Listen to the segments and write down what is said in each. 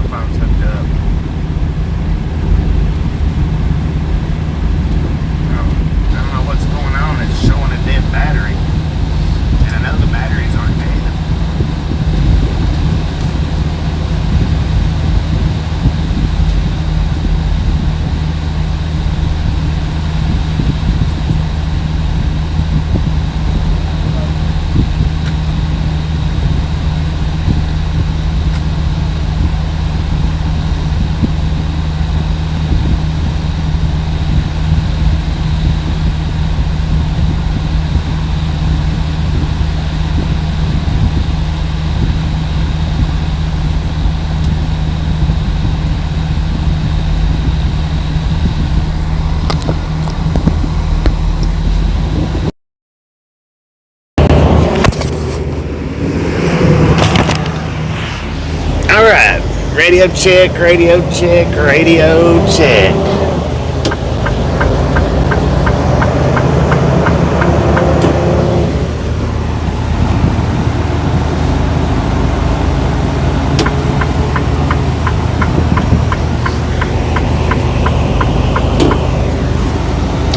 microphones hooked up. I don't know what's going on. It's showing a dead battery. And I know the batteries aren't dead. Alright, radio check, radio check, radio check.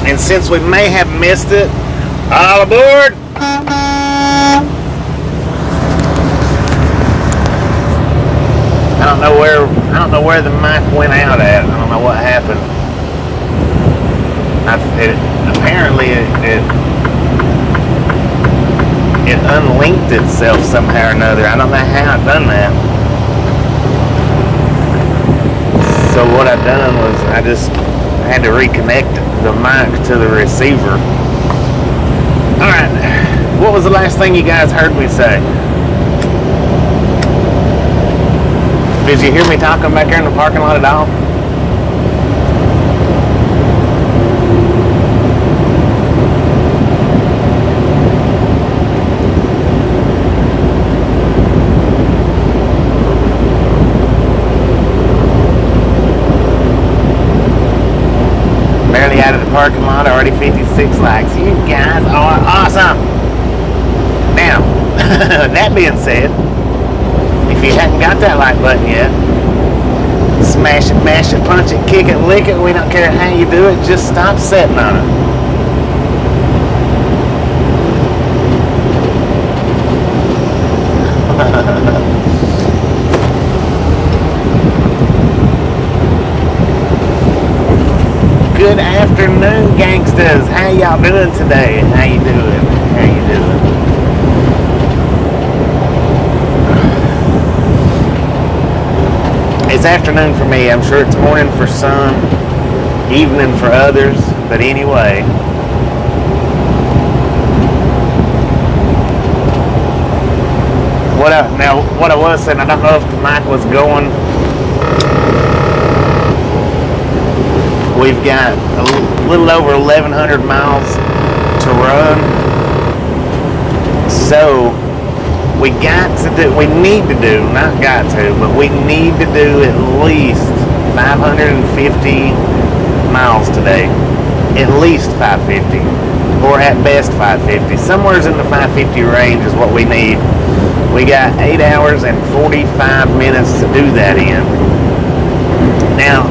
And since we may have missed it, all aboard! I don't know where the mic went out at. I don't know what happened. Apparently it unlinked itself somehow or another. I don't know how it done that. So what I've done was I just had to reconnect the mic to the receiver. Alright, what was the last thing you guys heard me say? Did you hear me talking back there in the parking lot at all? Barely out of the parking lot, already 56 likes. You guys are awesome! Now, that being said, if you hadn't got that like button yet, smash it, mash it, punch it, kick it, lick it. We don't care how you do it. Just stop sitting on it. Good afternoon, gangsters. How y'all doing today? How you doing? How you doing? It's afternoon for me. I'm sure it's morning for some, evening for others, but anyway. What I was saying, I don't know if the mic was going. We've got a little over 1,100 miles to run. So we need to do, not got to, but we need to do at least 550 miles today. At least 550, or at best 550. Somewhere's in the 550 range is what we need. We got 8 hours and 45 minutes to do that in. Now,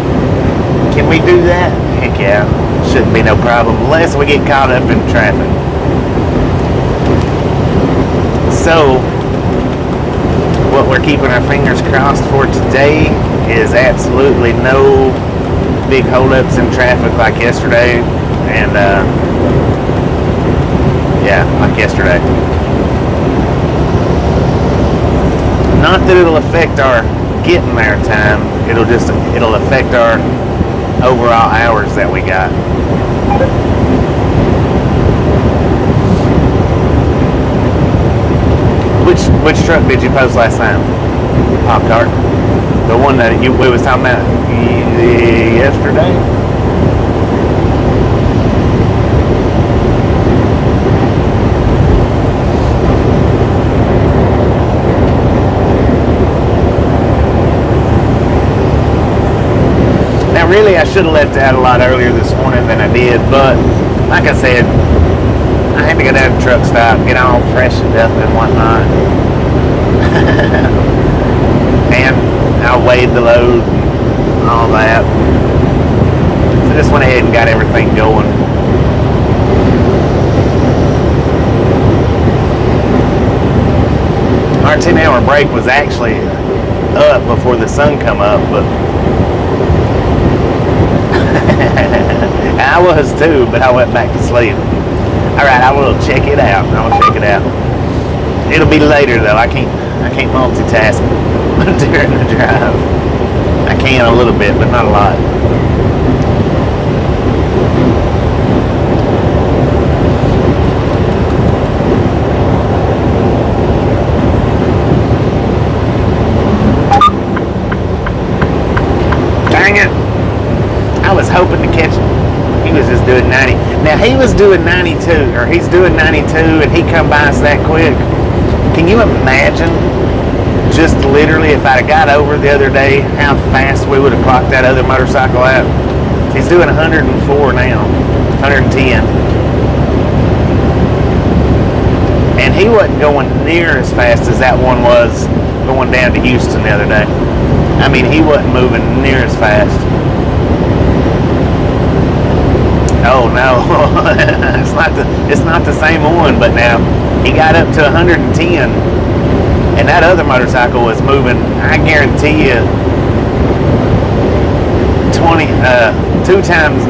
can we do that? Heck yeah. Shouldn't be no problem, unless we get caught up in traffic. So, what we're keeping our fingers crossed for today is absolutely no big holdups in traffic like yesterday, and yeah, like yesterday. Not that it'll affect our getting there time, it'll affect our overall hours that we got. Which truck did you post last time? Pop Tart? The one that we was talking about yesterday? Now really I should have left out a lot earlier this morning than I did, but like I said, I had to go down to the truck stop, get all freshened up and whatnot. And I weighed the load and all that. So just went ahead and got everything going. Our 10-hour break was actually up before the sun come up, but I was too, but I went back to sleep. Alright, I will check it out. It'll be later though. I can't multitask during the drive. I can a little bit, but not a lot. Dang it! I was hoping to catch him. He was just doing 90. Now he was doing 92, or he's doing 92, and he come by us that quick. Can you imagine, just literally, if I'd have got over the other day, how fast we would have clocked that other motorcycle out? He's doing 104 now, 110. And he wasn't going near as fast as that one was going down to Houston the other day. I mean, he wasn't moving near as fast. Oh no, it's not the same one, but now he got up to 110, and that other motorcycle was moving, I guarantee you, 2 times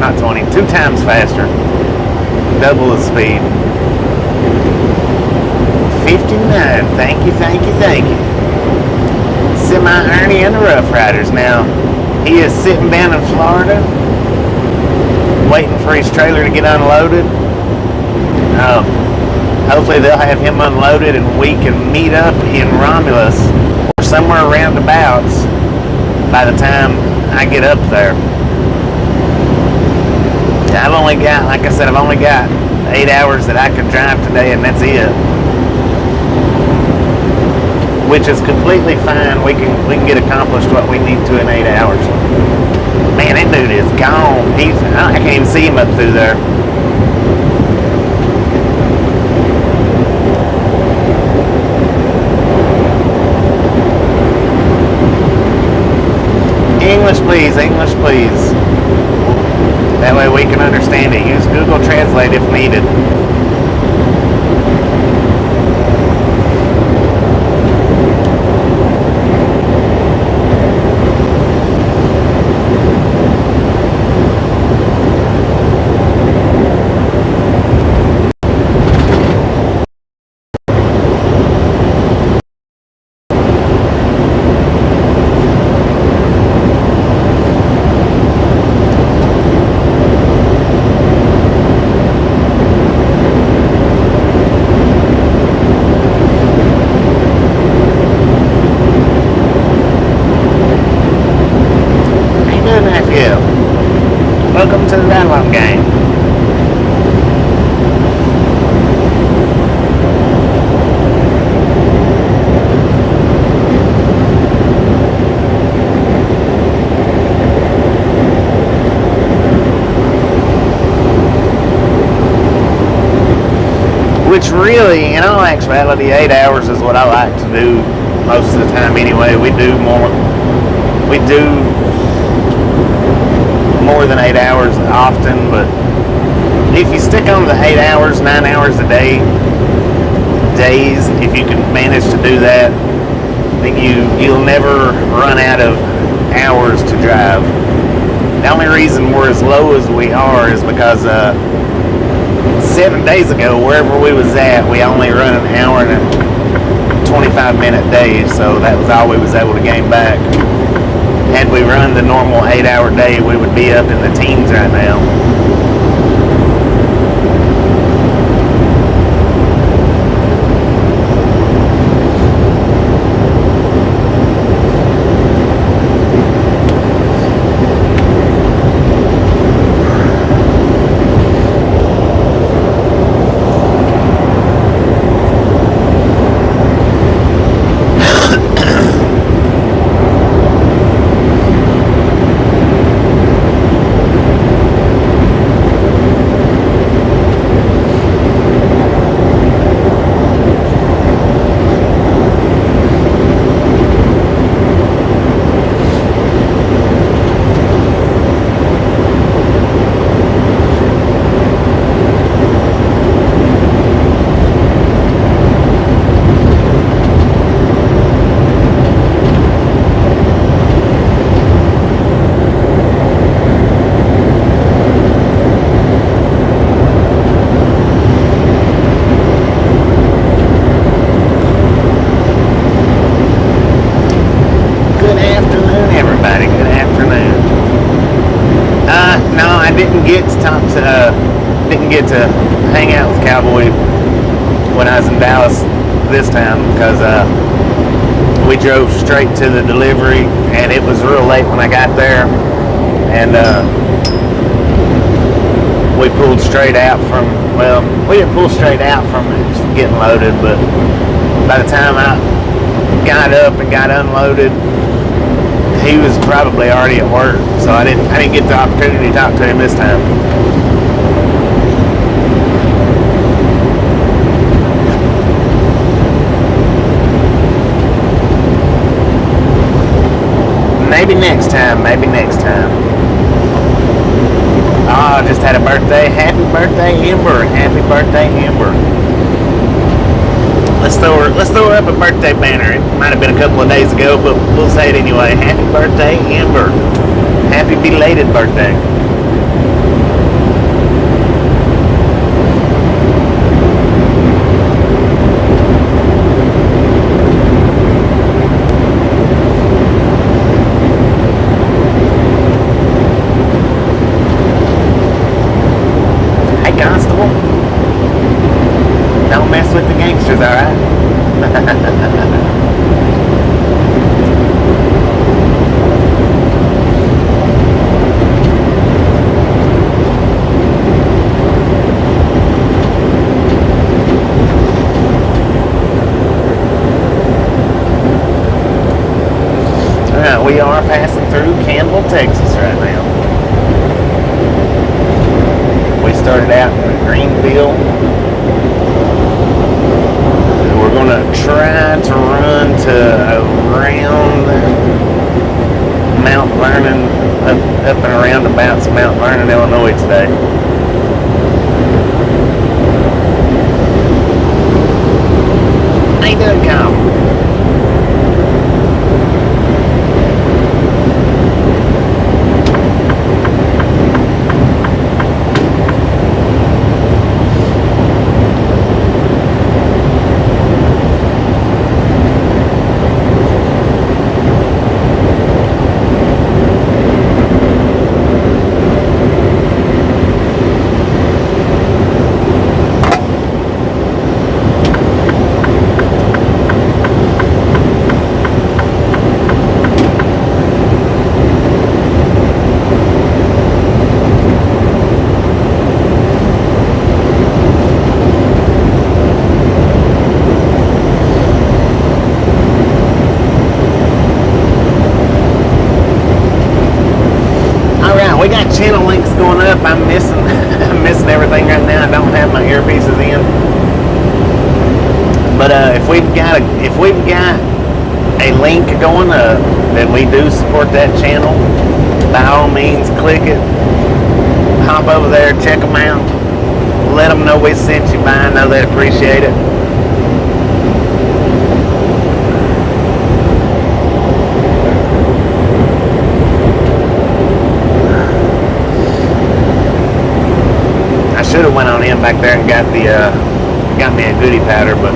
faster, double the speed. 59, thank you. Semi-Ernie and the Rough Riders. Now, he is sitting down in Florida, waiting for his trailer to get unloaded. Hopefully they'll have him unloaded and we can meet up in Romulus or somewhere roundabouts by the time I get up there. I've only got 8 hours that I could drive today, and that's it. Which is completely fine. We can get accomplished what we need to in 8 hours. Man, that dude is gone. I can't even see him up through there. English please. That way we can understand it. Use Google Translate if needed. Welcome to the Ride-Along game. Which really, in all actuality, 8 hours is what I like to do most of the time anyway. We do more than 8 hours often, but if you stick on the 8 hours, 9 hours a day, days, if you can manage to do that, then you'll never run out of hours to drive. The only reason we're as low as we are is because 7 days ago, wherever we was at, we only run an hour and a 25-minute day, so that was all we was able to gain back. Had we run the normal 8-hour day, we would be up in the teens right now. didn't get to talk to, didn't get to hang out with Cowboy when I was in Dallas this time because we drove straight to the delivery, and it was real late when I got there, and we pulled straight out from, well, we didn't pull straight out from getting loaded, but by the time I got up and got unloaded, he was probably already at work, so I didn't get the opportunity to talk to him this time. Maybe next time. Oh, I just had a birthday. Happy birthday, Ember. Happy birthday, Ember. Let's throw her up a birthday banner. It might have been a couple of days ago, but we'll say it anyway. Happy birthday, Ember. Happy belated birthday. Don't mess with the gangsters, alright? Alright, we are passing through Campbell, Texas right now. We started out in Greenville. We're going to try to run to around Mount Vernon, up and around about Mount Vernon, Illinois today. How you doing, Kyle? We got channel links going up. I'm missing everything right now. I don't have my earpieces in. But if we've got a link going up, then we do support that channel. By all means, click it. Hop over there, check them out. Let them know we sent you by. I know they'd appreciate it. I should have went on in back there and got me a goodie powder, but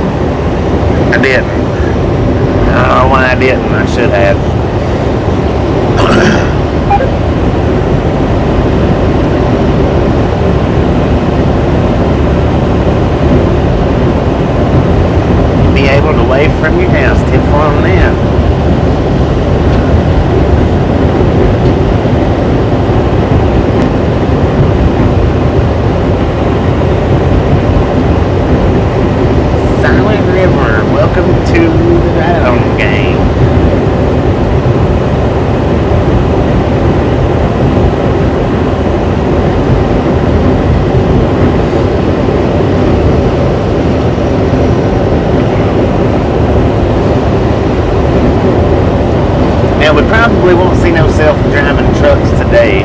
I didn't. I don't know why I didn't. I should have. Be able to wave from your house. Tip for them now. Welcome to the Down Game. Now we probably won't see no self-driving trucks today,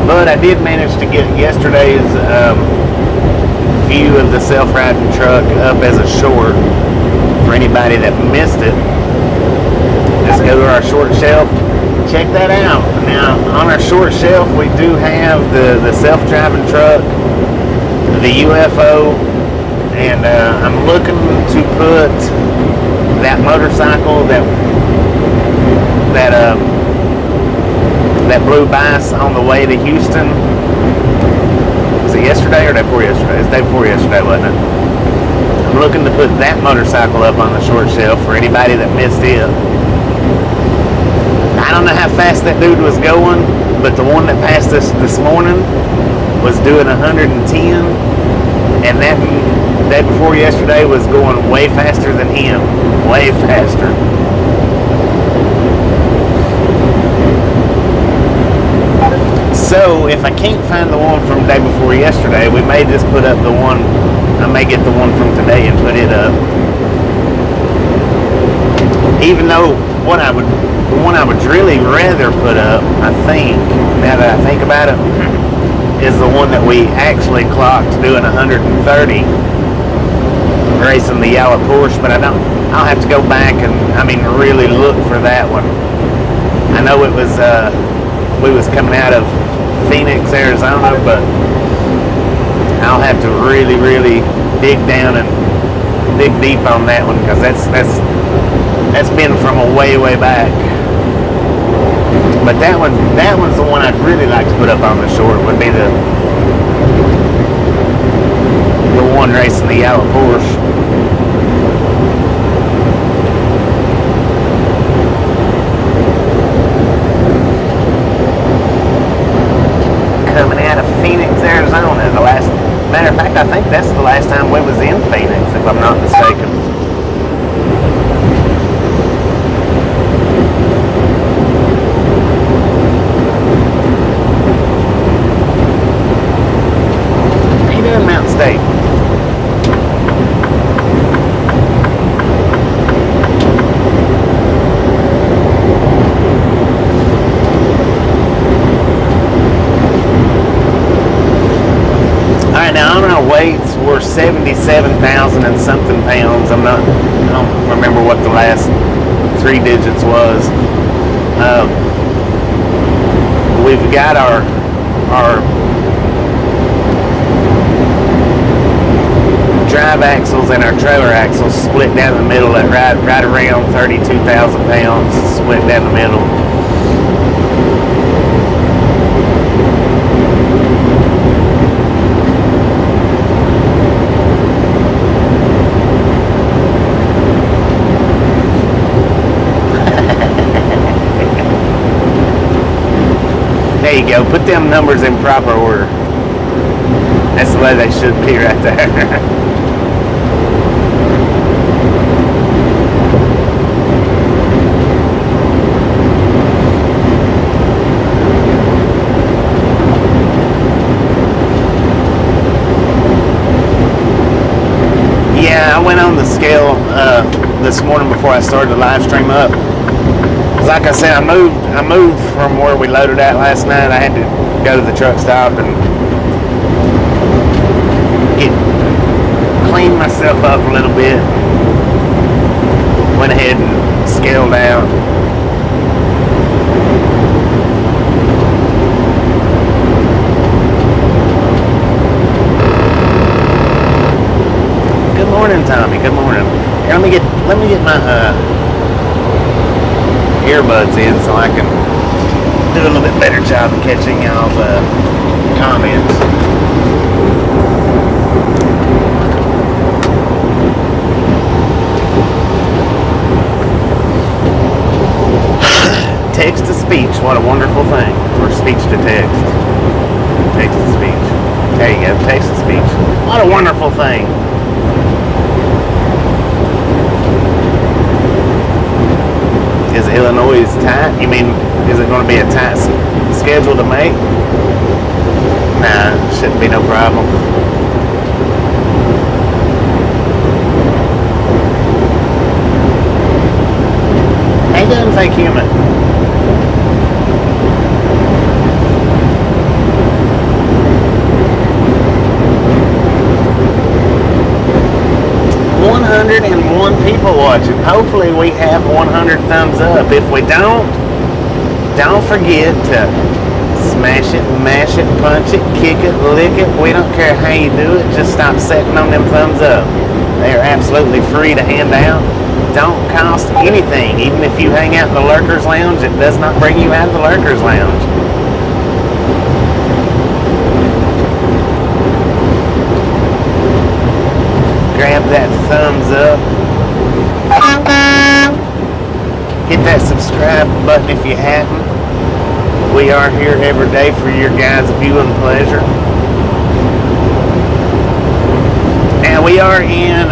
but I did manage to get yesterday's view of the self-riding truck up as a short. For anybody that missed it, just go to our short shelf, check that out. Now, on our short shelf, we do have the self-driving truck, the UFO, and I'm looking to put that motorcycle, that blue Bice on the way to Houston. Was it yesterday or day before yesterday? It's day before yesterday, wasn't it? I'm looking to put that motorcycle up on the short shelf for anybody that missed it. I don't know how fast that dude was going, but the one that passed us this morning was doing 110, and that day before yesterday was going way faster than him. Way faster. So if I can't find the one from day before yesterday, we may just put up the one. I may get the one from today and put it up. Even though the one I would really rather put up, I think, now that I think about it, is the one that we actually clocked doing 130, racing the yellow Porsche. But I'll have to go back and really look for that one. I know it was we was coming out of Phoenix, Arizona, but I'll have to really dig down and dig deep on that one, because that's been from a way back. But that one's the one I'd really like to put up on the short. Would be the one racing the yellow Porsche. Coming out of Phoenix, Arizona. Matter of fact, I think that's the last time we was in Phoenix, if I'm not mistaken. How you doing, Mountain State? Now, on our weights, we're 77,000 and something pounds. I don't remember what the last 3 digits was. We've got our drive axles and our trailer axles split down the middle at right around 32,000 pounds, split down the middle. There you go. Put them numbers in proper order. That's the way they should be right there. Yeah, I went on the scale this morning before I started the live stream up. Like I said, I moved from where we loaded at last night. I had to go to the truck stop and clean myself up a little bit. Went ahead and scaled out. Good morning, Tommy. Good morning. Here, let me get my earbuds in so I can do a little bit better job of catching y'all's comments. Text to speech, what a wonderful thing. Or speech to text. Text to speech. There you go, text to speech. What a wonderful thing. Is Illinois tight? You mean, is it going to be a tight schedule to make? Nah, shouldn't be no problem. How you doing, fake human? People watching. Hopefully we have 100 thumbs up. If we don't forget to smash it, mash it, punch it, kick it, lick it. We don't care how you do it. Just stop setting on them thumbs up. They are absolutely free to hand out. Don't cost anything. Even if you hang out in the Lurkers Lounge, it does not bring you out of the Lurkers Lounge. grab that thumbs up. Hit that subscribe button if you haven't. We are here every day for your guys' viewing pleasure. And we are in,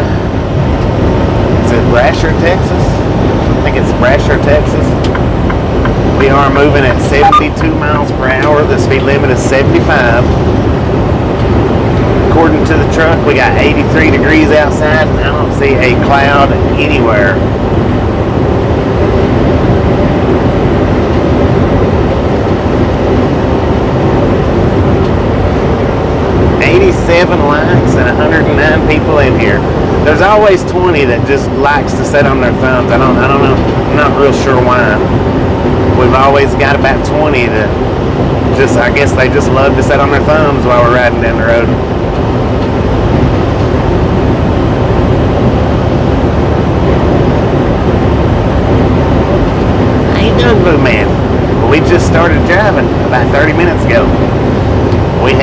is it Brasher, Texas? I think it's Brasher, Texas. We are moving at 72 miles per hour. The speed limit is 75. According to the truck, we got 83 degrees outside, and I don't see a cloud anywhere. Likes and 109 people in here. There's always 20 that just likes to sit on their thumbs. I don't know. I'm not real sure why. We've always got about 20 that just, I guess they just love to sit on their thumbs while we're riding down the road. How you doing, Blue Man? Well, we just started driving about 30 minutes ago. We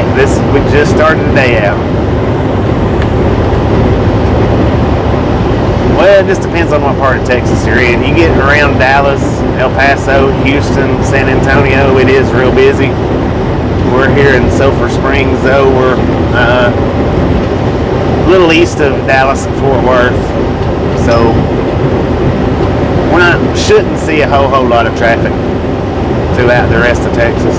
just started the day out. Well, it just depends on what part of Texas you're in. You get around Dallas, El Paso, Houston, San Antonio, it is real busy. We're here in Sulphur Springs, though. We're a little east of Dallas and Fort Worth, so shouldn't see a whole lot of traffic throughout the rest of Texas.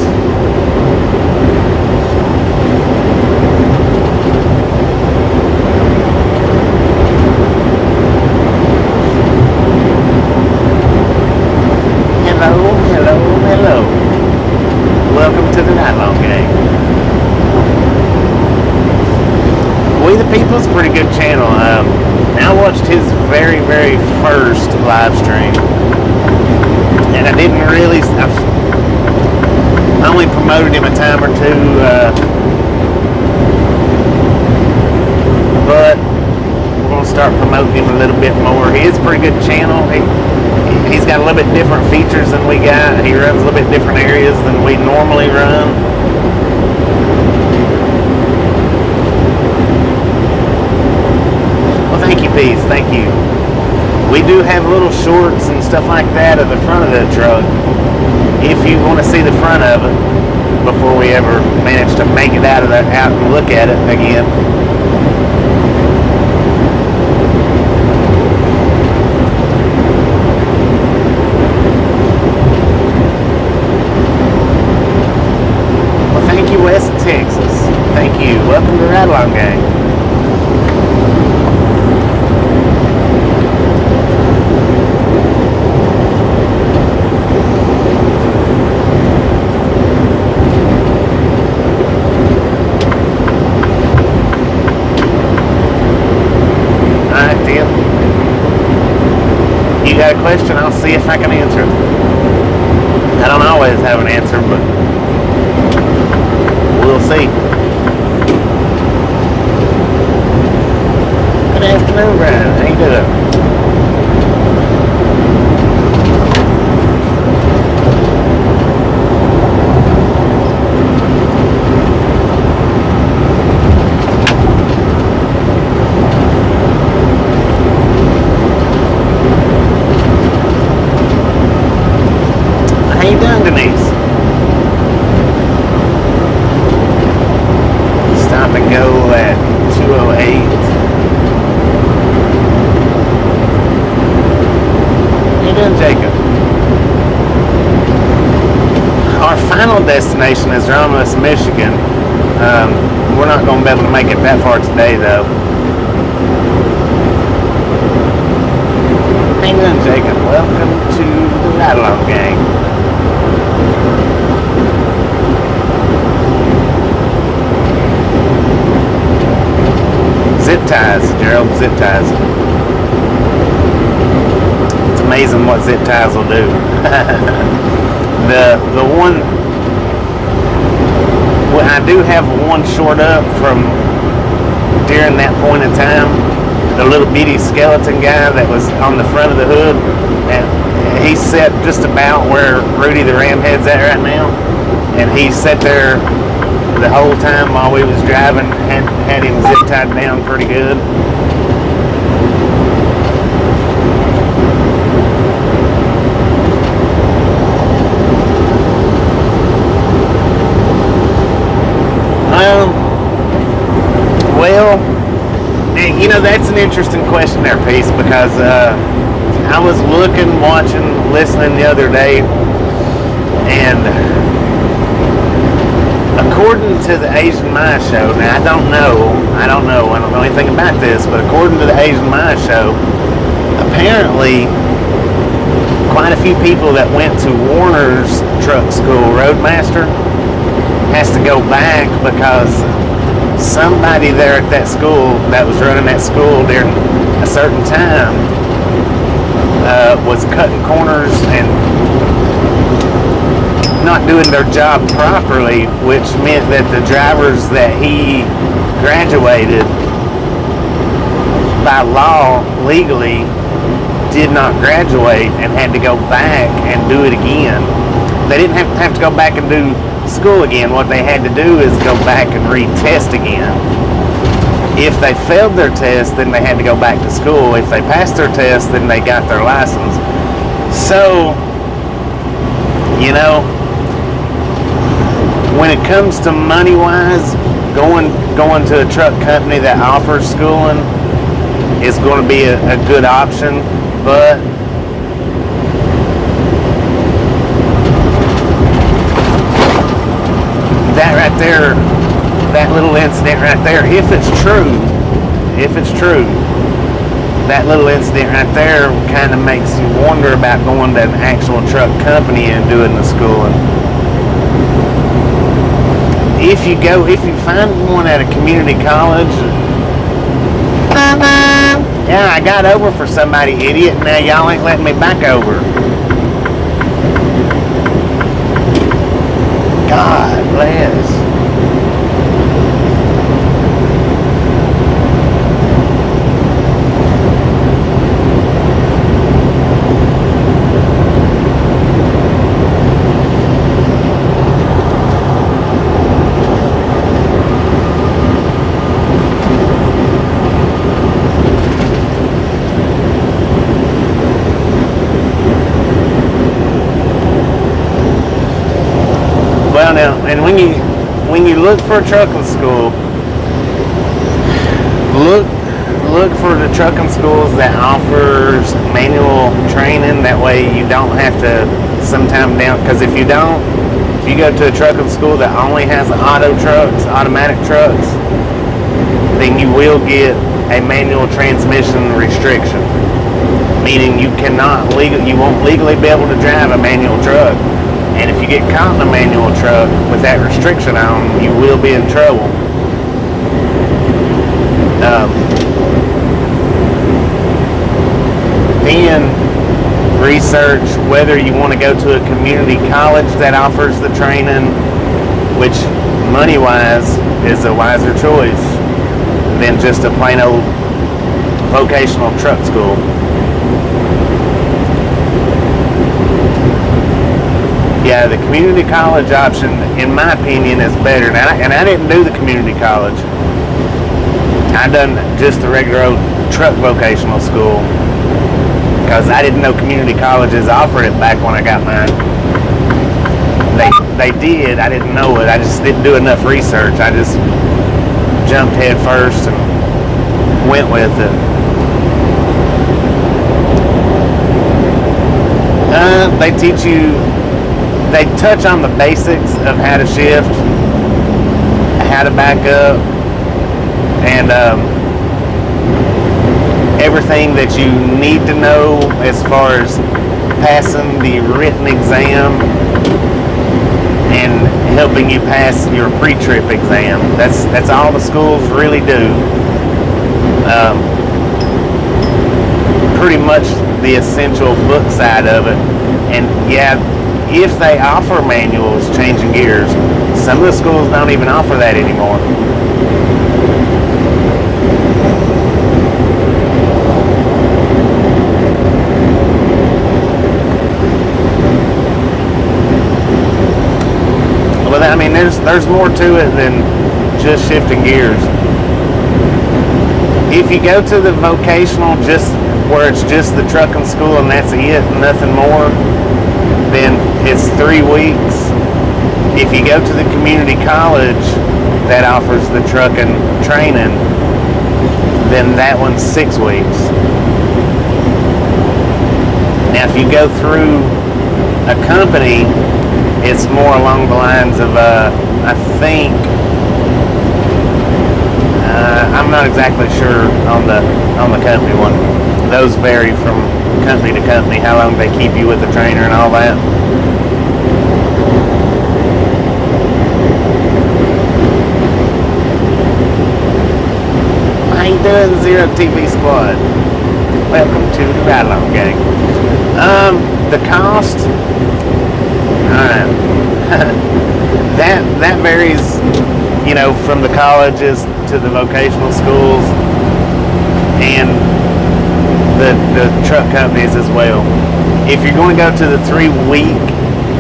Hello. Welcome to the Night Long Gang. We the People's pretty good channel. I watched his very first live stream, and I didn't really. I only promoted him a time or two, but we're gonna start promoting him a little bit more. He is a pretty good channel. He's got a little bit different features than we got. He runs a little bit different areas than we normally run. Well, thank you, Peace. Thank you. We do have little shorts and stuff like that at the front of the truck. If you want to see the front of it before we ever manage to make it out and look at it again. West Texas. Thank you. Welcome to Ride Along Gang. Alright, Tim. You got a question? I'll see if I can answer it. I don't always have an answer, but we'll see. Good afternoon, Brian. How you doing? How you doing, Denise? Stop and go at 2:08. How you doing, Jacob? Our final destination is Romulus, Michigan. We're not going to be able to make it that far today, though. How you doing, Jacob? Welcome to the Ride Along Gang. Zip ties, Gerald, zip ties. It's amazing what zip ties will do. The one, well, I do have one short up from during that point in time. The little bitty skeleton guy that was on the front of the hood, and he sat just about where Rudy the Ramhead's at right now, and he sat there the whole time while we was driving, had him zip tied down pretty good. And, you know, that's an interesting question there, Peace, because I was looking, watching, listening the other day, and according to the Asian Maya show, now I don't know anything about this, but according to the Asian Maya show, apparently quite a few people that went to Warner's truck school, Roadmaster, has to go back because somebody there at that school that was running that school during a certain time was cutting corners and not doing their job properly, which meant that the drivers that he graduated by law legally did not graduate and had to go back and do it again. They didn't have to go back and do school again. What they had to do is go back and retest again. If they failed their test, then they had to go back to school. If they passed their test, then they got their license. So, you know, when it comes to money-wise, going to a truck company that offers schooling is going to be a good option, but that right there, that little incident right there, if it's true, that little incident right there kind of makes you wonder about going to an actual truck company and doing the schooling. If you find one at a community college, yeah, I got over for somebody, idiot. Now y'all ain't letting me back over. God bless. Well, now, and when you look for a trucking school, look for the trucking schools that offers manual training. That way you don't have to sometime down, because if you go to a trucking school that only has automatic trucks, then you will get a manual transmission restriction, meaning you won't legally be able to drive a manual truck. And if you get caught in a manual truck with that restriction on, you will be in trouble. Then research whether you want to go to a community college that offers the training, which money-wise is a wiser choice than just a plain old vocational truck school. Yeah, the community college option, in my opinion, is better. And I didn't do the community college. I done just the regular old truck vocational school because I didn't know community colleges offered it back when I got mine. They did. I didn't know it. I just didn't do enough research. I just jumped head first and went with it. They teach you. They touch on the basics of how to shift, how to back up, and everything that you need to know as far as passing the written exam and helping you pass your pre-trip exam. That's all the schools really do. Pretty much the essential book side of it. And yeah, if they offer manuals, changing gears, some of the schools don't even offer that anymore. Well, I mean, there's more to it than just shifting gears. If you go to the vocational, just where it's just the trucking school and that's it, nothing more, then it's 3 weeks. If you go to the community college that offers the trucking training, then that one's 6 weeks. Now, if you go through a company, it's more along the lines of, I think, I'm not exactly sure on the company one. Those vary from company to company, how long they keep you with the trainer and all that. How you doing, Zero TV Squad? Welcome to the Ride Along Gang. The cost, that varies, you know, from the colleges to the vocational schools and the truck companies as well. If you're going to go to the 3-week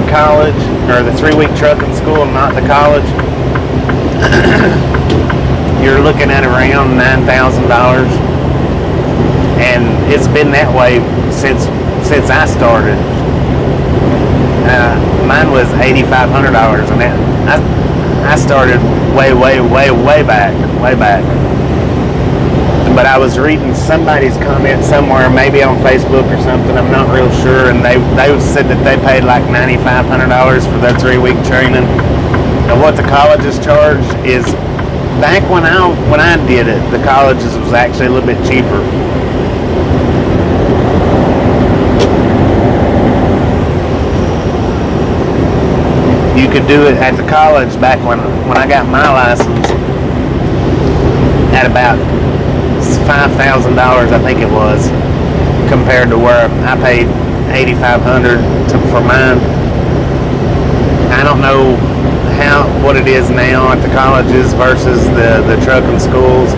college or the 3-week trucking school, not the college, you're looking at around $9,000, and it's been that way since I started. Mine was $8,500, and I started way back. But I was reading somebody's comment somewhere, maybe on Facebook or something, I'm not real sure, and they said that they paid like $9,500 for their 3-week training. And what the colleges charge is, back when I did it, the colleges was actually a little bit cheaper. You could do it at the college back when I got my license at about $5,000, I think it was, compared to where I paid $8,500 for mine. I don't know what it is now at the colleges versus the trucking schools.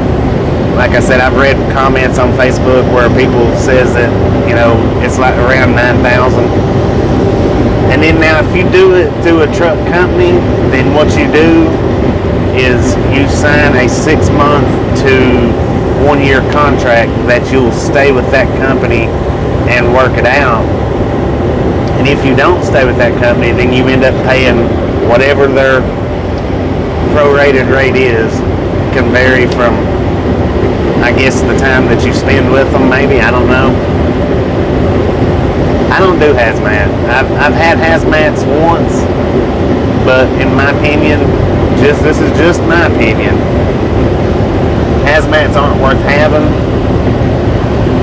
Like I said, I've read comments on Facebook where people says that, you know, it's like around $9,000. And then now if you do it through a truck company, then what you do is you sign a 6-month to 1-year contract that you'll stay with that company and work it out. And if you don't stay with that company, then you end up paying whatever their prorated rate is. It can vary from, I guess, the time that you spend with them, maybe, I don't know. I don't do hazmat. I've had hazmats once, but in my opinion, this is just my opinion, hazmats aren't worth having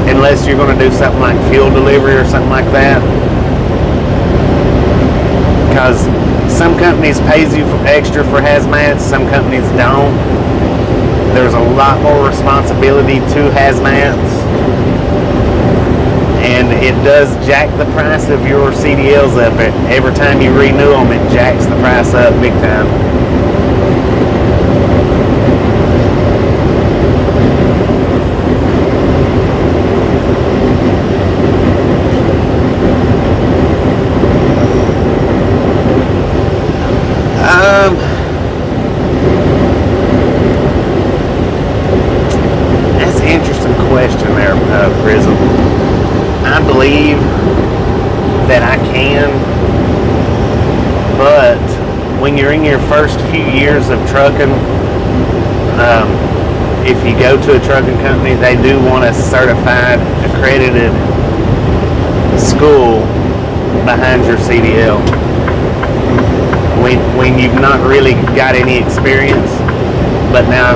unless you're going to do something like fuel delivery or something like that. Because some companies pays you extra for hazmats, some companies don't. There's a lot more responsibility to hazmats, and it does jack the price of your CDLs up. Every time you renew them, it jacks the price up big time. That's an interesting question there, Prism. I believe that I can, but when you're in your first few years of trucking, if you go to a trucking company, they do want a certified, accredited school behind your CDL. When you've not really got any experience. But now,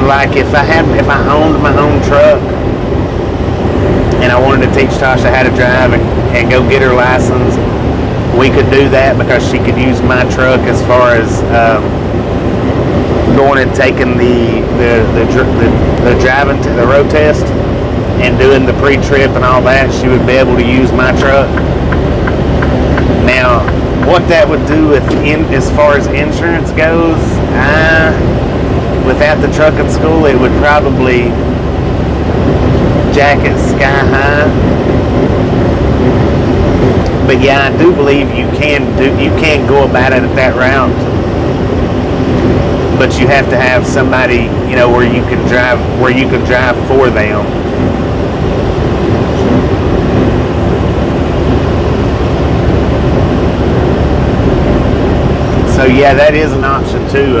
like if I owned my own truck and I wanted to teach Tasha how to drive and go get her license, we could do that because she could use my truck as far as going and taking the driving to the road test and doing the pre-trip and all that. She would be able to use my truck. Now, what that would do as far as insurance goes, without the trucking school, it would probably jack it sky high. But yeah, I do believe you can go about it at that route. But you have to have somebody, you know, where you can drive for them. So yeah, that is an option too,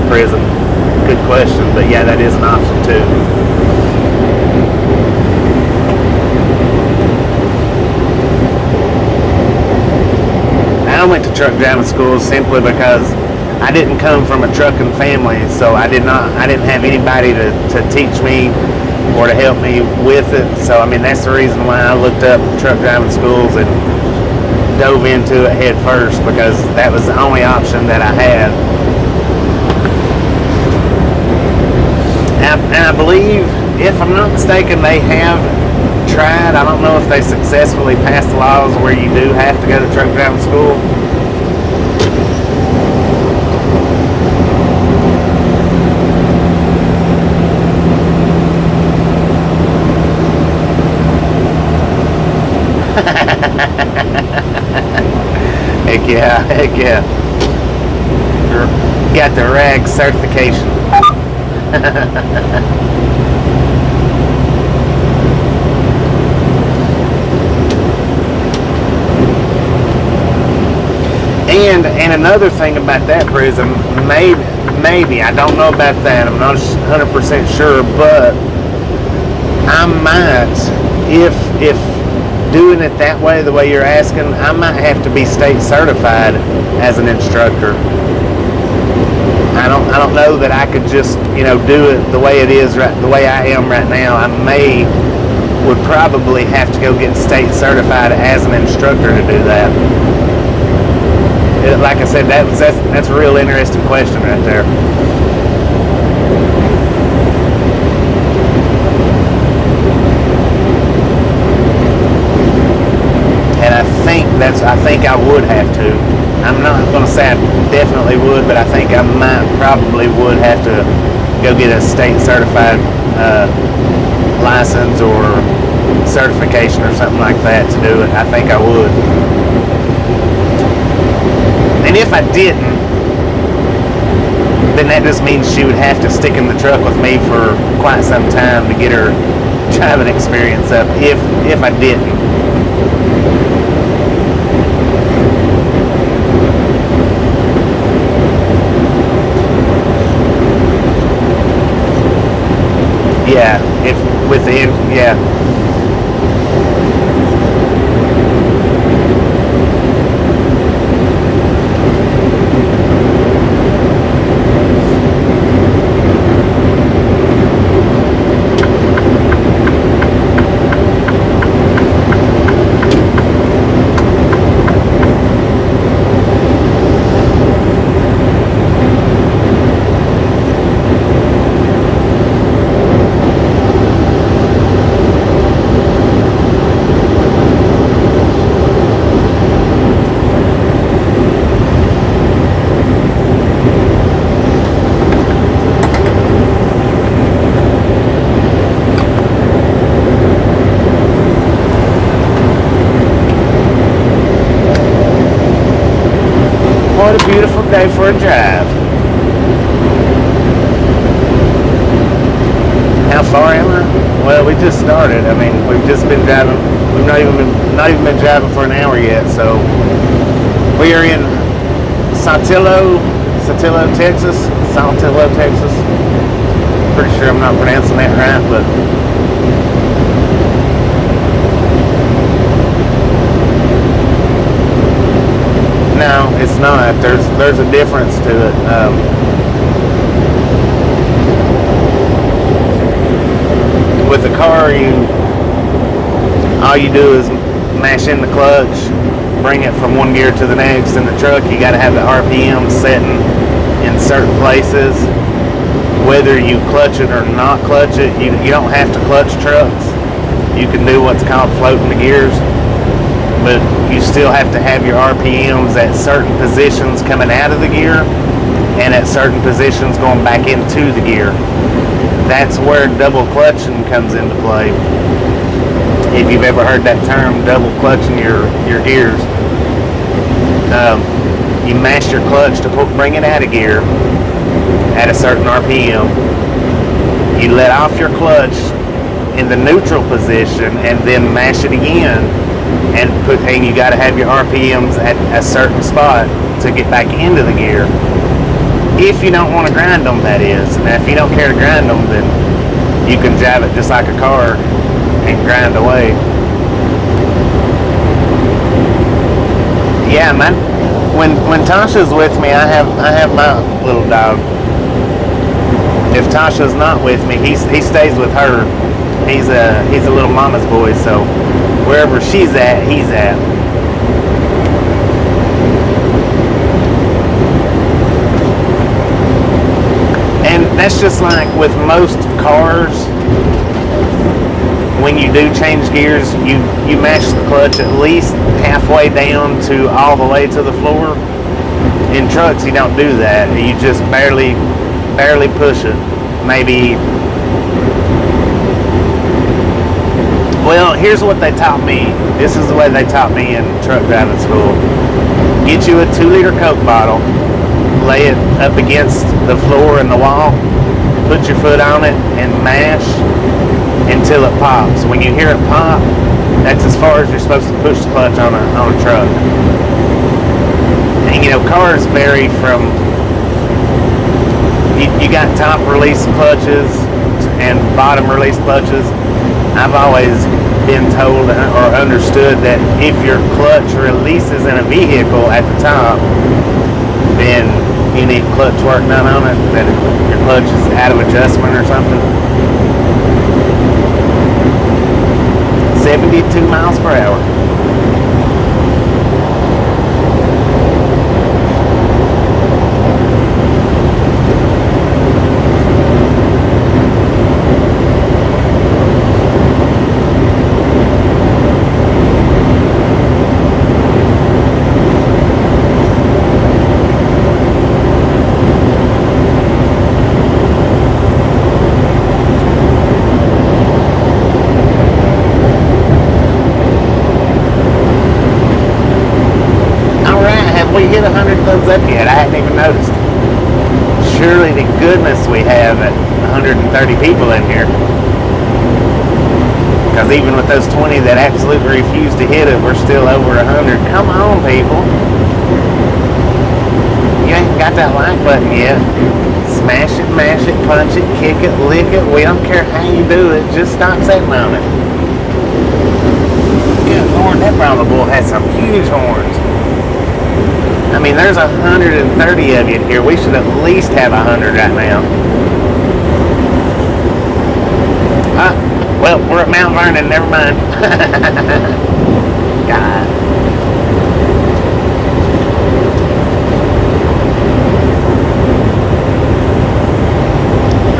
Prism. Good question, but yeah, that is an option too. I went to truck driving school simply because I didn't come from a trucking family, so I didn't have anybody to teach me or to help me with it. So I mean, that's the reason why I looked up truck driving schools and dove into it head first, because that was the only option that I had. And I believe, if I'm not mistaken, they have tried. I don't know if they successfully passed the laws where you do have to go to truck driving school. Heck yeah. Got the RAG certification. And another thing about that prison, maybe I don't know about that. I'm not 100% sure, but I might, if doing it that way, the way you're asking, I might have to be state certified as an instructor. I don't know that I could just, do it the way it is, the way I am right now. I would probably have to go get state certified as an instructor to do that. Like I said, that's a real interesting question right there. And I think I would have to. I'm not going to say I definitely would, but I think I probably would have to go get a state certified license or certification or something like that to do it. I think I would. And if I didn't, then that just means she would have to stick in the truck with me for quite some time to get her driving experience up, if I didn't. Yeah, yeah. What a beautiful day for a drive. How far am I? Well, we just started. I mean, we've just been driving. We've not even been driving for an hour yet. So we are in Saltillo, Texas. Pretty sure I'm not pronouncing that right, but no, it's not. There's a difference to it. With a car, all you do is mash in the clutch, bring it from one gear to the next. In the truck, you got to have the RPM setting in certain places. Whether you clutch it or not clutch it, you don't have to clutch trucks. You can do what's called floating the gears, but you still have to have your RPMs at certain positions coming out of the gear and at certain positions going back into the gear. That's where double clutching comes into play. If you've ever heard that term, double clutching your gears. You mash your clutch to bring it out of gear at a certain RPM. You let off your clutch in the neutral position and then mash it again, and you got to have your RPMs at a certain spot to get back into the gear. If you don't want to grind them, that is. Now, if you don't care to grind them, then you can drive it just like a car and grind away. Yeah, man. when Tasha's with me, I have my little dog. If Tasha's not with me, he stays with her. He's a little mama's boy, so wherever she's at, he's at. And that's just like with most cars. When you do change gears, you mash the clutch at least halfway down to all the way to the floor. In trucks, you don't do that. You just barely push it. Maybe. Well, here's what they taught me. This is the way they taught me in truck driving school. Get you a 2-liter Coke bottle, lay it up against the floor and the wall, put your foot on it, and mash until it pops. When you hear it pop, that's as far as you're supposed to push the clutch on a truck. And you know, cars vary from, you got top release clutches and bottom release clutches. I've always been told or understood that if your clutch releases in a vehicle at the top, then you need clutch work done on it, that your clutch is out of adjustment or something. 72 miles per hour. Hit 100 thumbs up yet. I hadn't even noticed. Surely to goodness we have 130 people in here. Because even with those 20 that absolutely refuse to hit it, we're still over 100. Come on, people. You ain't got that like button yet. Smash it, mash it, punch it, kick it, lick it. We don't care how you do it. Just stop sitting on it. Good Lord, that Brahma bull has some huge horns. I mean, there's 130 of you in here. We should at least have 100 right now. Well, we're at Mount Vernon. Never mind. God.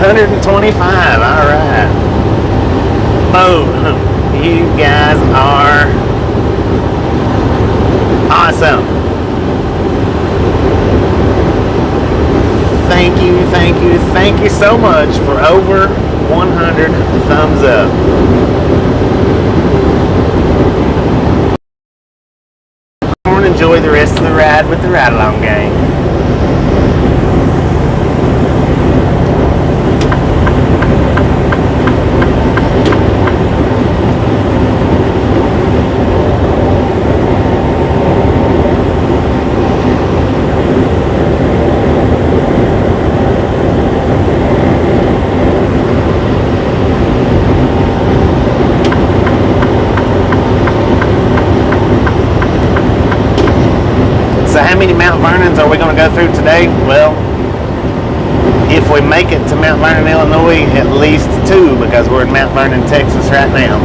$125. All right. Boom. You guys are awesome. Thank you so much for over 100 thumbs up. Enjoy the rest of the ride with the Ride Along Gang. So how many Mount Vernons are we going to go through today? Well, if we make it to Mount Vernon, Illinois, at least 2, because we're in Mount Vernon, Texas right now.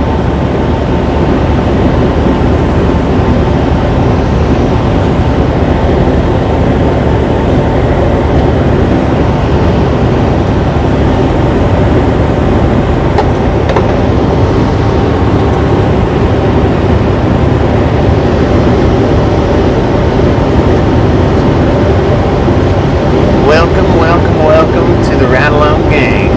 Welcome to the Ride Along Gang.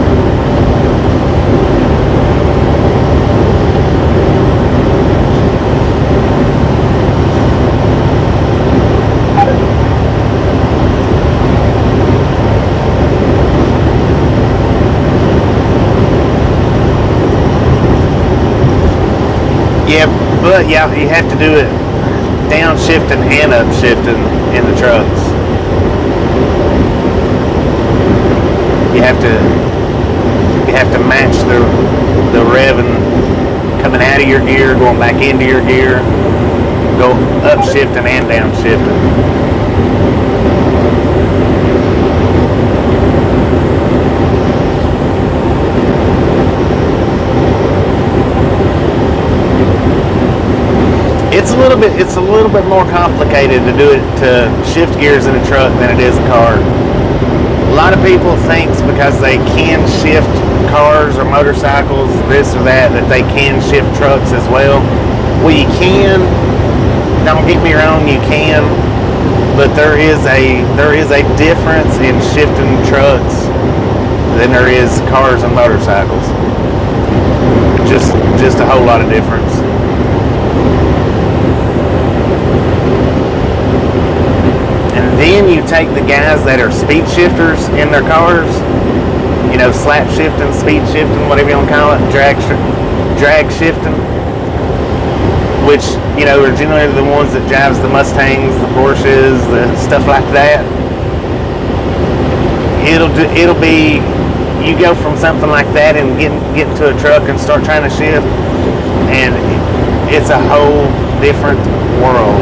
Yeah, but yeah, you have to do it downshifting and upshifting in the trucks. You have to match the revving coming out of your gear, going back into your gear, go upshifting and downshifting. it's a little bit more complicated to do it, to shift gears in a truck than it is a car. A lot of people think because they can shift cars or motorcycles, this or that they can shift trucks as well. Well, you can. Don't get me wrong, you can, but there is a difference in shifting trucks than there is cars and motorcycles. Just a whole lot of difference. And then you take the guys that are speed shifters in their cars, slap shifting, speed shifting, whatever you want to call it, drag shifting, which, are generally the ones that drives the Mustangs, the Porsches, the stuff like that. It'll be, you go from something like that and get into a truck and start trying to shift, and it's a whole different world.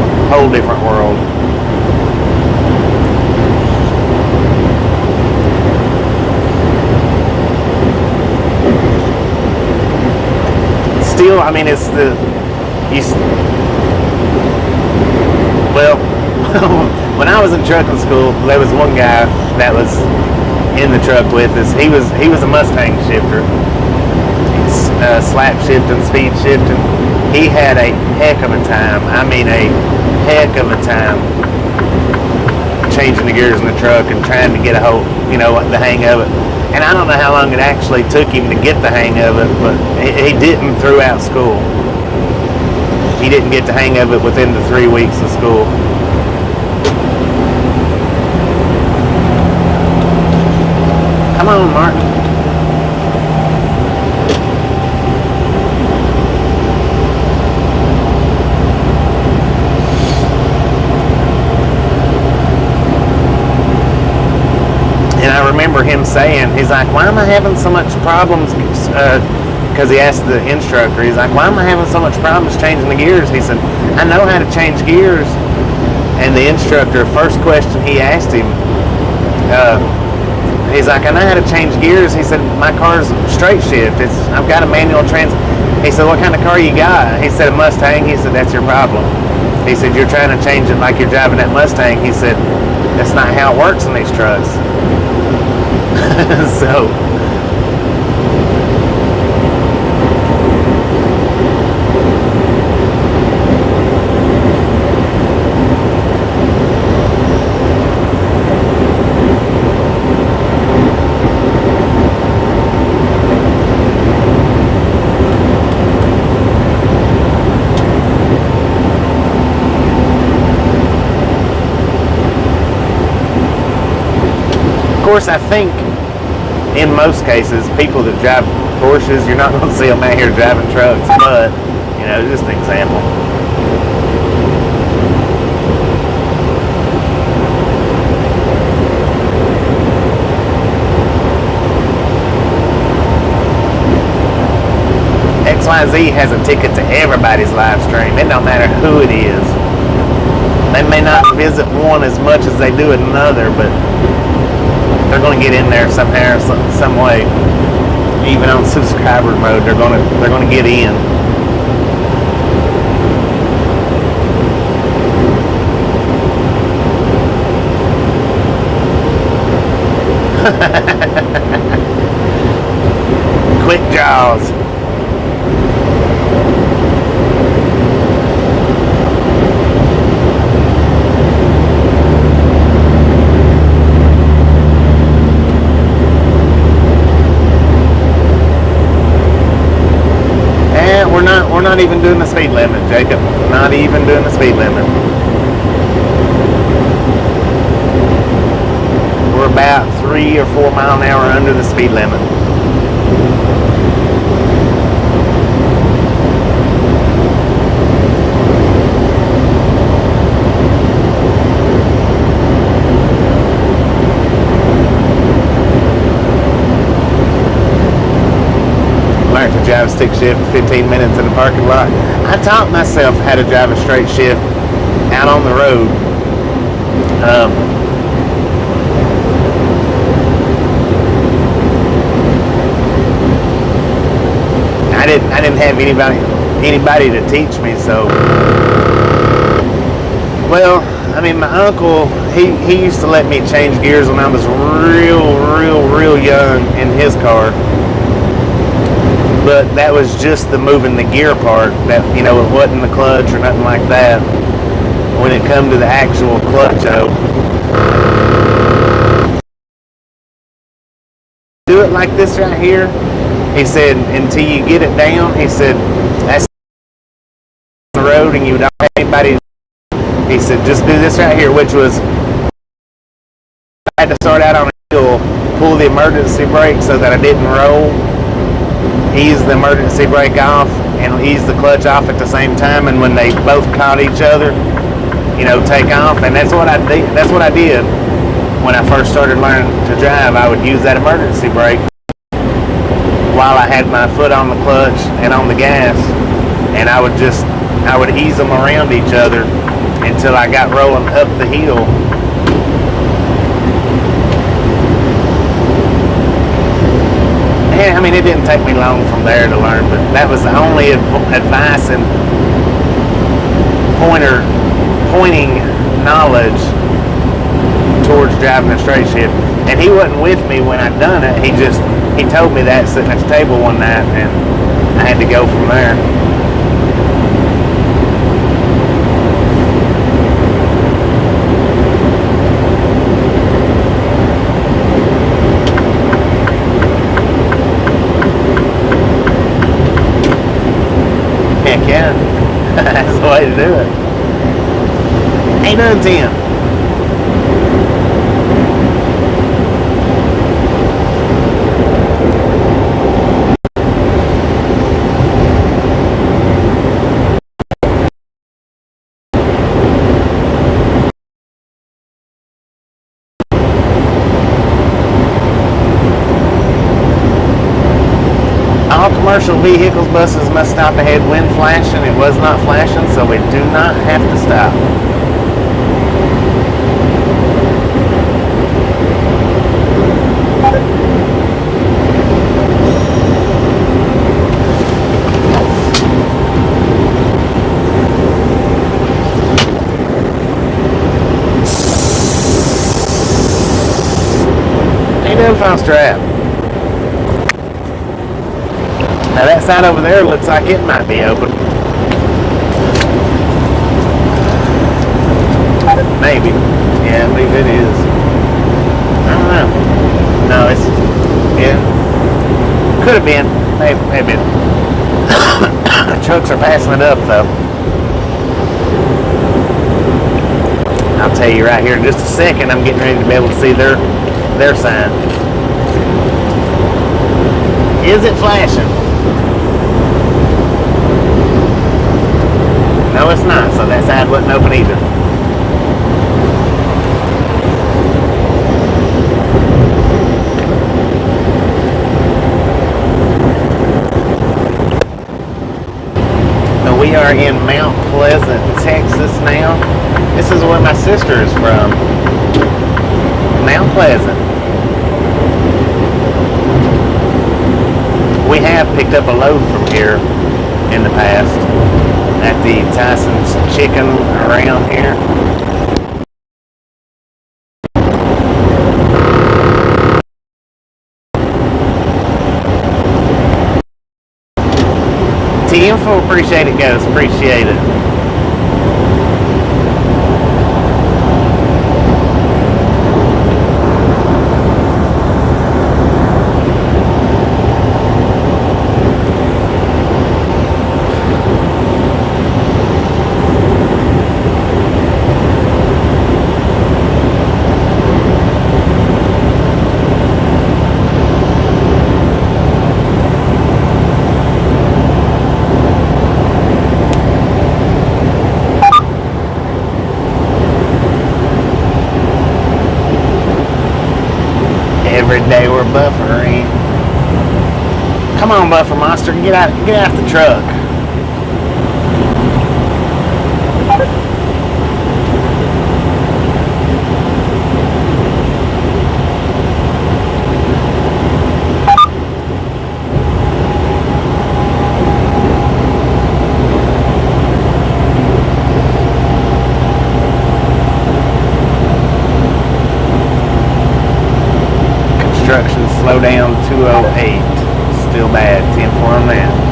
Still, I mean, when I was in trucking school, there was one guy that was in the truck with us. He was a Mustang shifter, slap shifting, speed shifting. He had a heck of a time. I mean, a heck of a time changing the gears in the truck and trying to get a hold, the hang of it. And I don't know how long it actually took him to get the hang of it, but he didn't throughout school. He didn't get the hang of it within the 3 weeks of school. Come on, Mark. And I remember him saying, he's like, why am I having so much problems? Because he asked the instructor, he's like, why am I having so much problems changing the gears? He said, I know how to change gears. And the instructor, first question he asked him, he's like, I know how to change gears. He said, my car's straight shift. I've got a manual trans. He said, what kind of car you got? He said, a Mustang. He said, that's your problem. He said, you're trying to change it like you're driving that Mustang. He said, that's not how it works in these trucks. So, of course, I think in most cases, people that drive Porsches, you're not going to see them out here driving trucks, but, just an example. XYZ has a ticket to everybody's live stream. It don't matter who it is. They may not visit one as much as they do another, but they're going to get in there somehow, some way. Even on subscriber mode, they're going to get in. Quick jaws. We're not even doing the speed limit, Jacob. Not even doing the speed limit. We're about 3 or 4 mile an hour under the speed limit. Learned to drive a stick shift 15 minutes in the parking lot. I taught myself how to drive a straight shift out on the road. I didn't have anybody to teach me, so Well, I mean, my uncle, he used to let me change gears when I was real young in his car. But that was just the moving the gear part. That, you know, it wasn't the clutch or nothing like that. When it come to the actual clutch, do it like this right here. He said, until you get it down, he said, that's the road and you don't have anybody. He said, just do this right here, which was, I had to start out on a hill, pull the emergency brake so that I didn't roll, ease the emergency brake off, and ease the clutch off at the same time. And when they both caught each other, you know, take off. And that's what I did. That's what I did when I first started learning to drive. I would use that emergency brake while I had my foot on the clutch and on the gas, and I would ease them around each other until I got rolling up the hill. And I mean, it didn't take me long from there to learn, but that was the only advice and pointing knowledge towards driving a straight shift. And he wasn't with me when I done it. He told me that sitting at the table one night, and I had to go from there. Heck yeah. That's the way to do it. 8 out of 10. All commercial vehicles, buses must stop ahead when flashing. It was not flashing, so we do not have to stop. Ain't no phone strap. Now that side over there looks like it might be open. Maybe. Yeah, I believe it is. I don't know. No, it's, yeah. Could have been. Maybe. Trucks are passing it up though. I'll tell you right here in just a second, I'm getting ready to be able to see their sign. Is it flashing? No, it's not, so that side wasn't open either. We are in Mount Pleasant, Texas now. This is where my sister is from. Mount Pleasant. We have picked up a load from here in the past at the Tyson's Chicken around here. T-Info, appreciate it, guys. Appreciate it. Every day we're buffering. Come on, Buffer Monster, get out the truck. instructions, slow down 208. Still bad, 10-4 on that.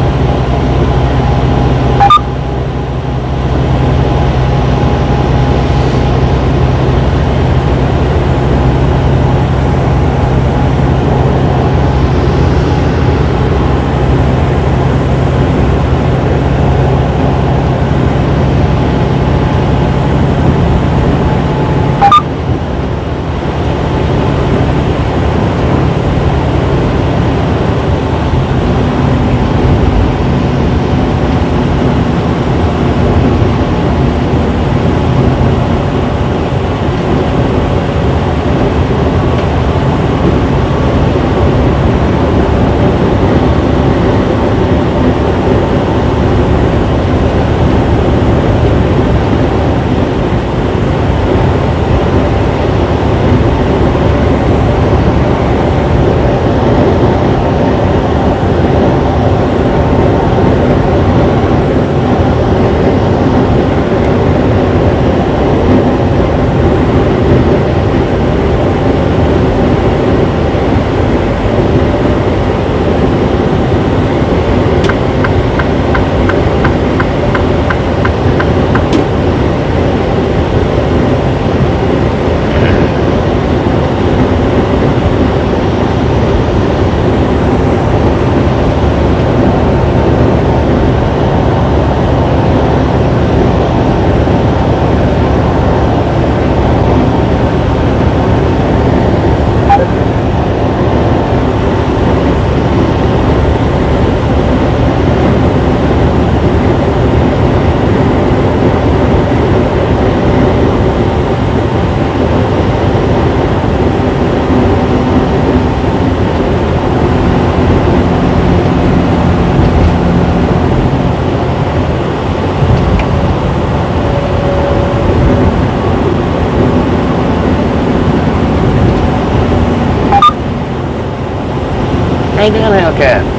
How you doing, Hellcat?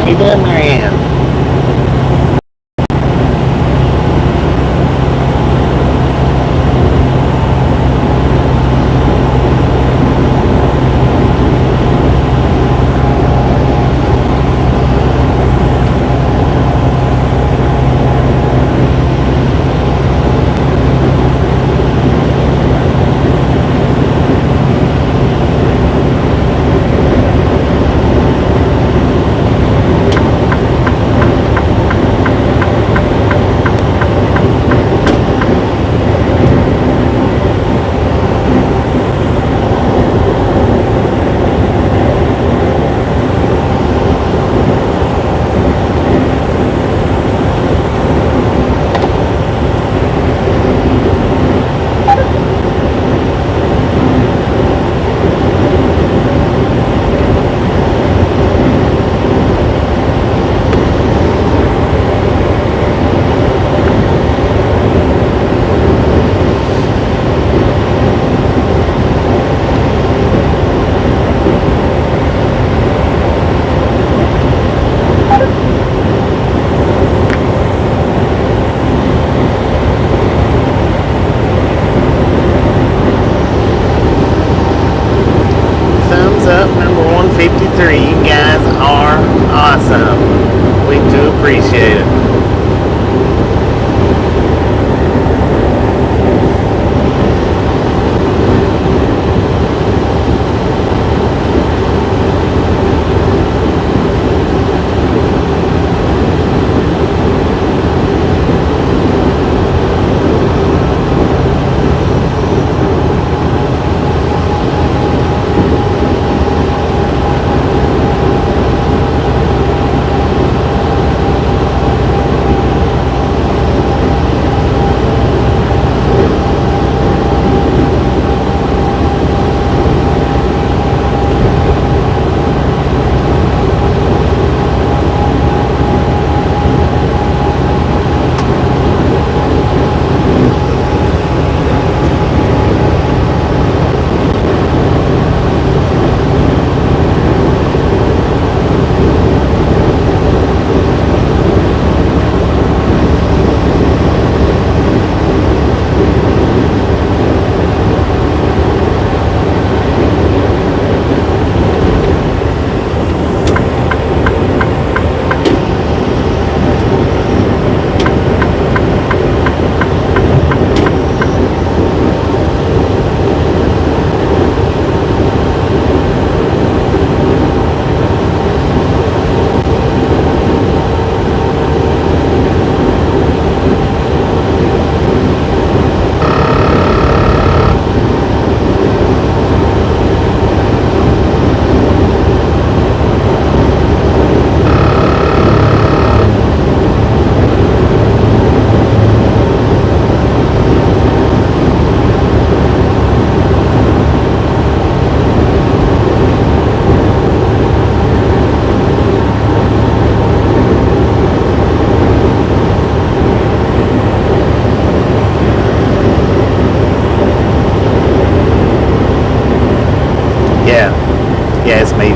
How you doing, Marianne? Up number 153. You guys are awesome. We do appreciate it. just me.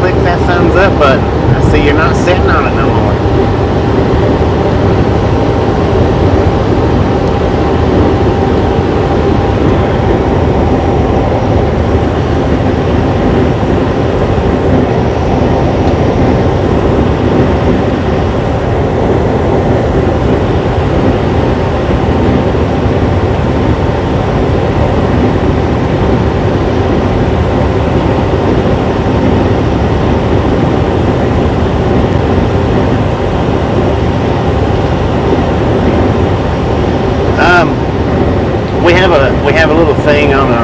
Click that thumbs up button. I see you're not sitting on it no more. We have a little thing on the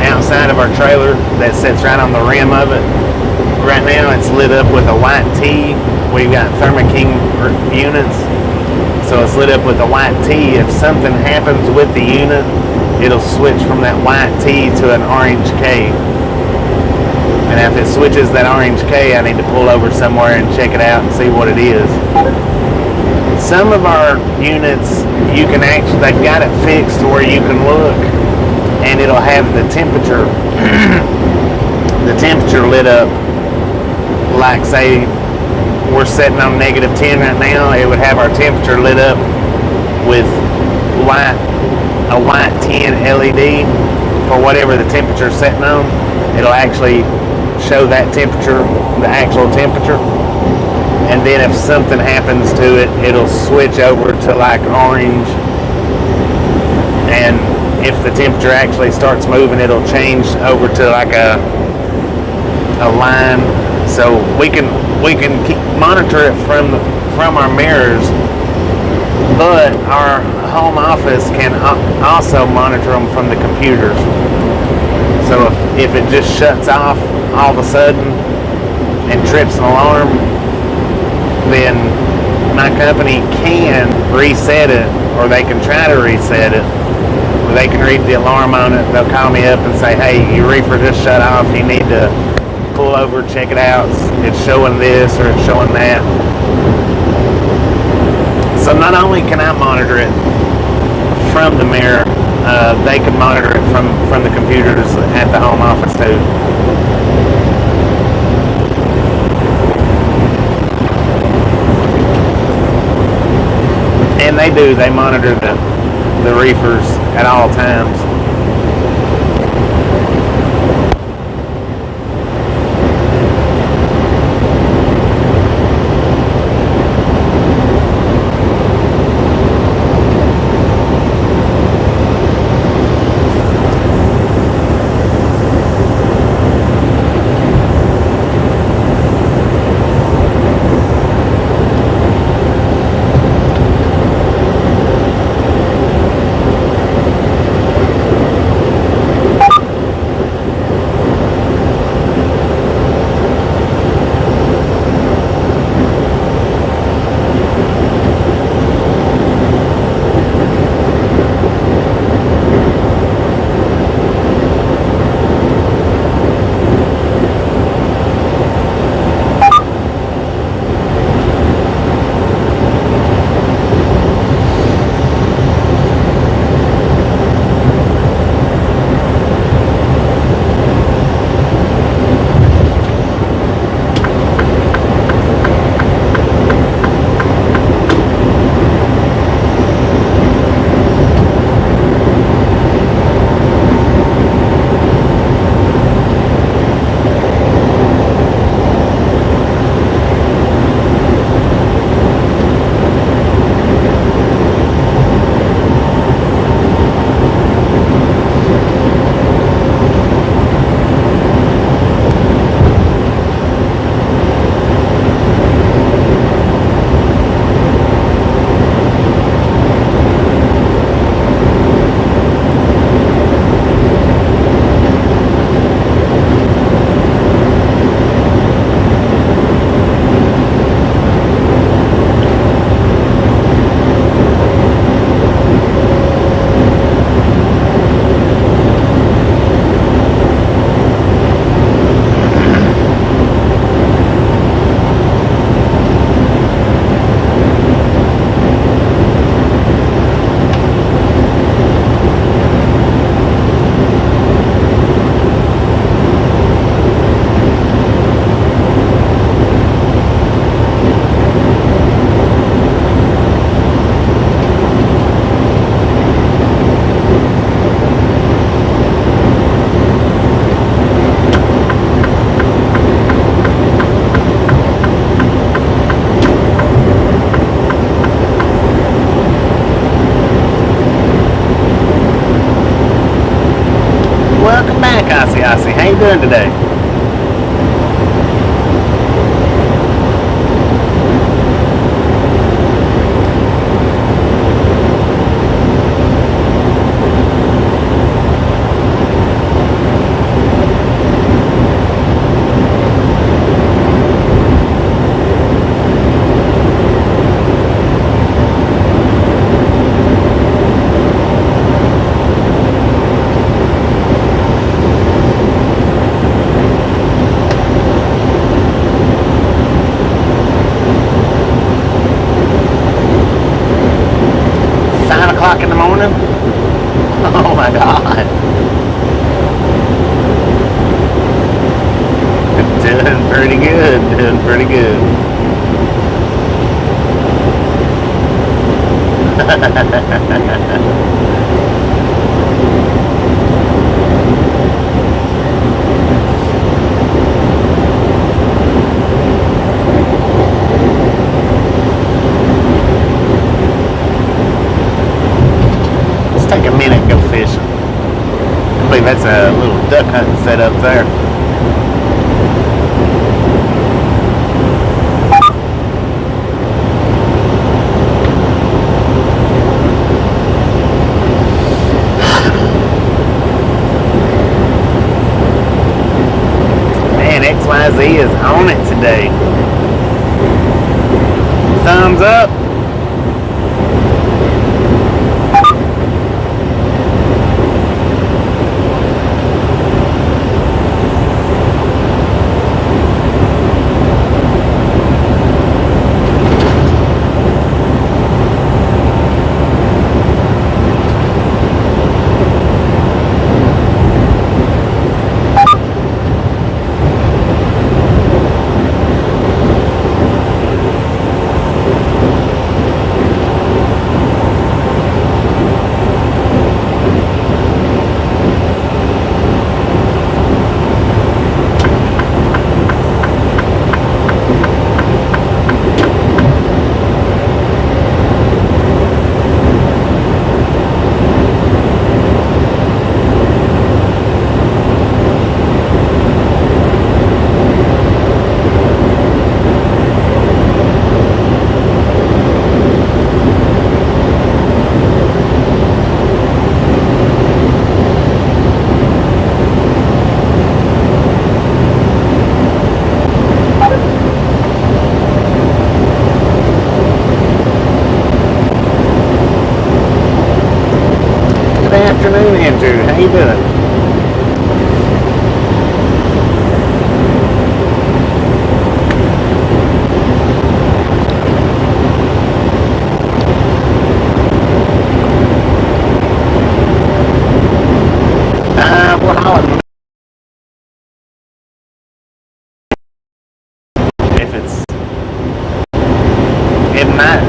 outside of our trailer that sits right on the rim of it. Right now it's lit up with a white T. We've got Thermo King units, so it's lit up with a white T. If something happens with the unit, it'll switch from that white T to an orange K. And if it switches that orange K, I need to pull over somewhere and check it out and see what it is. Some of our units, you can actually, they've got it fixed to where you can look and it'll have the temperature lit up. Like say we're sitting on -10 right now, it would have our temperature lit up with a white 10 LED for whatever the temperature is setting on. It'll actually show that temperature, the actual temperature. And then if something happens to it, it'll switch over to like orange. And if the temperature actually starts moving, it'll change over to like a line. So we can monitor it from our mirrors, but our home office can also monitor them from the computers. So if it just shuts off all of a sudden and trips an alarm, then my company can reset it, or they can try to reset it. Or they can read the alarm on it. They'll call me up and say, hey, your reefer just shut off. You need to pull over, check it out. It's showing this or it's showing that. So not only can I monitor it from the mirror, they can monitor it from the computers at the home office too. And they monitor the reefers at all times. doing today? In the morning? Oh my God. Doing pretty good, doing pretty good. Take a minute and go fishing. I believe that's a little duck hunting set up there. Man, XYZ is on it today. Thumbs up. Afternoon, Andrew. How you doing? Well, if it's midnight.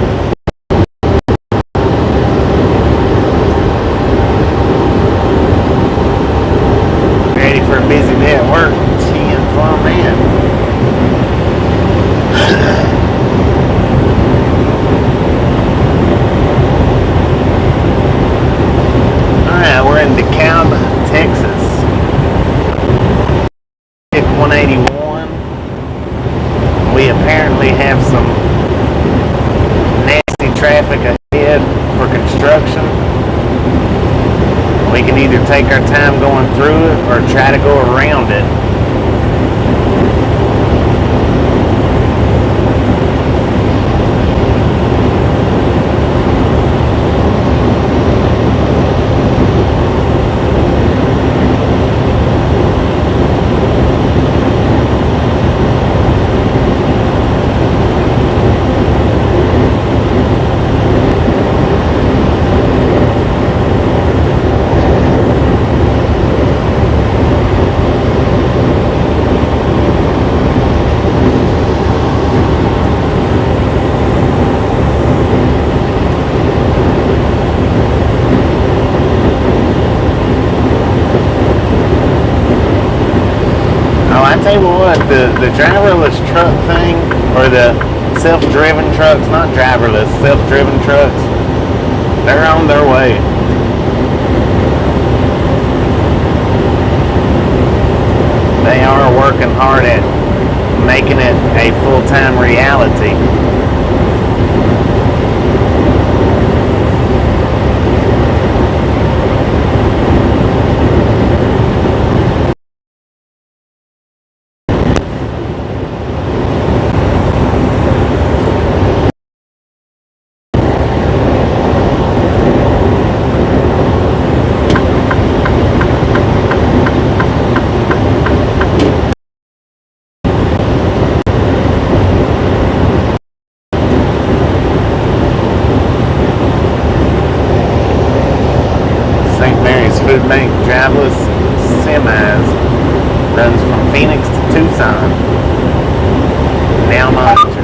For a busy day at work, 10 for a man. Alright, we're in DeKalb, Texas. Hit 181. We apparently have some nasty traffic ahead for construction. We can either take our time going through it or try to go around it. I tell you what, the driverless truck thing, or the self-driven trucks, not driverless, self-driven trucks, they're on their way. They are working hard at making it a full-time reality. Food Bank driverless semis runs from Phoenix to Tucson. Now monitored.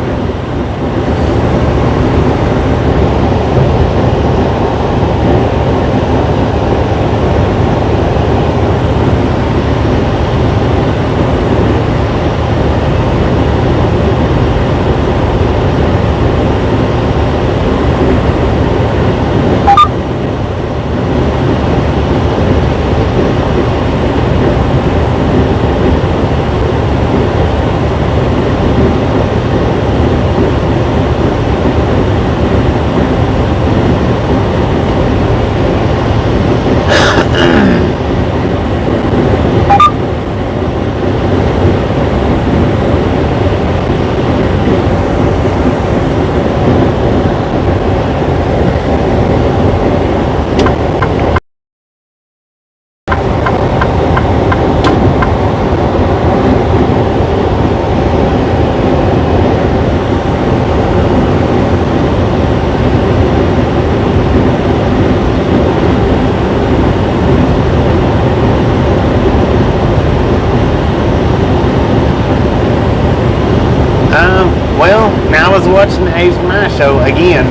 Well, now I was watching the A's My Show again,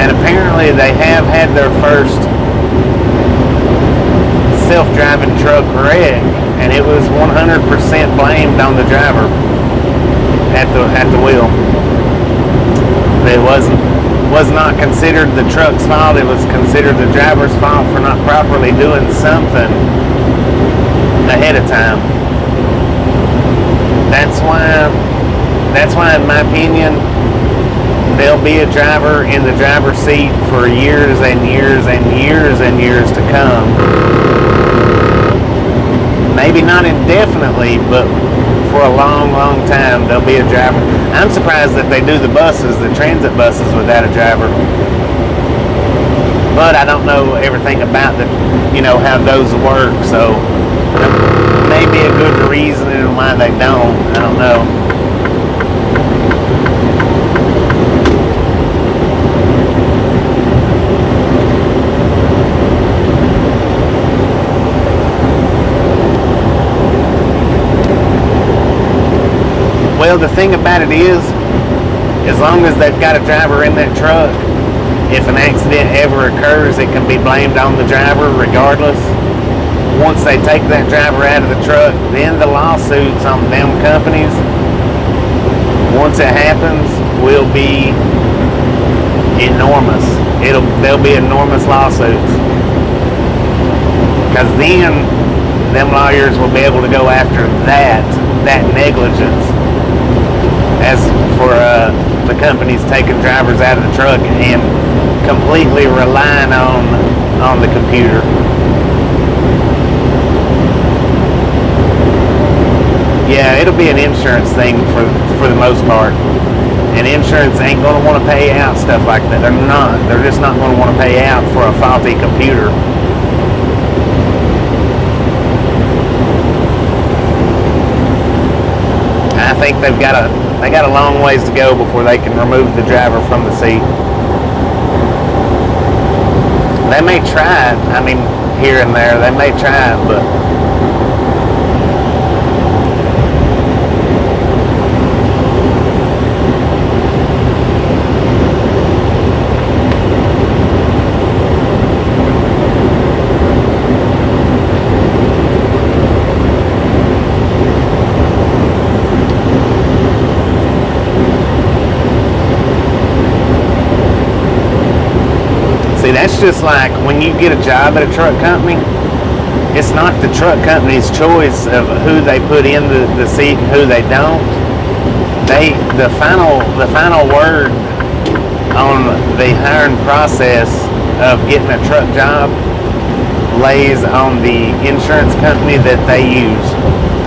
and apparently they have had their first self-driving truck wreck, and it was 100% blamed on the driver at the wheel. It was not considered the truck's fault. It was considered the driver's fault for not properly doing something ahead of time. That's why, in my opinion, there'll be a driver in the driver's seat for years and years and years and years to come. Maybe not indefinitely, but for a long, long time, there'll be a driver. I'm surprised that they do the transit buses without a driver. But I don't know everything about how those work, so maybe a good reason why they don't. I don't know. Well, the thing about it is, as long as they've got a driver in that truck, if an accident ever occurs, it can be blamed on the driver regardless. Once they take that driver out of the truck, then the lawsuits on them companies, once it happens, will be enormous. There'll be enormous lawsuits. Because then, them lawyers will be able to go after that negligence. As for the companies taking drivers out of the truck and completely relying on the computer. Yeah, it'll be an insurance thing for the most part. And insurance ain't going to want to pay out stuff like that. They're not. They're just not going to want to pay out for a faulty computer. I think they got a long ways to go before they can remove the driver from the seat. They may try it. I mean, here and there, they may try it, but that's just like when you get a job at a truck company It's not the truck company's choice of who they put in the seat and who they don't. The final word on the hiring process of getting a truck job lays on the insurance company that they use.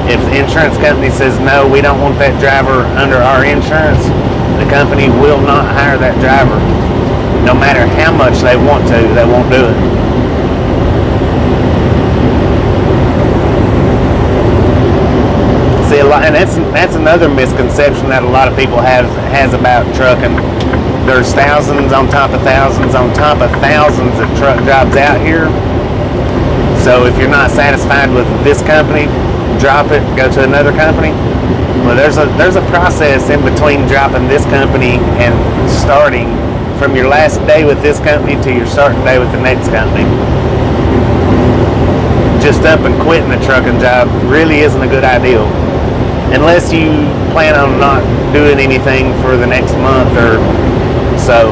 If the insurance company says, no, we don't want that driver under our insurance, the company will not hire that driver. No matter how much they want to, they won't do it. See, a lot, and that's another misconception that a lot of people has about trucking. There's thousands on top of thousands on top of thousands of truck jobs out here. So if you're not satisfied with this company, drop it, go to another company. Well, there's a process in between dropping this company and starting from your last day with this company to your starting day with the next company. Just up and quitting a trucking job really isn't a good idea. Unless you plan on not doing anything for the next month or so.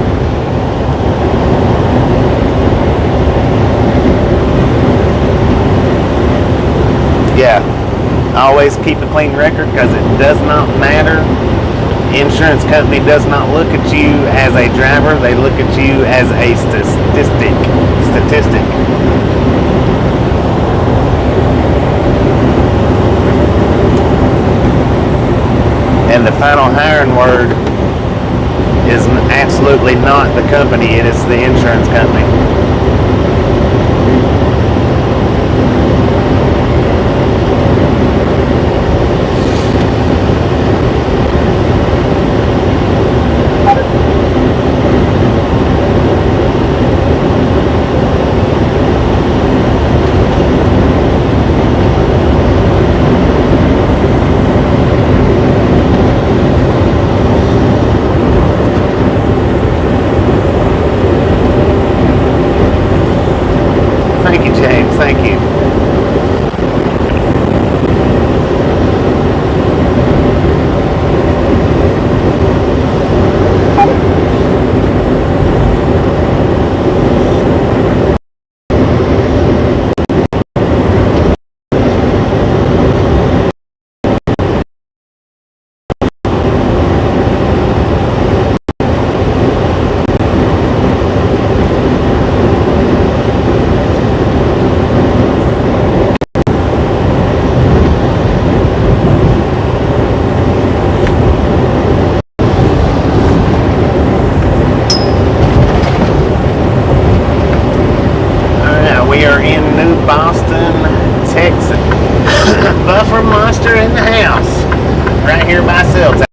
Yeah, always keep a clean record because it does not matter. Insurance company does not look at you as a driver, they look at you as a statistic. And the final hiring word is absolutely not the company, it is the insurance company. Thank you, James. Thank you. We are in New Boston, Texas. Buffer monster in the house. Right here by Cells.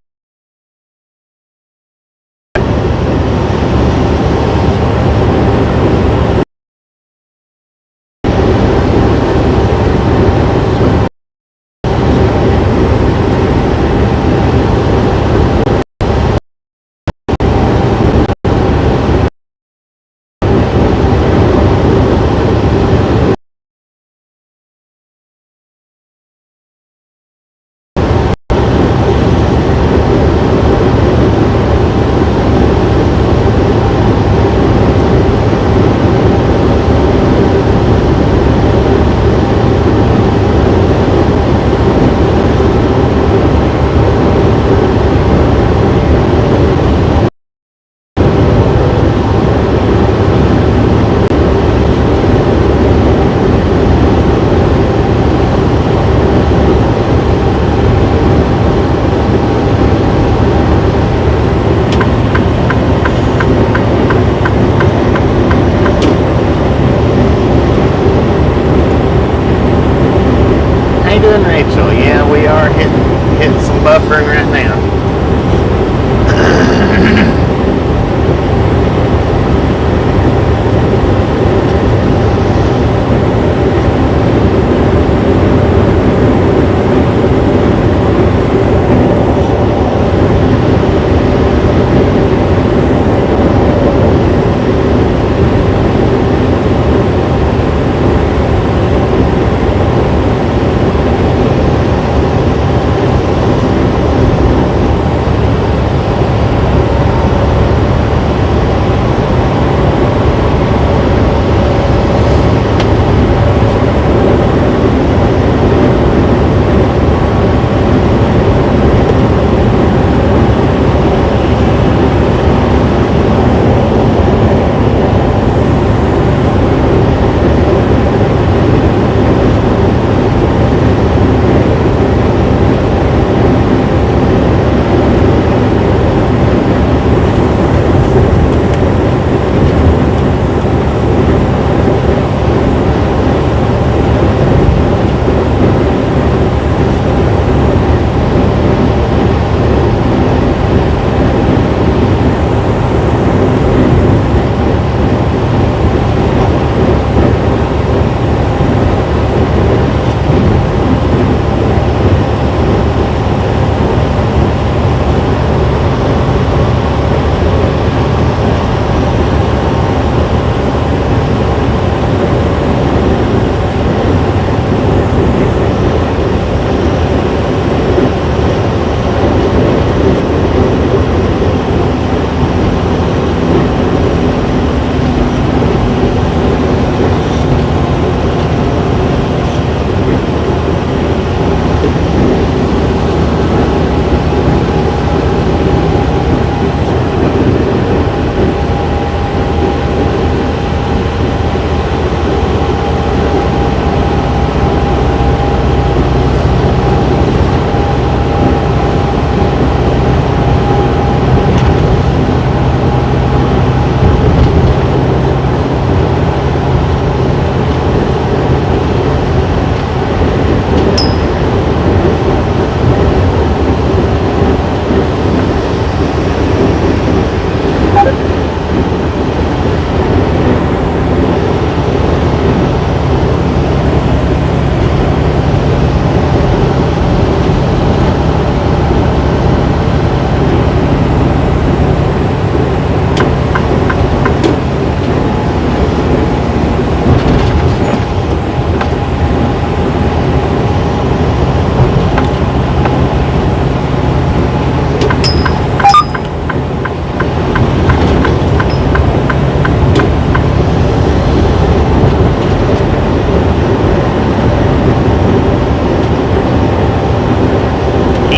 Rachel, yeah, we are hitting some buffering right now.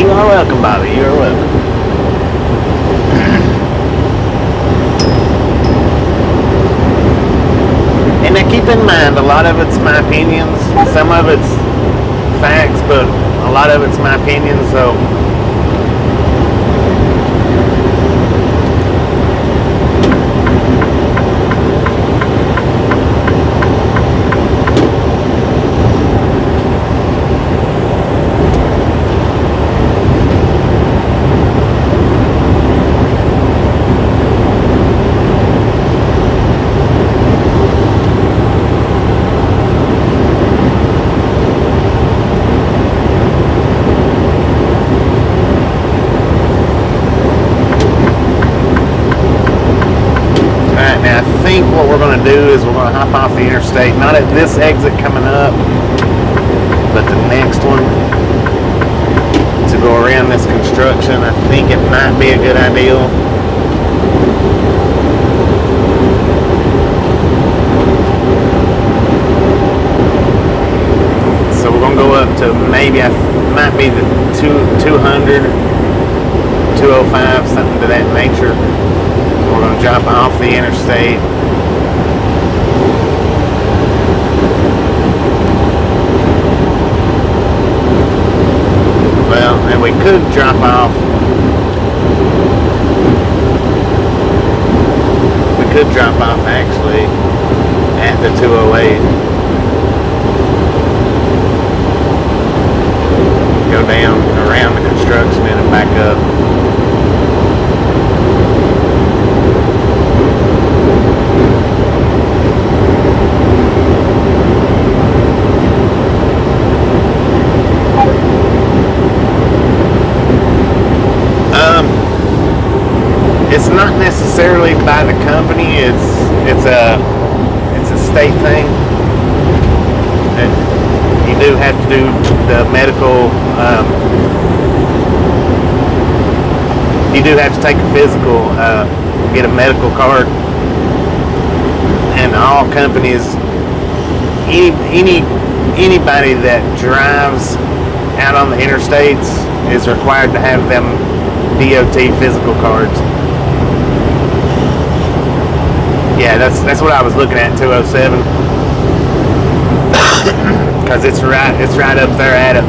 You are welcome, Bobby. You are welcome. And now keep in mind, a lot of it's my opinions. Some of it's facts, but a lot of it's my opinion, so what we're going to do is we're going to hop off the interstate, not at this exit coming up, but the next one, to go around this construction. I think it might be a good idea. So we're going to go up to maybe, might be the 200, 205, something to that nature. We're going to drop off the interstate. Well, and we could drop off. We could drop off actually at the 208. Go down around the construction and back up. It's not necessarily by the company. It's a state thing. You do have to do the medical. You do have to take a physical, get a medical card, and all companies, anybody that drives out on the interstates is required to have them DOT physical cards. Yeah, that's what I was looking at, 207, because it's right up there at it,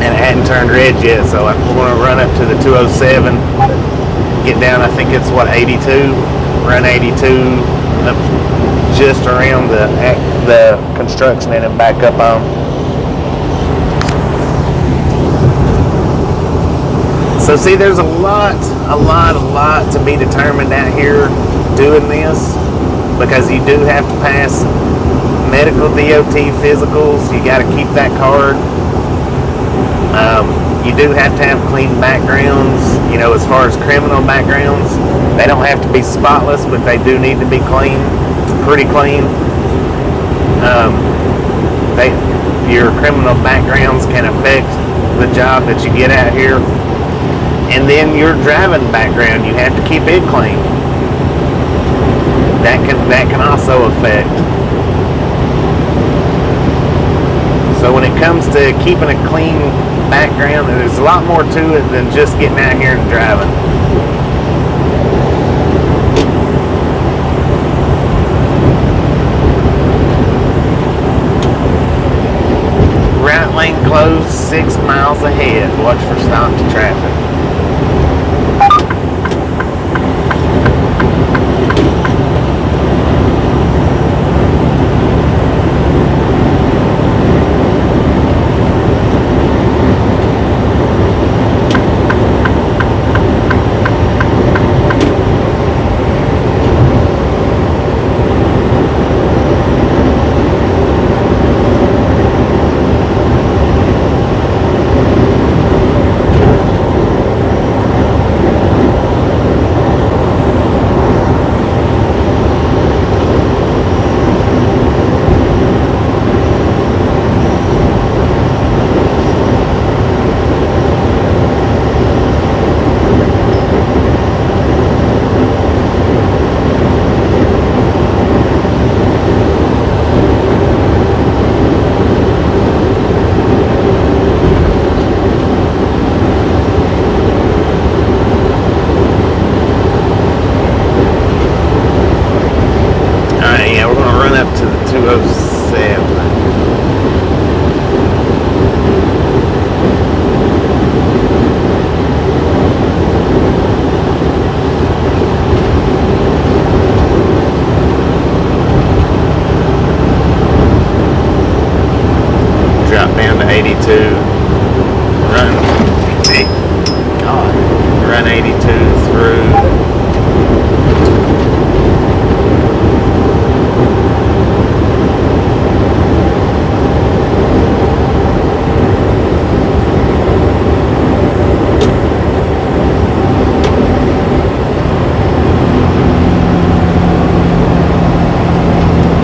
and it hadn't turned red yet. So we're going to run up to the 207, get down. I think it's what, 82, run 82 up just around the construction and then back up on. So see, there's a lot to be determined out here doing this, because you do have to pass medical DOT physicals. You got to keep that card. You do have to have clean backgrounds. You know, as far as criminal backgrounds, they don't have to be spotless, but they do need to be clean, pretty clean. Your criminal backgrounds can affect the job that you get out here. And then your driving background, you have to keep it clean. That can also affect. So when it comes to keeping a clean background, there's a lot more to it than just getting out here and driving. Right lane closed, 6 miles ahead. Watch for stopped traffic. 82, run, hey, God, run 82 through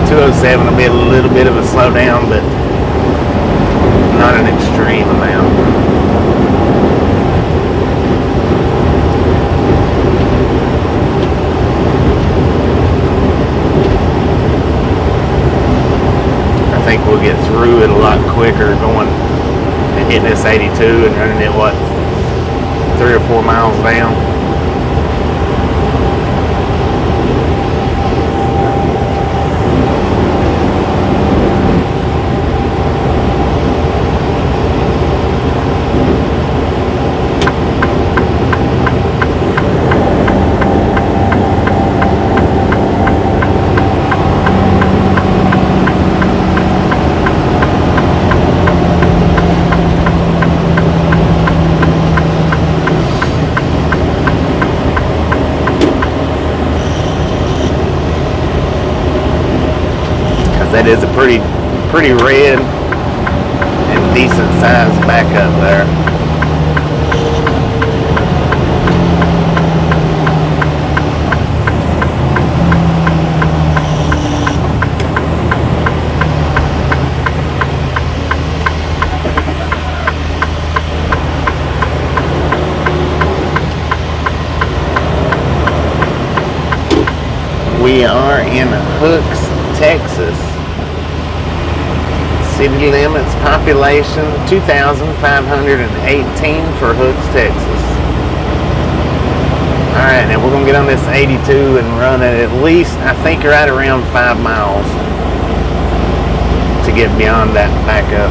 207 will be a little bit of a slowdown, but not an extreme amount. I think we'll get through it a lot quicker going and hitting this 82 and running it, what, 3 or 4 miles down. That is a pretty red and decent sized backup there. We are in Hooks, Texas. City limits, population 2,518 for Hooks, Texas. Alright, now we're going to get on this 82 and run it at least, I think, right around 5 miles to get beyond that backup.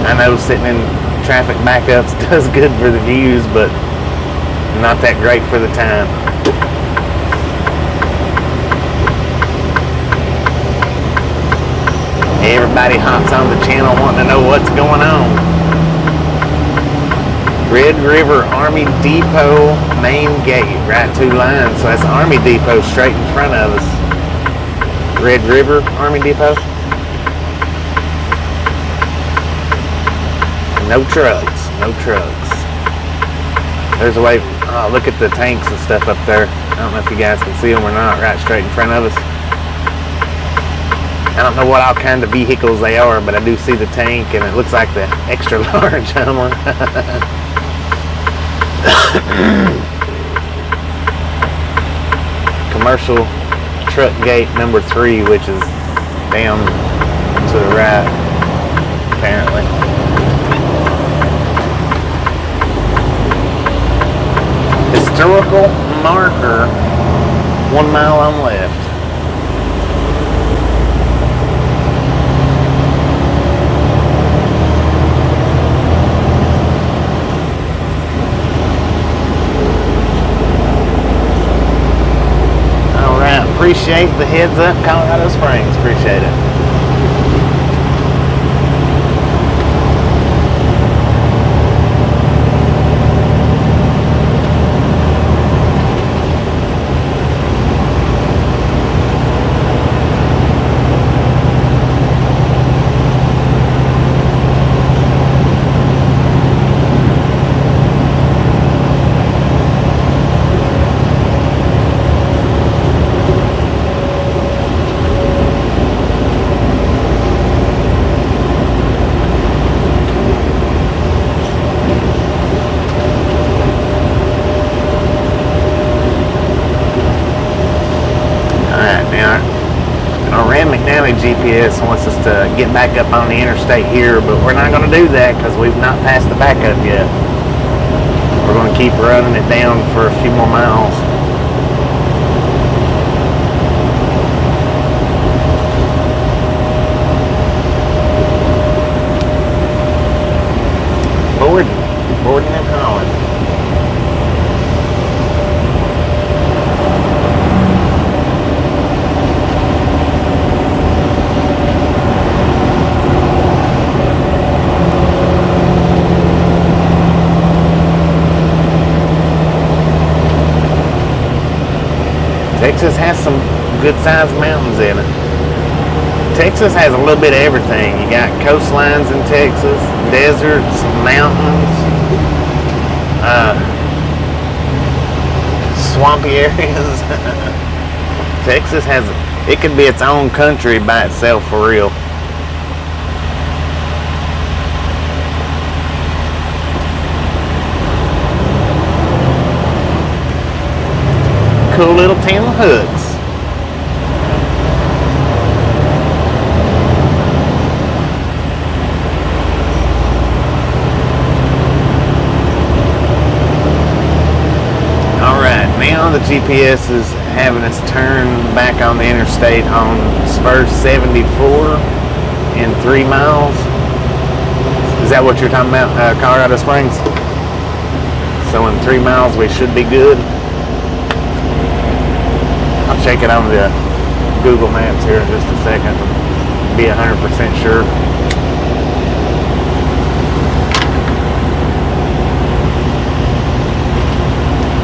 I know sitting in traffic backups does good for the views, but not that great for the time. Everybody hops on the channel wanting to know what's going on. Red River Army Depot main gate, right 2 lines. So that's Army Depot straight in front of us. Red River Army Depot. No trucks, no trucks. There's a way, oh, look at the tanks and stuff up there. I don't know if you guys can see them or not, right straight in front of us. I don't know what all kind of vehicles they are, but I do see the tank, and it looks like the extra large Hummer. Commercial truck gate number 3, which is down to the right, apparently. Historical marker, 1 mile on left. Appreciate the heads up, Colorado Springs. Appreciate it. GPS wants us to get back up on the interstate here, but we're not going to do that because we've not passed the backup yet. We're going to keep running it down for a few more miles. Boarding and hauling. has some good-sized mountains in it. Texas has a little bit of everything. You got coastlines in Texas, deserts, mountains, swampy areas. Texas has, it could be its own country by itself for real. Cool little town of Hooks. Now the GPS is having us turn back on the interstate on spur 74 in 3 miles. Is that what you're talking about, Colorado Springs? So in 3 miles we should be good. I'll check it on the Google Maps here in just a second to be 100% sure.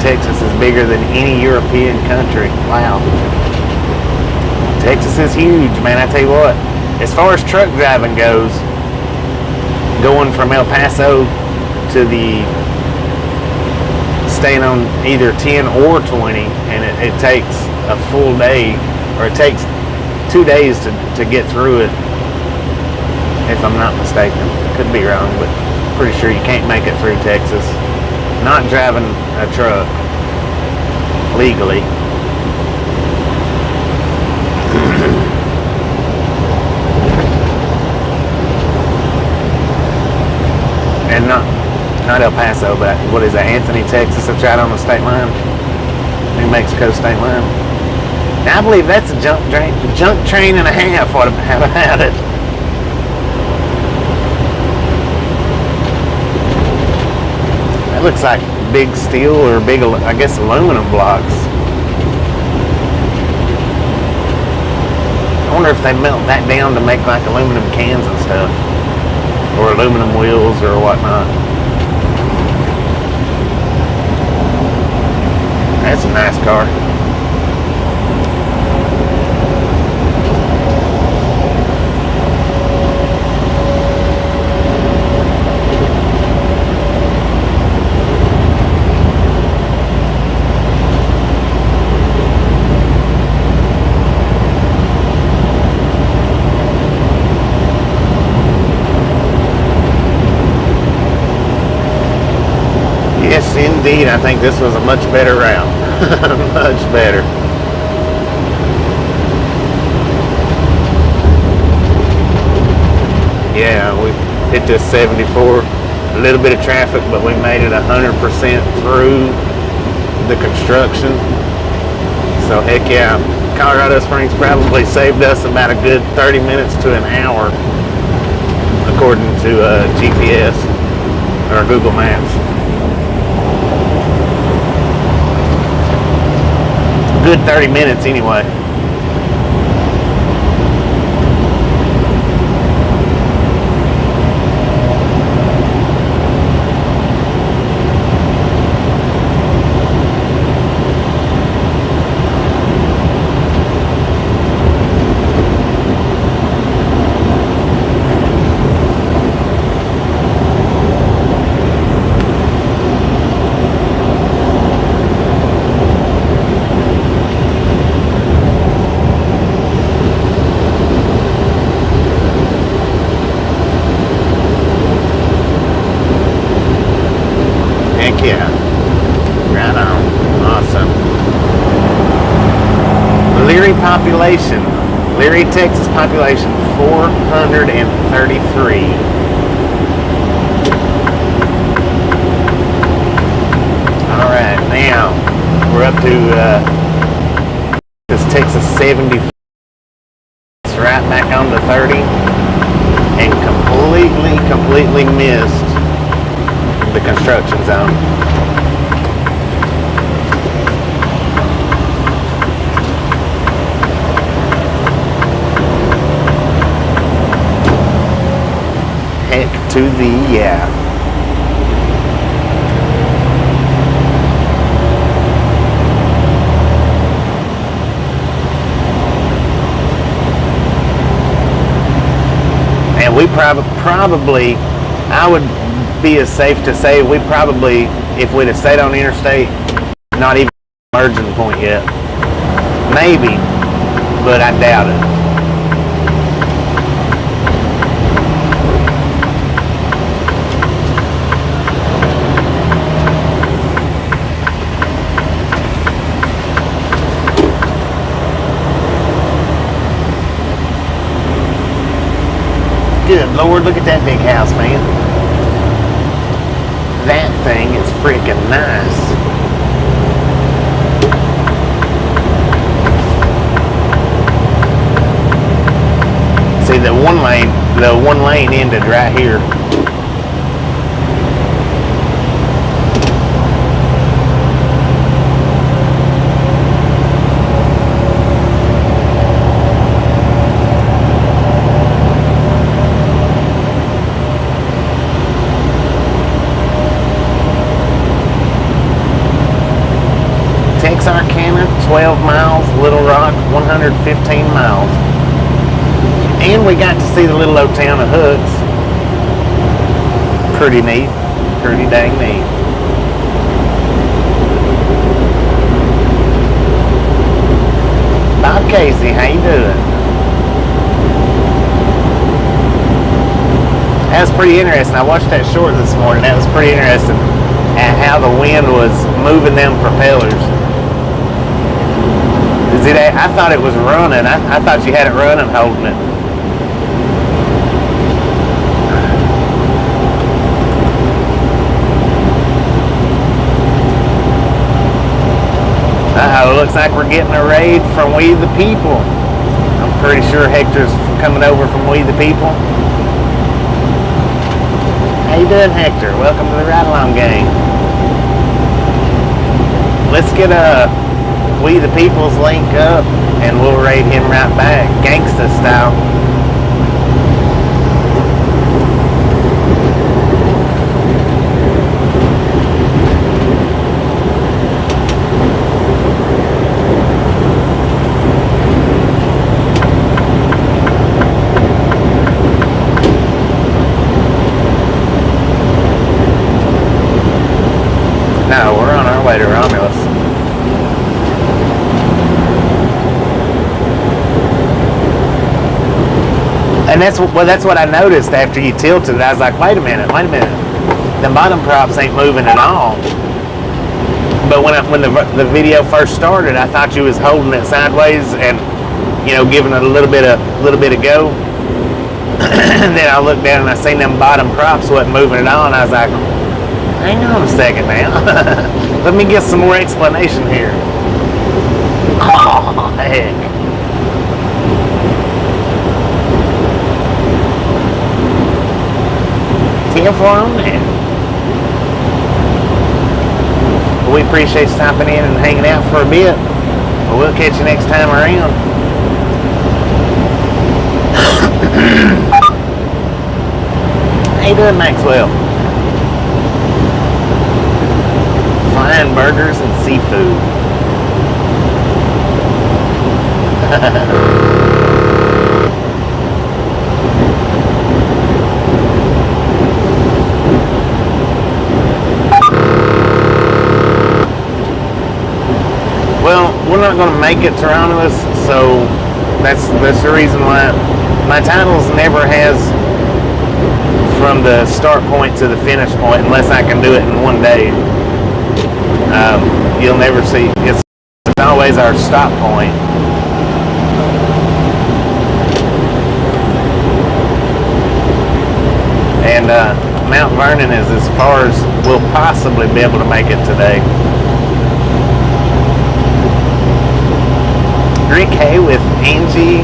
Texas is bigger than any European country. Wow. Texas is huge, man. I tell you what, as far as truck driving goes, going from El Paso to the, staying on either 10 or 20, and it takes a full day, or it takes 2 days to get through it, if I'm not mistaken. Could be wrong, but pretty sure you can't make it through Texas not driving a truck legally. And not El Paso, but what is that, Anthony, Texas? It's right on the state line, New Mexico state line. Now I believe that's a junk train and a half. What about it? That looks like big steel or big, I guess, aluminum blocks. I wonder if they melt that down to make like aluminum cans and stuff, or aluminum wheels or whatnot. That's a nice car. Yes, indeed. I think this was a much better route. Much better. Yeah, we hit this 74. A little bit of traffic, but we made it 100% through the construction. So heck yeah. Colorado Springs probably saved us about a good 30 minutes to an hour, according to GPS or Google Maps. Good 30 minutes anyway. Yeah, right on. Awesome. Leary population. Leary, Texas population, 433. All right, now we're up to this Texas 70. It's right back on to 30, and completely missed the construction zone. Heck to the yeah. we probably, I would be as safe to say we probably, if we'd have stayed on the interstate, not even merging point yet. Maybe, but I doubt it. Good Lord, look at that big house, man. That thing is freaking nice. See, the one lane ended right here. Texarkana, 12 miles, Little Rock, 115 miles. And we got to see the little old town of Hooks. Pretty neat. Pretty dang neat. Bob Casey, how you doing? That was pretty interesting. I watched that short this morning. That was pretty interesting at how the wind was moving them propellers. I thought it was running. I thought you had it running, holding it. Uh-oh, looks like we're getting a raid from We the People. I'm pretty sure Hector's coming over from We the People. How you doing, Hector? Welcome to the Ride Along Gang. Let's get We the People's link up and we'll raid him right back, gangsta style. No, we're on our way to Romulus. And that's what I noticed after you tilted. I was like, wait a minute. The bottom props ain't moving at all. But when the video first started, I thought you was holding it sideways and, giving it a little bit of go. And then I looked down and I seen them bottom props wasn't moving at all, and I was like, hang on a second now. Let me get some more explanation here. Oh, heck. For them, and we appreciate stopping in and hanging out for a bit. We'll catch you next time around. How you doing, Maxwell? Flying burgers and seafood. Well, we're not going to make it to Romulus, so that's the reason why my titles never has from the start point to the finish point unless I can do it in one day. You'll never see. It's always our stop point. And Mount Vernon is as far as we'll possibly be able to make it today. Rick Hay with Angie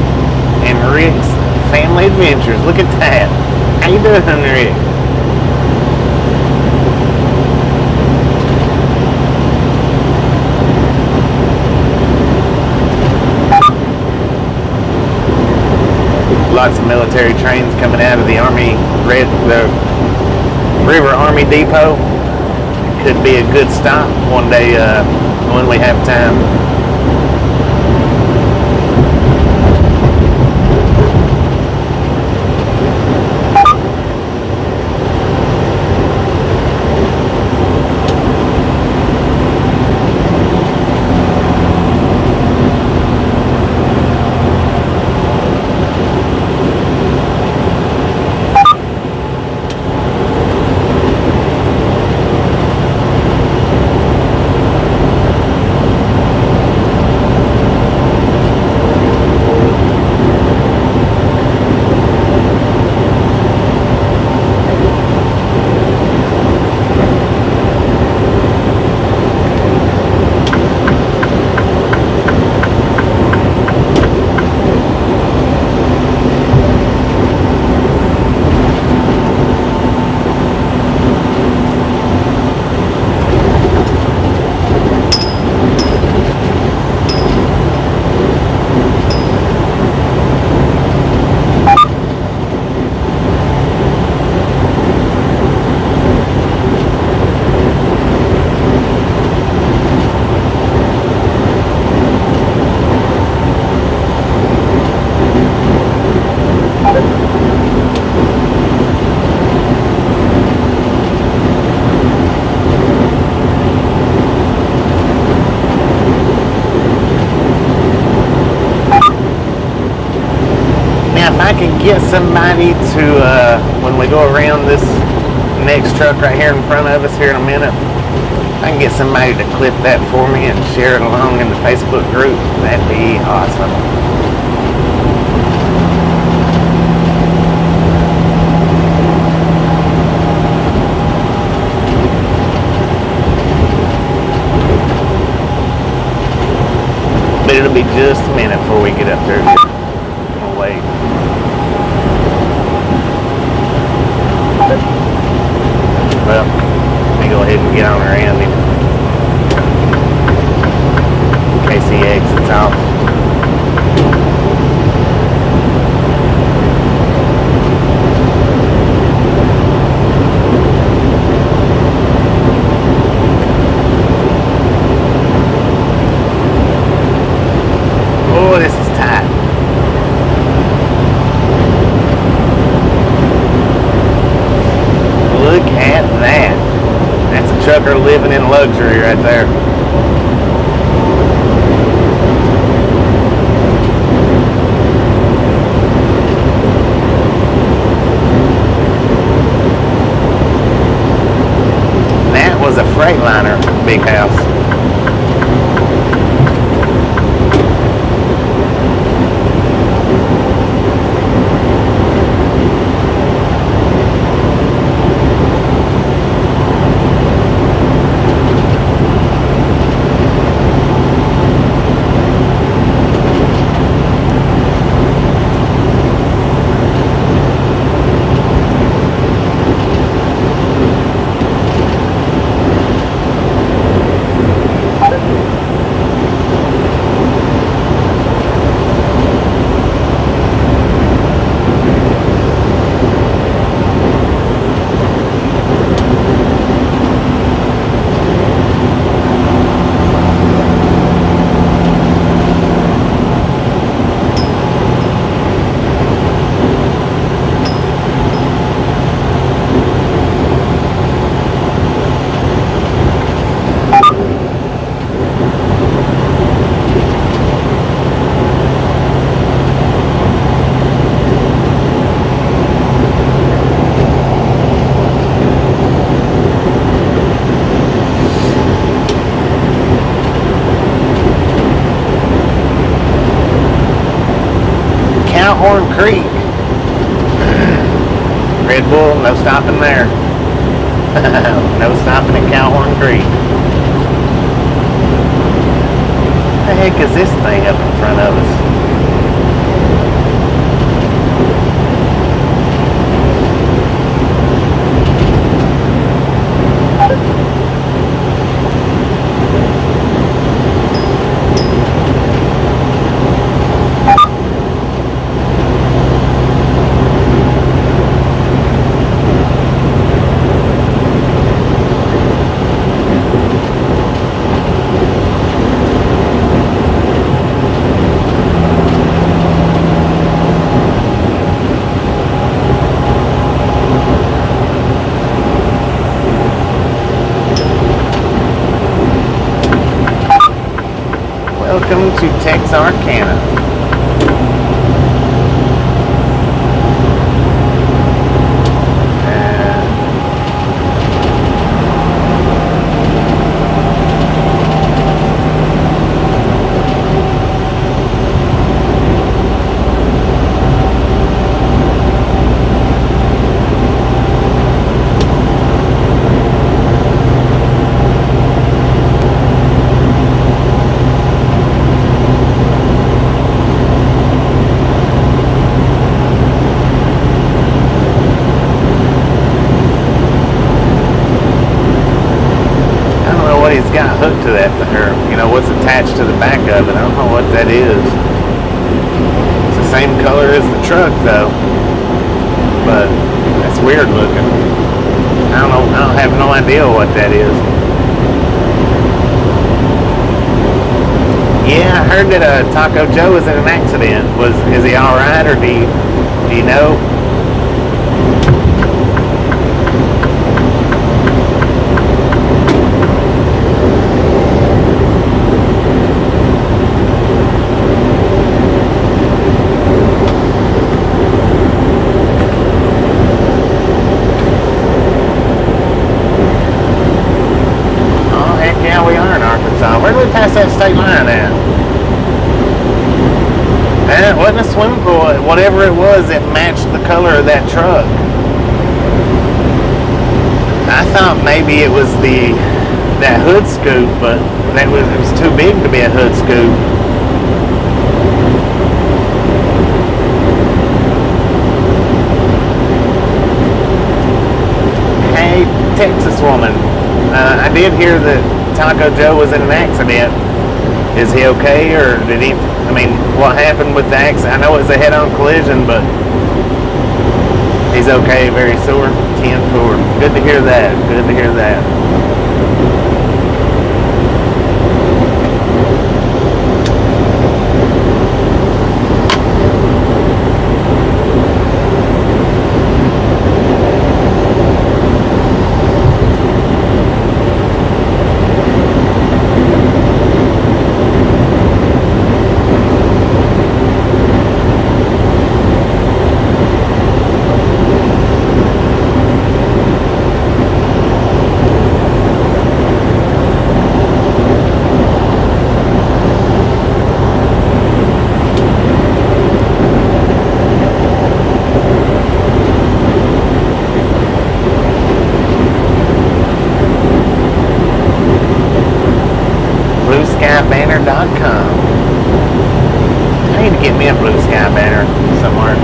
and Rick's Family Adventures. Look at that. How you doing, Rick? Lots of military trains coming out of the the River Army Depot. Could be a good stop one day when we have time. Now, if I can get somebody to, when we go around this next truck right here in front of us here in a minute, if I can get somebody to clip that for me and share it along in the Facebook group, that'd be awesome. But it'll be just a minute before we get up there. We'll wait. Well, let me go ahead and get on around him in case he exits off. Oh, this is tight. Look at that. That's a trucker living in luxury right there. That was a Freightliner big house. Horn Creek. Red Bull, no stopping there. No stopping at Cowhorn Creek. What the heck is this thing up in front of us? Welcome to Texarkana. Got hooked to that, or what's attached to the back of it. I don't know what that is. It's the same color as the truck though, but that's weird looking. I don't know. I have no idea what that is. Yeah, I heard that Taco Joe was in an accident. Is he all right, or do you know? whatever it was, it matched the color of that truck. I thought maybe it was that hood scoop, but it was too big to be a hood scoop. Hey, Texas woman, I did hear that Taco Joe was in an accident. Is he okay, or what happened with the accident? I know it was a head-on collision, but he's okay, very sore, 10-4. Good to hear that, good to hear that. BlueSkyBanner.com. I need to get me a Blue Sky banner somewhere.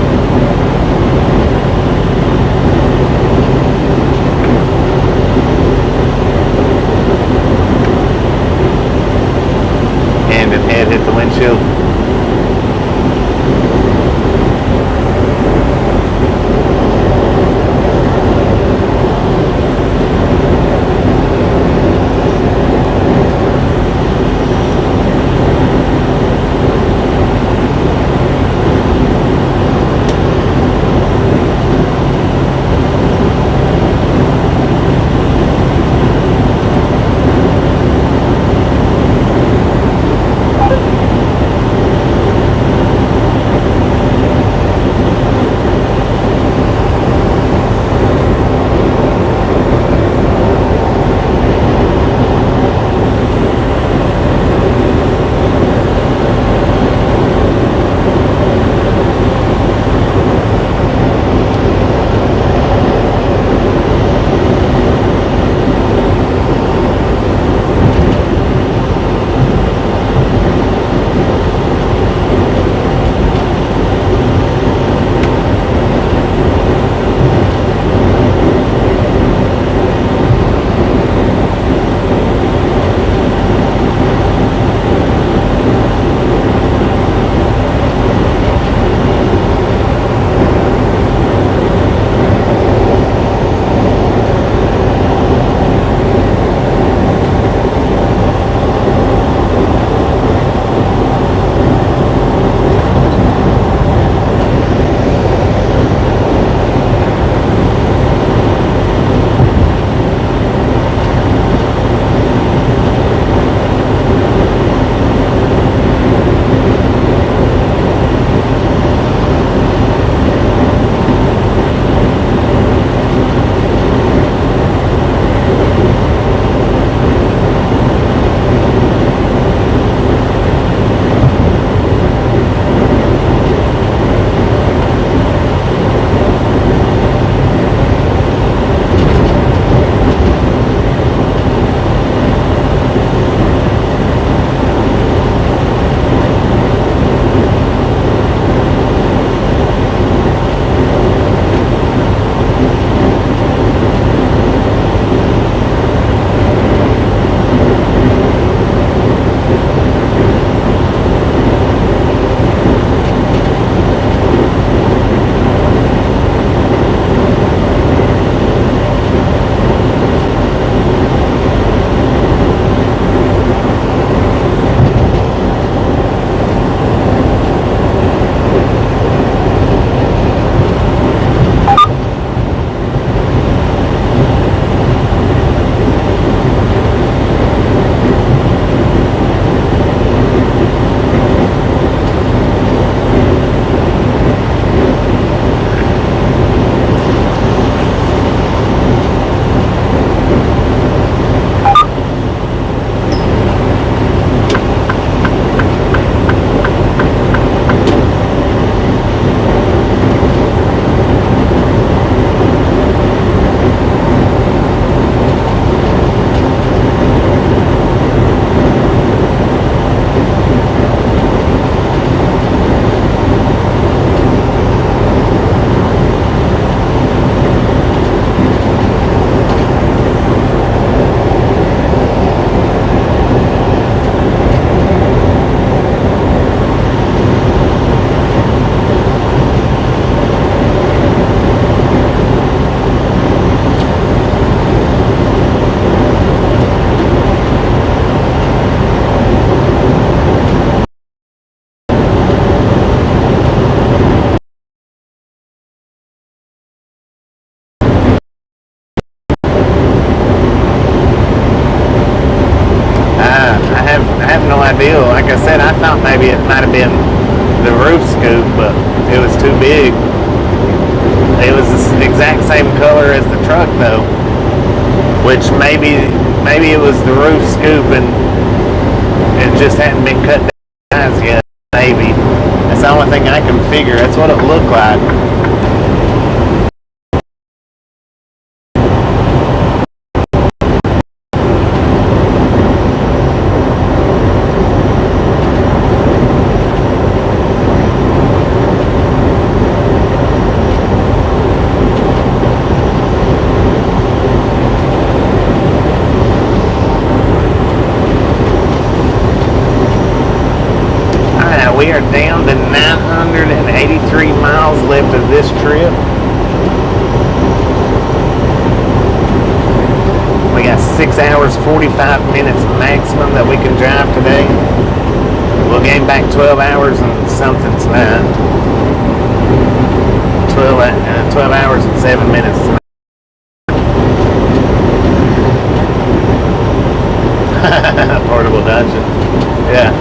Hand and head hit the windshield. big. It was the exact same color as the truck though, which maybe it was the roof scoop and it just hadn't been cut down yet. Maybe that's the only thing I can figure. That's what it looked like. We are down to 983 miles left of this trip. We got 6 hours, 45 minutes maximum that we can drive today. We'll gain back 12 hours and something tonight. 12 hours and 7 minutes tonight. Portable Dasha. Yeah.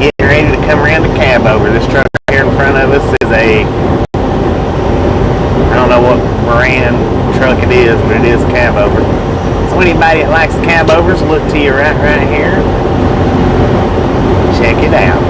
Getting ready to come around the cab over. This truck right here in front of us is a, I don't know what brand truck it is, but it is a cab over. So anybody that likes the cab overs, look to your right here. Check it out.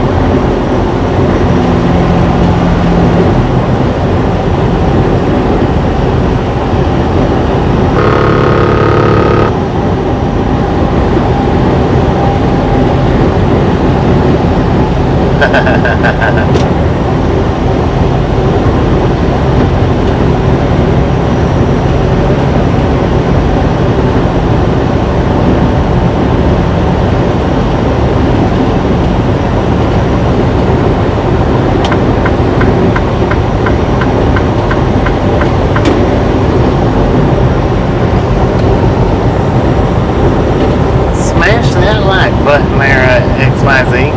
Smash that like button there, XYZ.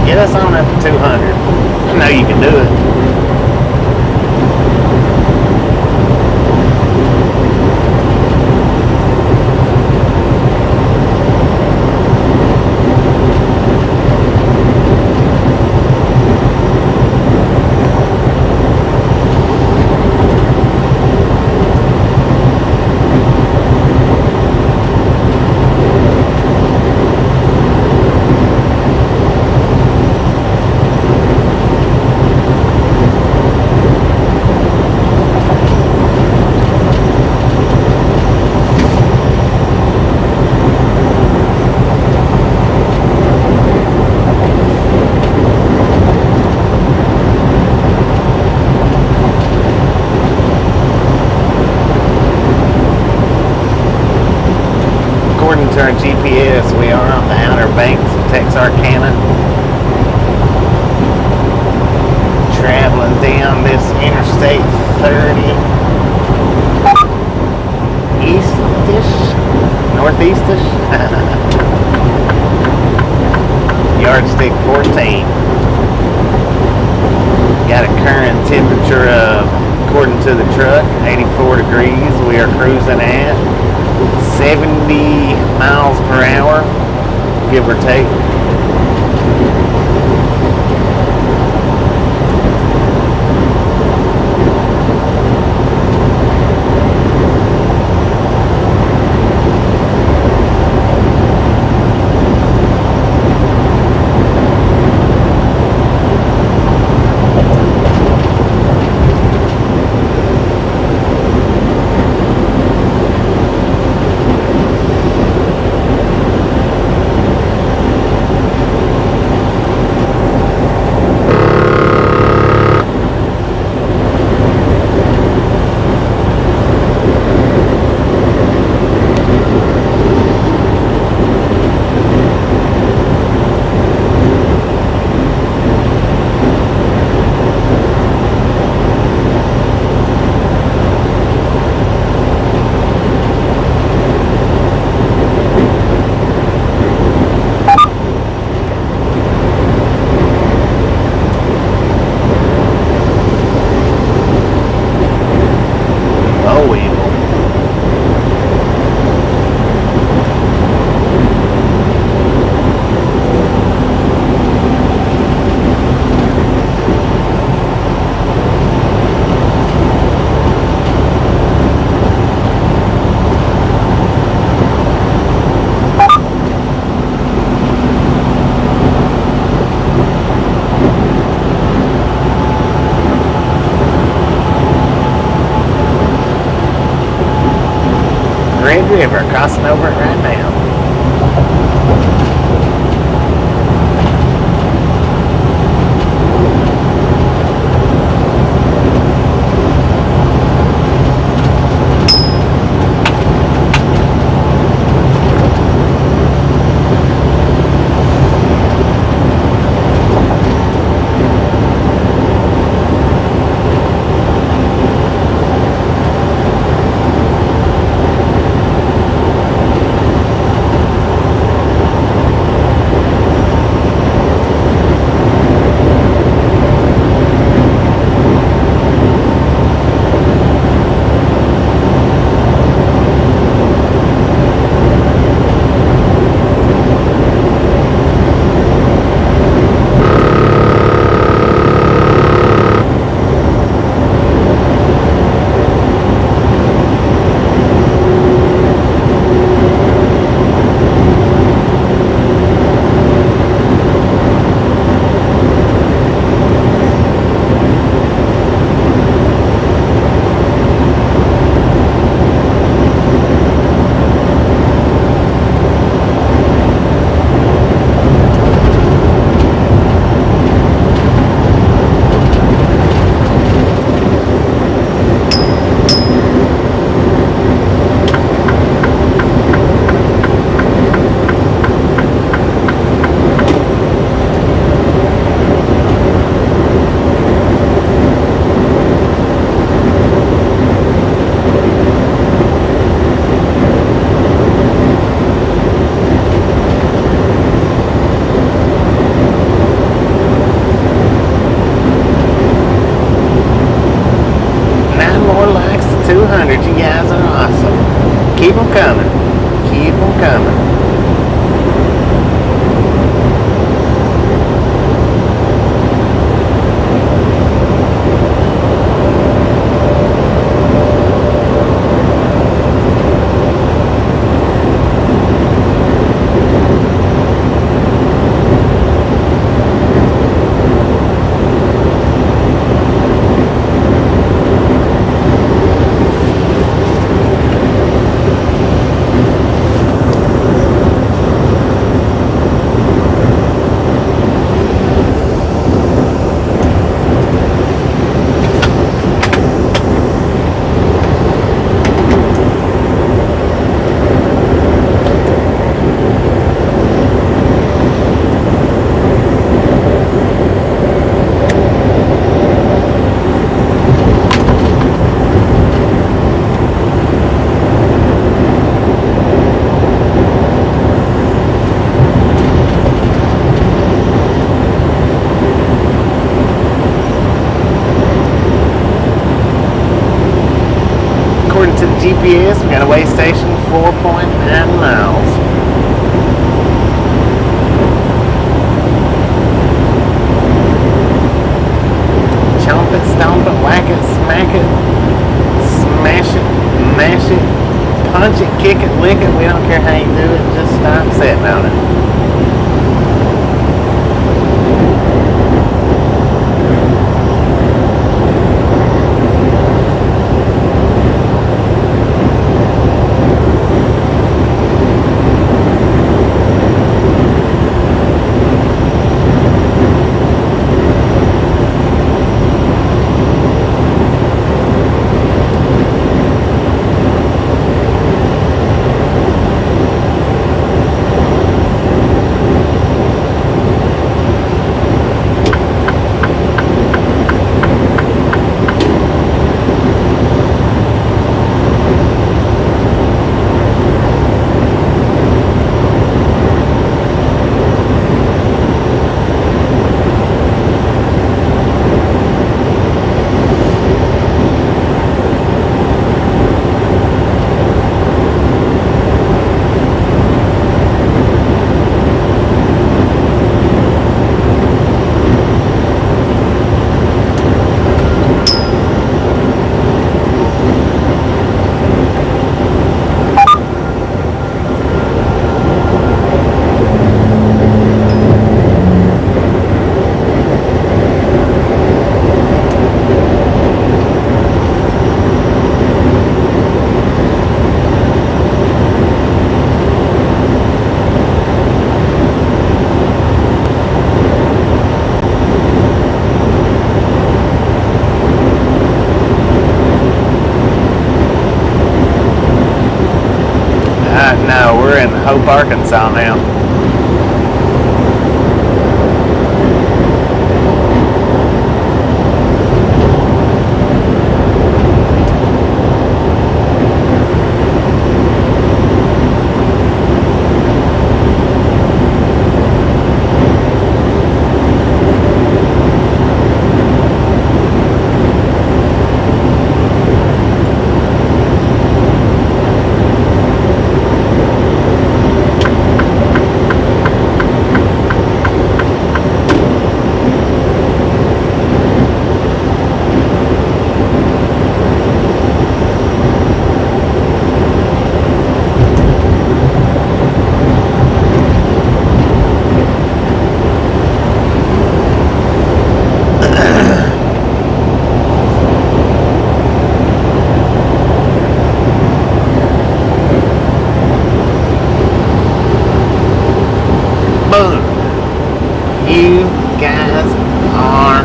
Get us on up to 200. I know you can do it. According to our GPS, we are on the Outer Banks of Texarkana. Traveling down this Interstate 30 eastish, northeastish. Yardstick 14. Got a current temperature of, according to the truck, 84 degrees. We are cruising at 70 miles per hour, give or take. Red River, crossing over it right now. Keep them coming. Keep them coming. GPS, we got a way station 4.9 miles. Chomp it, stomp it, whack it, smack it, smash it, mash it, punch it, kick it, lick it. We don't care how you do it, just stop sitting on it. No, we're in Hope, Arkansas now. You guys are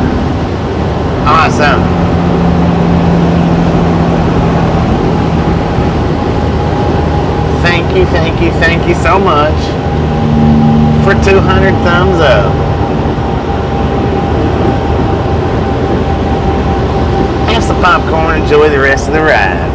awesome. Thank you so much for 200 thumbs up. Have some popcorn, enjoy the rest of the ride.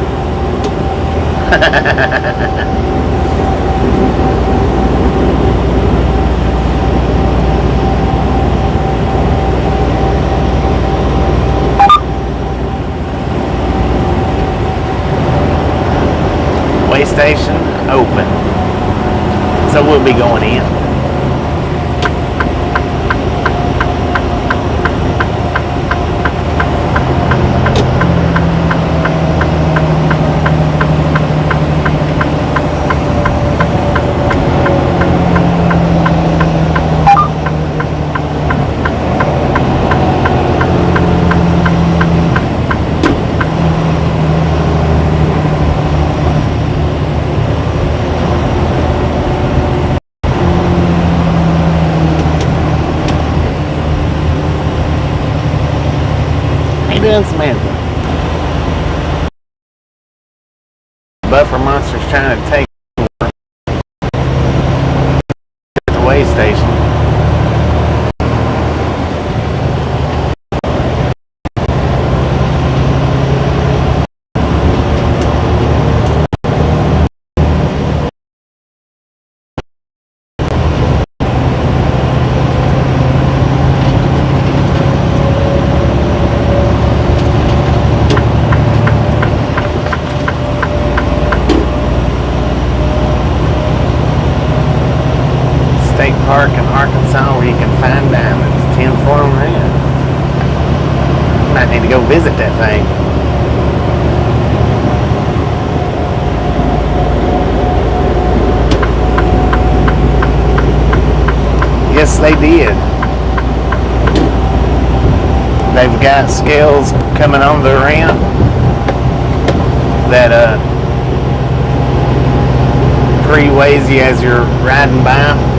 Way station open, so we'll be going in. Samantha. Buffer monster's trying to take the way station. Park in Arkansas where you can find diamonds. 10 for them there. Might need to go visit that thing. Yes, they did. They've got scales coming on the ramp that pre-weighs you as you're riding by.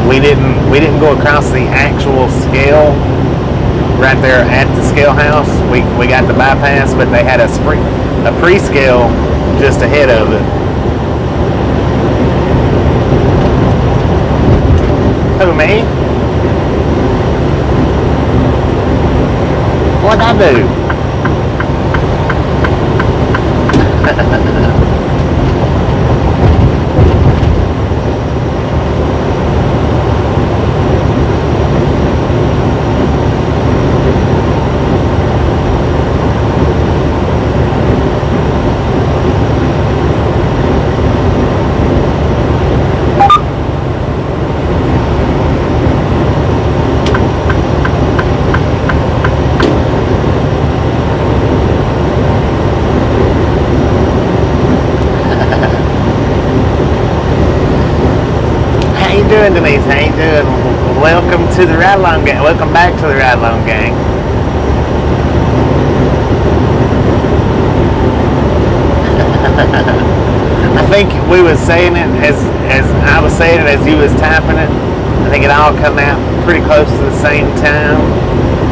We didn't go across the actual scale right there at the scale house. We got the bypass, but they had a pre-scale just ahead of it. Who, me? What'd I do? Denise, how you doing? Welcome to the Ride Along Gang. Welcome back to the Ride Along Gang. I think we was saying it as I was saying it as you was typing it. I think it all come out pretty close to the same time.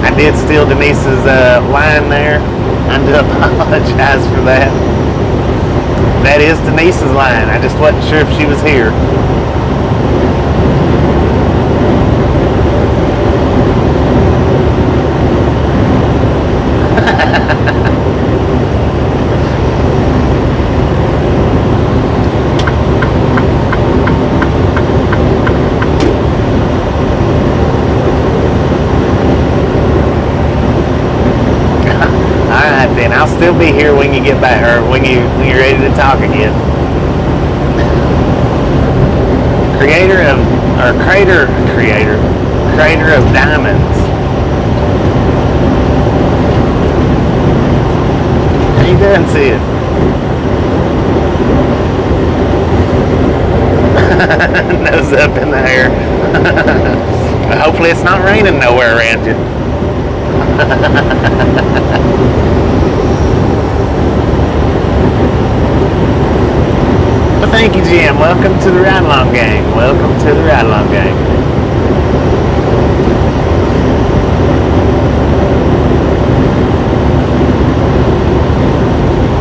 I did steal Denise's line there. I do apologize for that. That is Denise's line. I just wasn't sure if she was here. Then I'll still be here when you get back, or when you're ready to talk again. Creator of diamonds. How you doing, Sid? Nose up in the air. Hopefully it's not raining nowhere around you. Well, thank you, Jim. Welcome to the Ride Along Gang. Welcome to the Ride Along Gang.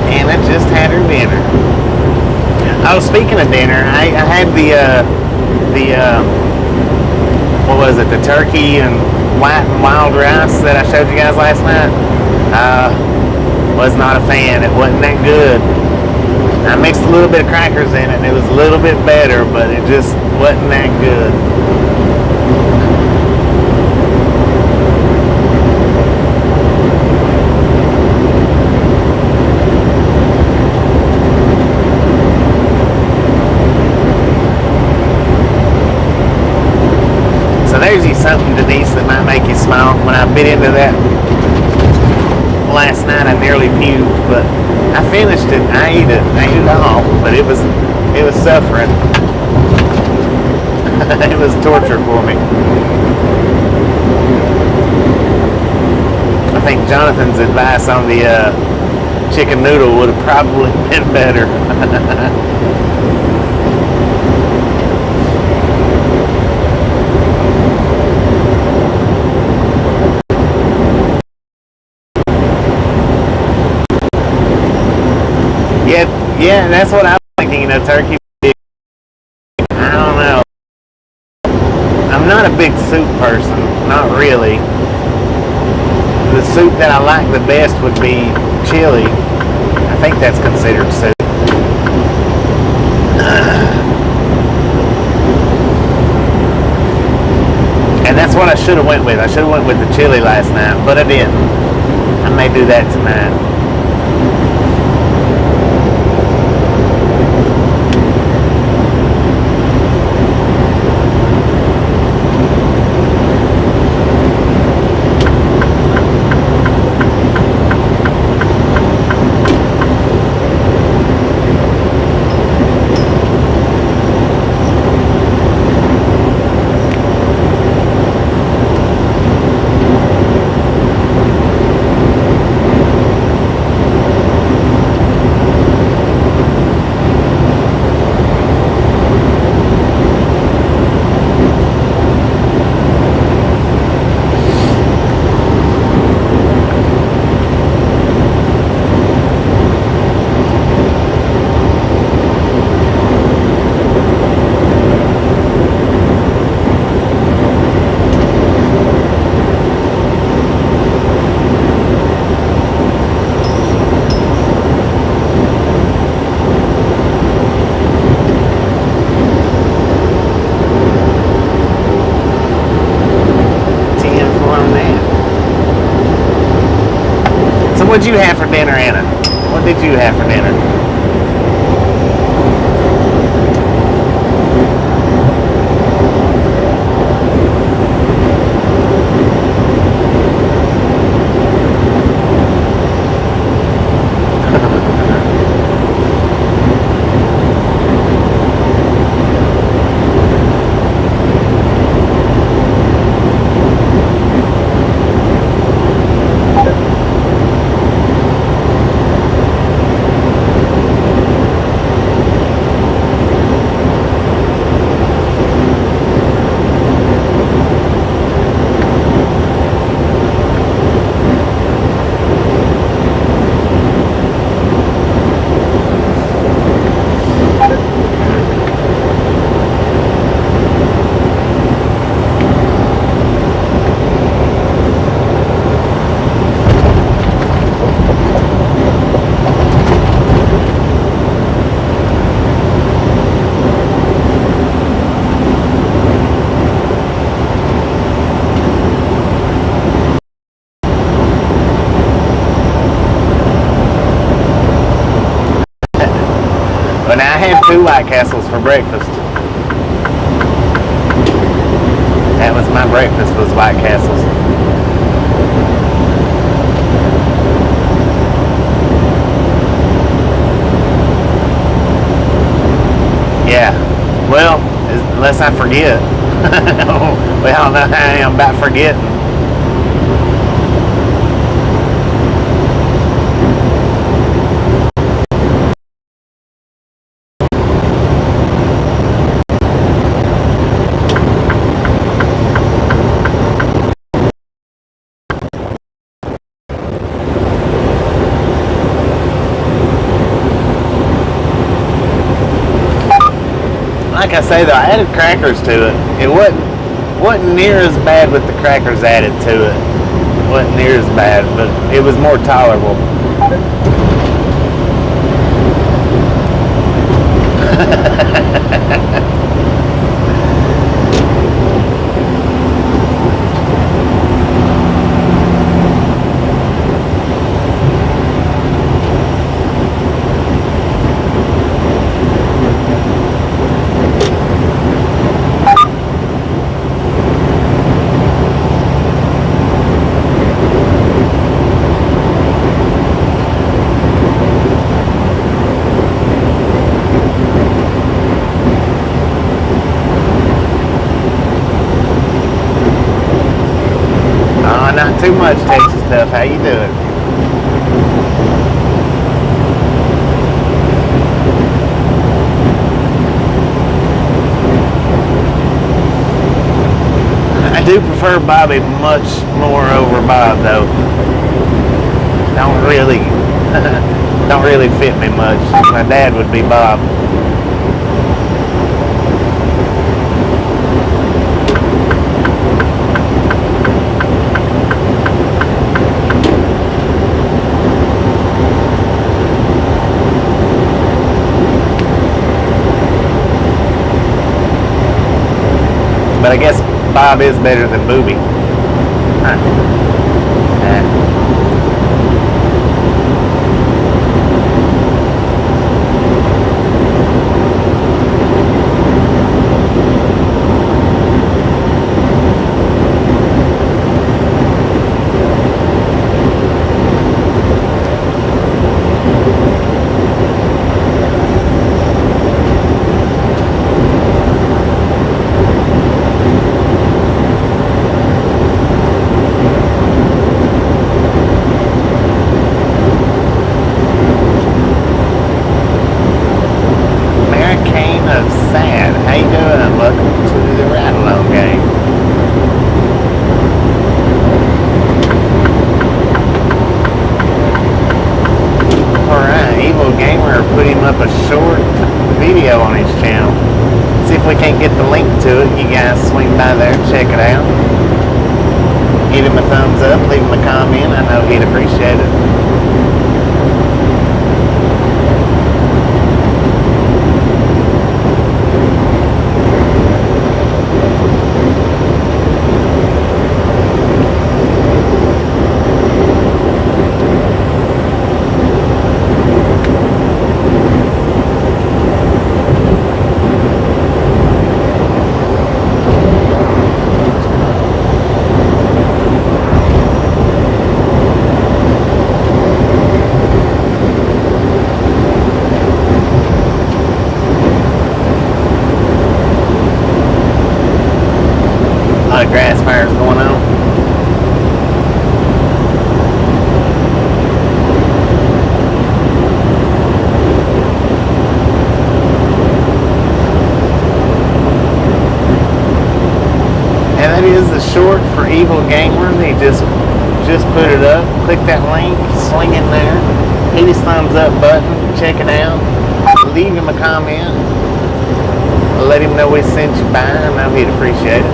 Anna just had her dinner. Oh, speaking of dinner, I had the what was it? The turkey and white and wild rice that I showed you guys last night. Was not a fan. It wasn't that good. I mixed a little bit of crackers in it and it was a little bit better, but it just wasn't that good. So there's something, Denise, that might make you smile. When I bit into that last night, I nearly puked, but I finished it. I ate it all, but it was suffering. It was torture for me. I think Jonathan's advice on the chicken noodle would have probably been better. Yeah, that's what I was thinking, turkey. I don't know. I'm not a big soup person, not really. The soup that I like the best would be chili. I think that's considered soup. And that's what I should have went with. I should have went with the chili last night, but I didn't. I may do that tonight. What'd you have for dinner, Anna? What did you have for dinner? And I had 2 White Castles for breakfast. That was my breakfast, was White Castles. Yeah, well, unless I forget. Well, no, I am about forgetting. Like I say though, I added crackers to it. It wasn't near as bad with the crackers added to it. Wasn't near as bad, but it was more tolerable. Not too much Texas stuff. How you doing? I do prefer Bobby much more over Bob though. Don't really fit me much. My dad would be Bob. But I guess Bob is better than Booby. Grass fires going on. And that is the short for Evil Gamer. They just put it up. Click that link, swing in there, hit his thumbs up button, check it out, leave him a comment, let him know we sent you by. I know he'd appreciate it.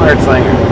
bird singer.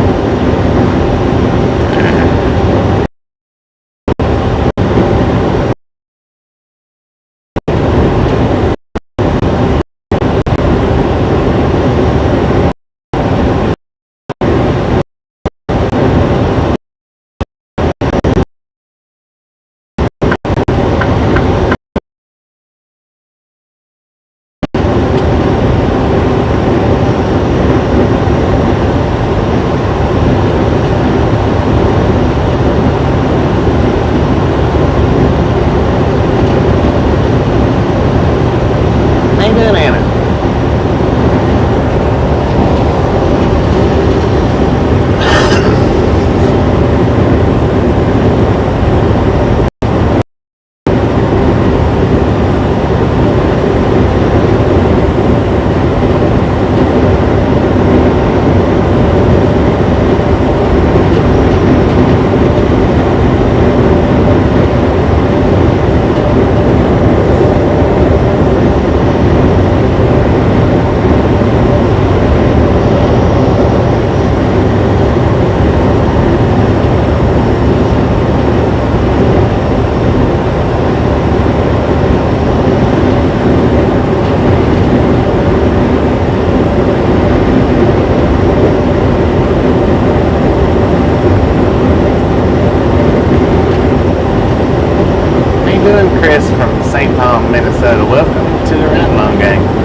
Chris from St. Paul, Minnesota. Welcome to the Ride Along Gang.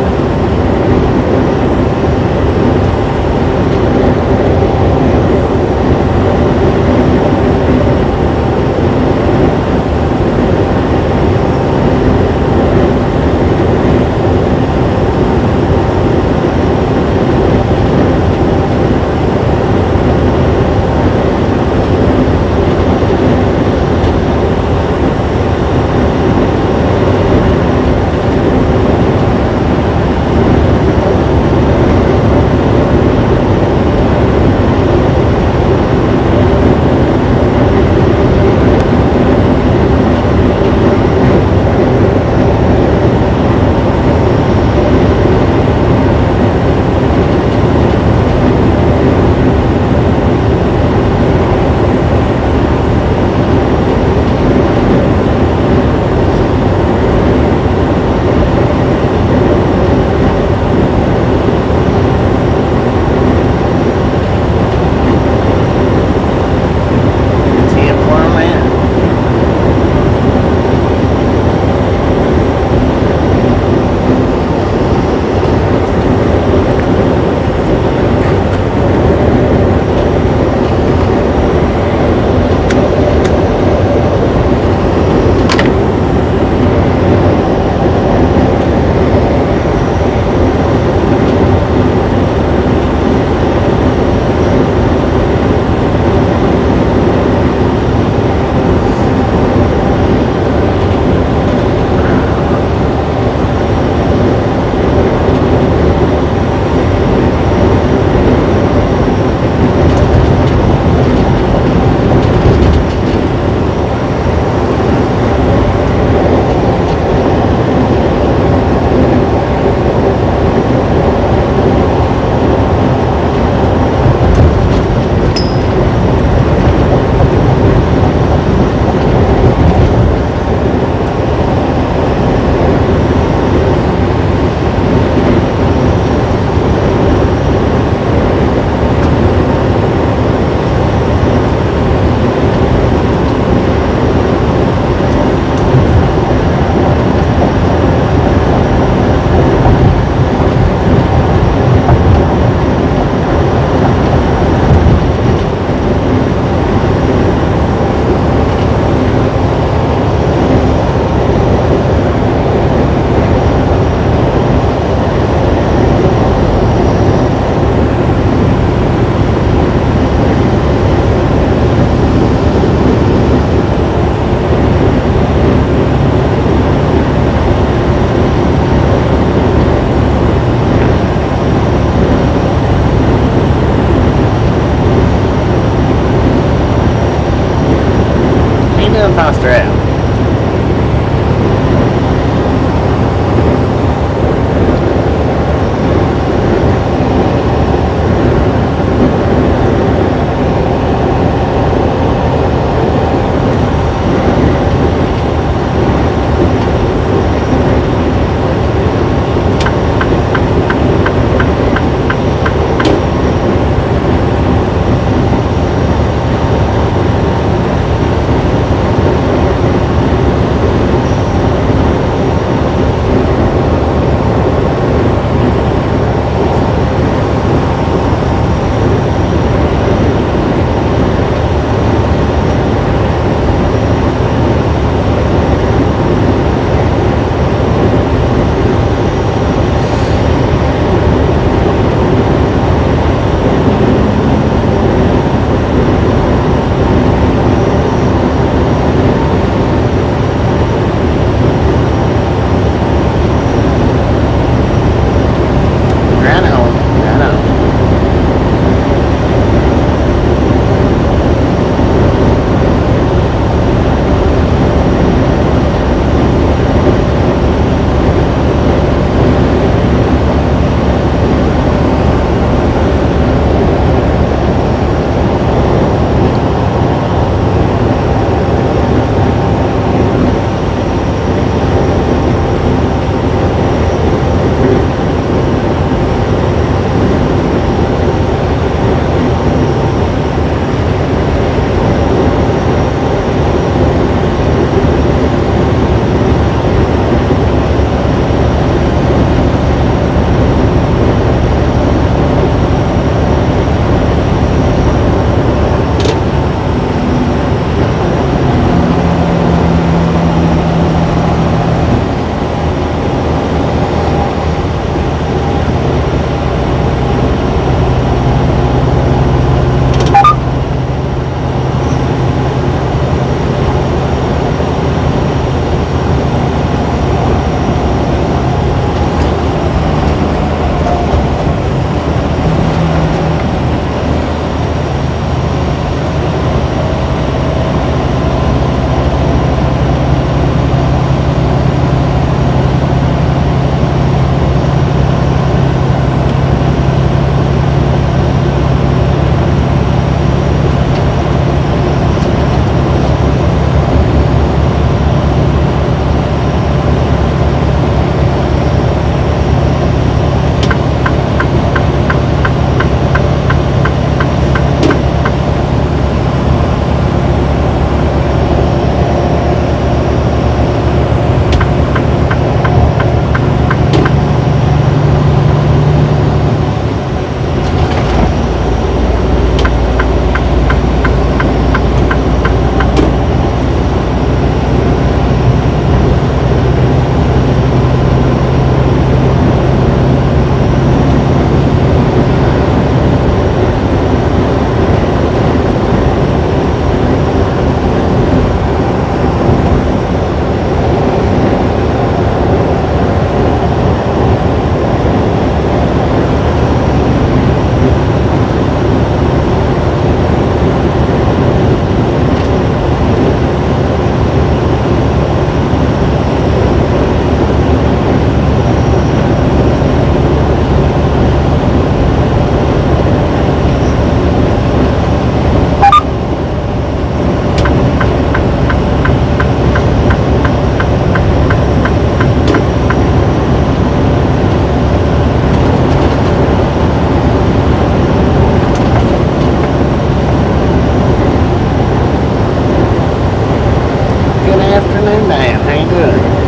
Dan. How you doing?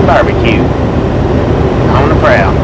Barbecue on the prowl.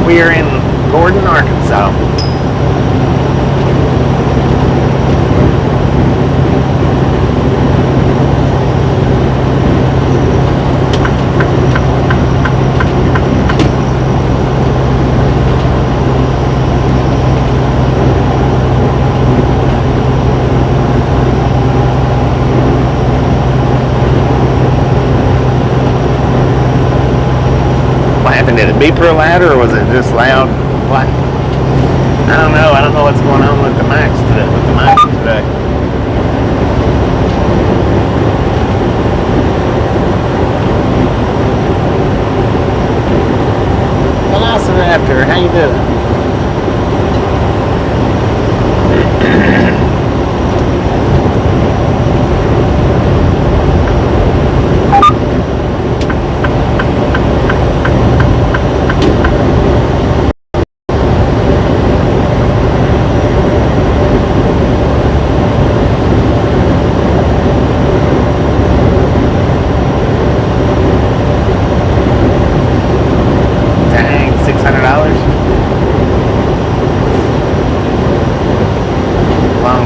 We are in Gordon, Arkansas. Did it beep real loud, or was it just loud? What? I don't know. I don't know what's going on with the mics today. Velociraptor, how you doing?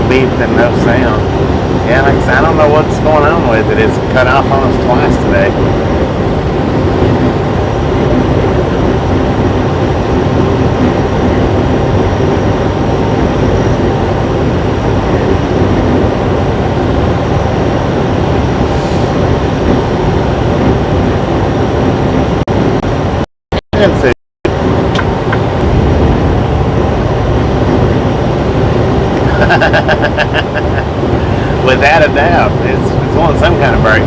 Beep and no sound. Yeah, like I said, I don't know what's going on with it. It's cut off on us twice today. Let's see. Without a doubt, it's on some kind of break.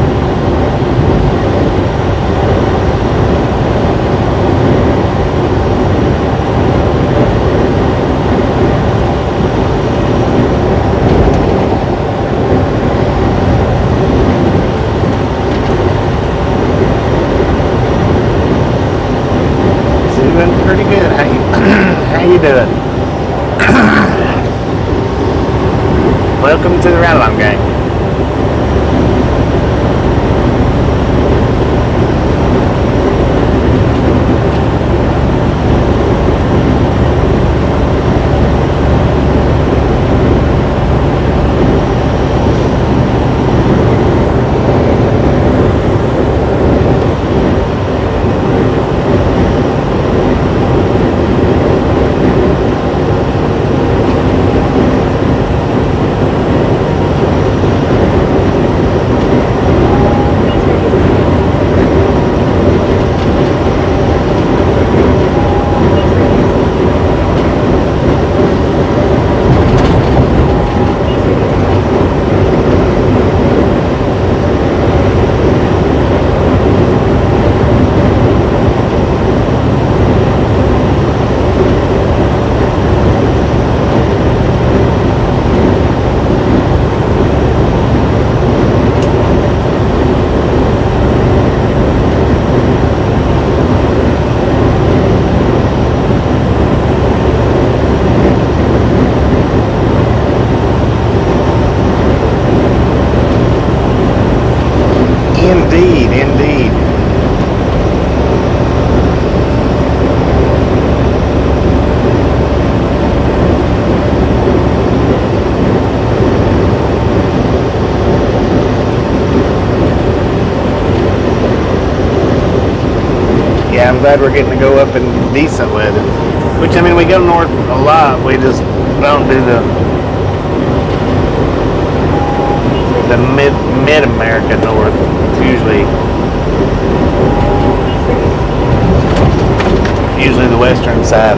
It's doing pretty good. How you doing? Welcome to the ride-along gang. Indeed. Yeah, I'm glad we're getting to go up in decent weather. Which, I mean, we go north a lot. We just don't do the mid-America north. It's usually the western side.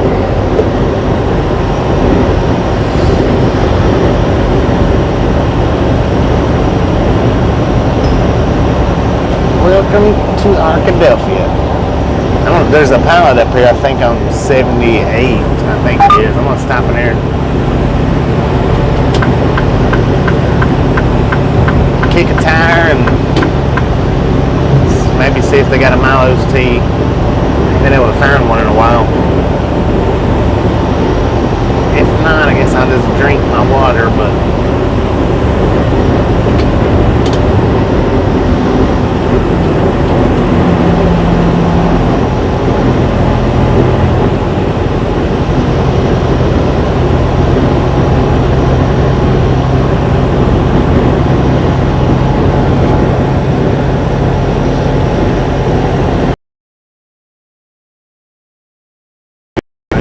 Welcome to Arkadelphia. I don't know, there's a pilot up here, I think on 78, I think it is. I'm gonna stop in there and kick a tire and maybe see if they got a Milo's tea. I've been able to find one in a while. If not, I guess I'll just drink my water, but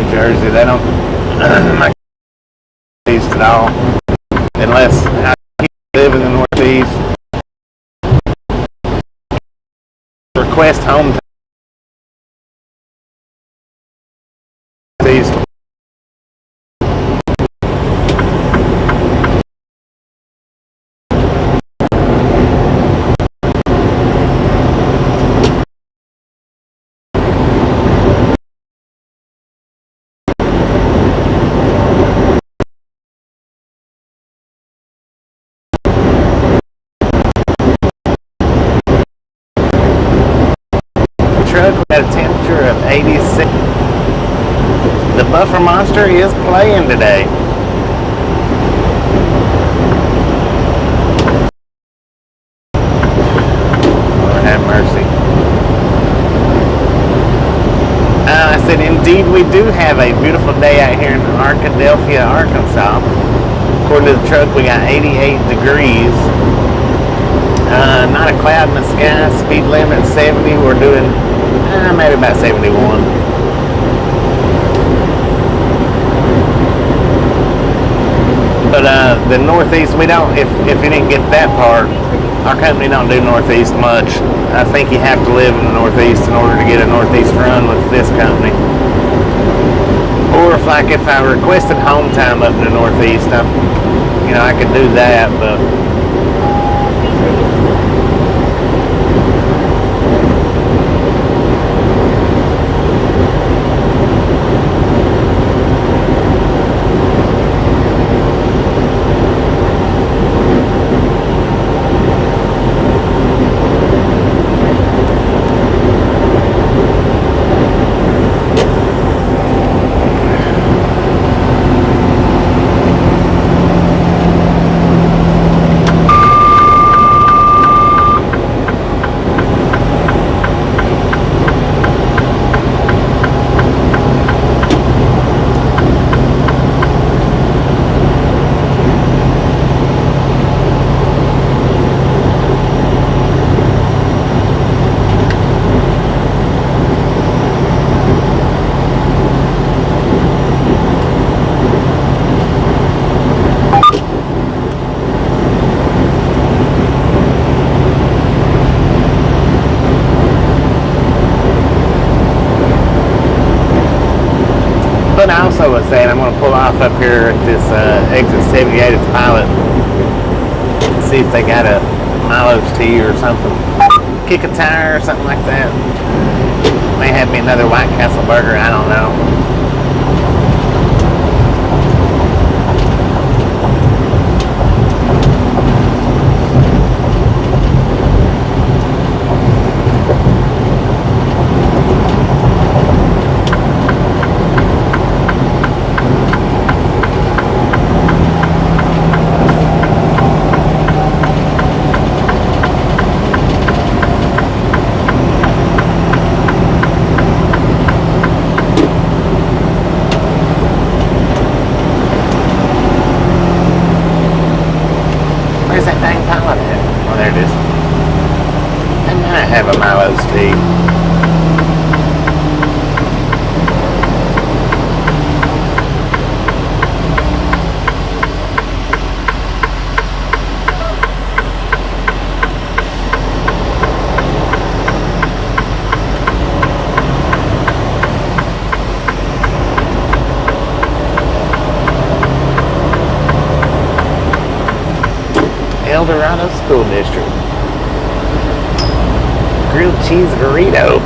New Jersey. They don't like Northeast at all, unless I live in the Northeast. Request home Northeast. Truck at a temperature of 86. The buffer monster is playing today. Lord have mercy. I said, indeed, we do have a beautiful day out here in Arkadelphia, Arkansas. According to the truck, we got 88 degrees. Not a cloud in the sky. Speed limit 70. We're doing maybe about 71. But the Northeast, we don't. If you didn't get that part, our company don't do Northeast much. I think you have to live in the Northeast in order to get a Northeast run with this company. Or if I requested home time up in the Northeast, I could do that, but. But I also was saying I'm going to pull off up here at this exit 78 at the Pilot. See if they got a Milo's tea or something. Kick a tire or something like that. May have me another White Castle burger. I don't know. Have a Milo's tea. El Dorado School District. Grilled cheese burrito.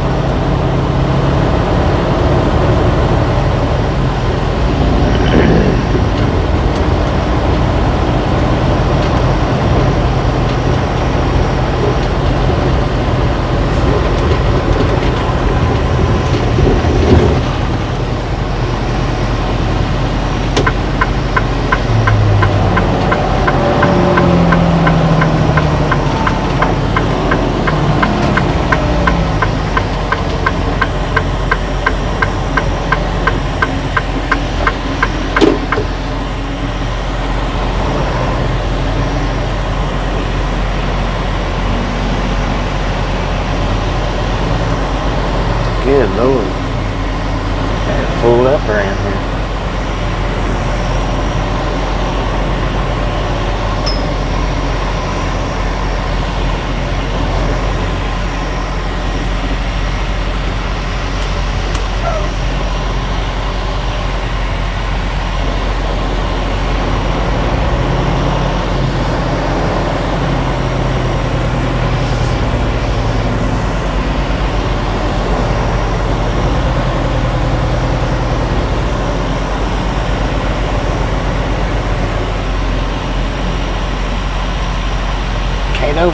pulled up around here.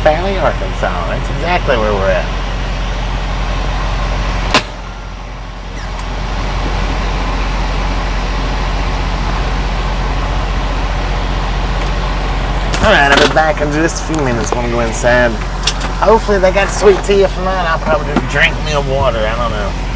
Valley, Arkansas. That's exactly where we're at. Alright, I'll be back in just a few minutes. I'm going to go inside. Hopefully they got sweet tea. If not, I'll probably just drink me a water. I don't know.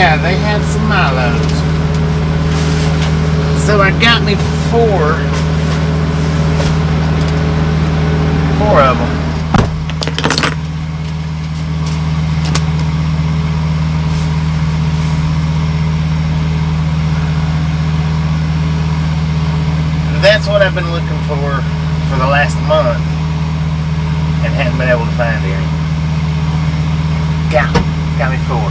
yeah, they had some Milos. So I got me four of them. That's what I've been looking for the last month and haven't been able to find any. Got me four.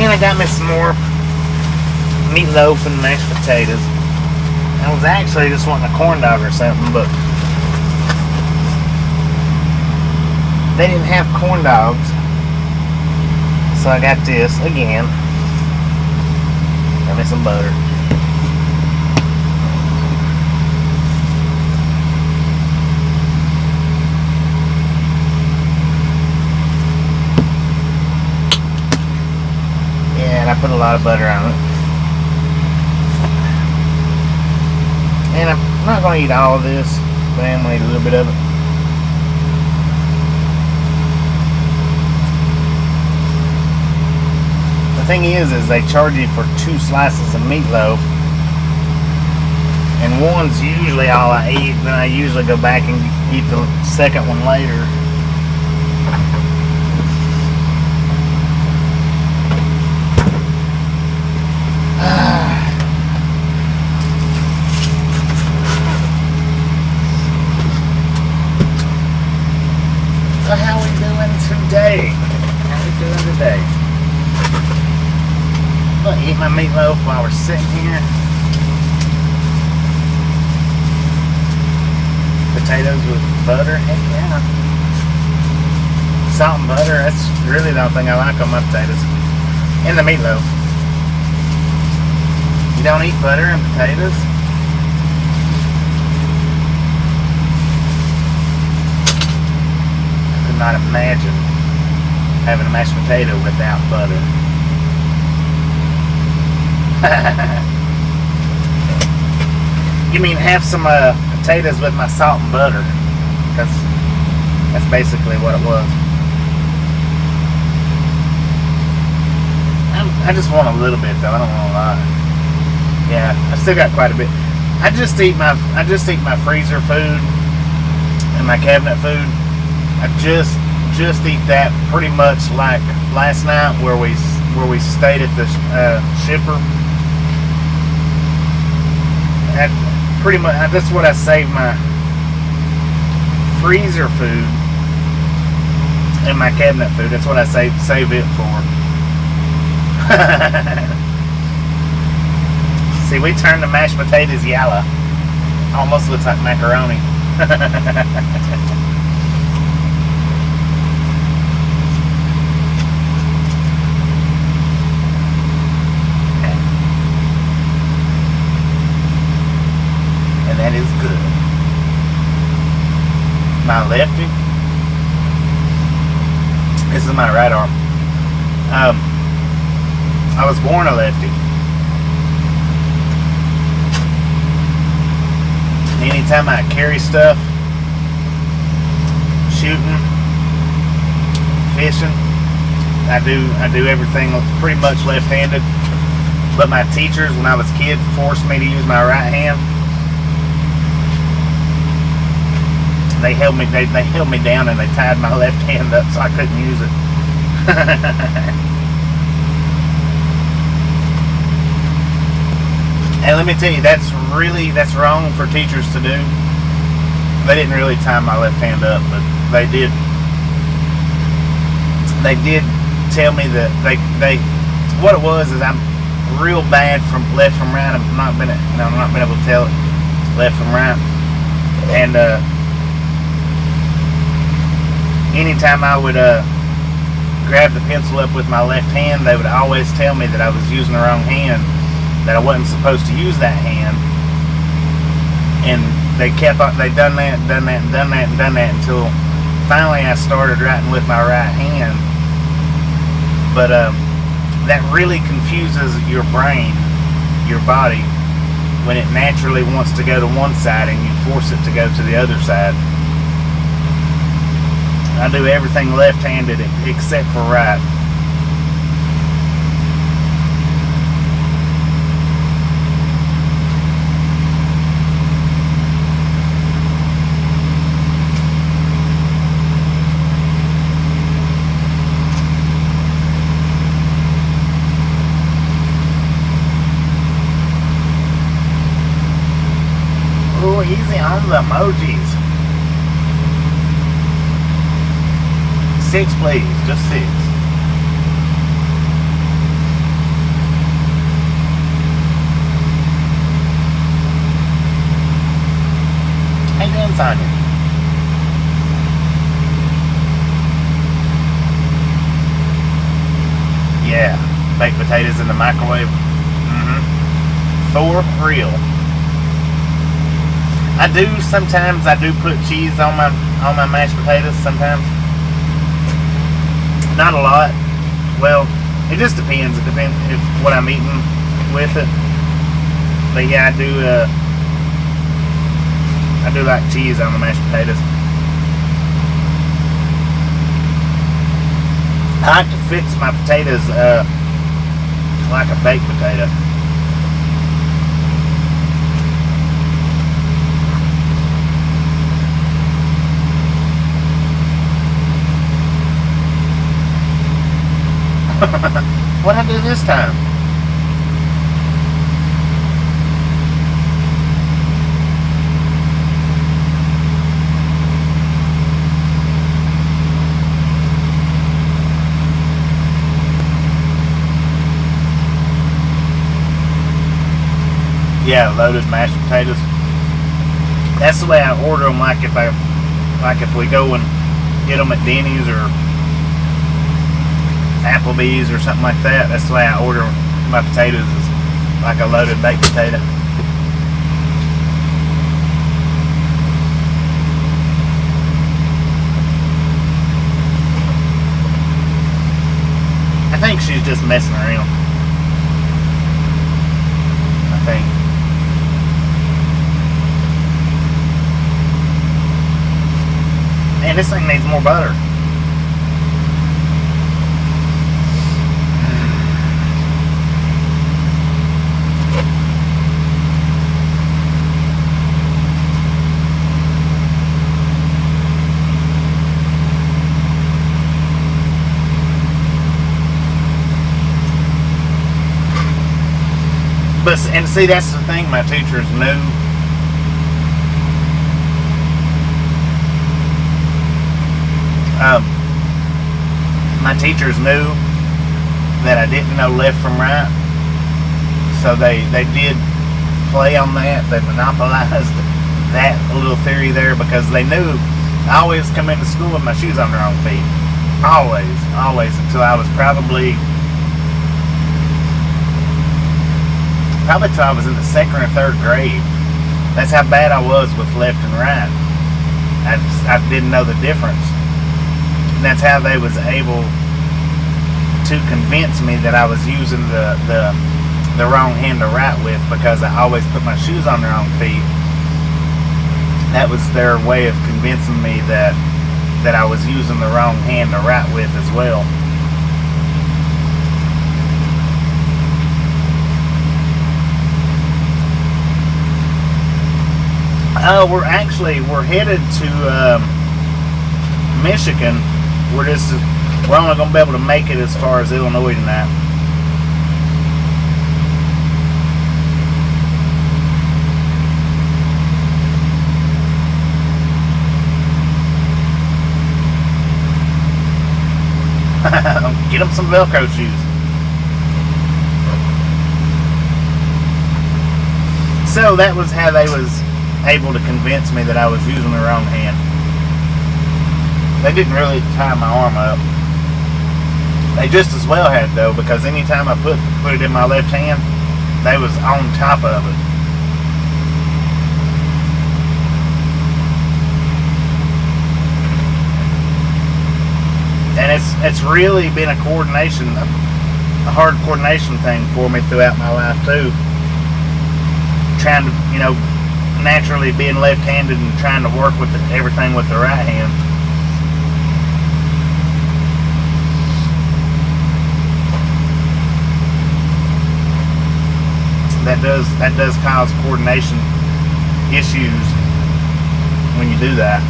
I got me some more meatloaf and mashed potatoes. I was actually just wanting a corn dog or something, but they didn't have corn dogs, so I got this again. Got me some butter. And I put a lot of butter on it. And I'm not going to eat all of this, but I'm going to eat a little bit of it. The thing is they charge you for 2 slices of meatloaf. And one's usually all I eat, then I usually go back and eat the second one later. So how we doing today? I'm gonna eat my meatloaf while we're sitting here. Potatoes with butter, heck yeah. Salt and butter, that's really the only thing I like on my potatoes. And the meatloaf. You don't eat butter and potatoes? Not imagine having a mashed potato without butter. You mean have some potatoes with my salt and butter? Because that's basically what it was. I just want a little bit though. I don't want a lot. Yeah, I still got quite a bit. I just eat my freezer food and my cabinet food. I just eat that pretty much like last night where we stayed at the shipper. Pretty much that's what I save my freezer food and my cabinet food. That's what I save it for. See, we turned the mashed potatoes yellow. Almost looks like macaroni. my lefty. This is my right arm. I was born a lefty. Anytime I carry stuff, shooting, fishing, I do everything pretty much left-handed. But my teachers, when I was a kid, forced me to use my right hand. They held me down and they tied my left hand up so I couldn't use it. And let me tell you, that's wrong for teachers to do. They didn't really tie my left hand up, but they did. They did tell me that they what it was is I'm real bad from left from right. I've not been able to tell it left from right. And anytime I would grab the pencil up with my left hand, they would always tell me that I was using the wrong hand, that I wasn't supposed to use that hand. And they done that until finally I started writing with my right hand. But that really confuses your brain, your body, when it naturally wants to go to one side and you force it to go to the other side. I do everything left-handed except for right. Oh, easy on the emojis. 6, please. Just 6. How you doing, Sonya? Yeah. Baked potatoes in the microwave. For real. Sometimes I do put cheese on my mashed potatoes sometimes. Not a lot. Well, it just depends. It depends if what I'm eating with it. But yeah, I do like cheese on the mashed potatoes. I like to fix my potatoes like a baked potato. What'd I do this time? Yeah, loaded mashed potatoes. That's the way I order them. Like if we go and get them at Denny's or Applebee's or something like that. That's the way I order my potatoes, is like a loaded baked potato. I think she's just messing around. I think. Man, this thing needs more butter. And see, that's the thing, my teachers knew. My teachers knew that I didn't know left from right. So they did play on that. They monopolized that little theory there because they knew I always come into school with my shoes on the wrong feet. Always, until I was probably till I was in the 2nd or 3rd grade. That's how bad I was with left and right. I didn't know the difference. And that's how they was able to convince me that I was using the wrong hand to write with, because I always put my shoes on the wrong feet. That was their way of convincing me that I was using the wrong hand to write with as well. We're headed to Michigan. We're only going to be able to make it as far as Illinois tonight. Get them some Velcro shoes. So that was how they was able to convince me that I was using the wrong hand. They didn't really tie my arm up. They just as well had, though, because anytime I put it in my left hand, they was on top of it. And it's really been a hard coordination thing for me throughout my life too. Trying to, naturally being left-handed and trying to work with everything with the right hand. That does cause coordination issues when you do that.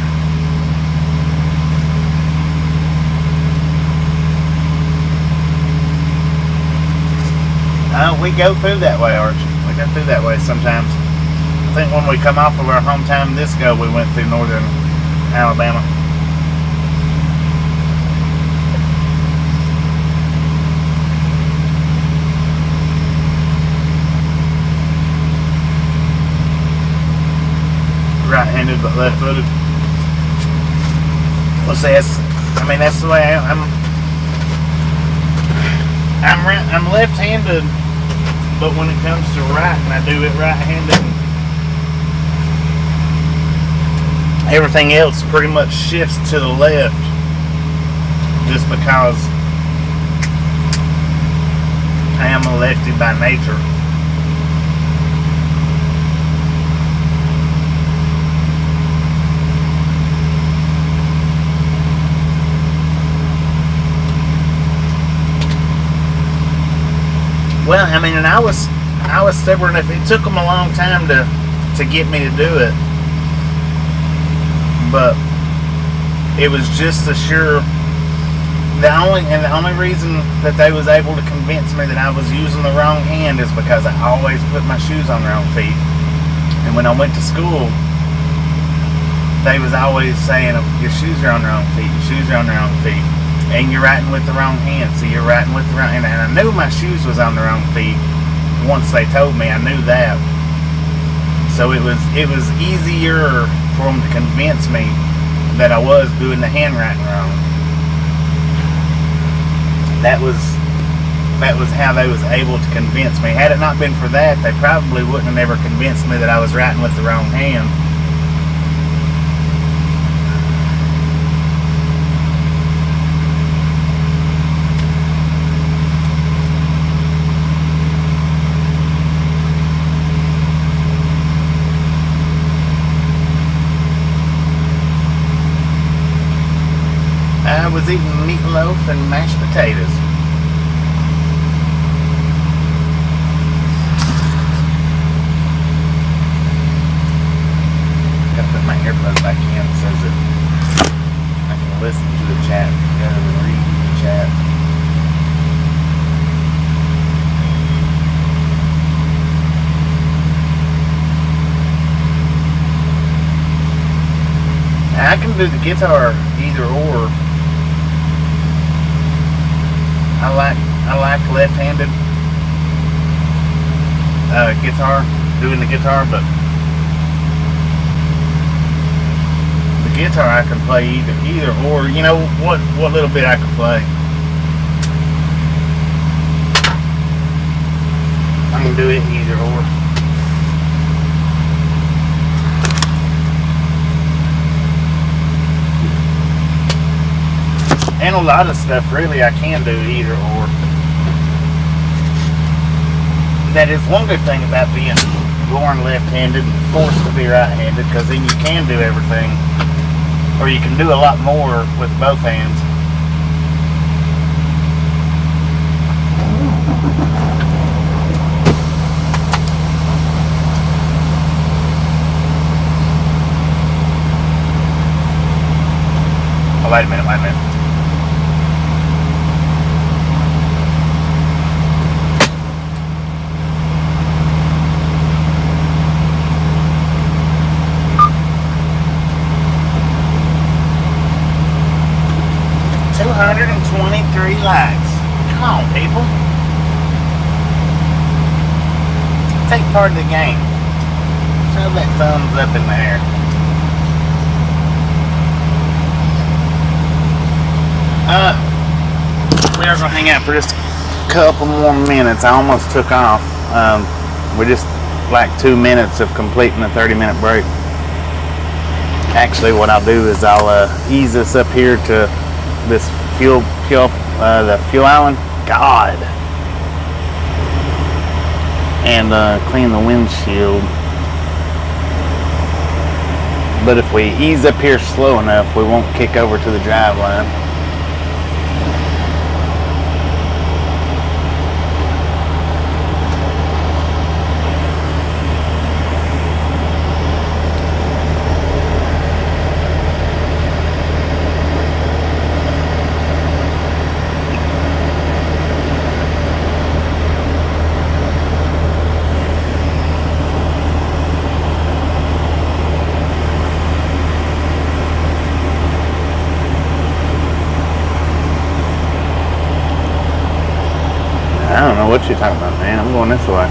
We go through that way, Archie. We go through that way sometimes. I think when we come off of our hometown disco, we went through northern Alabama. Right-handed but left-footed. Well, see, that's the way I'm left-handed, but when it comes to writing, I do it right-handed. Everything else pretty much shifts to the left, just because I am a lefty by nature. Well, and I was stubborn. If it took them a long time to get me to do it, but it was just the only reason that they was able to convince me that I was using the wrong hand is because I always put my shoes on the wrong feet. And when I went to school, they was always saying, your shoes are on the wrong feet, your shoes are on the wrong feet. And you're writing with the wrong hand, so you're writing with the wrong hand. And I knew my shoes was on the wrong feet. Once they told me, I knew that. So it was easier for them to convince me that I was doing the handwriting wrong. That was how they was able to convince me. Had it not been for that, they probably wouldn't have never convinced me that I was writing with the wrong hand. I was eating meatloaf and mashed potatoes. Gotta put my earbuds back in so that I can listen to the chat rather than read the chat. Now, I can do the guitar either or. I like left-handed doing the guitar, but the guitar I can play either or. You know what little bit I can play, I can do it either or. And a lot of stuff, really, I can do either or. That is one good thing about being born left-handed and forced to be right-handed, because then you can do everything, or you can do a lot more with both hands. Oh, wait a minute. 223 likes. Come on, people. Take part of the game. Show that thumbs up in the air. We are going to hang out for just a couple more minutes. I almost took off. We're just like 2 minutes of completing the 30-minute break. Actually, what I'll do is I'll ease us up here to this the fuel island. God. And clean the windshield. But if we ease up here slow enough, we won't kick over to the drive line. I don't know what you're talking about, man. I'm going this way.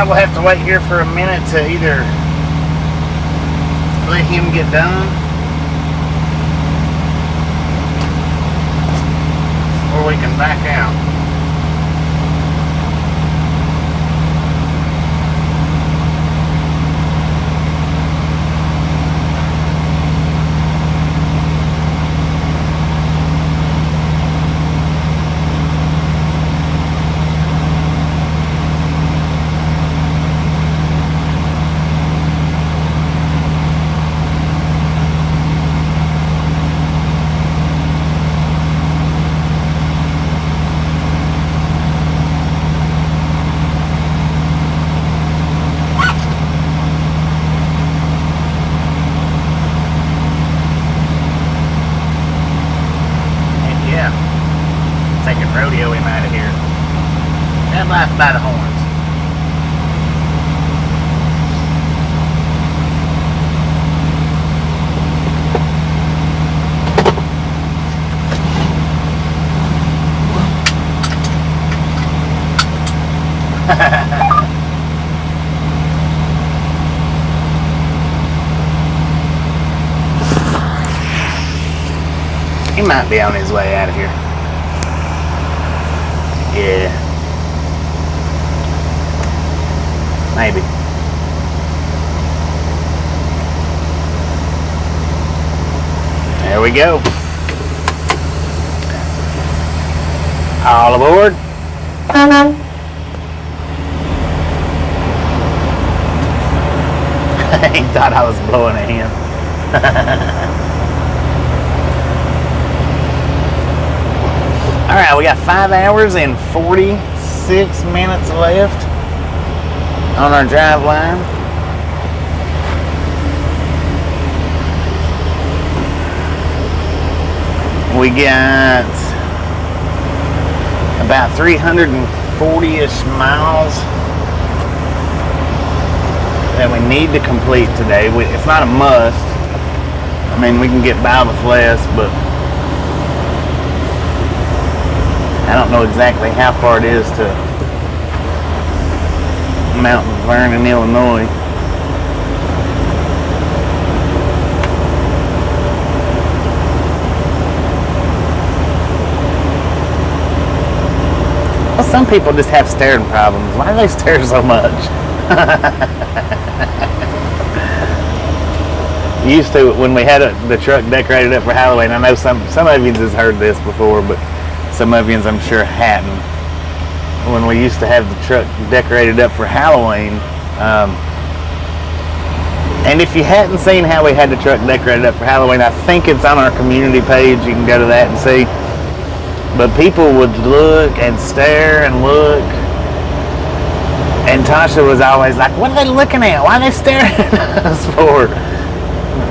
Yeah, we'll have to wait here for a minute to either let him get done or we can back out. Rodeo him out of here. That life by the horns. He might be on his way out of here. Yeah. Maybe. There we go. All aboard. He thought I was blowing at him. Alright, we got 5 hours and 46 minutes left on our drive line. We got about 340-ish miles that we need to complete today. It's not a must. I mean, we can get by with less, but I don't know exactly how far it is to Mount Vernon, Illinois. Well, some people just have staring problems. Why do they stare so much? Used to, when we had the truck decorated up for Halloween, I know some of you has heard this before, but some of you I'm sure hadn't. When we used to have the truck decorated up for Halloween, and if you hadn't seen how we had the truck decorated up for Halloween, I think it's on our community page. You can go to that and see. But people would look and stare and look, and Tasha was always like, "What are they looking at? Why are they staring at us for?"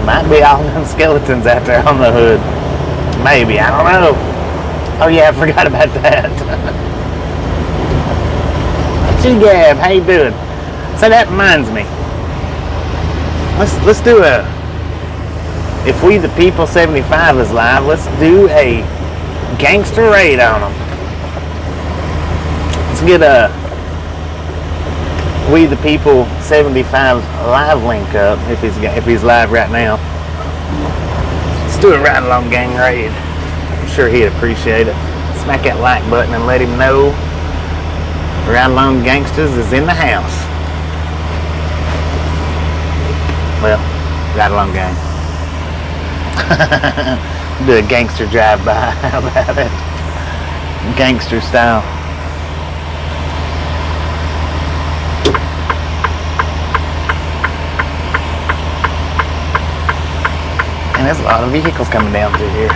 Might be all them skeletons out there on the hood. Maybe, I don't know. Oh yeah, I forgot about that. G-Gab, how you doing? So that reminds me. Let's do a, if We the People 75 is live, let's do a gangster raid on them. Let's get a We the People 75 live link up if he's live right now. Let's do a ride along gang raid. I'm sure he'd appreciate it. Smack that like button and let him know Ride Along Gangsters is in the house. Well, Ride Along Gang. Do a gangster drive-by. How about it? Gangster style. And there's a lot of vehicles coming down through here.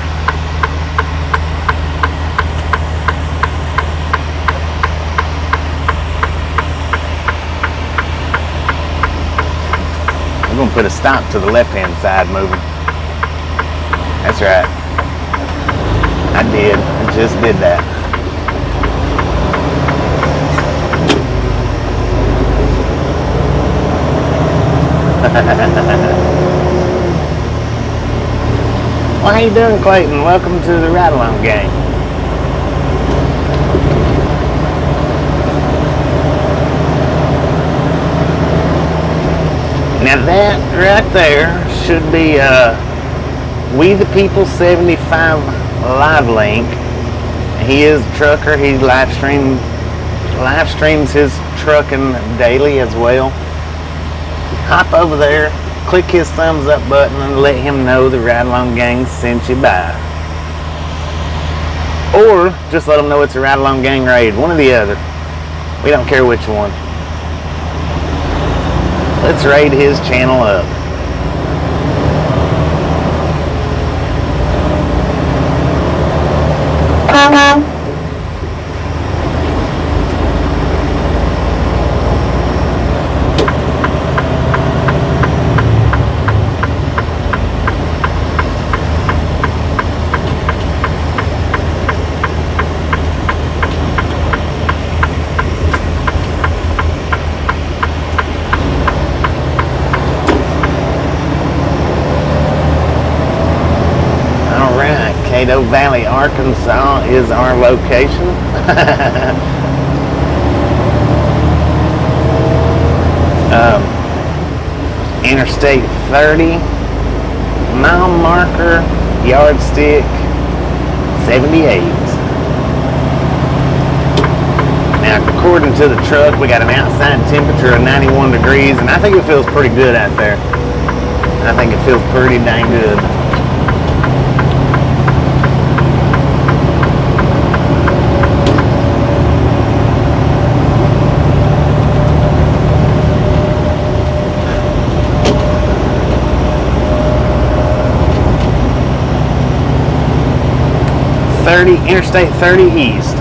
We're going to put a stop to the left-hand side moving. That's right. I did. I just did that. Well, how you doing, Clayton? Welcome to the Ride Along Gang. right there should be We the People 75 live link. He is a trucker. He live streams his trucking daily as well. Hop over there, click his thumbs up button, and let him know the Ride Along Gang sent you by. Or just let him know it's a Ride Along Gang raid. One or the other. We don't care which one. Let's raid his channel up. Caddo Valley, Arkansas is our location. Interstate 30, mile marker, yardstick 78. Now, according to the truck, we got an outside temperature of 91 degrees, and I think it feels pretty good out there. I think it feels pretty dang good. Interstate 30 East.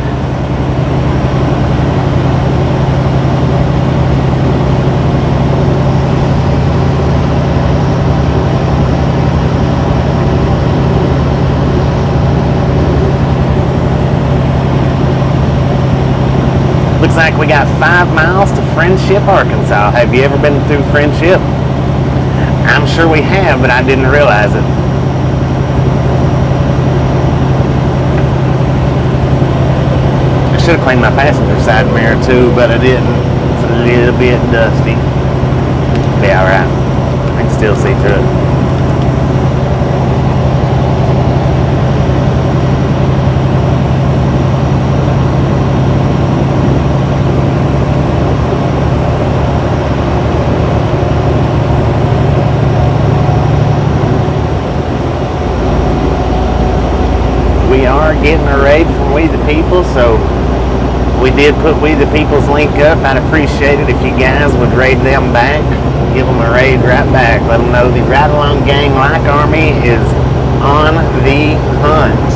Looks like we got 5 miles to Friendship, Arkansas. Have you ever been through Friendship? I'm sure we have, but I didn't realize it. Should have cleaned my passenger side mirror too, but I didn't. It's a little bit dusty. Be alright. I can still see through it. We are getting a raid from We the People, so we did put We the People's link up. I'd appreciate it if you guys would raid them back. Give them a raid right back. Let them know the Ride Along Gang like army is on the hunt.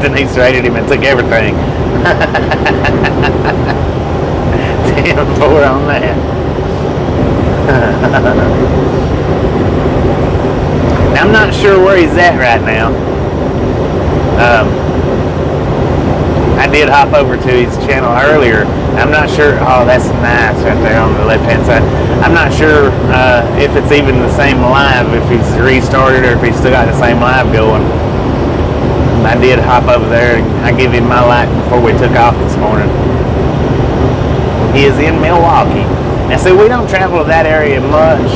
Denise raided him and took everything. 10-4 on that. I'm not sure where he's at right now. I did hop over to his channel earlier. I'm not sure. Oh, that's nice right there on the left-hand side. I'm not sure if it's even the same live, if he's restarted or if he's still got the same live going. I did hop over there. I gave him my like before we took off this morning. He is in Milwaukee. Now, see, we don't travel to that area much.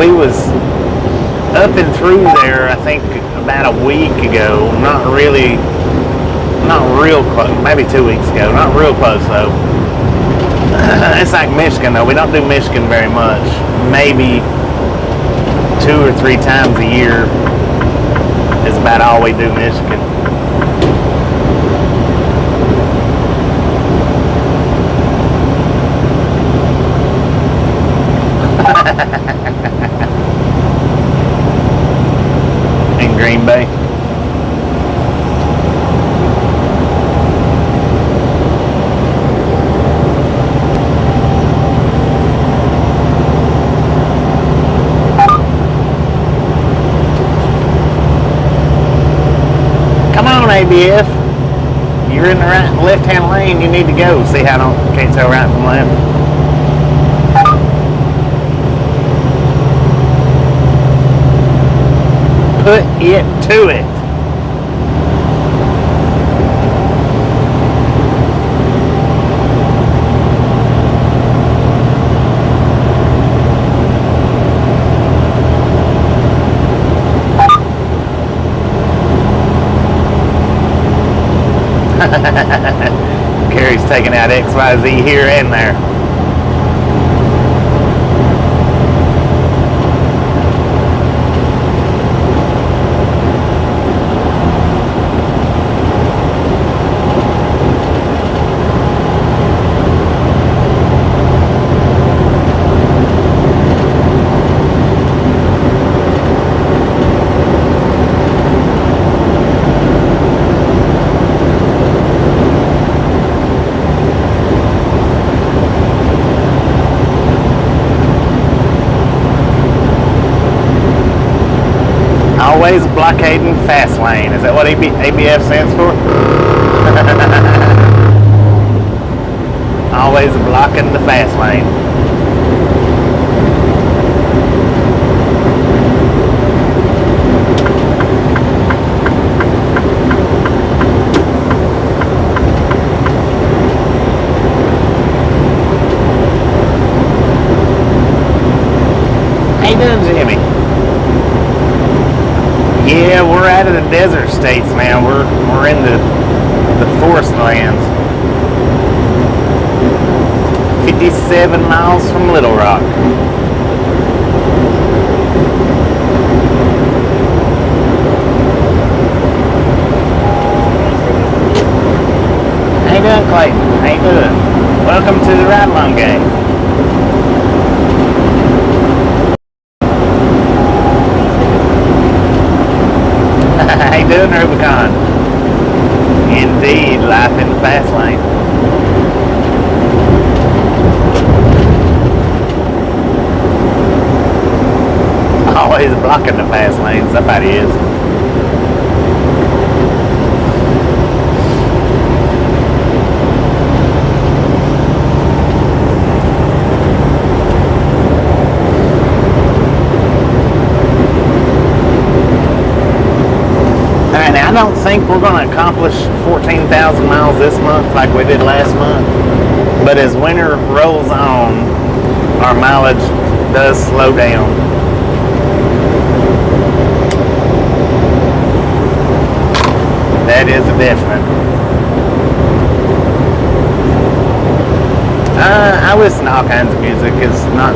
We was up and through there, I think, about a week ago. Not real close. Maybe 2 weeks ago. Not real close, though. It's like Michigan, though. We don't do Michigan very much. Maybe 2 or 3 times a year is about all we do Michigan. In Green Bay. ABF, You're in the left-hand lane. You need to go. See how I can't tell right from left? Put it to it. Carrie's taking out XYZ here and there. Always blockading fast lane. Is that what ABF stands for? Always blocking the fast lane. How you doing, Jimmy? Yeah, we're out of the desert states now. We're in the forest lands. 57 miles from Little Rock. How you doing, Clayton? How you doing? Welcome to the Ride Along Gang. How you doing, Rubicon? Indeed, life in the fast lane. Always blocking the fast lane. Somebody is. I don't think we're going to accomplish 14,000 miles this month like we did last month. But as winter rolls on, our mileage does slow down. That is a definite. I listen to all kinds of music. It's not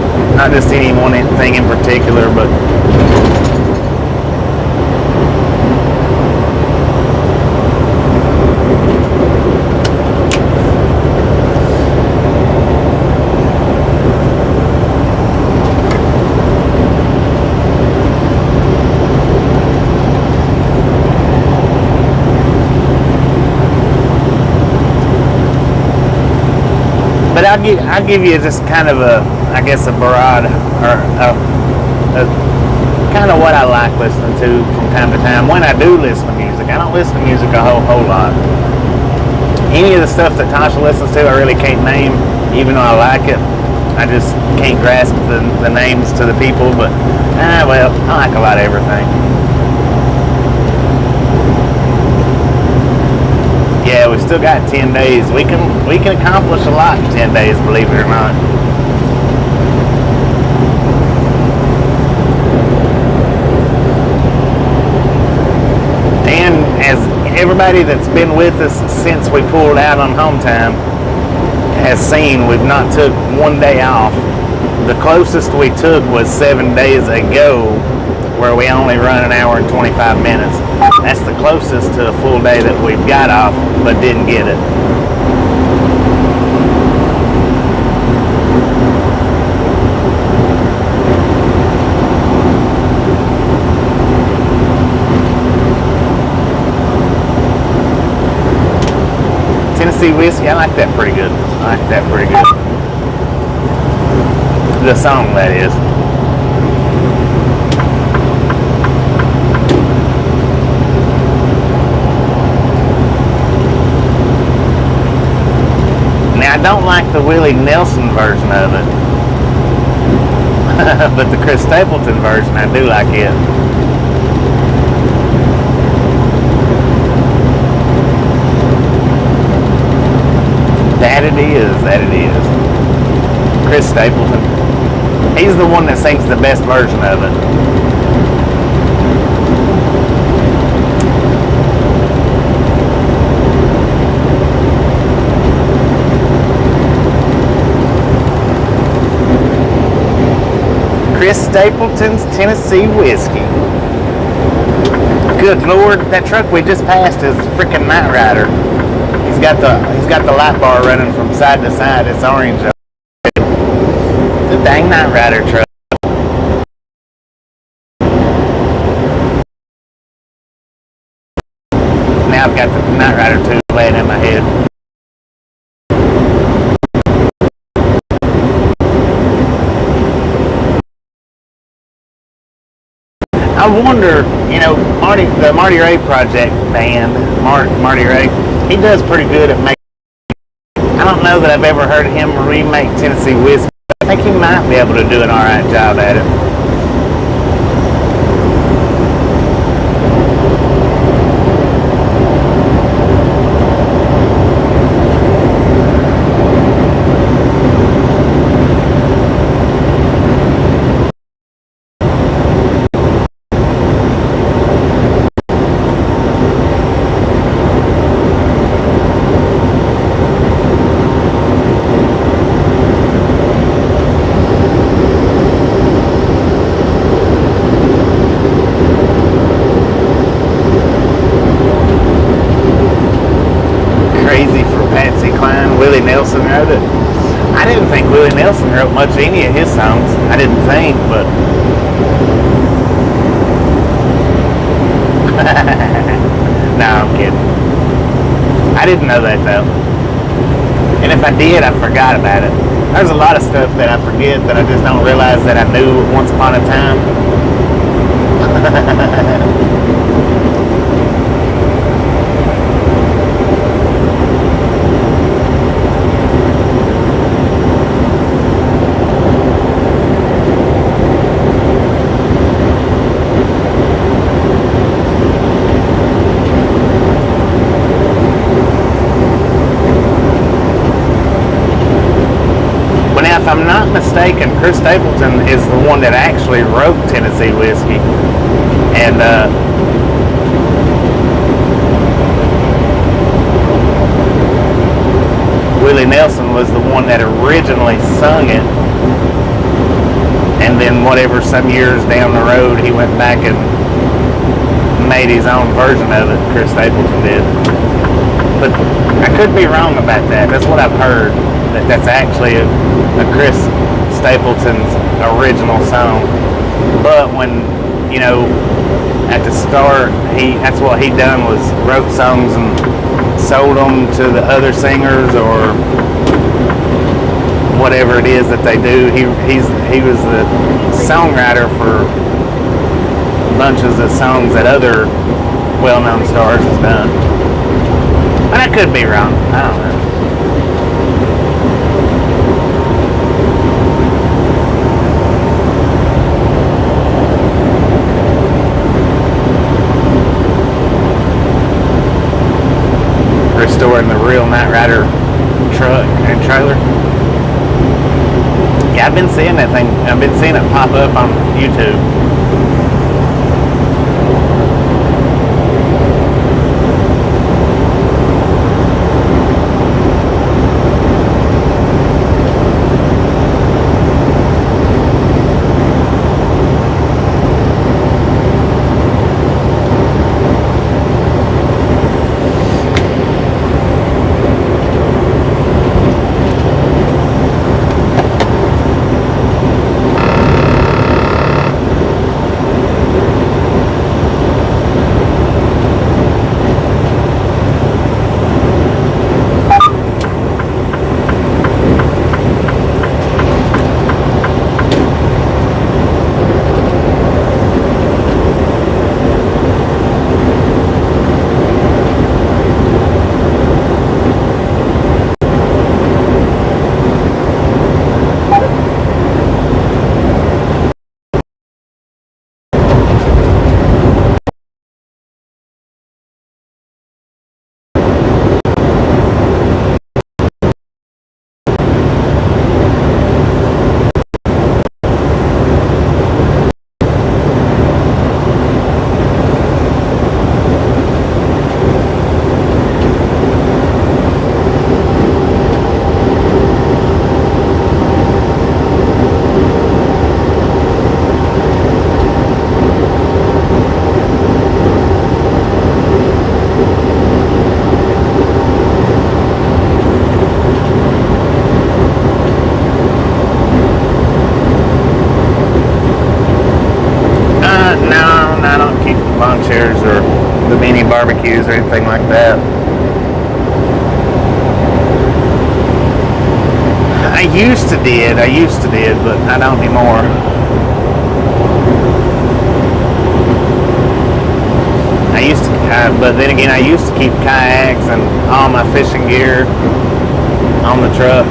just any one thing in particular, but I'll give you just kind of a broad, or kind of what I like listening to from time to time. When I do listen to music, I don't listen to music a whole lot. Any of the stuff that Tasha listens to, I really can't name, even though I like it. I just can't grasp the names to the people, but well, I like a lot of everything. Yeah, we still got 10 days. We can accomplish a lot in 10 days, believe it or not. And as everybody that's been with us since we pulled out on home time has seen, we've not took one day off. The closest we took was 7 days ago, where we only run an hour and 25 minutes. That's the closest to a full day that we've got off, but didn't get it. Tennessee whiskey, I like that pretty good. The song, that is. I don't like the Willie Nelson version of it. But the Chris Stapleton version, I do like it. That it is. Chris Stapleton. He's the one that sings the best version of it. Chris Stapleton's Tennessee Whiskey. Good Lord, that truck we just passed is a freaking Night Rider. He's got the light bar running from side to side. It's orange. The dang Night Rider truck. Now I've got the Night Rider 2 playing in my head. I wonder, you know, the Marty Ray Project band, Marty Ray, he does pretty good at making. I don't know that I've ever heard him remake Tennessee Whiskey. I think he might be able to do an alright job at it. Willie Nelson wrote it. I didn't think Willie Nelson wrote much of any of his songs. I didn't think, but no, I'm kidding. I didn't know that though. And if I did, I forgot about it. There's a lot of stuff that I forget that I just don't realize that I knew once upon a time. If I'm not mistaken, Chris Stapleton is the one that actually wrote Tennessee Whiskey. And Willie Nelson was the one that originally sung it. And then whatever, some years down the road, he went back and made his own version of it, Chris Stapleton did. But I could be wrong about that. That's what I've heard. That's actually a Chris Stapleton's original song. But when, you know, at the start, that's what he done was wrote songs and sold them to the other singers or whatever it is that they do. He was the songwriter for bunches of songs that other well-known stars has done. But I could be wrong. I don't know. Restoring the real Night Rider truck and trailer. Yeah, I've been seeing that thing. I've been seeing it pop up on YouTube. timeshares or the mini barbecues or anything like that. I used to did, but I don't anymore. But then again, I used to keep kayaks and all my fishing gear on the truck.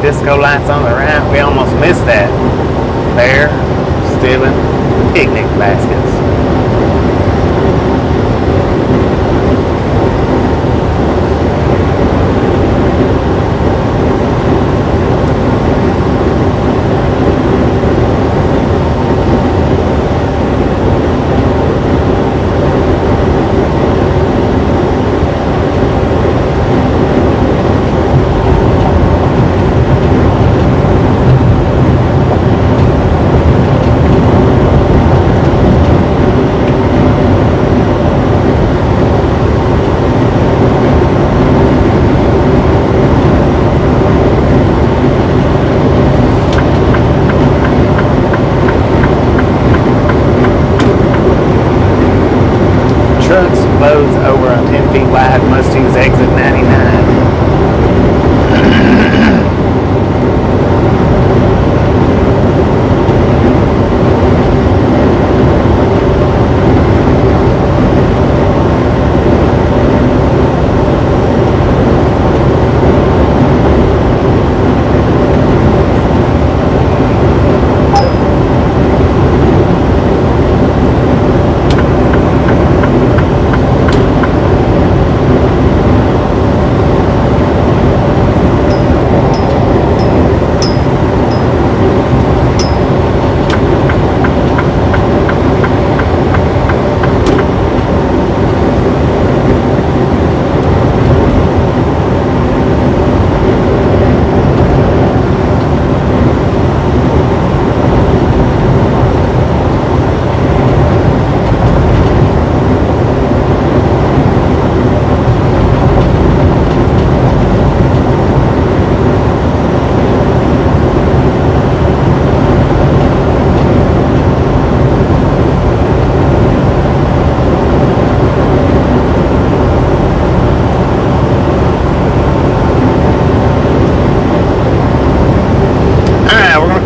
Disco lights on the right. We almost missed that. There, stealing picnic baskets. Loads over 10 feet wide must use exit 99.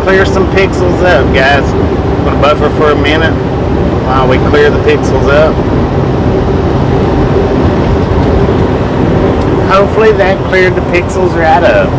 Clear some pixels up, guys. I'm gonna buffer for a minute while we clear the pixels up. Hopefully that cleared the pixels right up.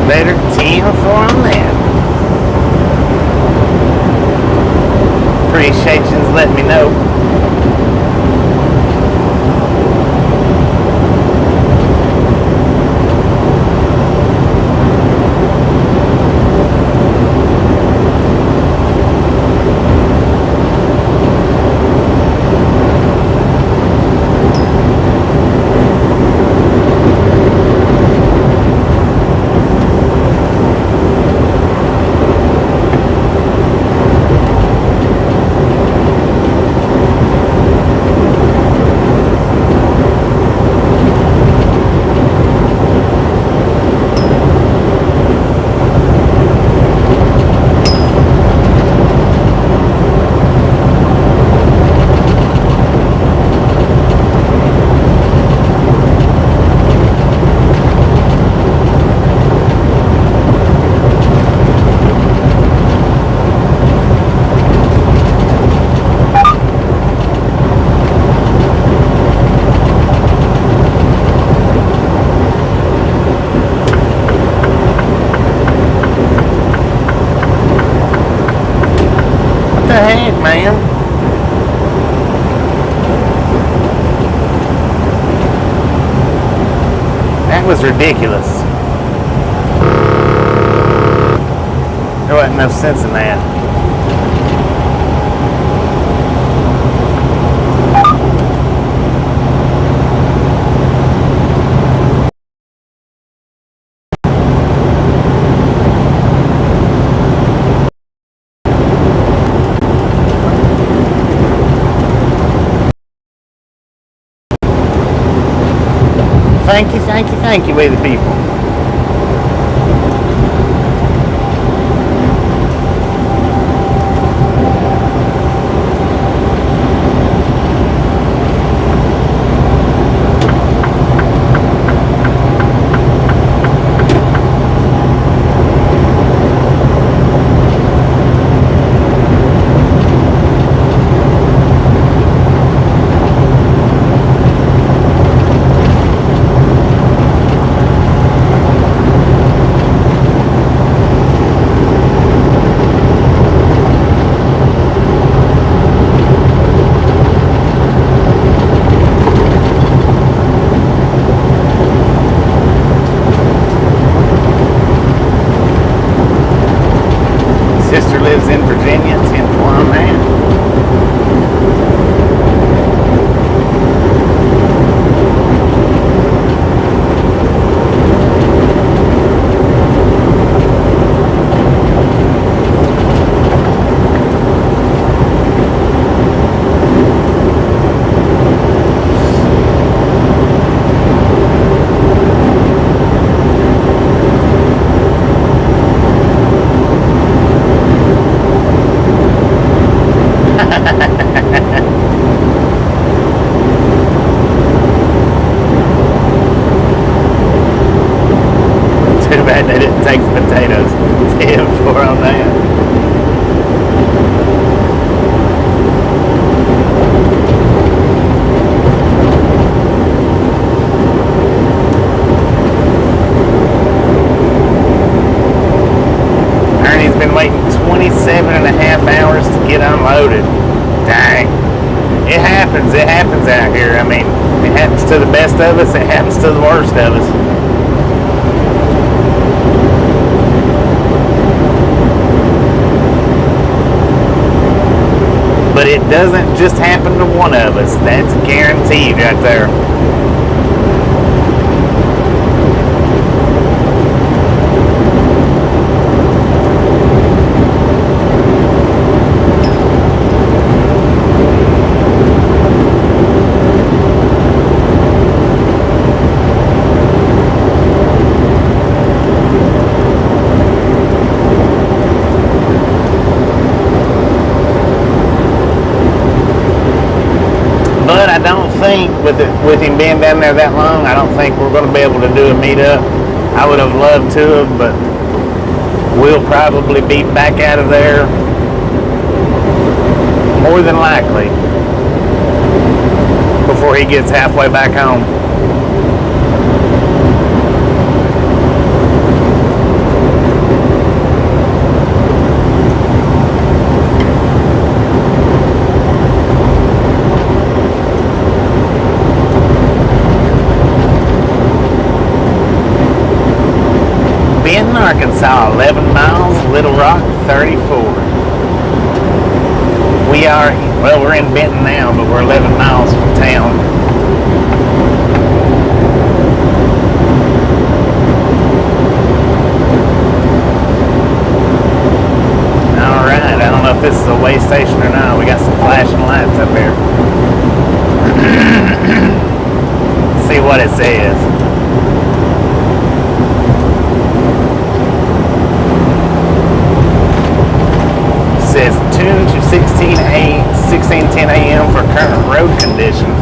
Better 10 for on that. Appreciate you letting me know. heck, man? That was ridiculous. There wasn't no sense in that. Thank you, we the people. Sister lives in Virginia, 10-4 on that. Too bad they didn't take the potatoes. 10-4 on that. Ernie's been waiting 27 and a half hours to get unloaded. Dang. It happens out here. I mean, it happens to the best of us, it happens to the worst of us. But it doesn't just happen to one of us. That's guaranteed right there. But I don't think with him being down there that long, I don't think we're going to be able to do a meetup. I would have loved to have, but we'll probably be back out of there more than likely before he gets halfway back home. Benton, Arkansas, 11 miles, Little Rock, 34. We're in Benton now, but we're 11 miles from town. Alright, I don't know if this is a way station or not. We got some flashing lights up here. See what it says. Says tuned to 16:10 a.m. for current road conditions.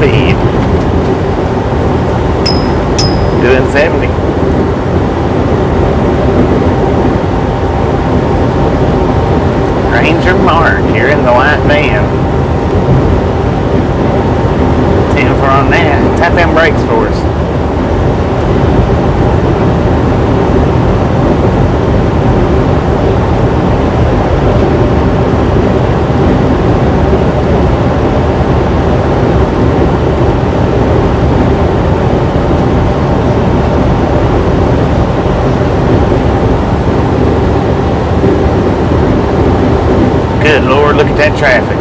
speed. Doing 70. Ranger Mark, you're in the white van. 10 for on that. Tap them brakes for us. Good Lord, look at that traffic.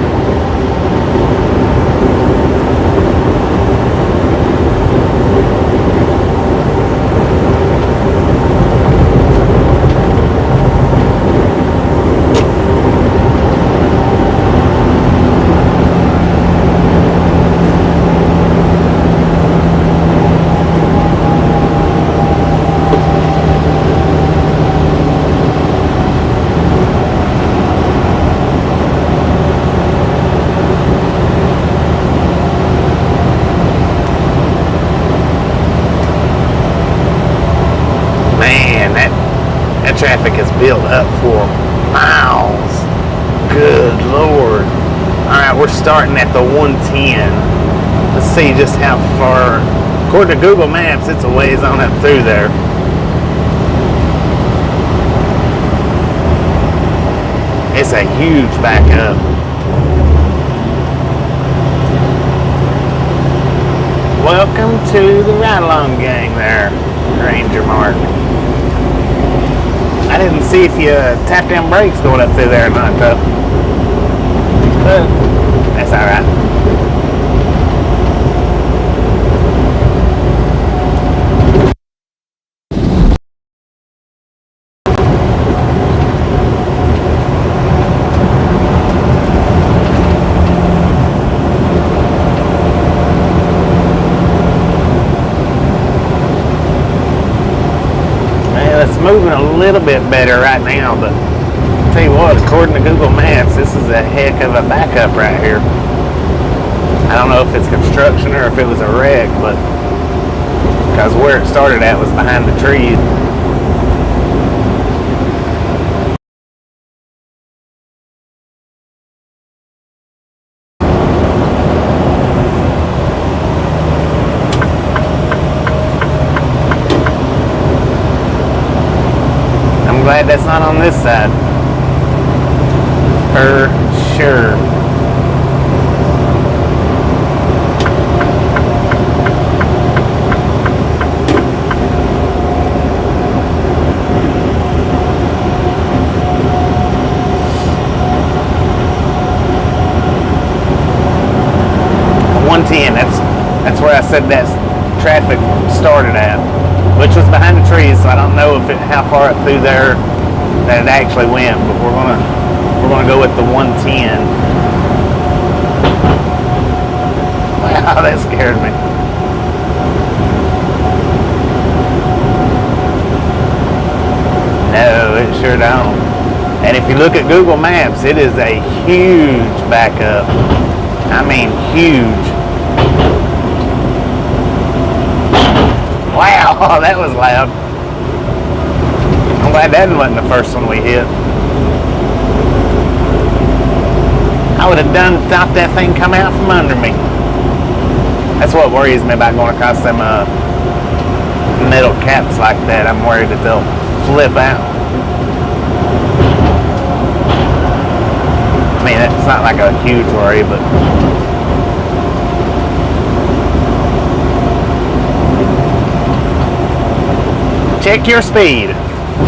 Traffic is built up for miles. Good Lord. Alright, we're starting at the 110. Let's see just how far. According to Google Maps, it's a ways on up through there. It's a huge backup. Welcome to the ride-along gang there, Ranger Mark. I didn't see if you tapped them brakes going up through there or not, though. But that's all right. Moving a little bit better right now, but I'll tell you what, according to Google Maps, this is a heck of a backup right here. I don't know if it's construction or if it was a wreck, but because where it started at was behind the trees. Glad that's not on this side. For sure. That's where I said that traffic started at, which was behind the trees, so I don't know how far up through there that it actually went, but we're gonna go with the 110. Wow, that scared me. No, it sure don't. And if you look at Google Maps, it is a huge backup. I mean, huge. Wow, that was loud. I'm glad that wasn't the first one we hit. I would have thought that thing come out from under me. That's what worries me about going across them metal caps like that. I'm worried that they'll flip out. I mean, it's not like a huge worry, but check your speed.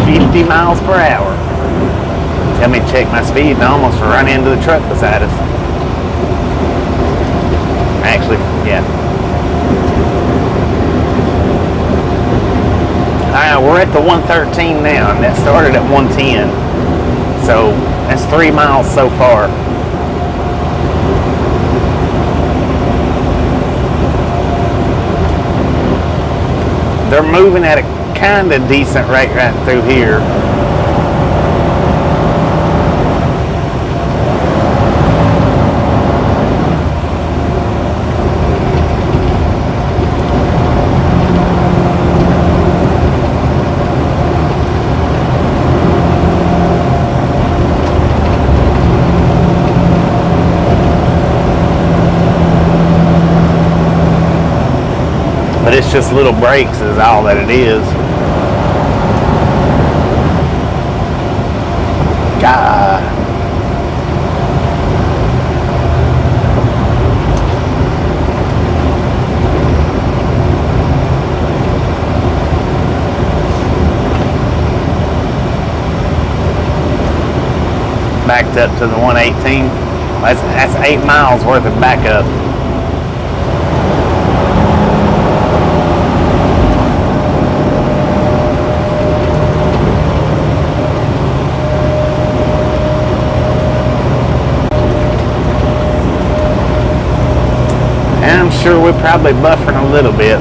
50 miles per hour. Tell me to check my speed and I almost run into the truck beside us. Actually, yeah. Alright, we're at the 113 now, and that started at 110. So that's 3 miles so far. They're moving at a kind of decent rate right through here. It's just little breaks is all that it is. God. Backed up to the 118. That's 8 miles worth of backup. And I'm sure we're probably buffering a little bit,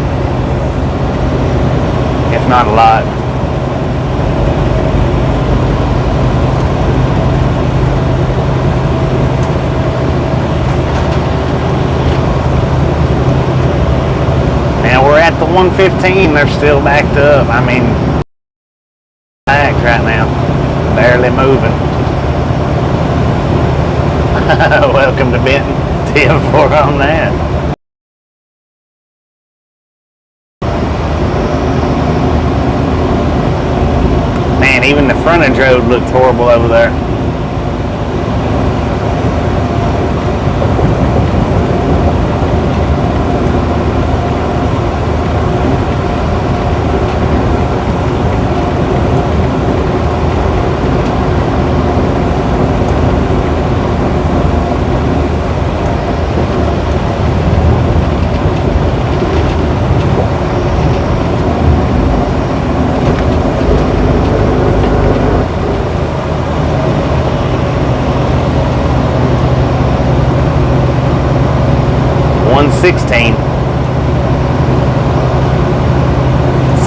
if not a lot. We're at the 115, they're still backed up. I mean, backed right now, barely moving. Welcome to Benton, 10-4 on that. Man, even the frontage road looked horrible over there.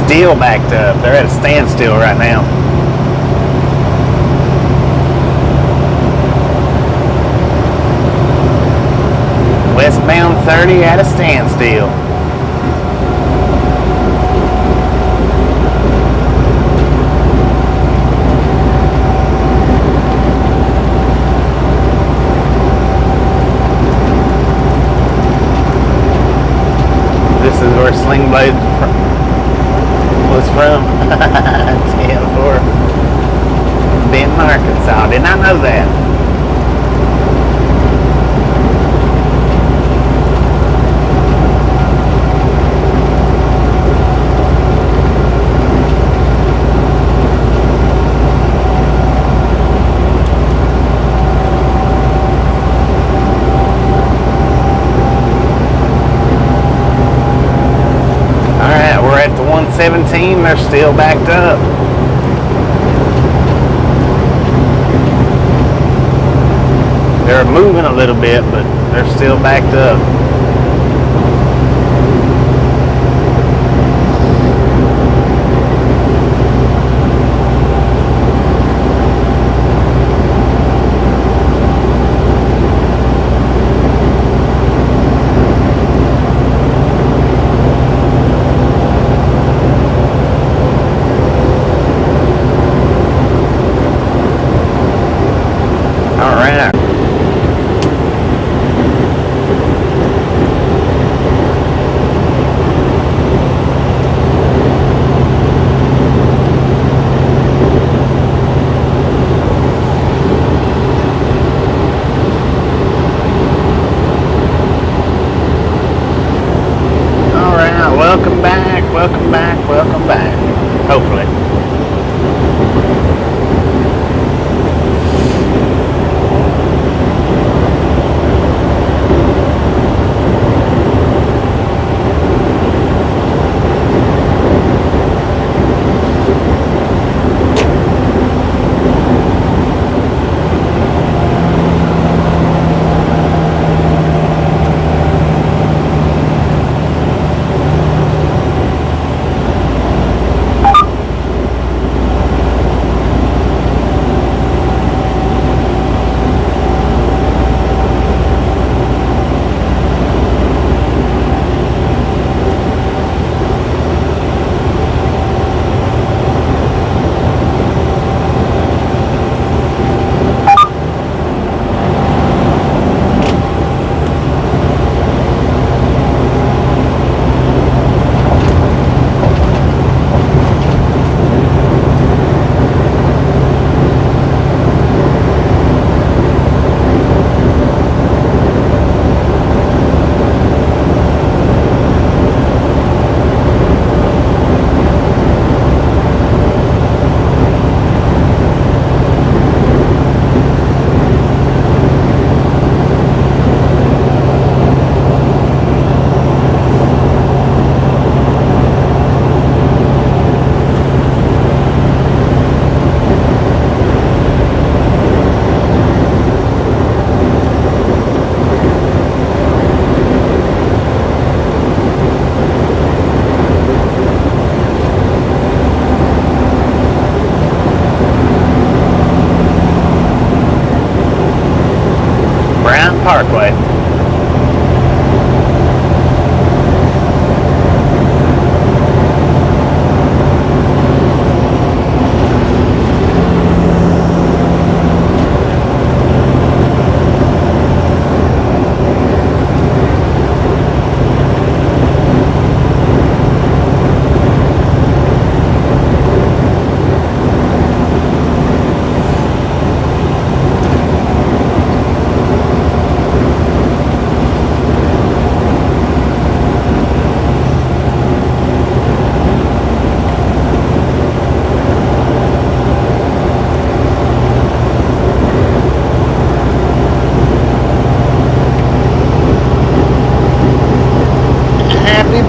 Still backed up. They're at a standstill right now. Westbound 30 at a standstill. This is where Sling Blade was from. 10-4. Benton, Arkansas. Did not know that. Alright, we're at the 117. They're still backed up. They're moving a little bit, but they're still backed up.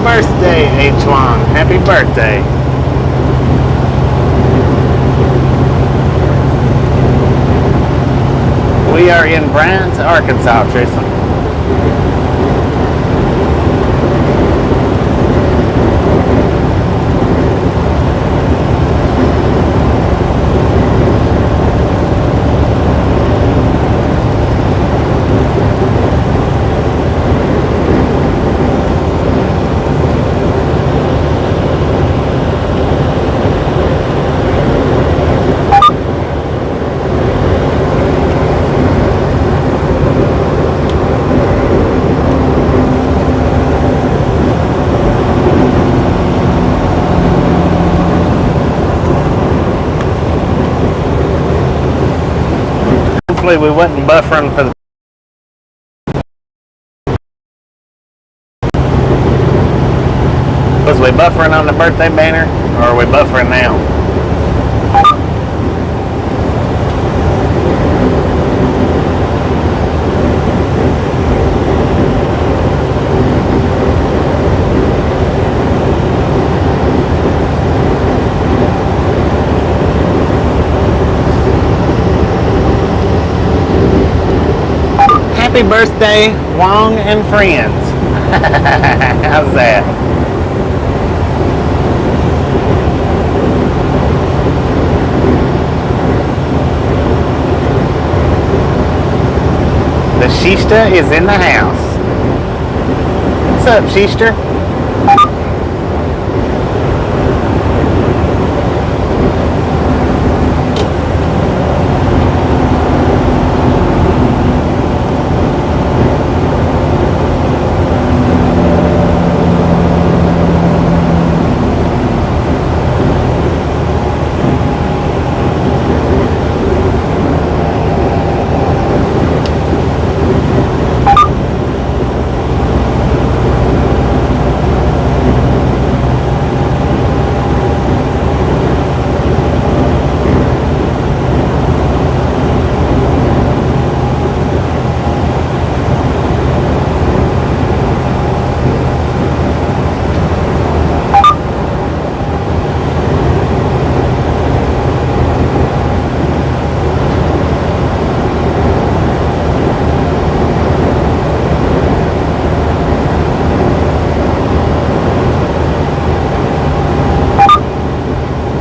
birthday, H1. Happy birthday. We are in Bryant, Arkansas, Tristan. Hopefully we wasn't buffering for the was we buffering on the birthday banner or are we buffering now? Happy birthday, Wong and friends. How's that? The Shista is in the house. What's up, Shista?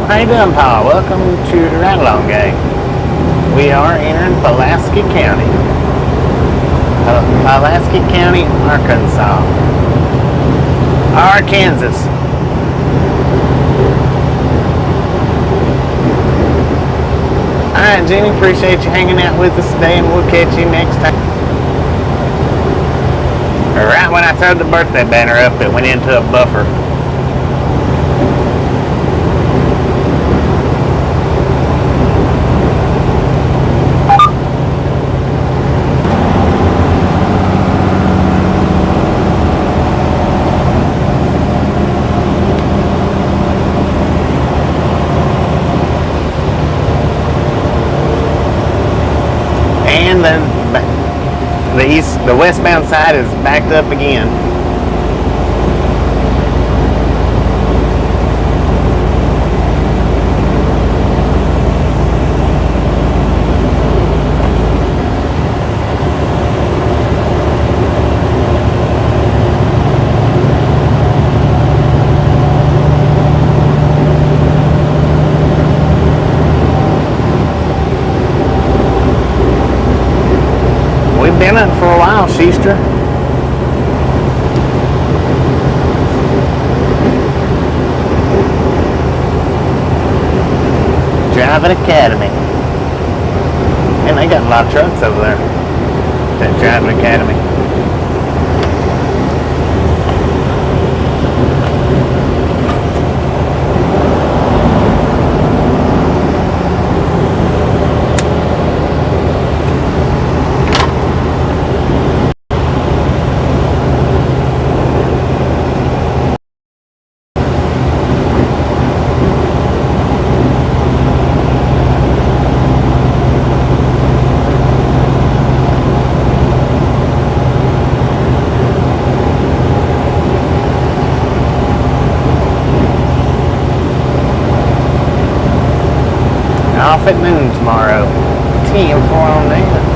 How you doing, Paul? Welcome to the Ride Along Gang. We are entering Pulaski County. Pulaski County, Arkansas. Arkansas. Alright, Jenny, appreciate you hanging out with us today, and we'll catch you next time. Right when I threw the birthday banner up, it went into a buffer. The westbound side is backed up again. Been it for a while, Sheester. Driving Academy. And they got a lot of trucks over there. That Driving Academy. off at noon tomorrow. 10 for on there.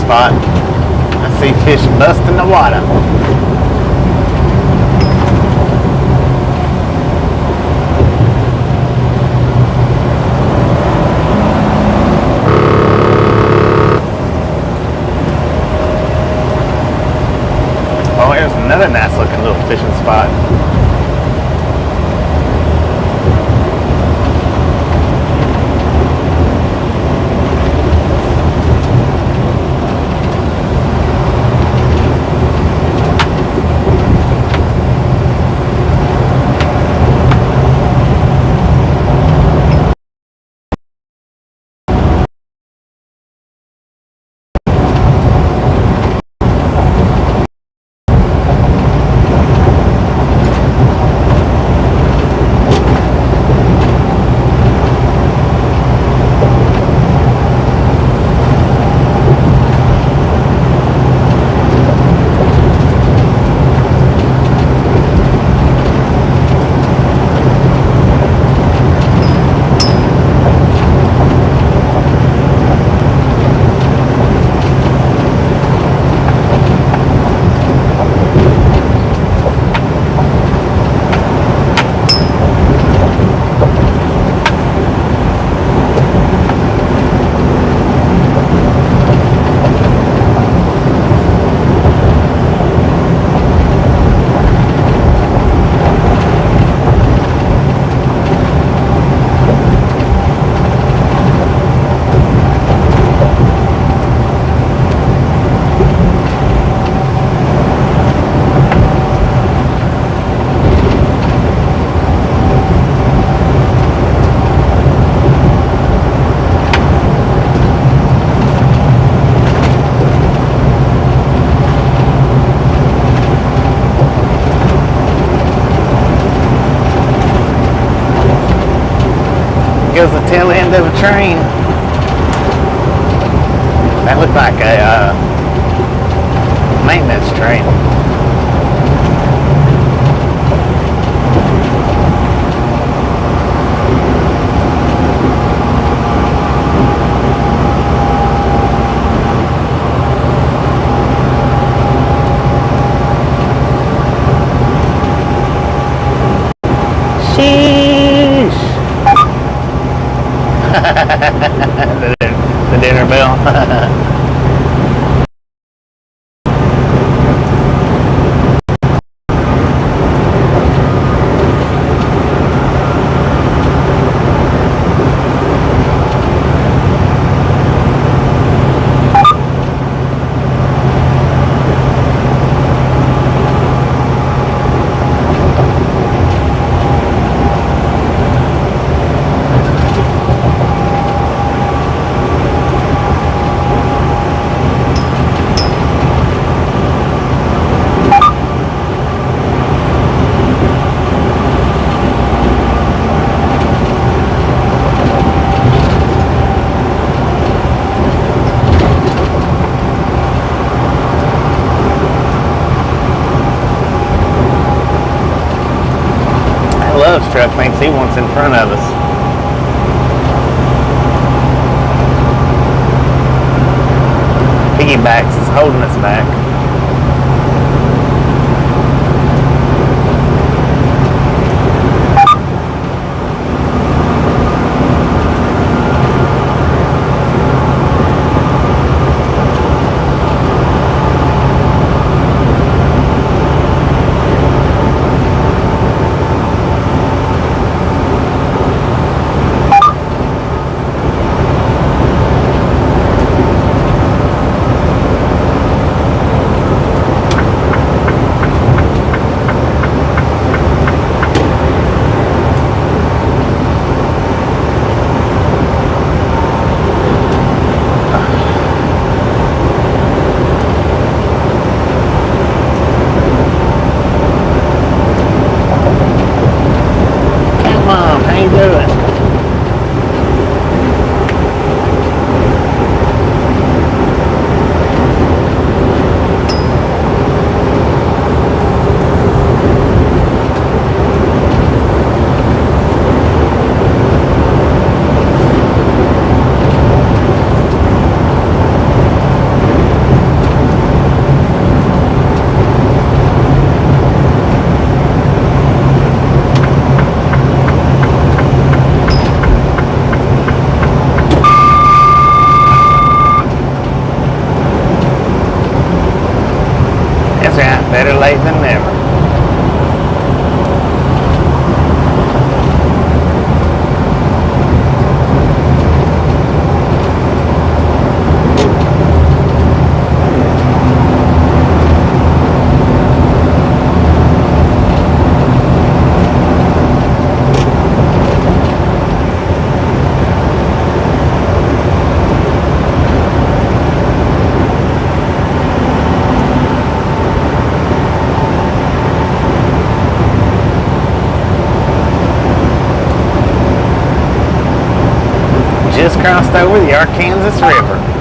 spot. I see fish busting the water. Oh, here's another nice looking little fishing spot. Goes the tail end of a train. That looked like a maintenance train. Sheesh. the dinner bell. Truck thinks he wants in front of us. Piggybacks is holding us back. right, better late than never. Just crossed over the Arkansas River.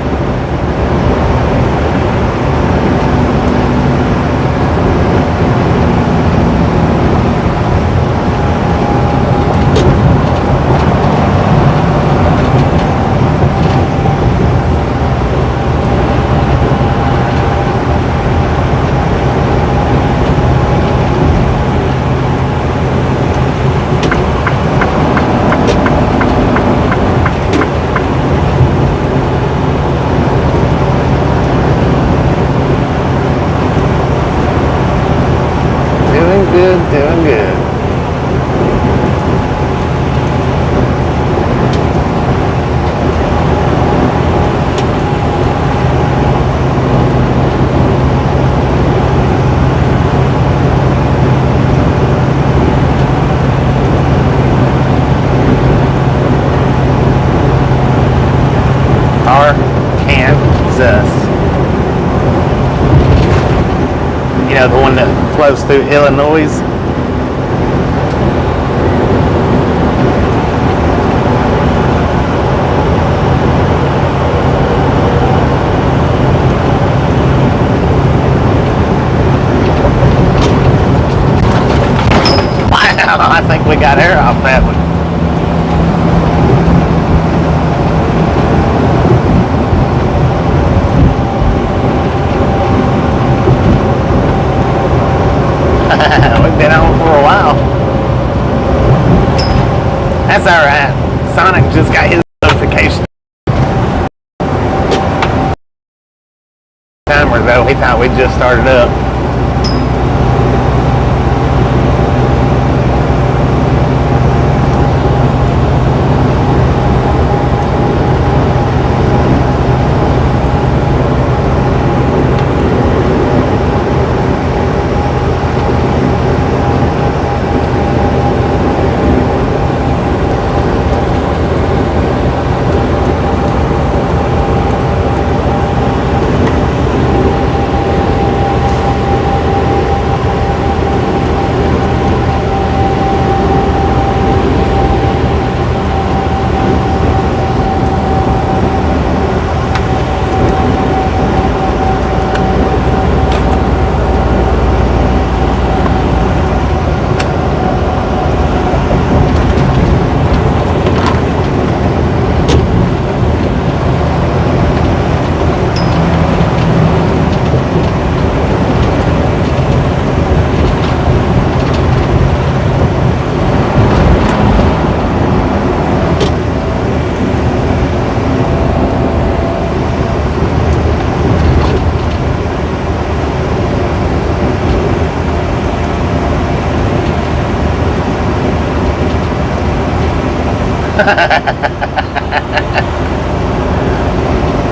Doing good. Arkansas. You know, the one that flows through Illinois. I think we got air off that one. We've been on for a while. That's alright. Sonic just got his notification. Timer though, he thought we just started up.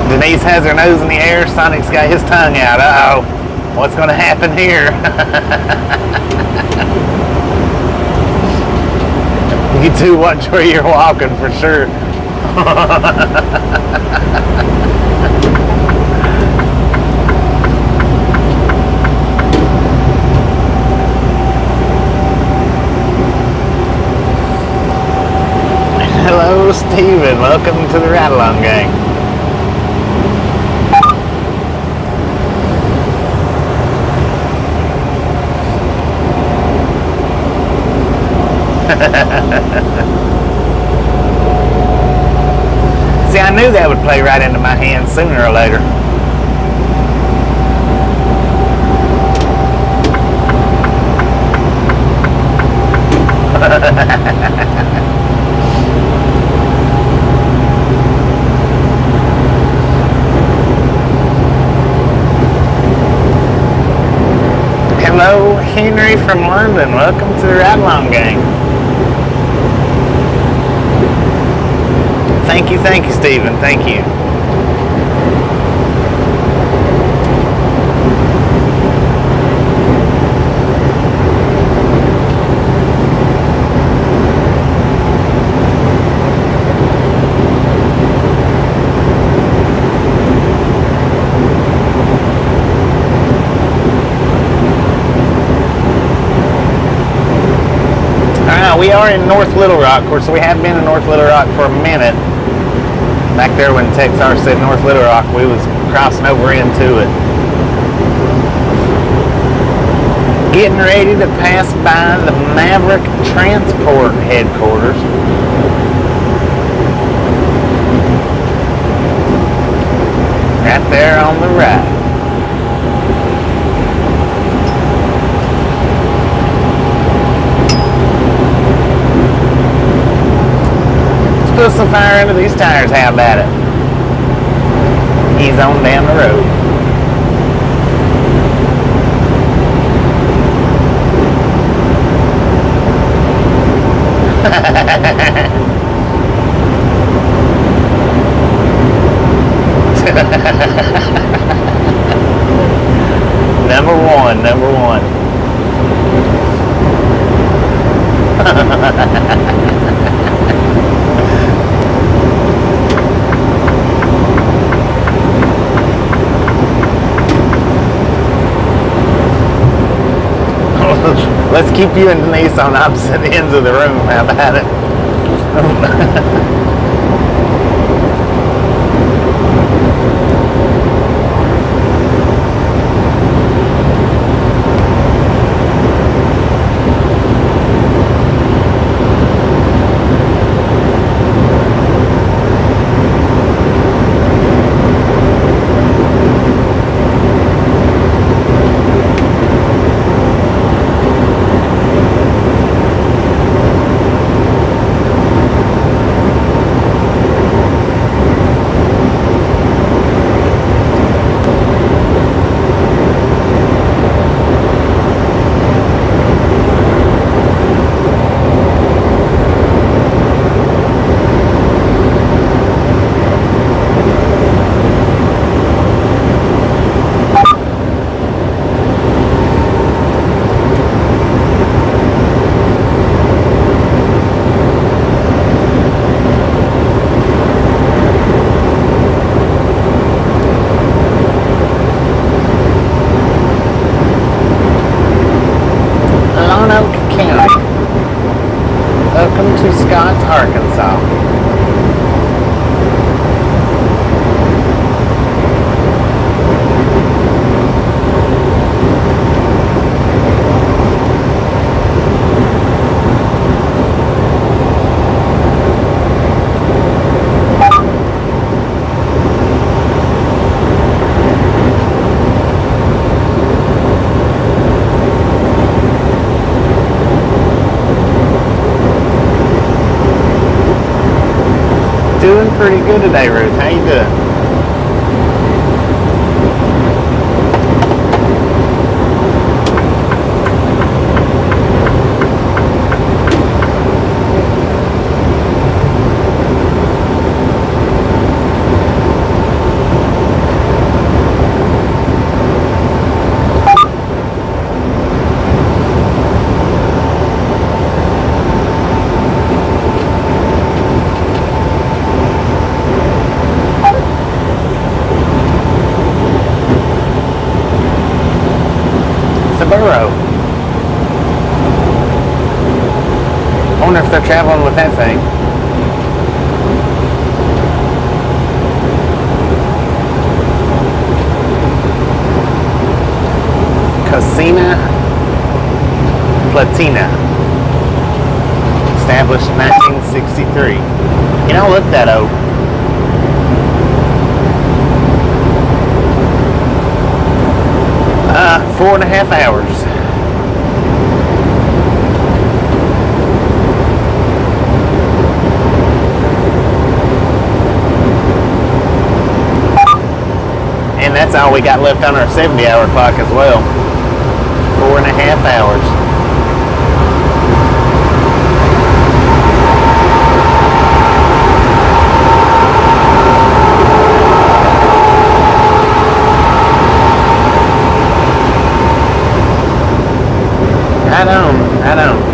Denise has her nose in the air. Sonic's got his tongue out. Uh-oh. What's going to happen here? You two watch where you're walking for sure. Hello, Steven. Welcome to the Ride-Along Gang. See, I knew that would play right into my hands sooner or later. Hello, Henry from London. Welcome to the Ride Along Gang. Thank you, Stephen. Thank you. We are in North Little Rock. Of course, we have been in North Little Rock for a minute. Back there when Texar said North Little Rock, we was crossing over into it. Getting ready to pass by the Maverick Transport headquarters. Right there on the right. Put some fire under these tires, how about it? Ease on down the road. Number one. Let's keep you and Denise on opposite ends of the room. How about it? Arkansas. Doing pretty good today, Ruth. How you doing? I wonder if they're traveling with that thing. Casina Platina. Established in 1963. You don't look that old. Uh, 4.5 hours. And that's all we got left on our 70-hour clock as well. 4.5 hours. I don't.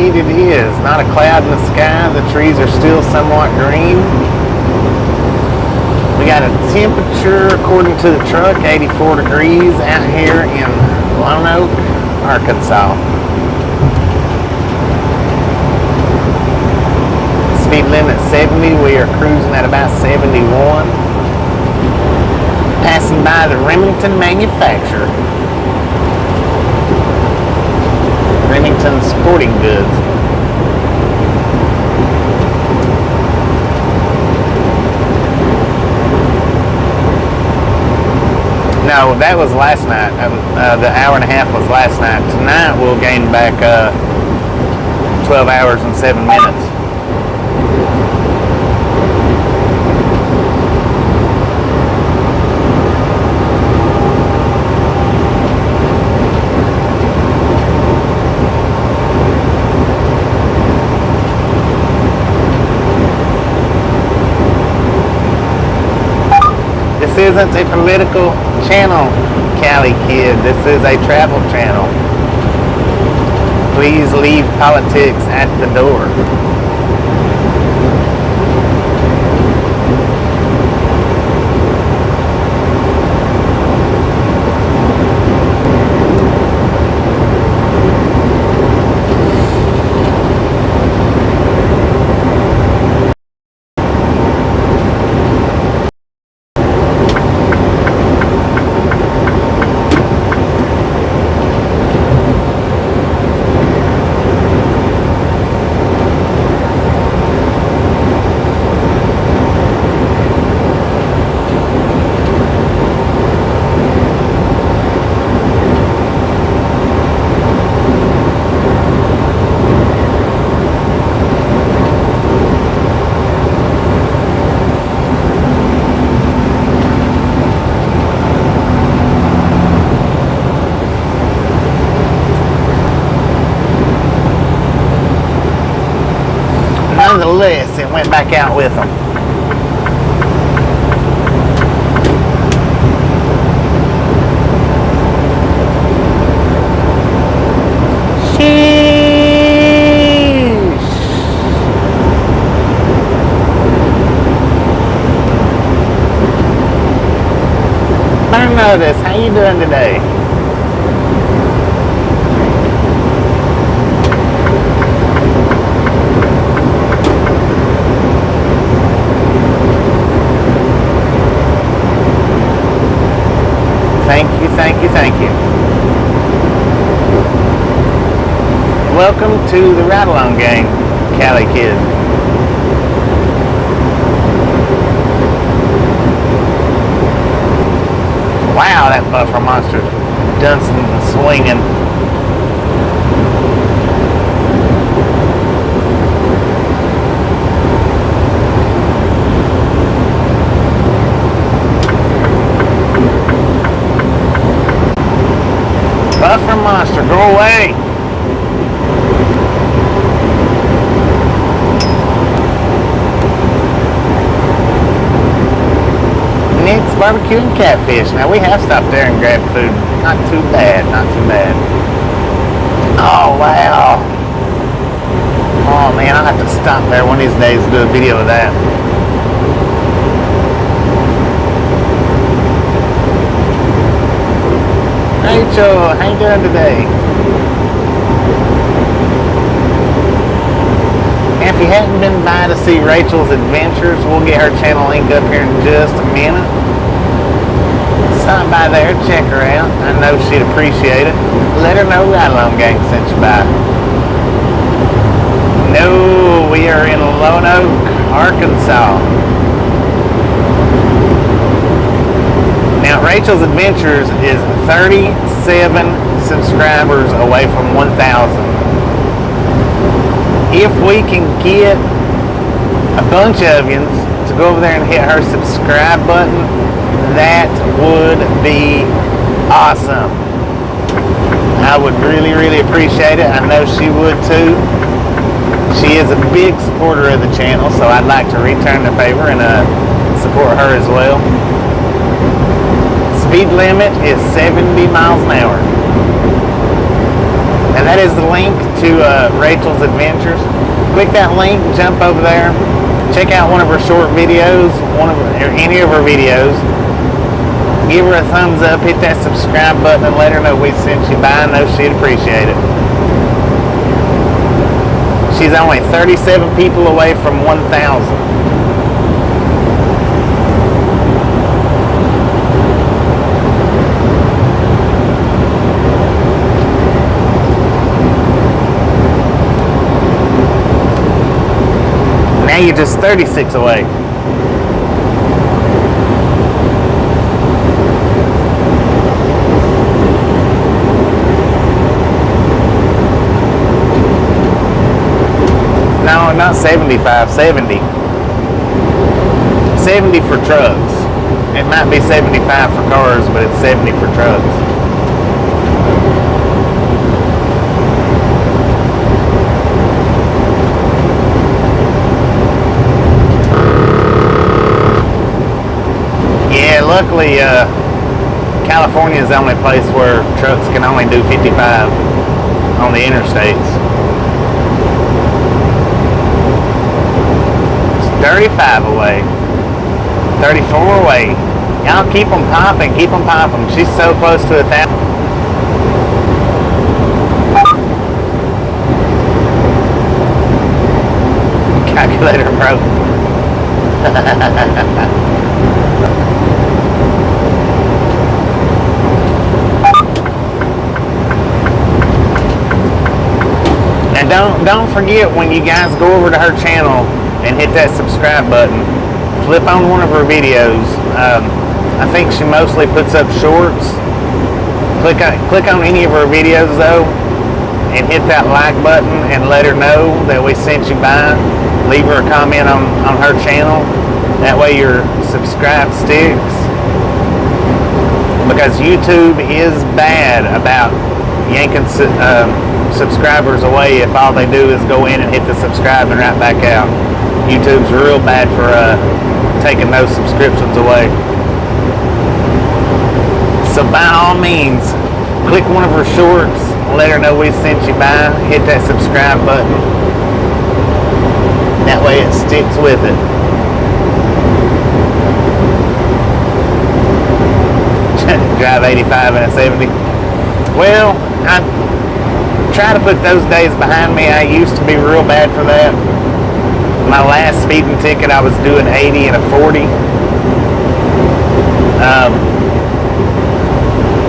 It is not a cloud in the sky. The trees are still somewhat green. We got a temperature, according to the truck, 84 degrees out here in Lone Oak, Arkansas. Speed limit 70. We are cruising at about 71. Passing by the Remington manufacturer. Remington Sporting Goods. No, that was last night. The hour and a half was last night. Tonight we'll gain back 12 hours and 7 minutes. This isn't a political channel, Cali Kid. This is a travel channel. Please leave politics at the door. Nonetheless, it went back out with them. Sheesh. I notice. How you doing today? Thank you. Welcome to the Ride Along Gang, Cali Kid. Wow, that buffer monster's done some swinging. Buffer monster, go away! Nick's Barbecue and Catfish. Now we have stopped there and grabbed food. Not too bad, not too bad. Oh wow! Oh man, I'll have to stop there one of these days and do a video of that. Rachel, how you doing today? And if you hadn't been by to see Rachel's adventures, we'll get her channel link up here in just a minute. Stop by there, check her out. I know she'd appreciate it. Let her know Ride Along Gang sent you by. No, we are in Lone Oak, Arkansas. Now, Rachel's Adventures is 37 subscribers away from 1,000. If we can get a bunch of you to go over there and hit her subscribe button, that would be awesome. I would really, really appreciate it. I know she would too. She is a big supporter of the channel, so I'd like to return the favor and support her as well. Speed limit is 70 miles an hour. And that is the link to Rachel's Adventures. Click that link, jump over there, check out one of her short videos, or any of her videos. Give her a thumbs up, hit that subscribe button, and let her know we sent you by. I know she'd appreciate it. She's only 37 people away from 1,000. Now you're just 36 away. No, not 75, 70. 70 for trucks. It might be 75 for cars, but it's 70 for trucks. Yeah, luckily, California is the only place where trucks can only do 55 on the interstates. 35 away, 34 away. Y'all keep them popping, keep them popping. She's so close to 1,000. Calculator broke. And don't forget, when you guys go over to her channel and hit that subscribe button, flip on one of her videos. I think she mostly puts up shorts. Click on any of her videos though, and hit that like button and let her know that we sent you by. Leave her a comment on her channel. That way your subscribe sticks. Because YouTube is bad about yanking subscribers away if all they do is go in and hit the subscribe and right back out. YouTube's real bad for taking those subscriptions away. So by all means, click one of her shorts, let her know we sent you by, hit that subscribe button. That way it sticks with it. Drive 85 in a 70. Well, I try to put those days behind me. I used to be real bad for that. My last speeding ticket, I was doing 80 and a 40.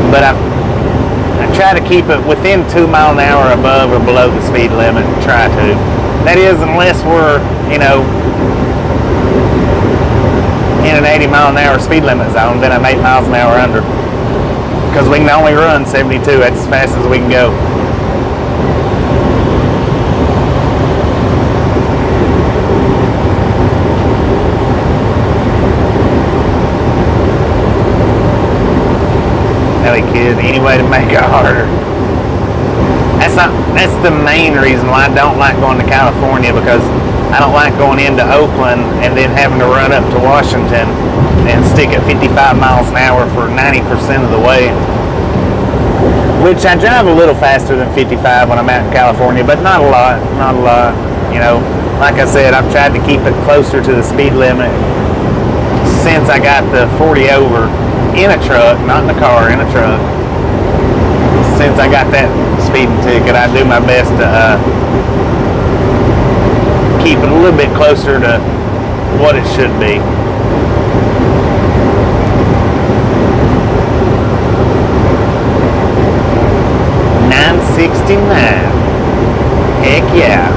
But I try to keep it within 2 mile an hour above or below the speed limit. Try to. That is, unless we're, in an 80 mile an hour speed limit zone, then I'm 8 miles an hour under. Because we can only run 72. That's as fast as we can go. Kid, any way to make it harder. That's the main reason why I don't like going to California, because I don't like going into Oakland and then having to run up to Washington and stick at 55 miles an hour for 90% of the way. Which I drive a little faster than 55 when I'm out in California, but not a lot, not a lot. You know, like I said, I've tried to keep it closer to the speed limit since I got the 40 over in a truck, not in a car, in a truck. Since I got that speeding ticket, I do my best to keep it a little bit closer to what it should be. $9.69. Heck yeah.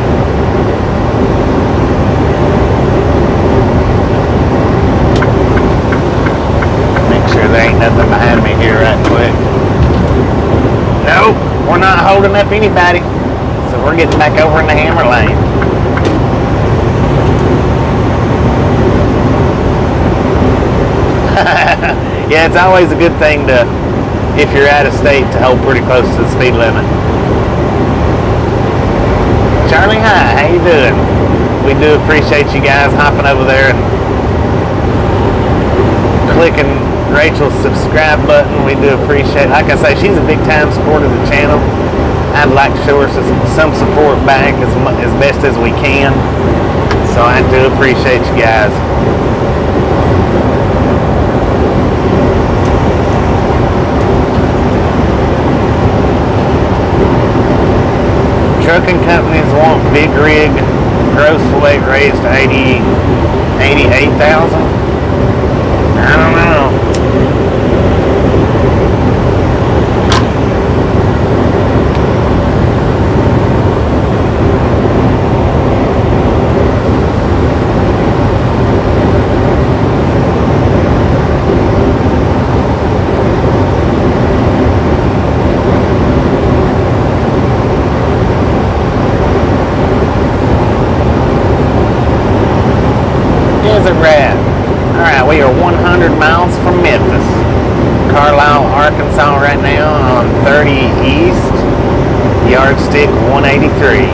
Make sure there ain't nothing behind me here right quick. Nope, we're not holding up anybody. So we're getting back over in the Hammer lane. Yeah, it's always a good thing to, if you're out of state, to hold pretty close to the speed limit. Charlie, hi, how you doing? We do appreciate you guys hopping over there and clicking Rachel's subscribe button. We do appreciate it. Like I say, she's a big time supporter of the channel. I'd like to show her some support back as best as we can. So I do appreciate you guys. Trucking companies want big rig gross weight raised to 88,000. I don't know. Alright, we are 100 miles from Memphis. Carlisle, Arkansas right now on 30 East. Yardstick 183.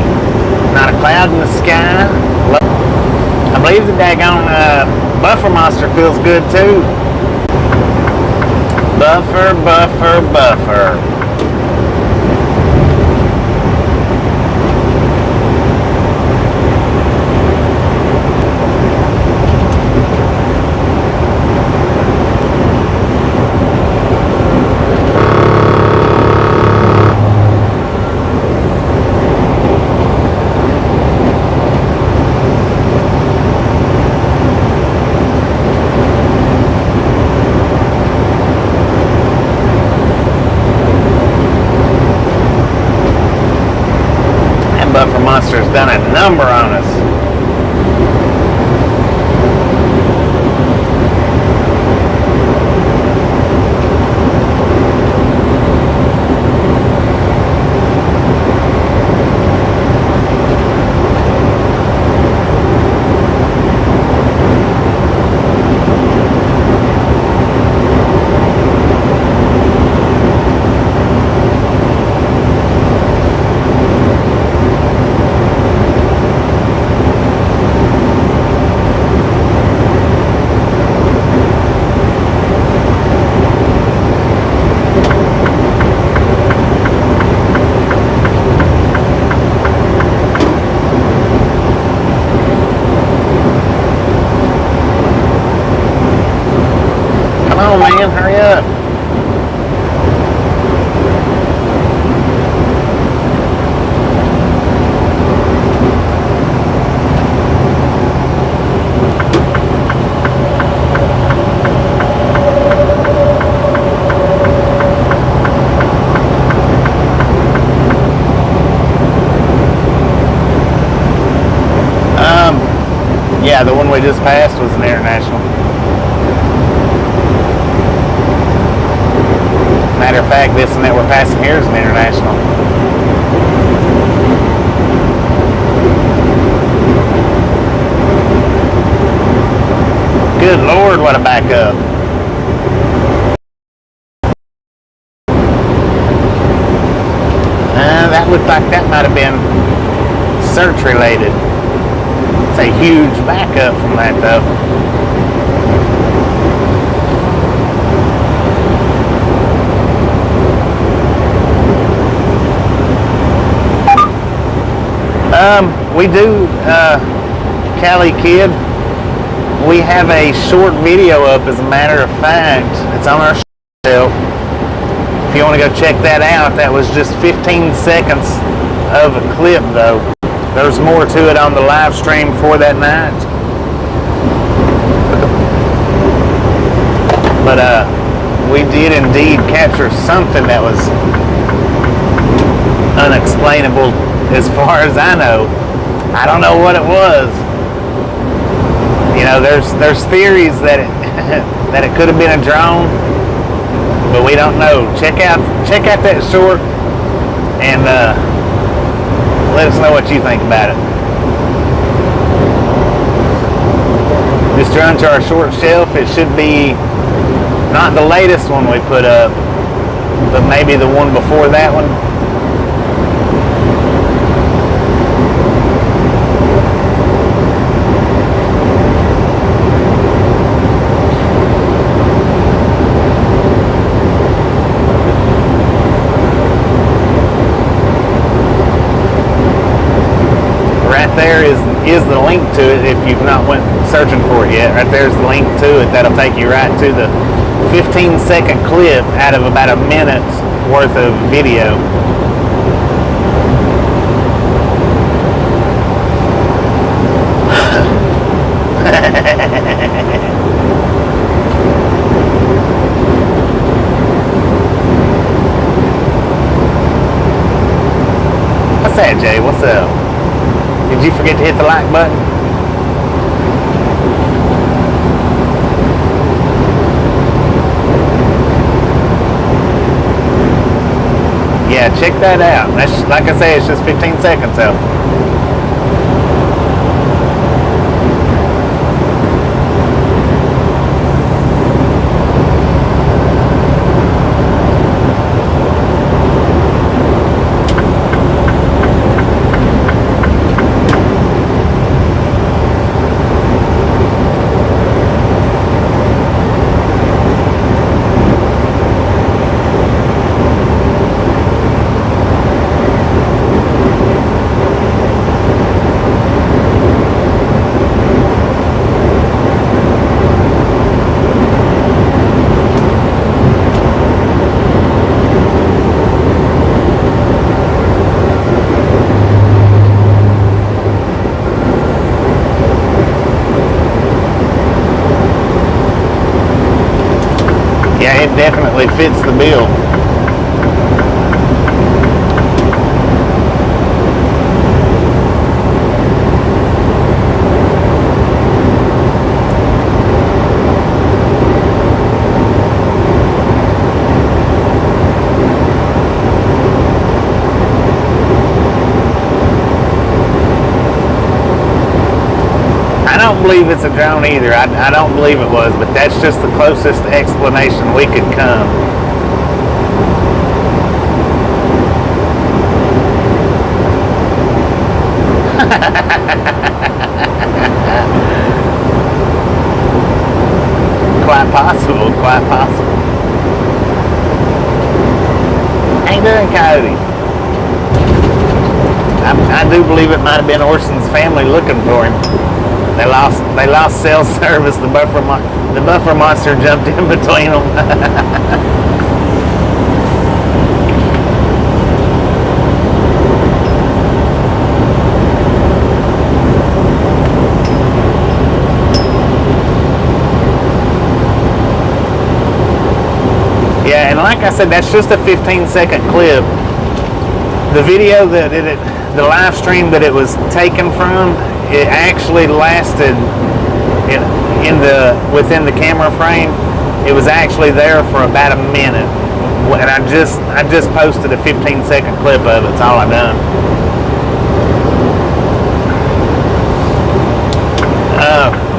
Not a cloud in the sky. I believe the daggone buffer monster feels good too. Buffer, buffer, buffer. Buffer monster's done a number on us. Come on, man, hurry up. Yeah, the one we just passed was an international. Matter of fact, this one that we're passing here is an international. Good Lord, what a backup. That looked like that might have been search related. It's a huge backup from that though. we do, Cali Kid, we have a short video up, as a matter of fact. It's on our shelf. If you want to go check that out, that was just 15 seconds of a clip, though. There's more to it on the live stream for that night. But we did indeed capture something that was unexplainable as far as I know. I don't know what it was. You know, there's theories that it that it could have been a drone, but we don't know. Check out that short and let us know what you think about it. Just run to our short shelf. It should be not the latest one we put up, but maybe the one before that one. There is the link to it if you've not went searching for it yet. Right there's the link to it. That'll take you right to the 15-second clip out of about a minute's worth of video. What's that, Jay? What's up? Did you forget to hit the like button? Yeah, check that out. That's, like I say, it's just 15 seconds out. Yeah, it definitely fits the bill. I don't believe it's a drone either. I don't believe it was, but that's just the closest explanation we could come. Quite possible, quite possible. How you doing, Cody? I do believe it might have been Orson's family looking for him. They lost cell service. The buffer monster jumped in between them. Yeah, and like I said, that's just a 15-second clip. The video the live stream that it was taken from, it actually lasted within the camera frame. It was actually there for about a minute, and I just posted a 15-second clip of it. That's all I've done.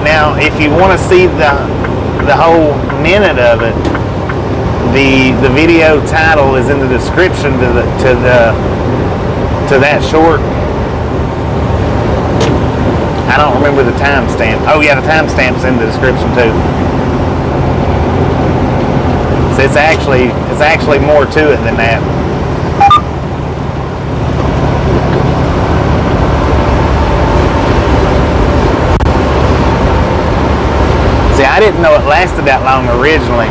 Now, if you want to see the whole minute of it, the video title is in the description to that short. I don't remember the timestamp. Oh yeah, the timestamp's in the description too. So it's actually more to it than that. I didn't know it lasted that long originally.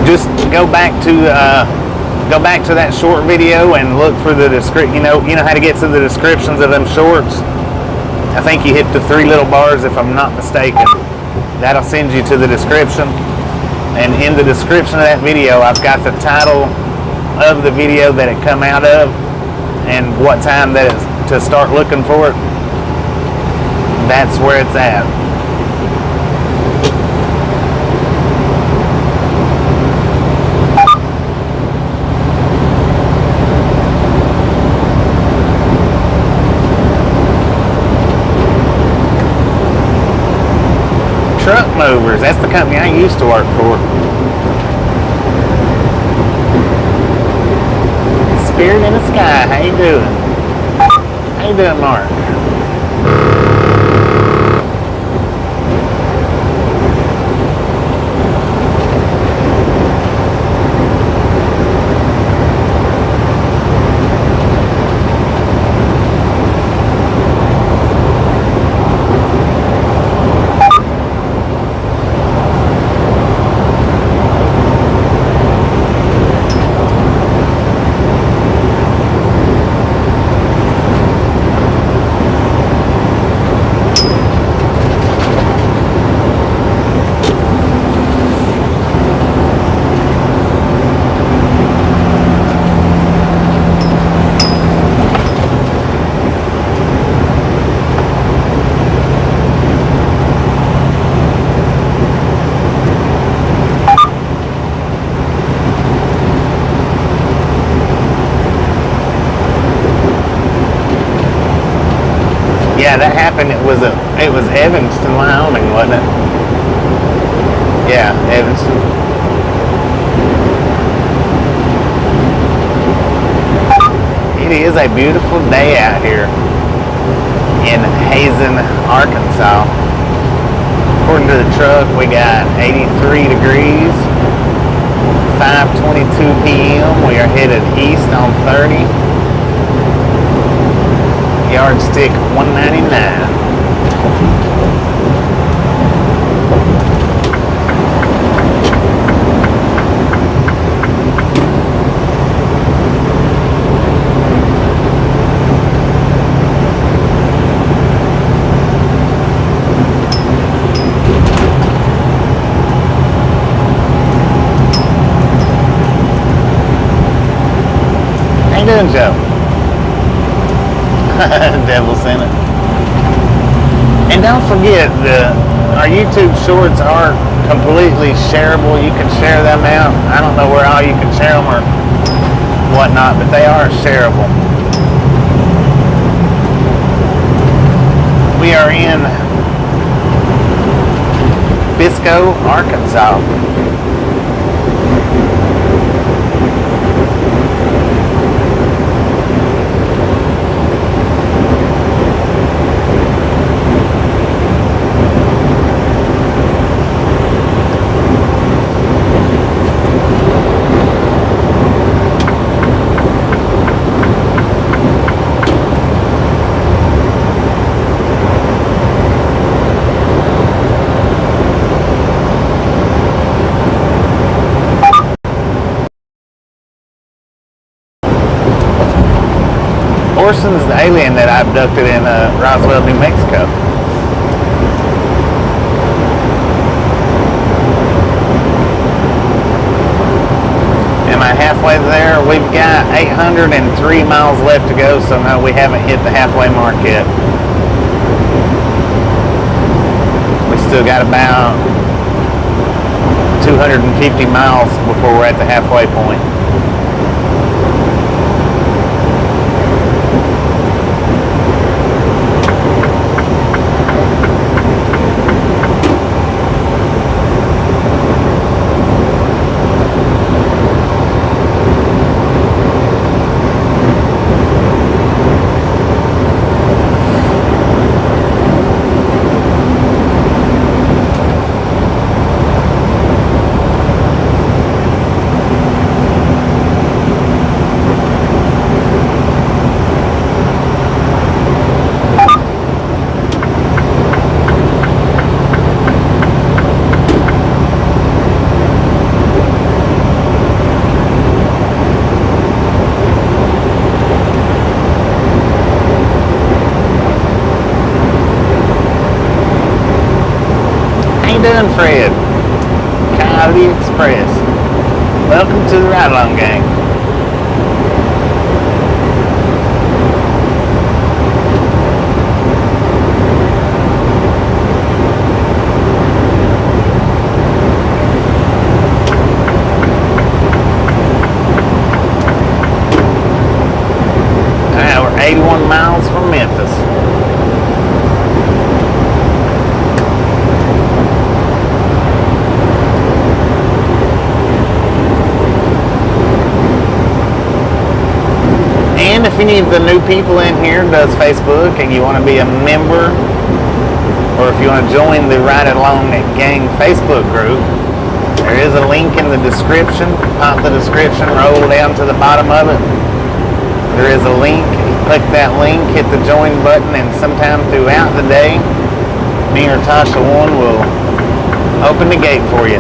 Just go back to that short video and look for the description. You know how to get to the descriptions of them shorts. I think you hit the 3 little bars if I'm not mistaken. That'll send you to the description. And in the description of that video, I've got the title of the video that it come out of and what time that is to start looking for it. That's where it's at. Truck Movers, that's the company I used to work for. Spirit in the Sky, how you doing? How you doing, Mark? Yeah, that happened. It was Evanston, Wyoming, wasn't it? Yeah, Evanston. It is a beautiful day out here in Hazen, Arkansas. According to the truck, we got 83 degrees, 5:22 p.m. We are headed east on 30. Yardstick 199. How you doing, Joe? Devil sent it. And don't forget, our YouTube shorts are completely shareable. You can share them out. I don't know where all you can share them or whatnot, but they are shareable. We are in Bisco, Arkansas. Orson's the alien that I abducted in Roswell, New Mexico. Am I halfway there? We've got 803 miles left to go, so no, we haven't hit the halfway mark yet. We still got about 250 miles before we're at the halfway point. Coyote Express. Welcome to the Ride Along Gang. We're 81 miles from Memphis. And if any of the new people in here does Facebook and you want to be a member, or if you want to join the Ride Along Gang Facebook group, there is a link in the description. Pop the description, roll down to the bottom of it. There is a link. Click that link, hit the join button, and sometime throughout the day, me or Tasha One will open the gate for you.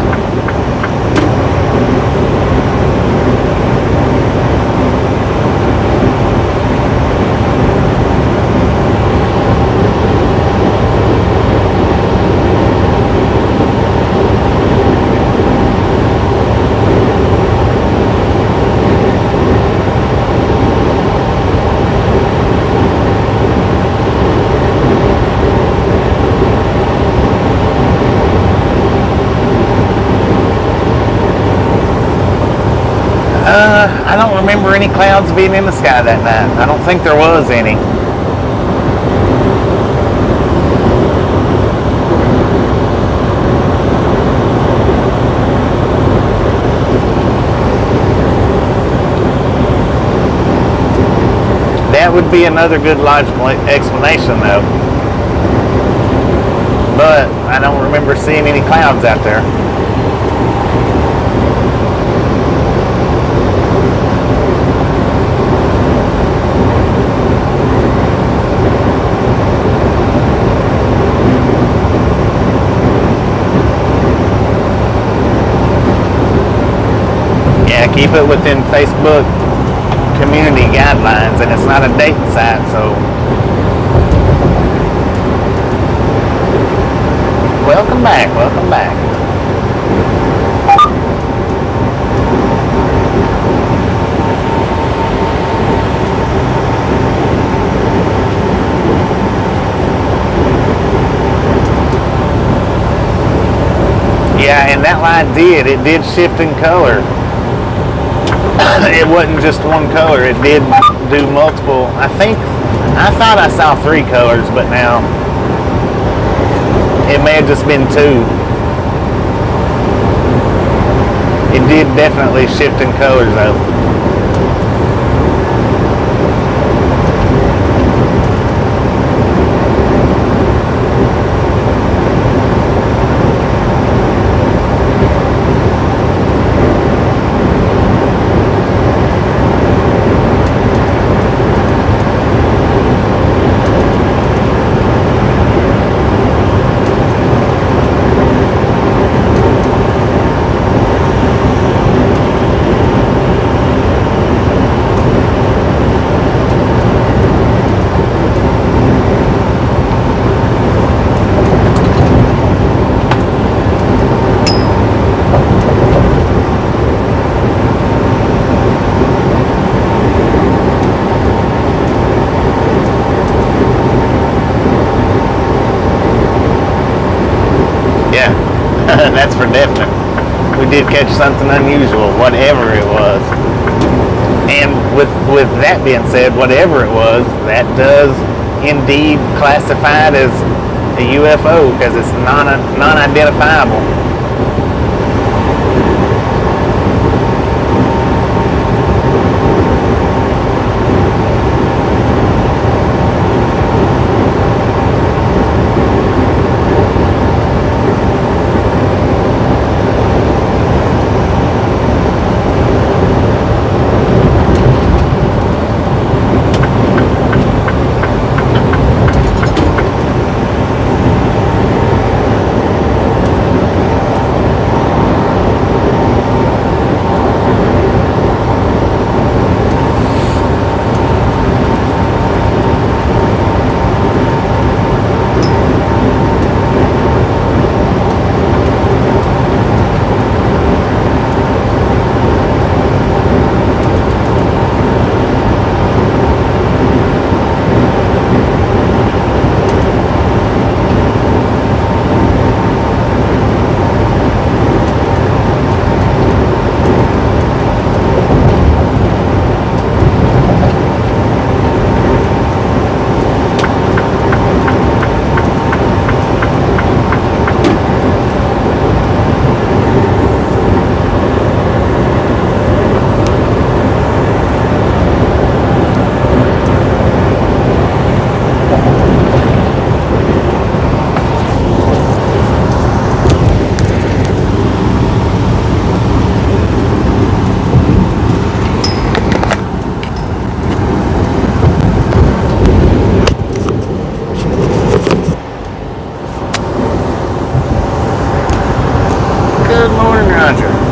I don't remember any clouds being in the sky that night. I don't think there was any. That would be another good logical explanation though. But I don't remember seeing any clouds out there. Keep it within Facebook community guidelines, and it's not a dating site, so welcome back, welcome back. Yeah, and that light it did shift in color. It wasn't just one color, it did do multiple. I thought I saw 3 colors, but now it may have just been 2. It did definitely shift in colors though. That's for definite. We did catch something unusual, whatever it was. And with that being said, whatever it was, that does indeed classify it as a UFO because it's non-identifiable. Roger.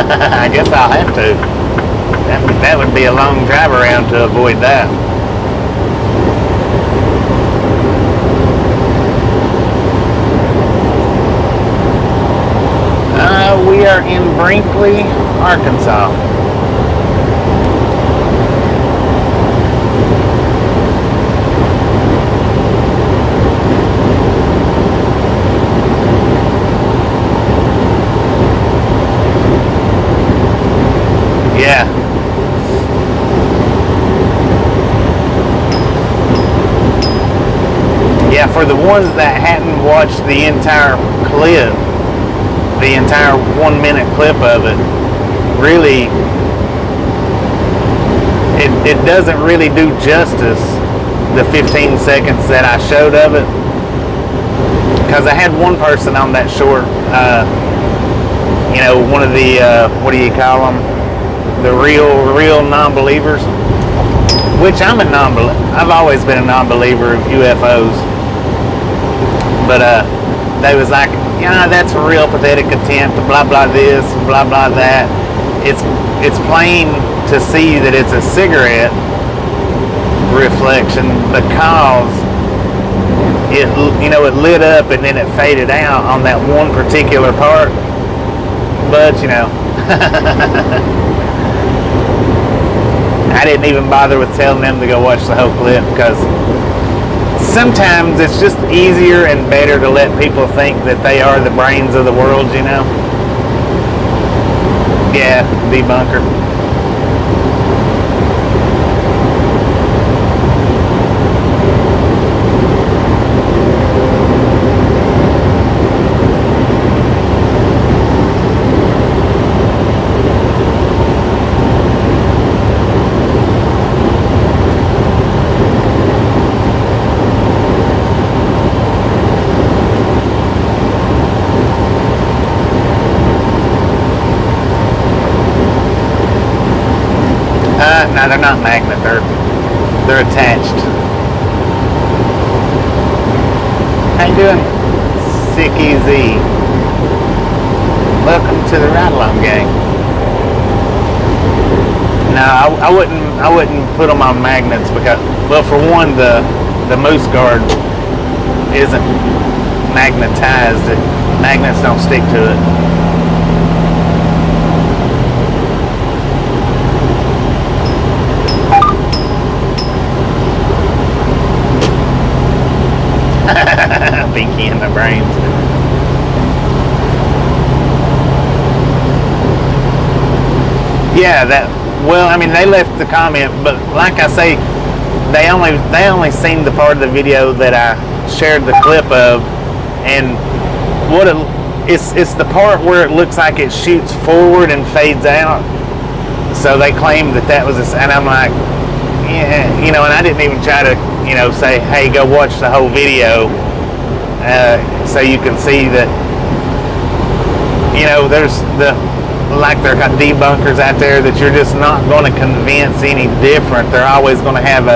I guess I'll have to. That would be a long drive around to avoid that. We are in Brinkley, Arkansas. Yeah. Yeah, for the ones that hadn't watched the entire clip, the entire 1 minute clip of it, really, it doesn't really do justice, the 15 seconds that I showed of it. Because I had one person on that short, one of the, what do you call them? The real non-believers, which I'm a non-believer. I've always been a non-believer of UFOs, but they was like, yeah, that's a real pathetic attempt to blah blah this and blah blah that. It's plain to see that it's a cigarette reflection because it lit up and then it faded out on that one particular part, but I didn't even bother with telling them to go watch the whole clip because sometimes it's just easier and better to let people think that they are the brains of the world, Yeah, debunker. No, they're not magnet. They're attached. How you doing, Sicky Z? Welcome to the Ride Along Gang. No, I wouldn't put them on magnets because, well, for one, the moose guard isn't magnetized. Magnets don't stick to it. Pinky in the brains. Yeah, they left the comment, but like I say, they only seen the part of the video that I shared the clip of, and it's the part where it looks like it shoots forward and fades out. So they claim that was and I'm like, yeah, and I didn't even try to say, hey, go watch the whole video, so you can see that, there's there got debunkers out there that you're just not going to convince any different. They're always going to have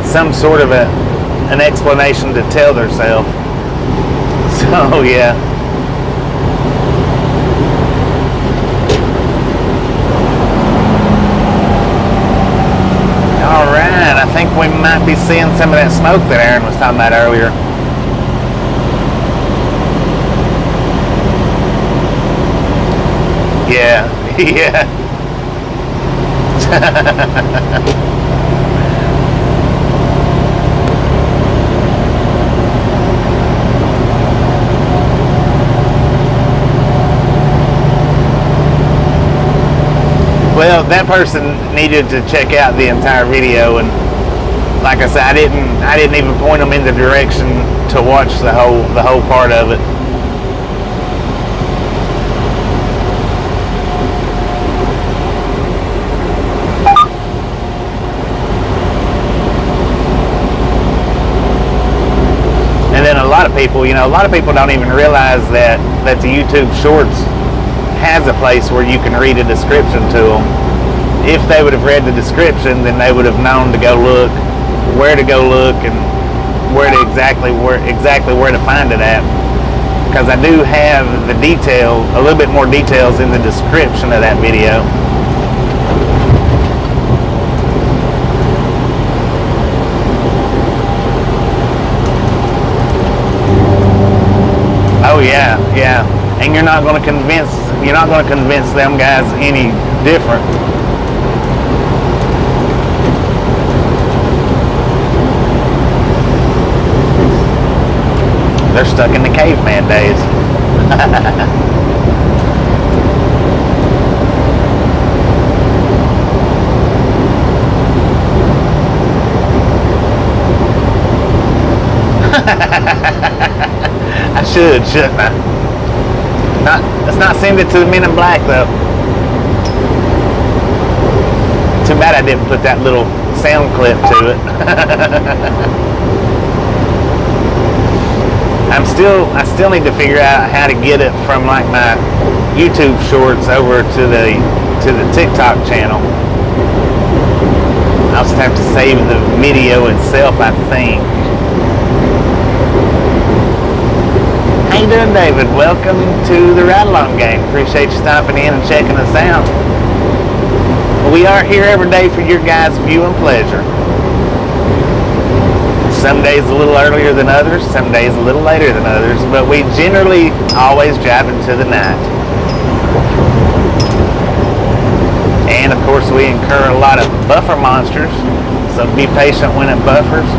some sort of an explanation to tell themselves. So, yeah. Alright, I think we might be seeing some of that smoke that Aaron was talking about earlier. Yeah, yeah. Well, that person needed to check out the entire video, and like I said, I didn't even point them in the direction to watch the whole part of it. people, you know, a lot of people don't even realize that the YouTube Shorts has a place where you can read a description to them. If they would have read the description, then they would have known to go look, where to go look, and exactly where to find it at. Because I do have the detail, a little bit more details in the description of that video. Oh yeah, yeah. And you're not going to convince them guys any different. They're stuck in the caveman days. I shouldn't I? Let's not send it to the Men in Black though. Too bad I didn't put that little sound clip to it. I still need to figure out how to get it from like my YouTube Shorts over to the TikTok channel. I'll just have to save the video itself, I think. How you doing, David? Welcome to the Ride Along Game. Appreciate you stopping in and checking us out. We are here every day for your guys' viewing pleasure. Some days a little earlier than others, some days a little later than others, but we generally always drive into the night. And of course we incur a lot of buffer monsters, so be patient when it buffers.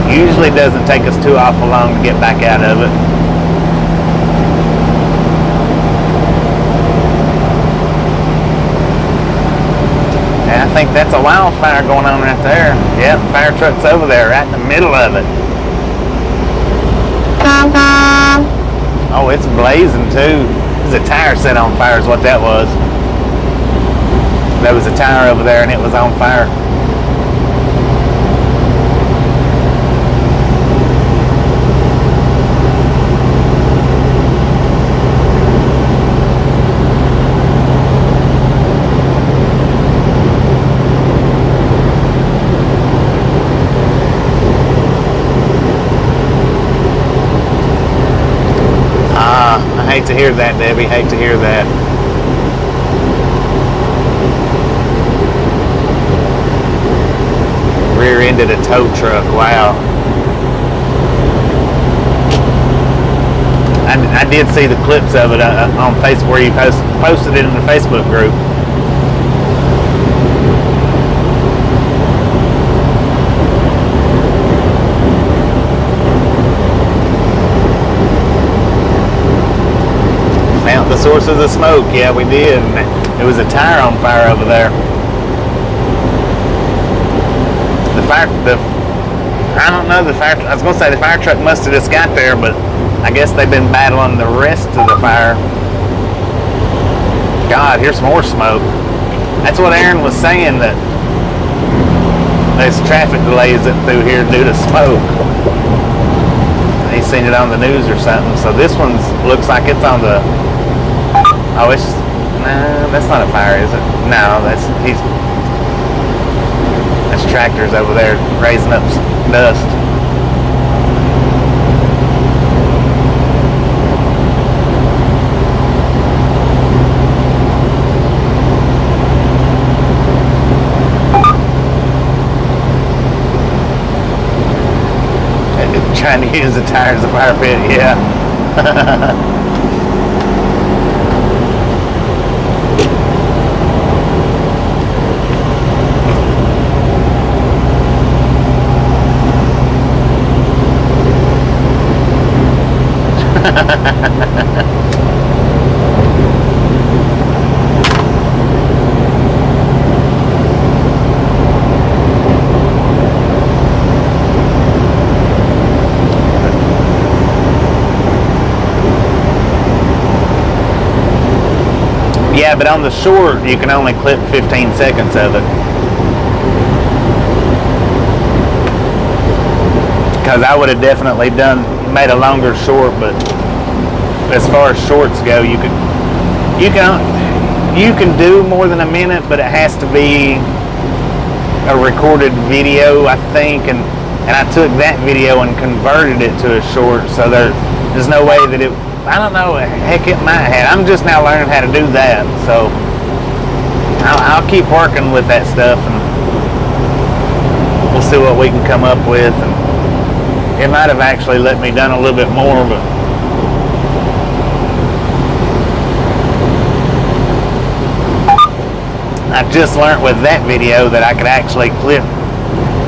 Usually doesn't take us too awful long to get back out of it. And I think that's a wildfire going on right there. Yep, fire truck's over there, right in the middle of it. Oh, it's blazing too. There's a tire set on fire is what that was. There was a tire over there and it was on fire. Hate to hear that, Debbie. Hate to hear that. Rear-ended a tow truck. Wow. I did see the clips of it on Facebook where you posted it in the Facebook group. The source of the smoke, yeah, we did. And it was a tire on fire over there. I don't know, I was gonna say the fire truck must have just got there, but I guess they've been battling the rest of the fire. God, here's more smoke. That's what Aaron was saying, that there's traffic delays through here due to smoke. He's seen it on the news or something. So this one looks like it's on the. Oh, it's, no, that's not a fire, is it? No, that's tractors over there raising up dust. Trying to use the tires of fire pit, yeah. Yeah, but on the short, you can only clip 15 seconds of it. because I would have definitely made a longer short. But as far as shorts go, you can do more than a minute, but it has to be a recorded video, I think, and I took that video and converted it to a short, so there's no way that I don't know, heck, it might have. I'm just now learning how to do that, so I'll keep working with that stuff, and we'll see what we can come up with. And it might have actually let me done a little bit more, but I just learned with that video that I could actually clip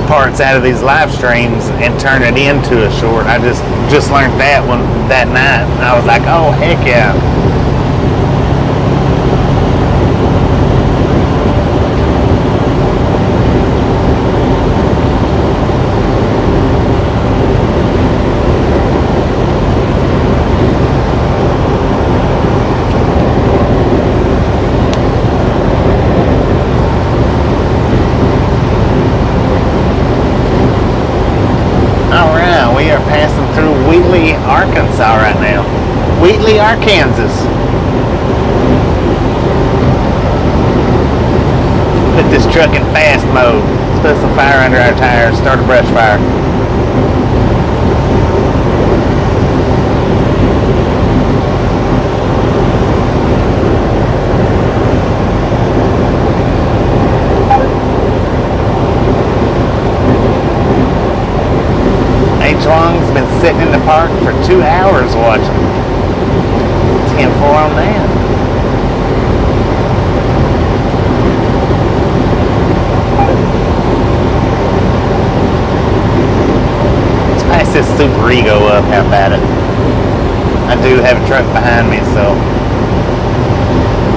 parts out of these live streams and turn it into a short. I just learned that one that night, and I was like, oh, heck yeah. Arkansas right now. Wheatley, Arkansas. Put this truck in fast mode. Let's put some fire under our tires, start a brush fire. Long's been sitting in the park for 2 hours watching. 10-4 on that. Let's pass this Super Ego up. How about it? I do have a truck behind me, so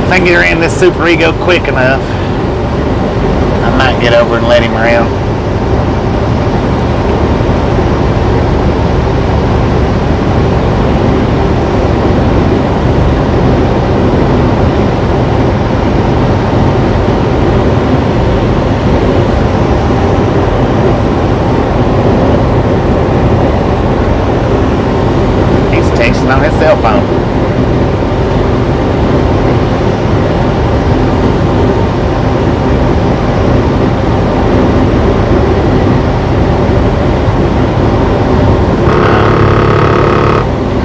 if I can get around this Super Ego quick enough, I might get over and let him around. On his cell phone.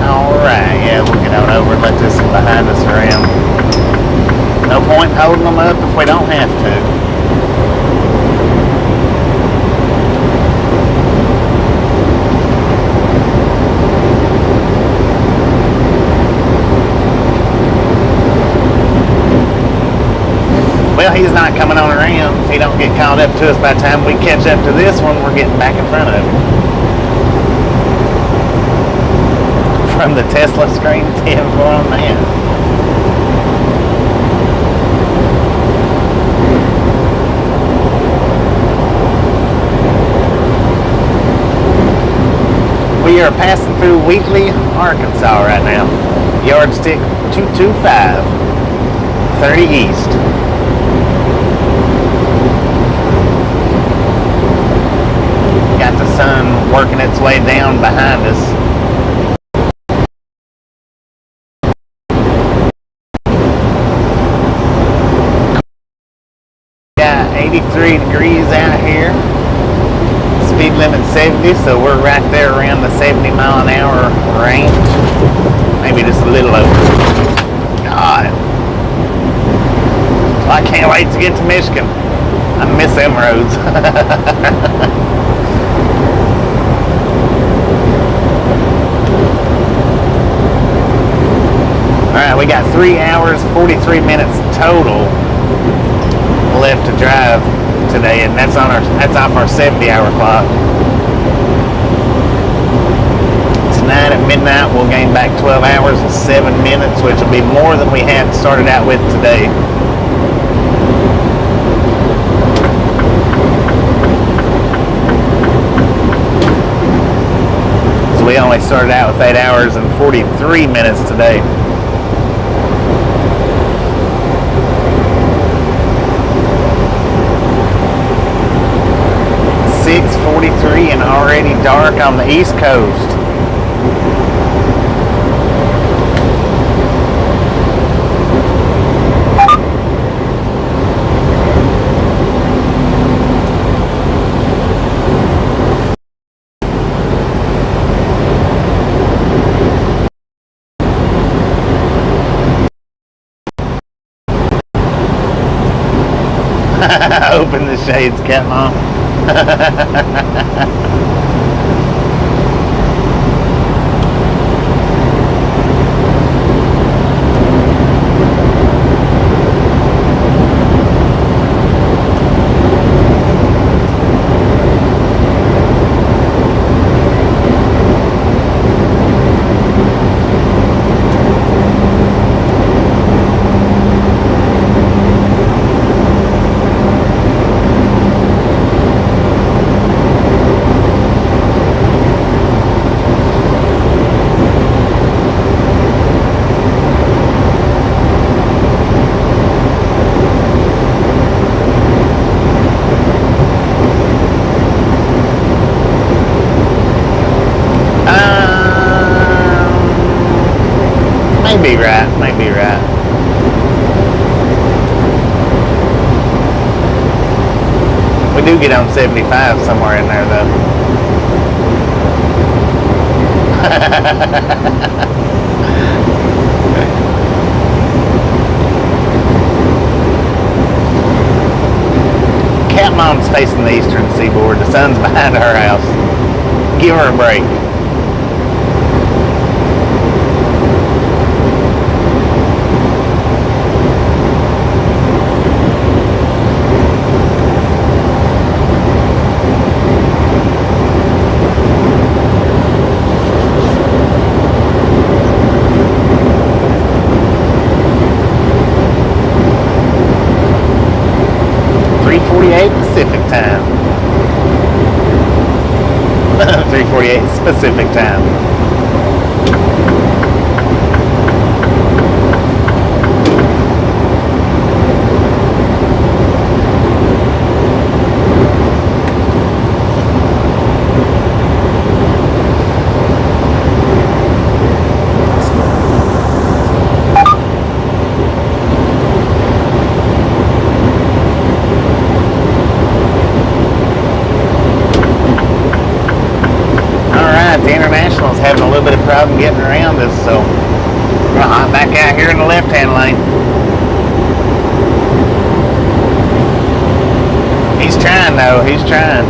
Alright, yeah, we'll get on over and let this one behind us around. No point holding them up if we don't have to. Well, he's not coming on around. If he don't get caught up to us by the time we catch up to this one, we're getting back in front of him. From the Tesla screen, 10-4 on that. We are passing through Wheatley, Arkansas right now. Yardstick 225, 30 east. Got the sun working its way down behind us. Got 83 degrees out here. Speed limit 70, so we're right there around the 70 mile an hour range. Maybe just a little over. God. I can't wait to get to Michigan. I miss them roads. Alright, we got 3 hours, 43 minutes total left to drive today, and that's off our 70-hour clock. Tonight at midnight we'll gain back 12 hours and 7 minutes, which will be more than we had started out with today. So we only started out with 8 hours and 43 minutes today. 10:43 and already dark on the East Coast. Open the shades, Cat Mom. Might be right. We do get on 75 somewhere in there, though. Cat Mom's facing the eastern seaboard. The sun's behind her house. Give her a break. Pacific time. 3:48 Pacific time. The International's having a little bit of problem getting around us, so we're gonna hop back out here in the left-hand lane. He's trying though, he's trying.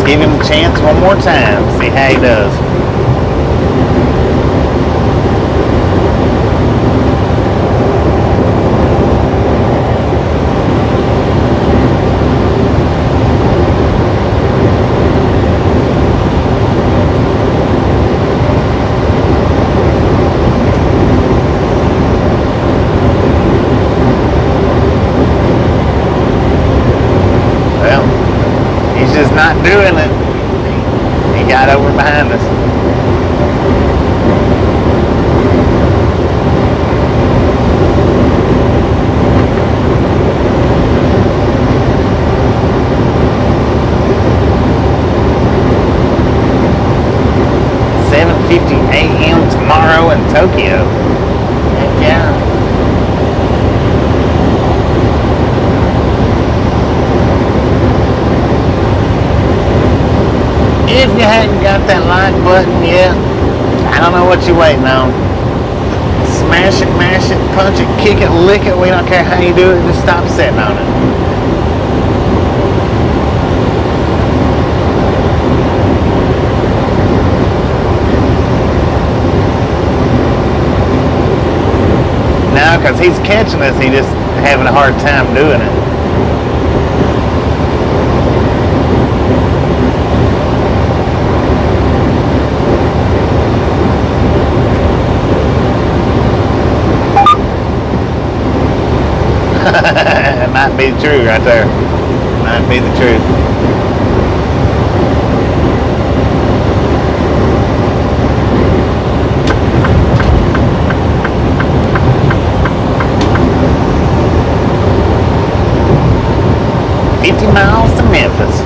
Give him a chance one more time. See how he does. He's just not doing it. He got over behind us. a.m. tomorrow in Tokyo. Heck yeah. If you hadn't got that like button yet, I don't know what you're waiting on. Smash it, mash it, punch it, kick it, lick it. We don't care how you do it. Just stop sitting on it. because he's catching us. He just having a hard time doing it. It might be true right there. Might be the truth. Miles to Memphis.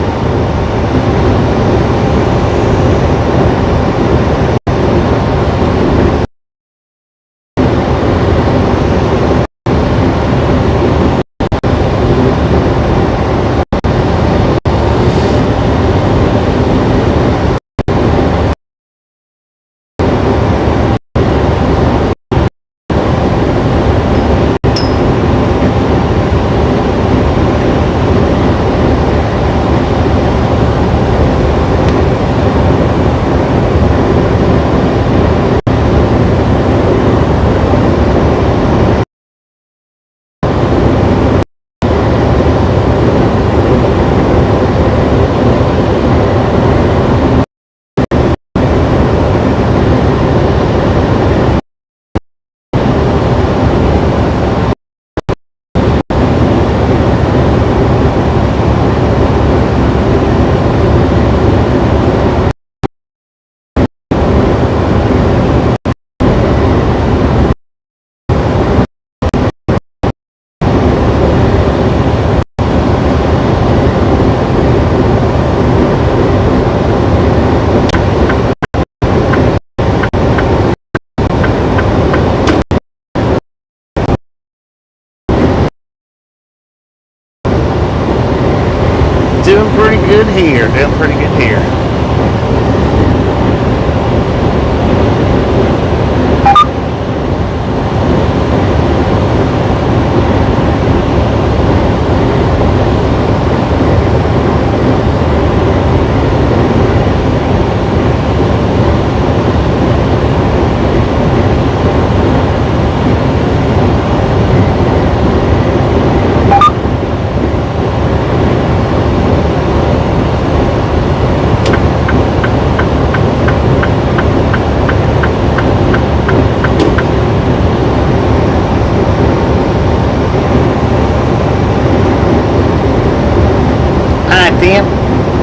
Doing pretty good here. Doing pretty good here.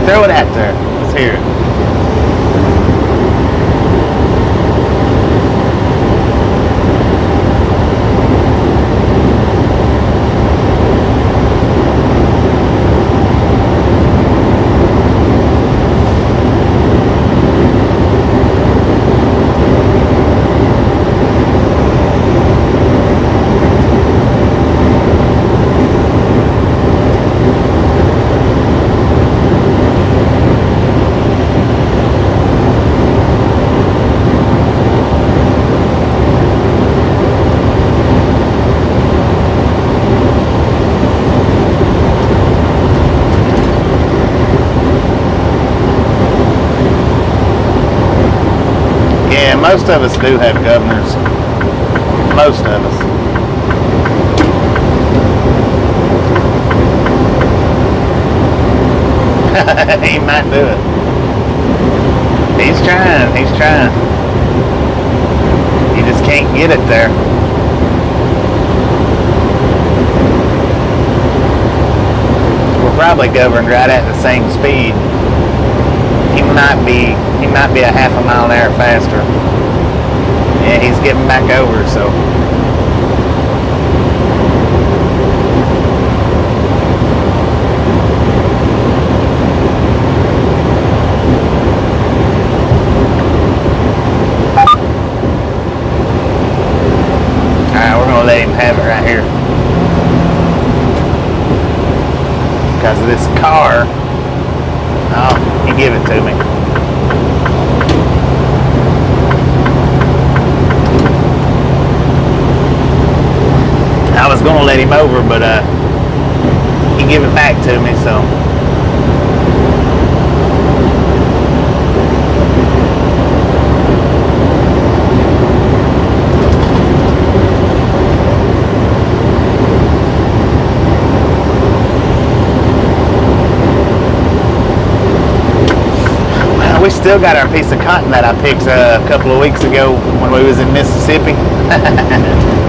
Throw it out there. Let's hear it. Most of us do have governors. Most of us. He might do it. He's trying. He's trying. You just can't get it there. We're probably governed right at the same speed. He might be a half a mile an hour faster. Yeah, he's getting back over, so. Alright, we're gonna let him have it right here. Because of this car. Oh, he give it to me. I was gonna let him over, but he gave it back to me, so. still got our piece of cotton that I picked a couple of weeks ago when we was in Mississippi.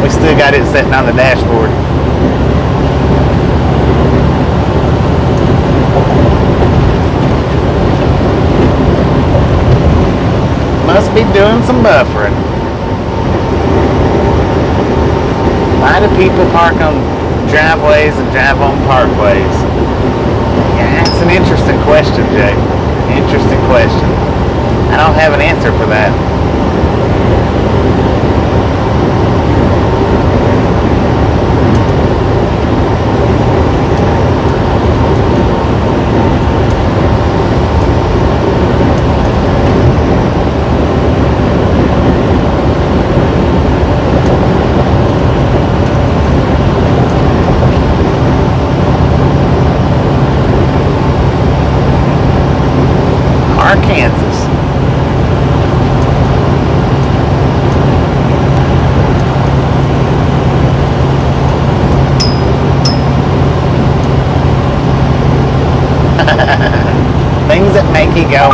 We still got it sitting on the dashboard. Must be doing some buffering. Why do people park on driveways and drive on parkways? Yeah, that's an interesting question, Jay. Interesting question. I don't have an answer for that. Kansas. Things that make you go,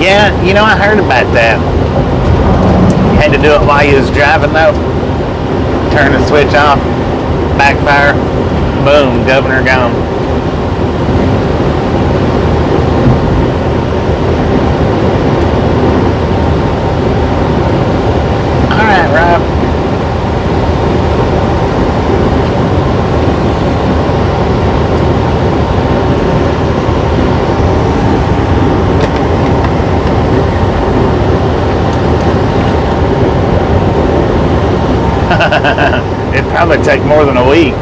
Yeah, you know, I heard about that. You had to do it while you was driving though. Turn the switch off, backfire, boom, governor gone. All right, Rob. It'd probably take more than a week.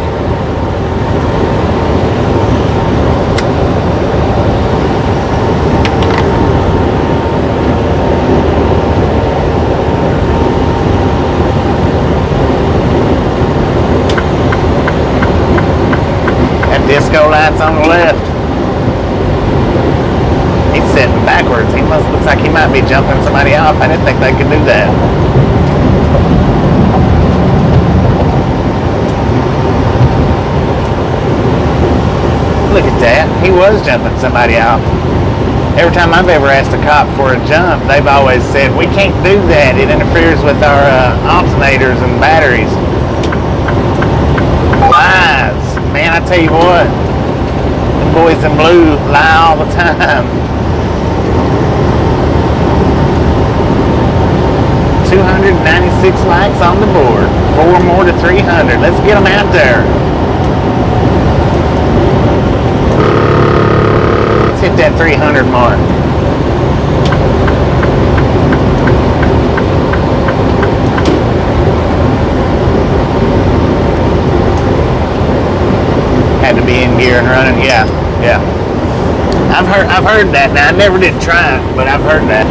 That disco light's on the left. He's sitting backwards. He looks like he might be jumping somebody off. I didn't think they could do that. Look at that. He was jumping somebody off. Every time I've ever asked a cop for a jump, they've always said, we can't do that. It interferes with our alternators and batteries. Lies. Man, I tell you what. The boys in blue lie all the time. 296 likes on the board. 4 more to 300. Let's get them out there. Hit that 300 mark. Had to be in gear and running. Yeah. I've heard that. Now I never did try it, but I've heard that.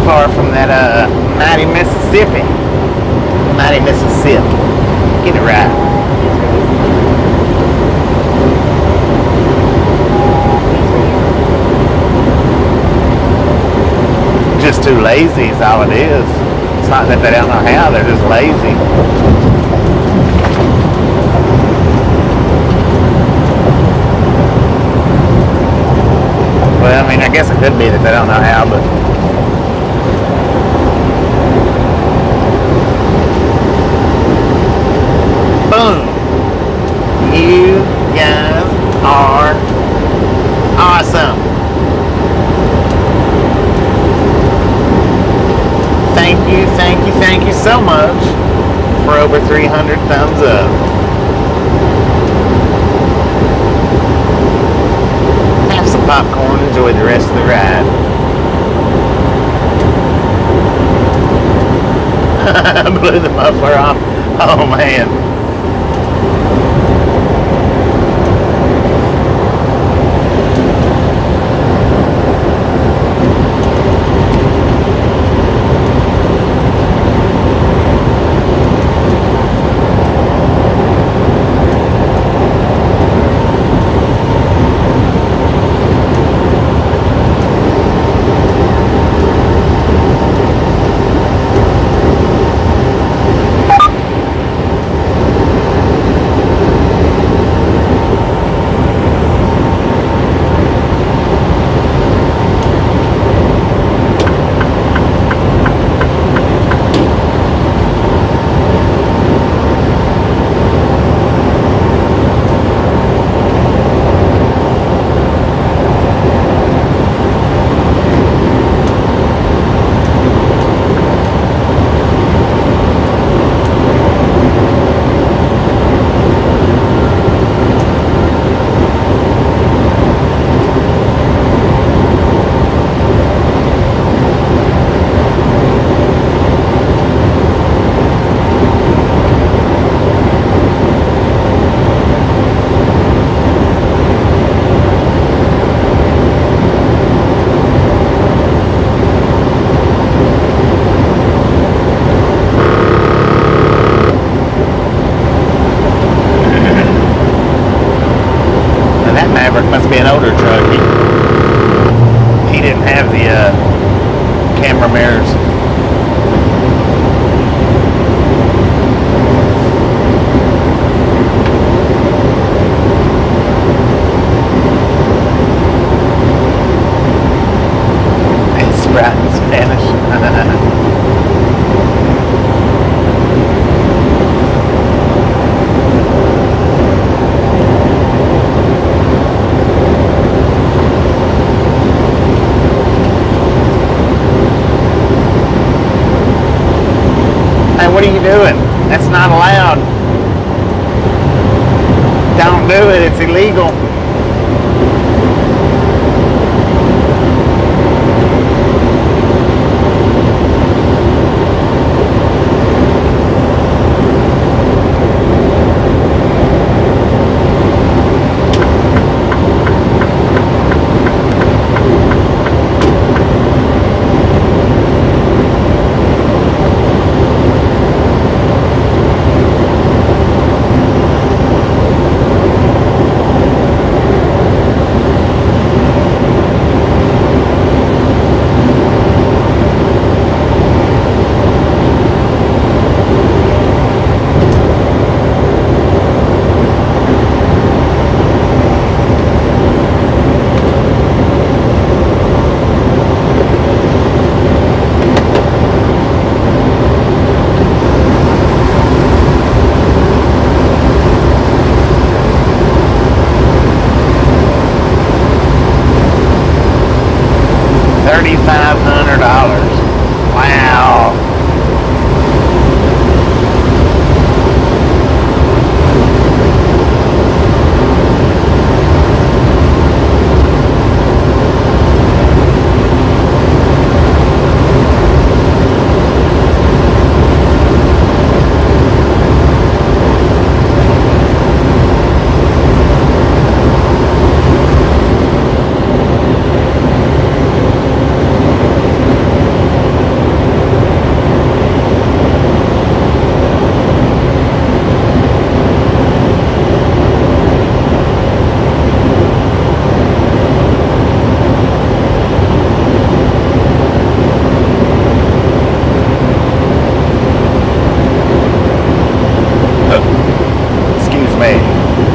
Far from that mighty Mississippi. Mighty Mississippi. Get it right. Just too lazy is all it is. It's not that they don't know how, they're just lazy. Well, I mean, I guess it could be that they don't know how, but boom! You guys are awesome. Thank you so much for over 300 thumbs up. Have some popcorn, enjoy the rest of the ride. Blew the muffler off. Oh man. Must be an older truck. He didn't have the camera mirrors. It's right in Spanish. What are you doing? That's not allowed. Don't do it. It's illegal. $3,500. Wow.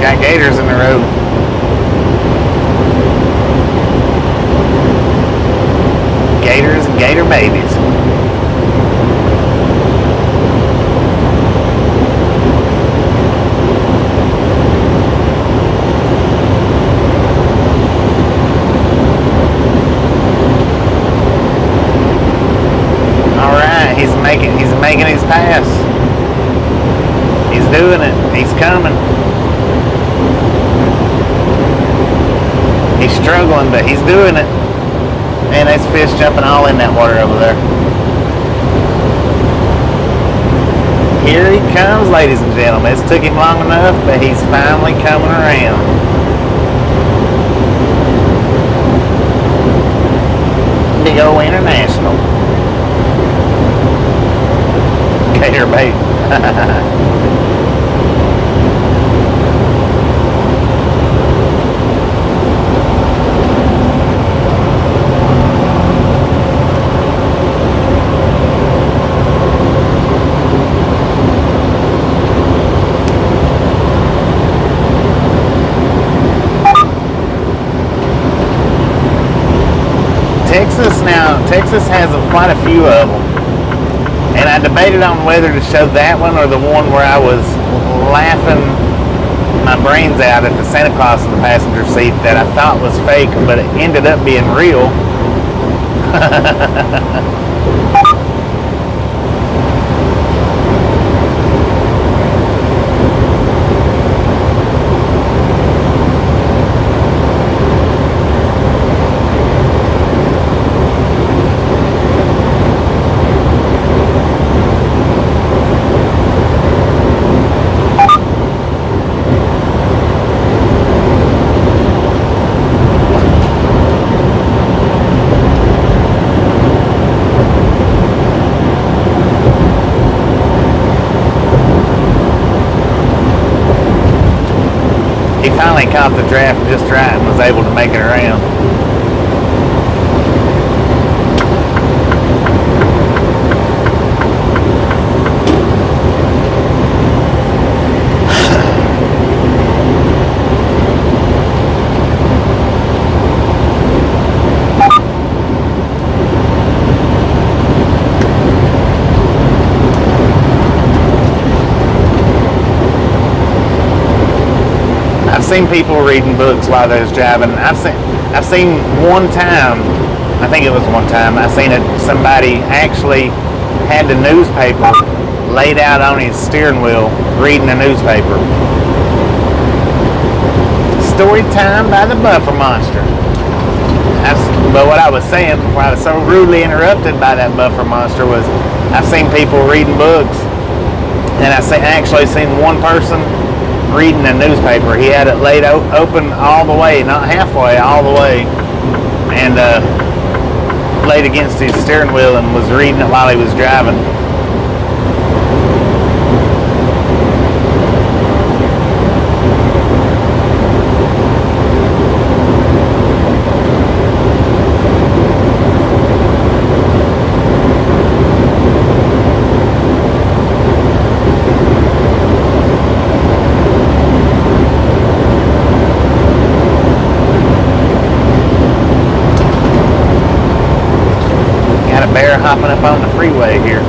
Got gators in the road. Gators and gator babies. All right, he's making his pass. He's doing it. He's coming. He's struggling, but he's doing it. Man, there's fish jumping all in that water over there. Here he comes, ladies and gentlemen. It's took him long enough, but he's finally coming around. Big old International. Gator bait. Texas has quite a few of them, and I debated on whether to show that one or the one where I was laughing my brains out at the Santa Claus in the passenger seat that I thought was fake, but it ended up being real. Finally caught the draft just right and was able to make it around. I've seen people reading books while they was driving. I've seen one time, I think it was one time, I seen somebody actually had the newspaper laid out on his steering wheel reading the newspaper. Story time by the Buffer Monster. But what I was saying before I was so rudely interrupted by that Buffer Monster was I've seen people reading books, and I actually seen one person reading a newspaper. He had it laid open all the way, not halfway, all the way, and laid against his steering wheel and was reading it while he was driving. Bear hopping up on the freeway here.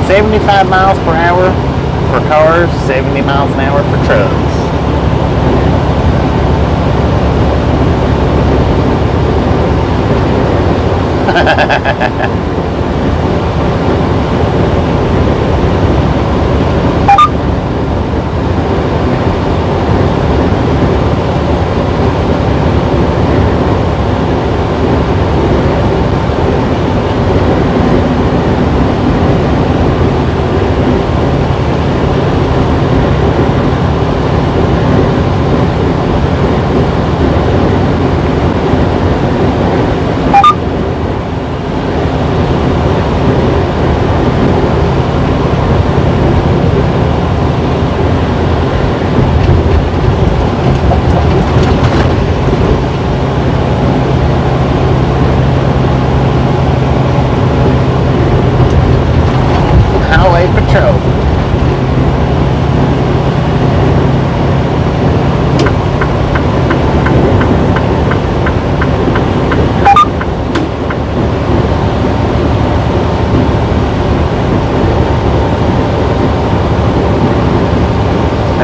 $75 miles per hour for cars, 70 miles an hour for trucks.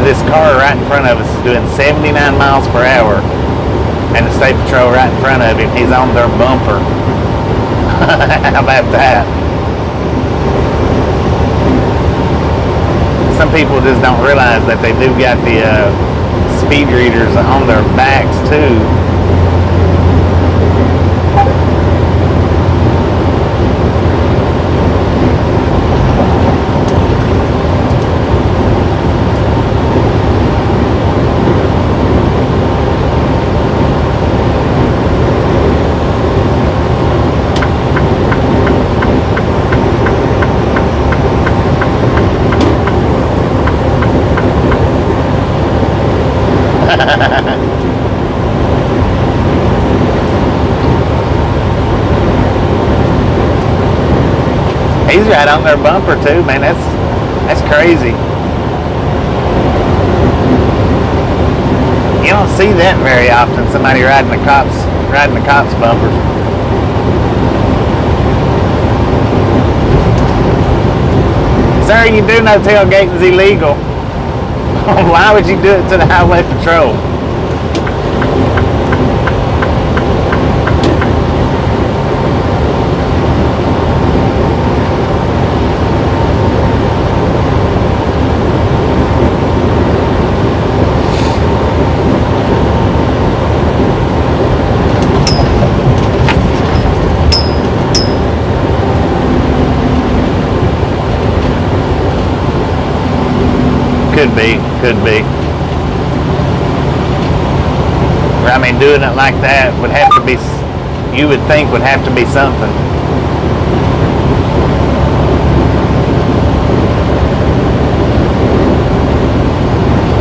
This car right in front of us is doing 79 miles per hour. and the state patrol right in front of him. He's on their bumper. How about that? Some people just don't realize that they do got the speed readers on their backs too. He's right on their bumper too, man. That's crazy. You don't see that very often. Somebody riding the cops' bumpers. Sir, you do know tailgating is illegal. Why would you do it to the highway patrol? Could be. I mean, doing it like that would have to be, you would think would have to be something.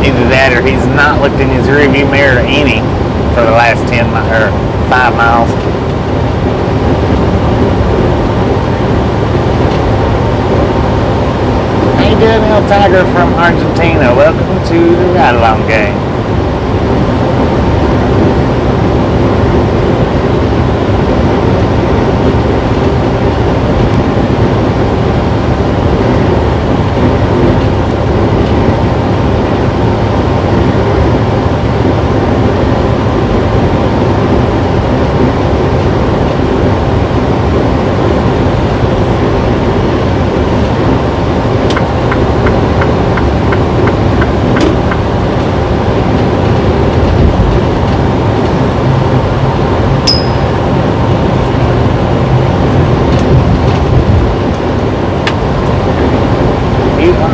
Either that or he's not looked in his rearview mirror any for the last 5 miles. Good, El Tiger from Argentina. Welcome to the Ride Along Gang.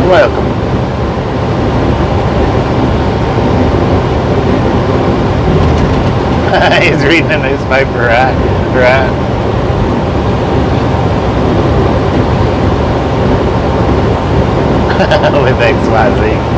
Welcome. He's reading a newspaper, right? With XYZ.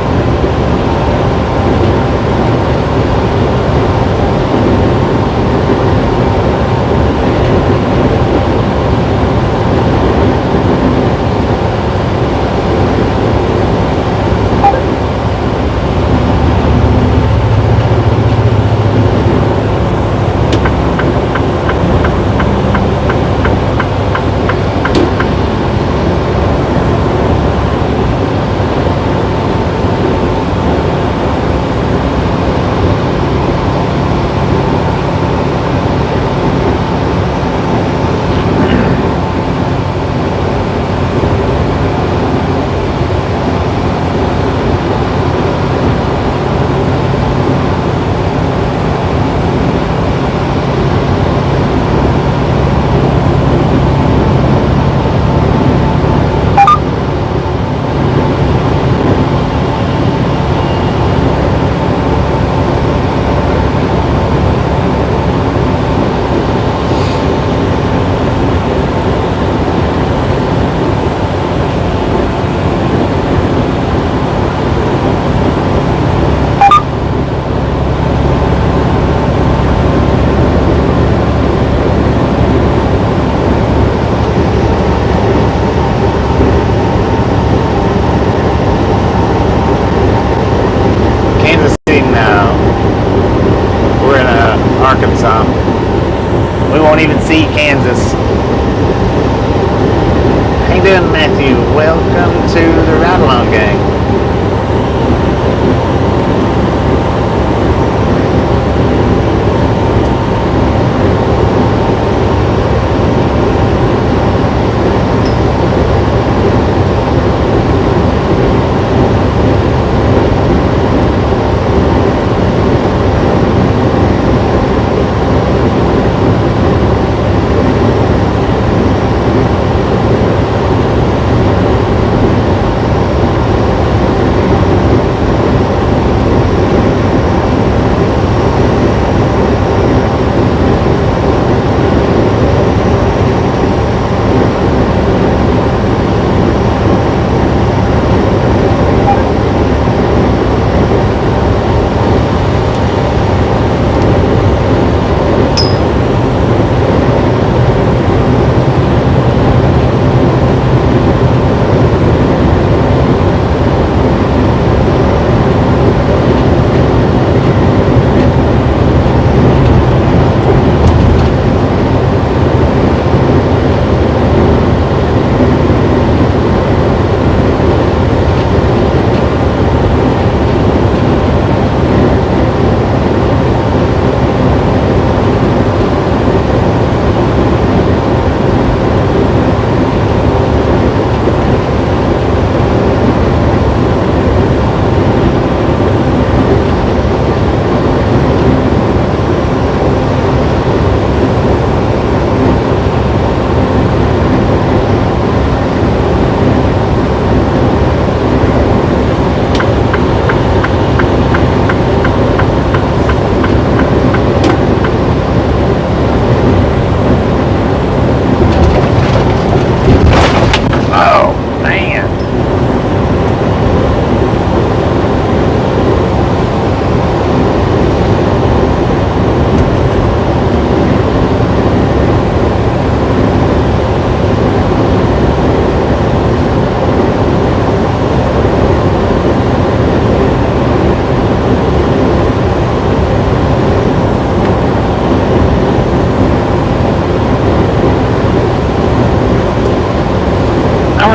Arkansas. We won't even see Kansas. How you doing, Matthew? Welcome to the Ride Along Gang.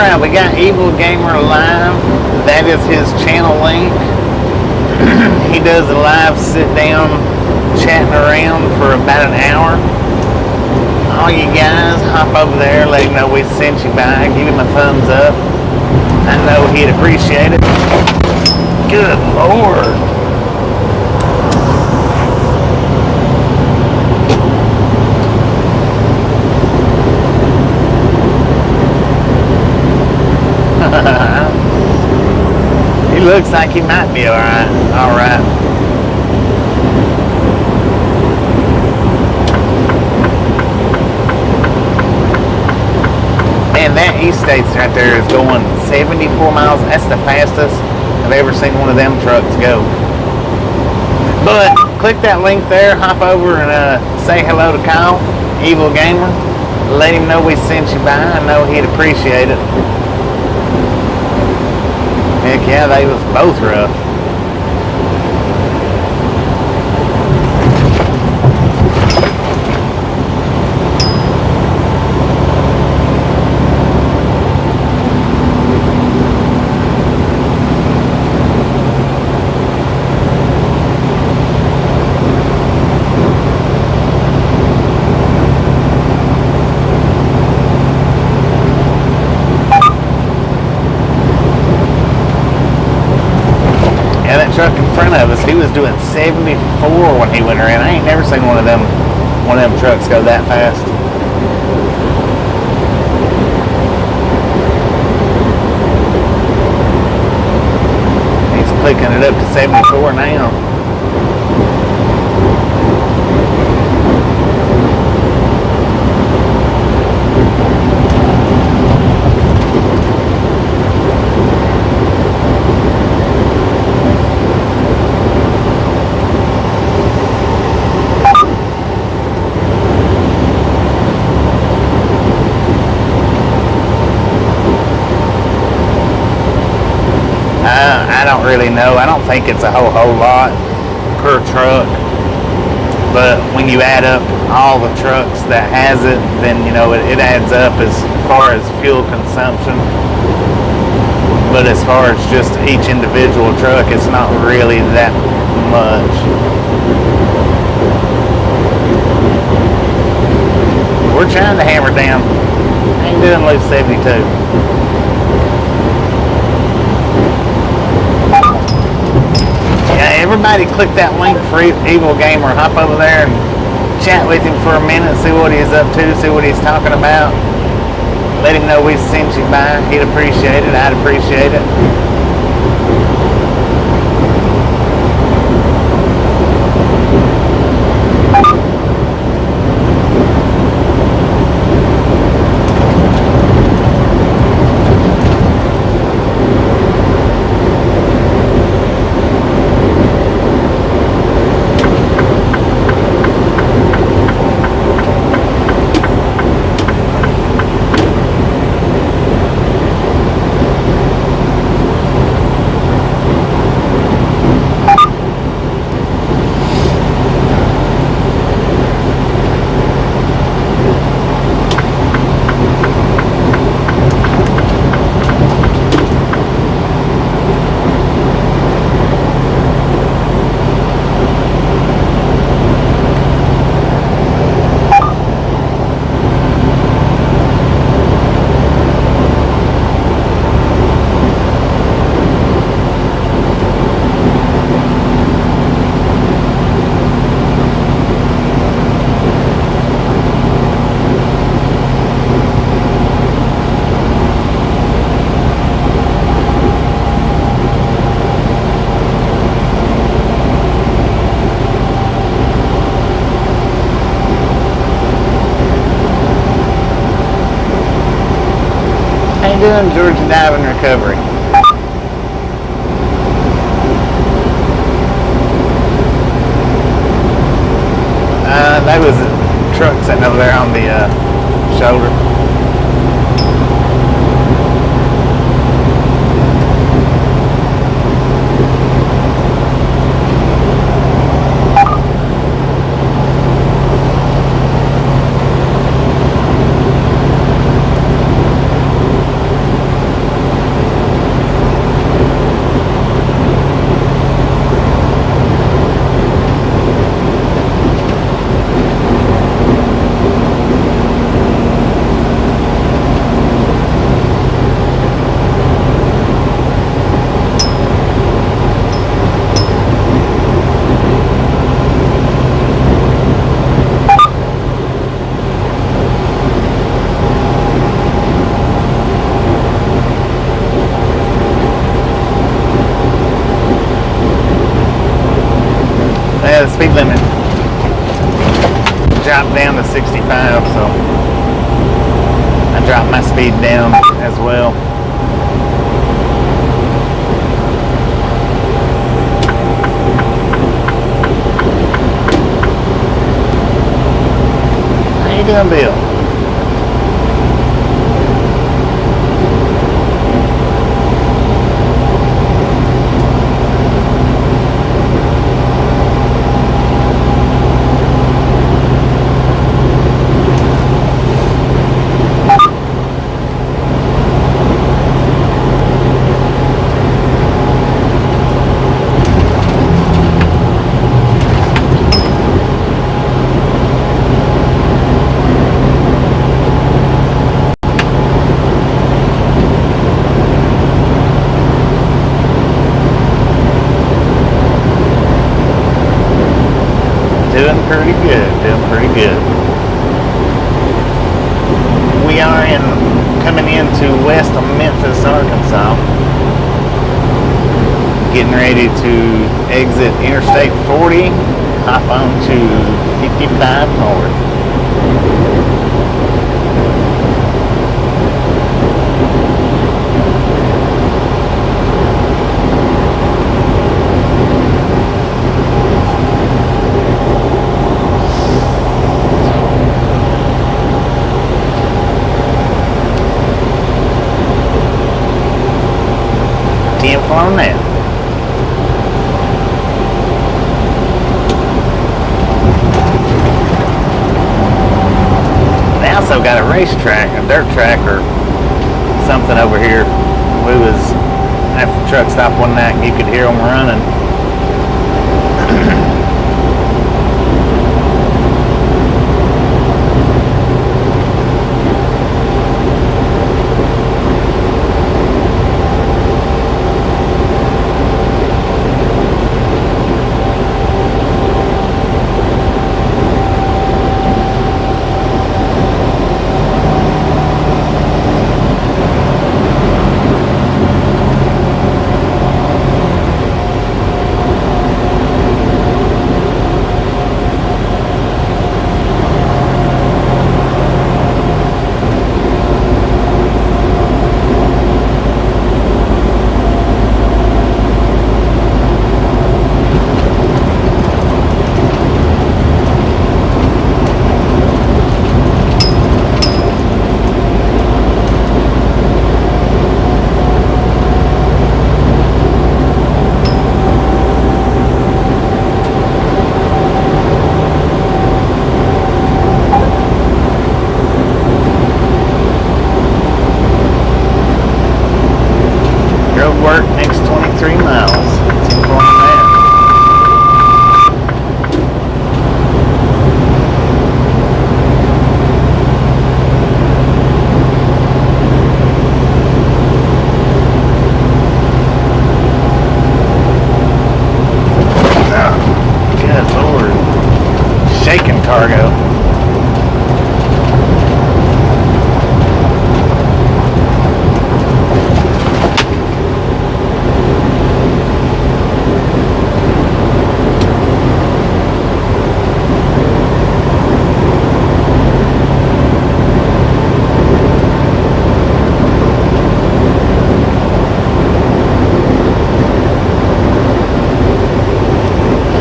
Alright, we got Evil Gamer live. That is his channel link. He does a live sit down chatting around for about an hour. All you guys, hop over there, let him know we sent you by, give him a thumbs up. I know he'd appreciate it. Good Lord. He looks like he might be alright. Alright. Man, that East-States right there is going 74 miles. That's the fastest I've ever seen one of them trucks go. But click that link there, hop over and say hello to Kyle, Evil Gamer. Let him know we sent you by. I know he'd appreciate it. Heck yeah, they was both rough. Truck in front of us, he was doing 74 when he went around. I ain't never seen one of them trucks go that fast. He's clicking it up to 74 now. I don't really know. I don't think it's a whole lot per truck. But when you add up all the trucks that has it, then, you know, it adds up as far as fuel consumption. But as far as just each individual truck, it's not really that much. We're trying to hammer down. Ain't doing loose 72. Everybody click that link for Evil Gamer. Hop over there and chat with him for a minute, see what he's up to, see what he's talking about. Let him know we sent you by. He'd appreciate it. I'd appreciate it. Doing Georgia Diving Recovery. That was a truck sitting over there on the shoulder. drop my speed down as well. How you doing, Bill? Doing pretty good. We are coming into west of Memphis, Arkansas. Getting ready to exit Interstate 40, hop on to 55 North. On that. They also got a racetrack, a dirt track or something over here. We was at the truck stop one night and you could hear them running. Work next 23 miles. Keep going there. Oh, good Lord. Shaking cargo.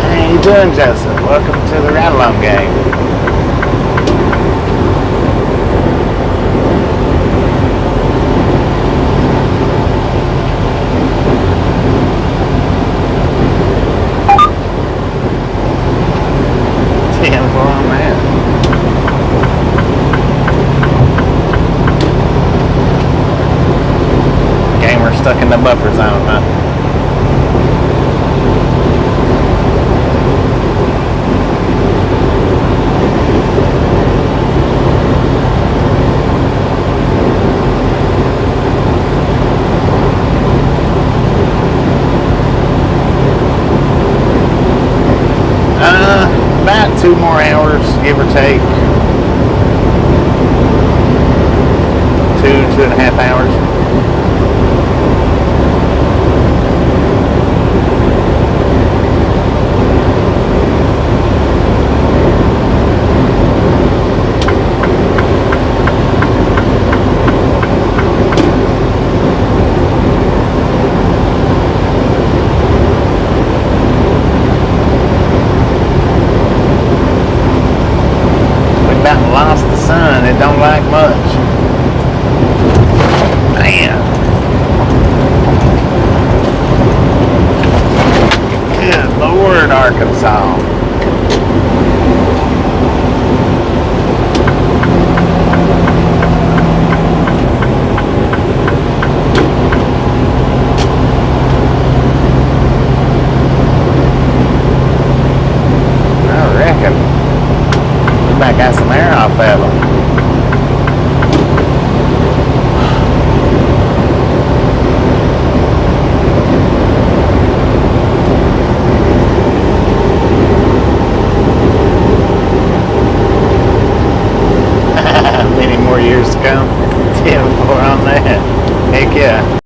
How you doing, Joseph? Welcome to the Ride Along Gang. Stuck in the buffer zone, huh? About 2 more hours, give or take. 2.5 hours. like much. Man. Good Lord, Arkansas. I reckon we might got some air off that one. Many more years to come. 10-4 on that. Heck yeah.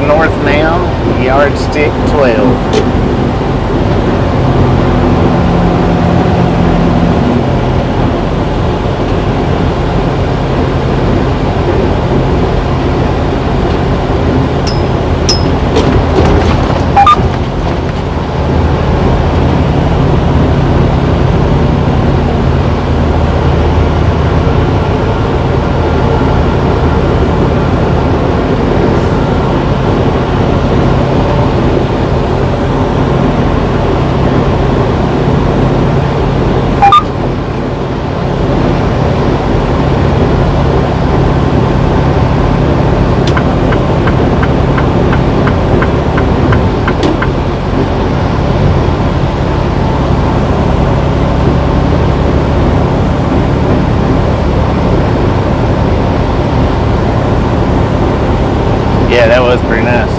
North now, yardstick 12. Yeah, that was pretty nice.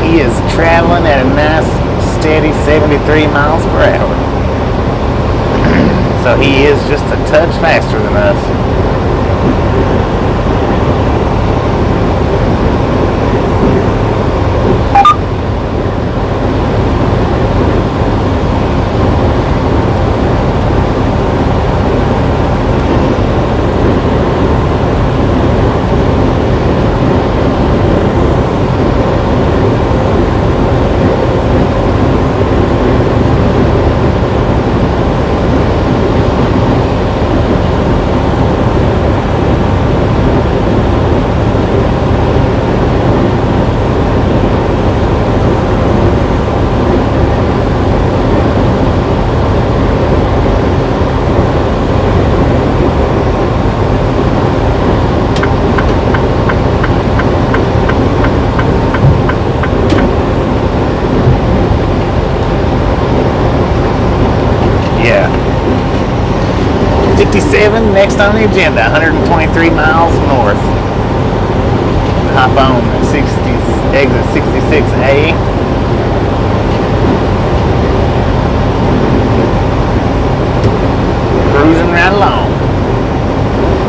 He is traveling at a nice, steady 73 miles per hour. So he is just a touch faster than us. Yeah. 57, next on the agenda, 123 miles north. Hop on exit 66A. Cruising right along.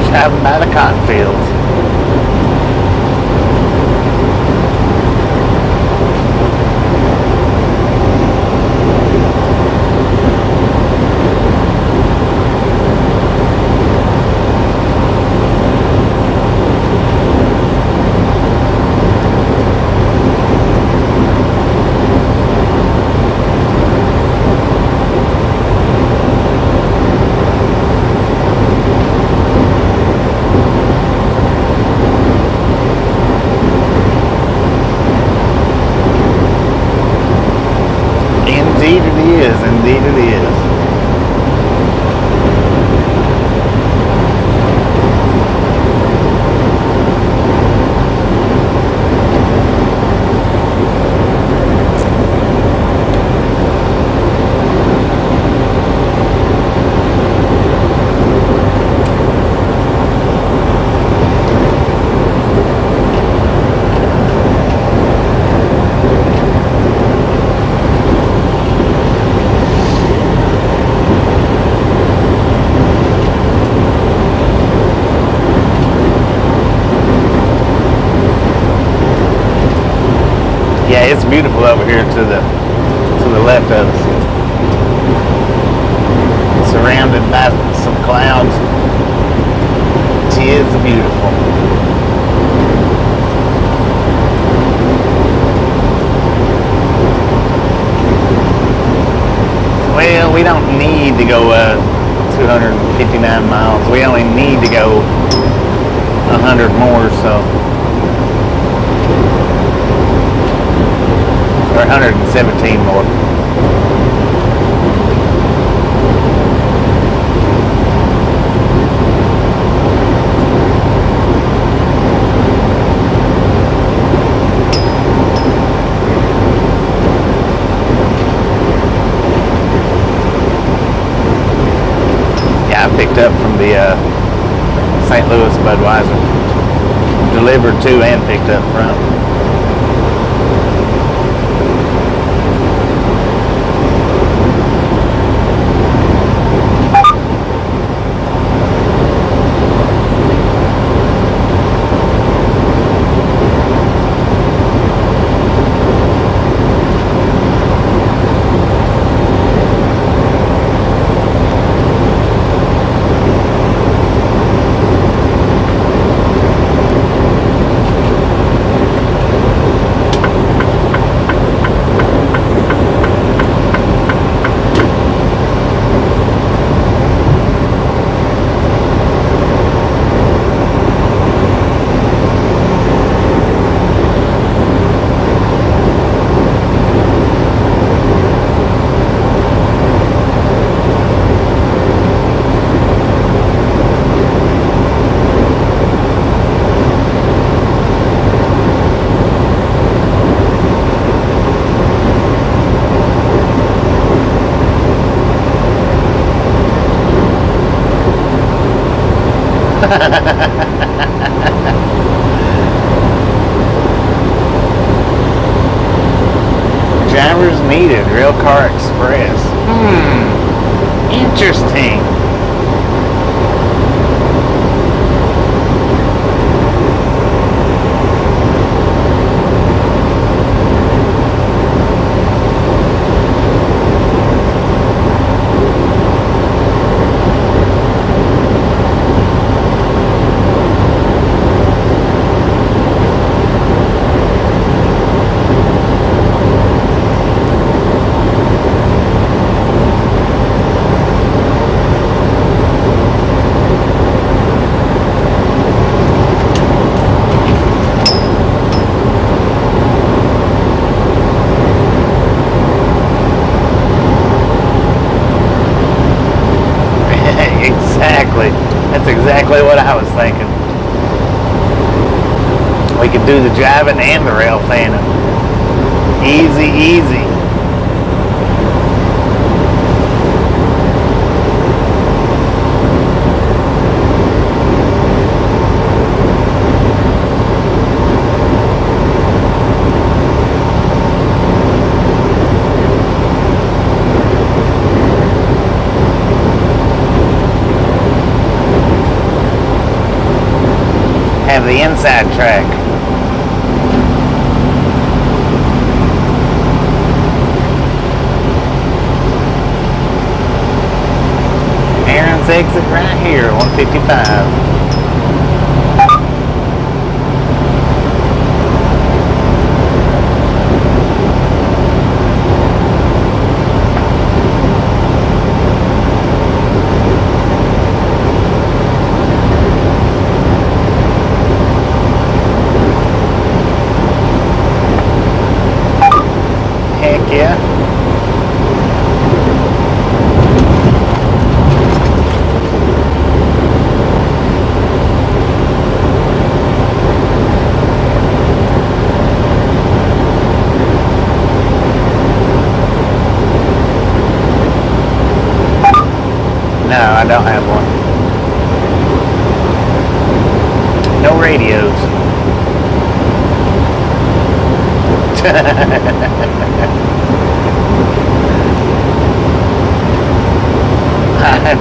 Driving by the cotton fields. Indeed it is. Indeed it is. Yeah, it's beautiful over here to the left of us. Surrounded by some clouds. Tis beautiful. Well, we don't need to go 259 miles. We only need to go 100 more, so. Or 117 more. Yeah, I picked up from the St. Louis Budweiser. Delivered to and picked up from. Drivers needed, Railcar Express. Interesting. Exactly. That's exactly what I was thinking. We could do the driving and the rail fanning. Easy, easy. Have the inside track. Aaron's exit right here, 155. Yeah. I don't have one. No radios.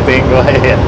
Big, go ahead.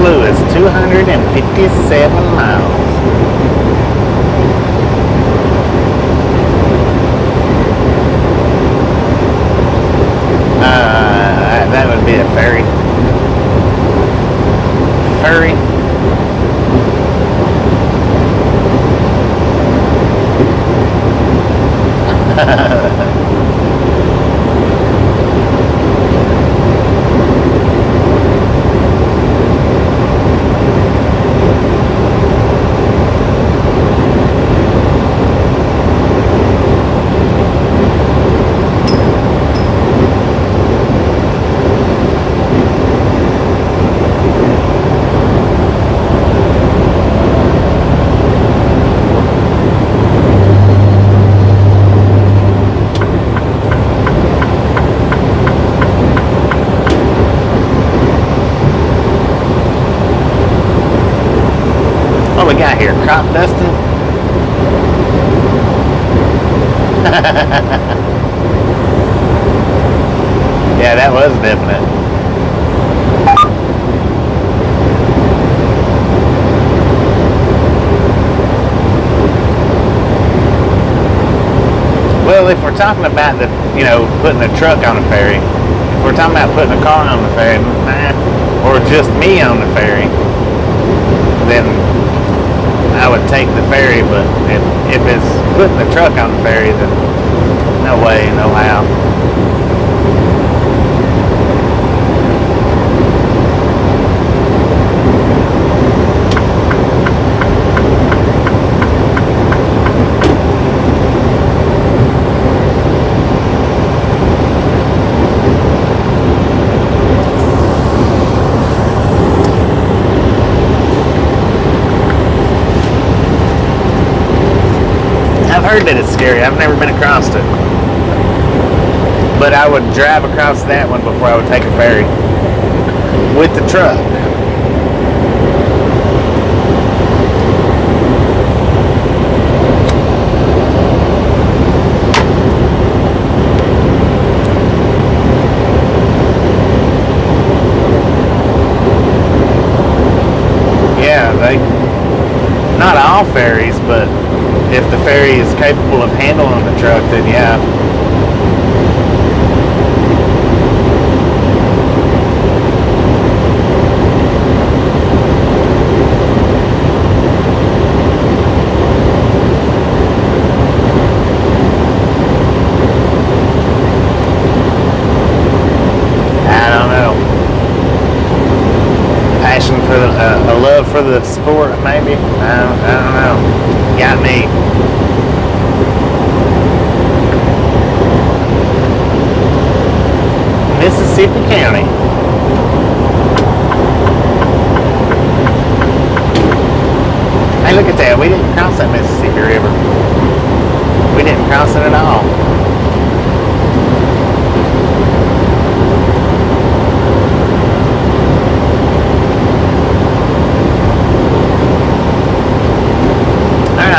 Louis, 257 miles. That would be a ferry. Ferry. What we got here? Crop dusting? Yeah, that was definite. Well, if we're talking about the, putting a truck on a ferry, if we're talking about putting a car on the ferry, or just me on the ferry, then I would take the ferry. But if it's putting the truck on the ferry, then no way, no how. I've heard that it's scary. I've never been across it. But I would drive across that one before I would take a ferry. With the truck. Yeah, not all ferries, but if the ferry is capable of handling the truck, then yeah. I don't know. Passion for a love for the sport, maybe. I don't know. Got me. Mississippi County. Hey, look at that. We didn't cross that Mississippi River. We didn't cross it at all.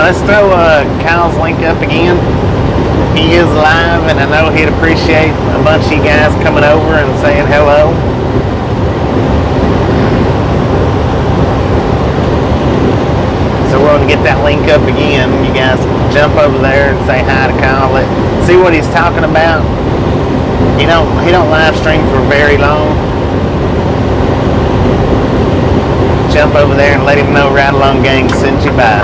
Let's throw Kyle's link up again. He is live, and I know he'd appreciate a bunch of you guys coming over and saying hello. So we're going to get that link up again. You guys jump over there and say hi to Kyle. See what he's talking about. He don't live stream for very long. Jump over there and let him know Ride Along Gang sent you by.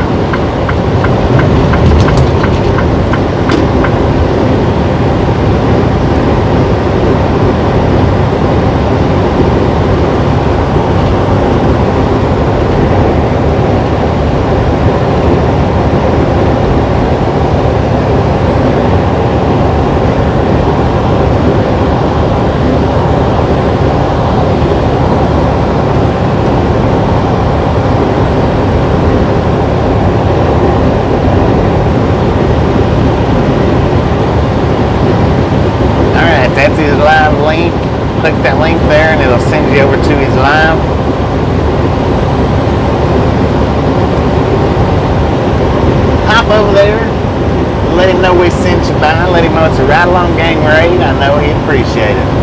Link, click that link there and it'll send you over to his live. Hop over there, let him know we sent you by, let him know it's a Ride Along Gang raid. I know he'd appreciate it.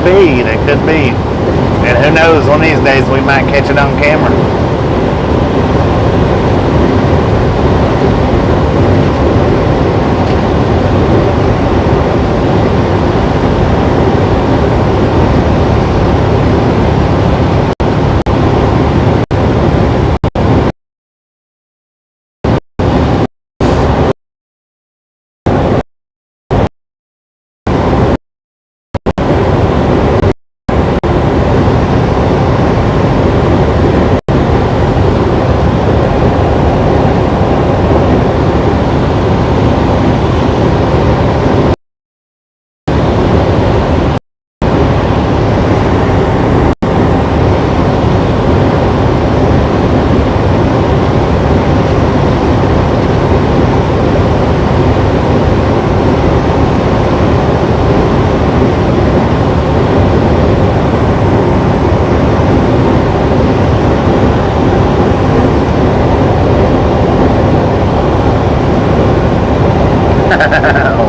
They could be. And who knows, one of these days we might catch it on camera.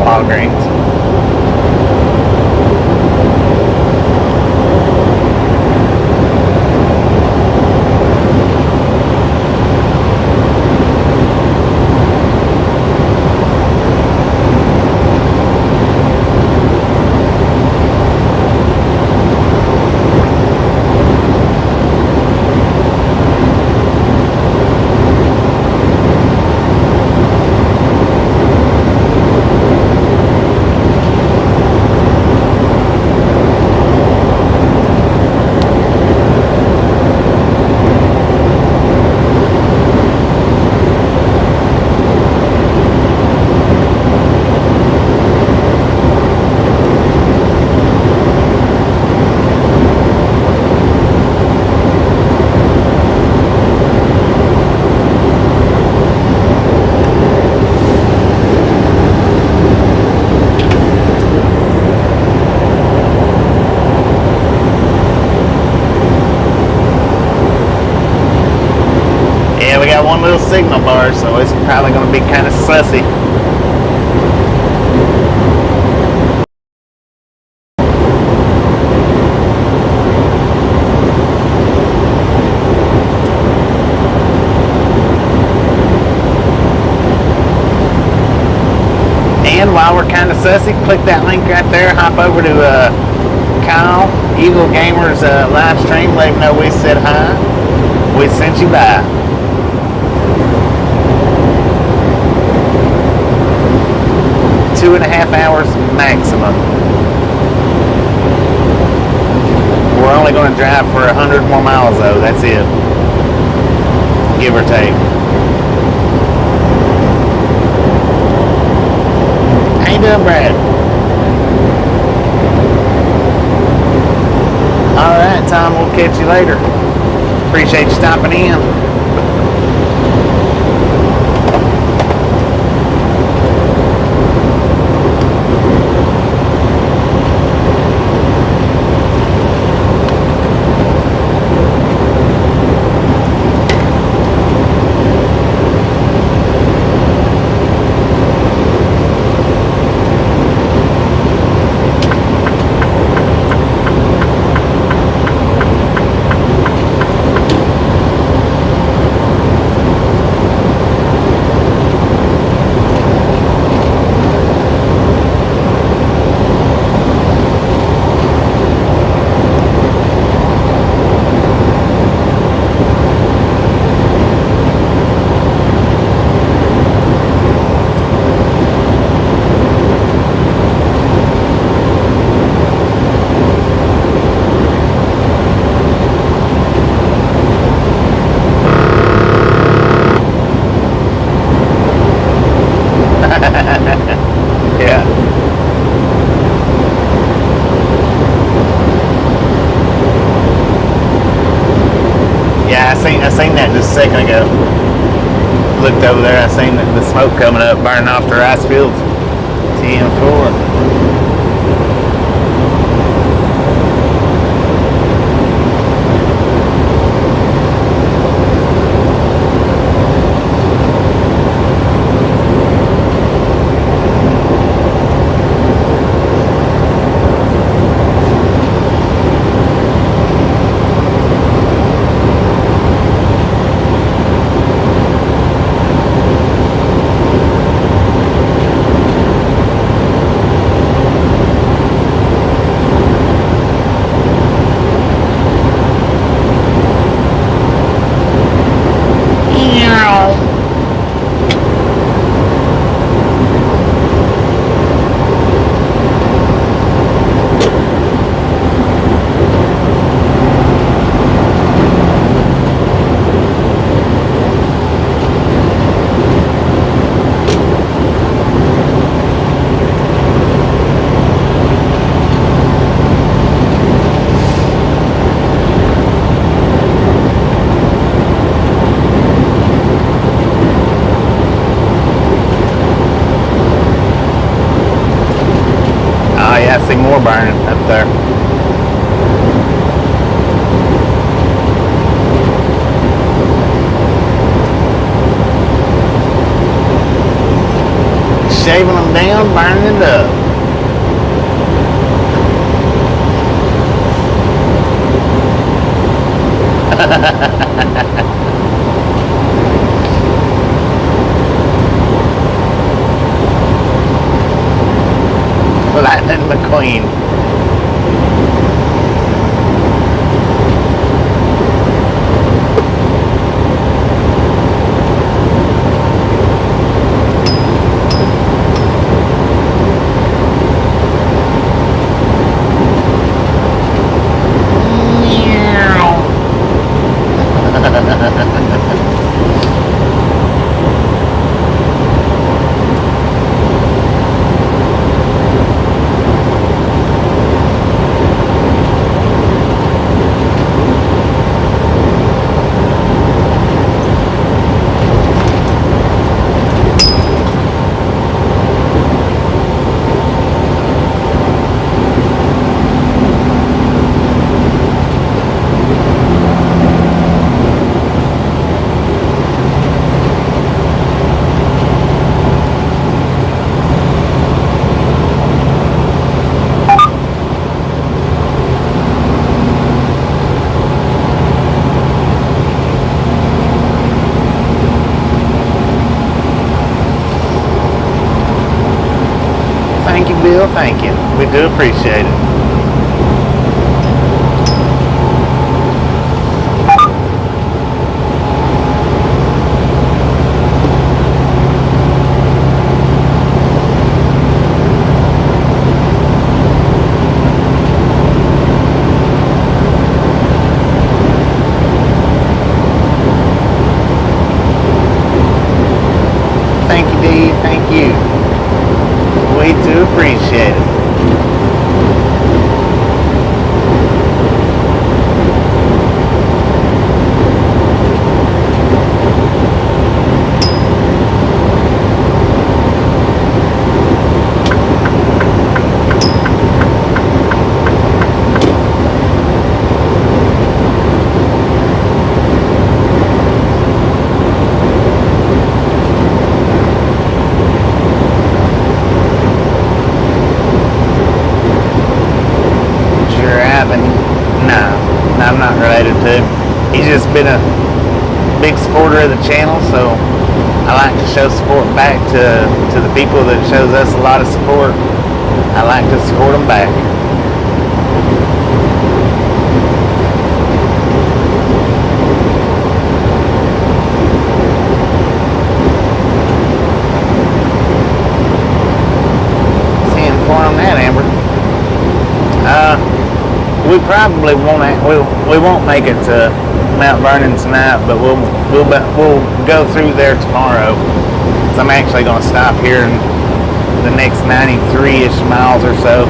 Walgreens. One little signal bar, so it's probably going to be kind of sussy. And while we're kind of sussy, click that link right there, hop over to Kyle, Evil Gamers live stream, let him know we said hi, we sent you by. Two and a half hours maximum. We're only going to drive for 100 more miles though, that's it. Give or take. How you doing, Brad? Alright, Tom, we'll catch you later. Appreciate you stopping in. I seen that just a second ago. Looked over there, I seen the smoke coming up, burning off the rice fields. TM4. I see more burning up there. Shaving them down, burning it up. Lightning McQueen. Thank you, Bill. Thank you. We do appreciate it. Thank you, Dee. Thank you. We do appreciate it. I'm not related to him. He's just been a big supporter of the channel, so I like to show support back to the people that shows us a lot of support. I like to support them back. Seeing for on that, Amber. We probably we won't make it to Mount Vernon tonight, but we'll go through there tomorrow. So I'm actually going to stop here in the next 93-ish miles or so.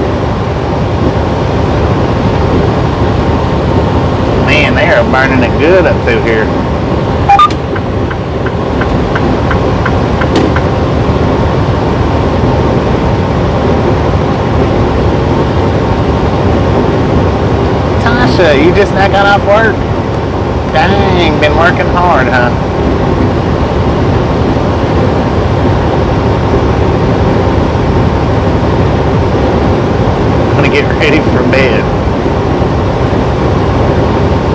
Man, Man, they are burning it good up through here. Tasha, you just now got off work? Dang, been working hard, huh? I'm gonna get ready for bed.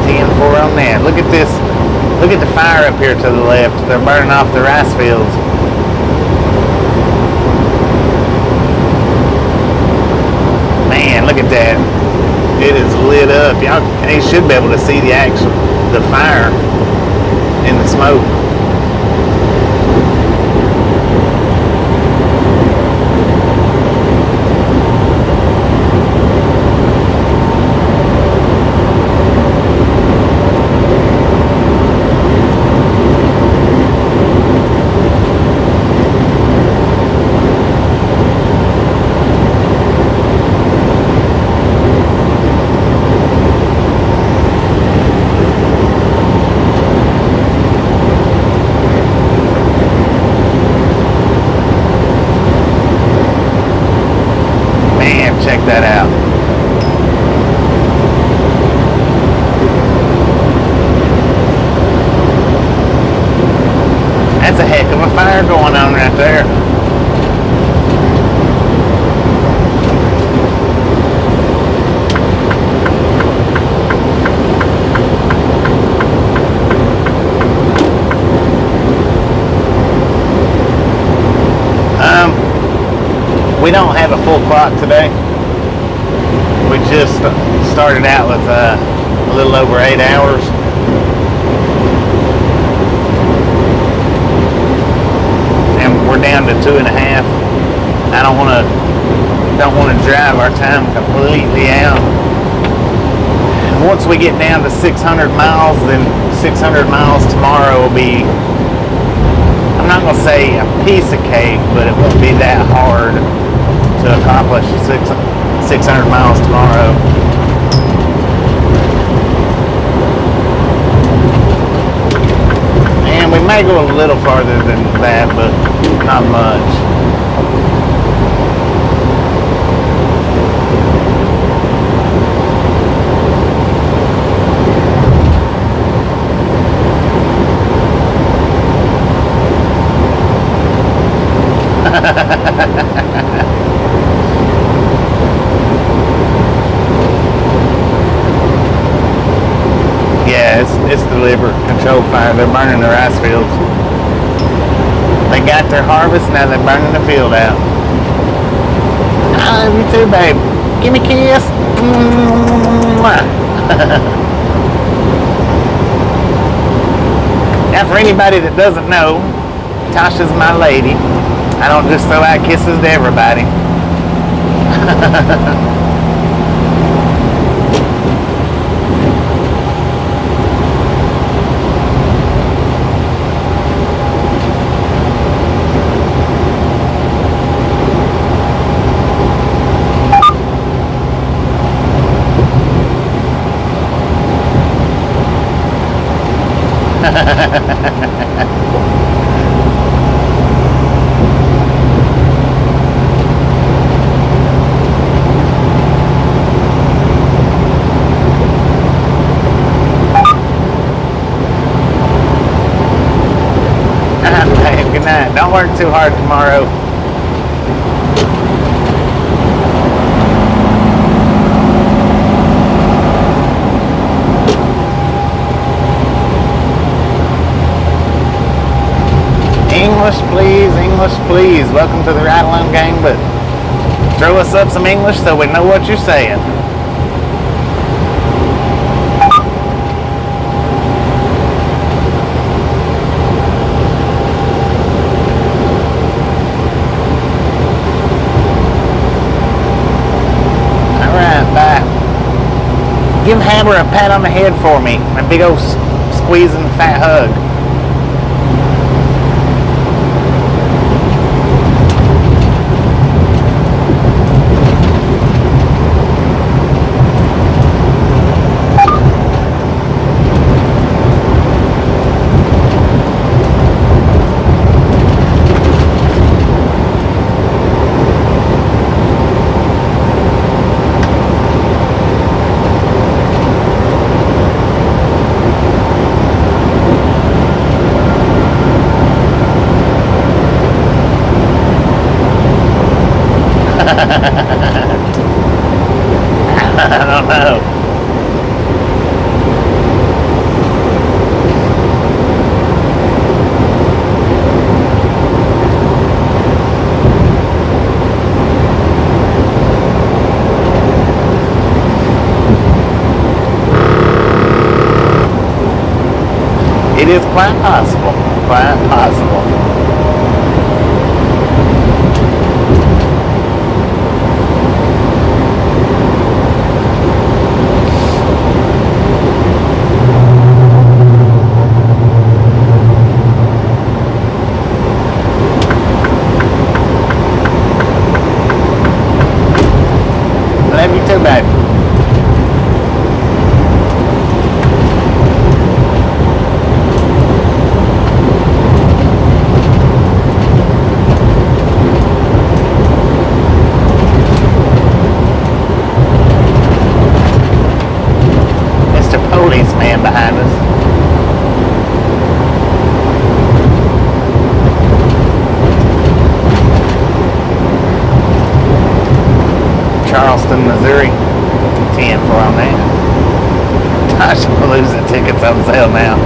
10-4 on that. Look at this. Look at the fire up here to the left. They're burning off the rice fields. Man, look at that. It is lit up. Y'all should be able to see the fire in the smoke. Check that out. That's a heck of a fire going on right there. We don't have a full clock today. We just started out with a little over 8 hours. And we're down to 2.5. I don't want to drive our time completely out. Once we get down to 600 miles, then 600 miles tomorrow will be, I'm not going to say a piece of cake, but it won't be that hard to accomplish 600 miles tomorrow. And we may go a little farther than that, but not much. Yeah, it's deliberate controlled fire. They're burning the rice fields. They got their harvest, now they're burning the field out. I love you too, babe. Give me a kiss. Now, for anybody that doesn't know, Tasha's my lady. I don't just throw out kisses to everybody. Good night. Don't work too hard tomorrow. English please, English please. Welcome to the Ride Along Gang, but throw us up some English so we know what you're saying. Alright, bye. Give Haber a pat on the head for me. A big old squeezing fat hug. I don't know. It is quite possible. Quite possible. Love you too, baby. Policeman behind us. Charleston, Missouri. 10 for on that. Tasha losing tickets on sale now.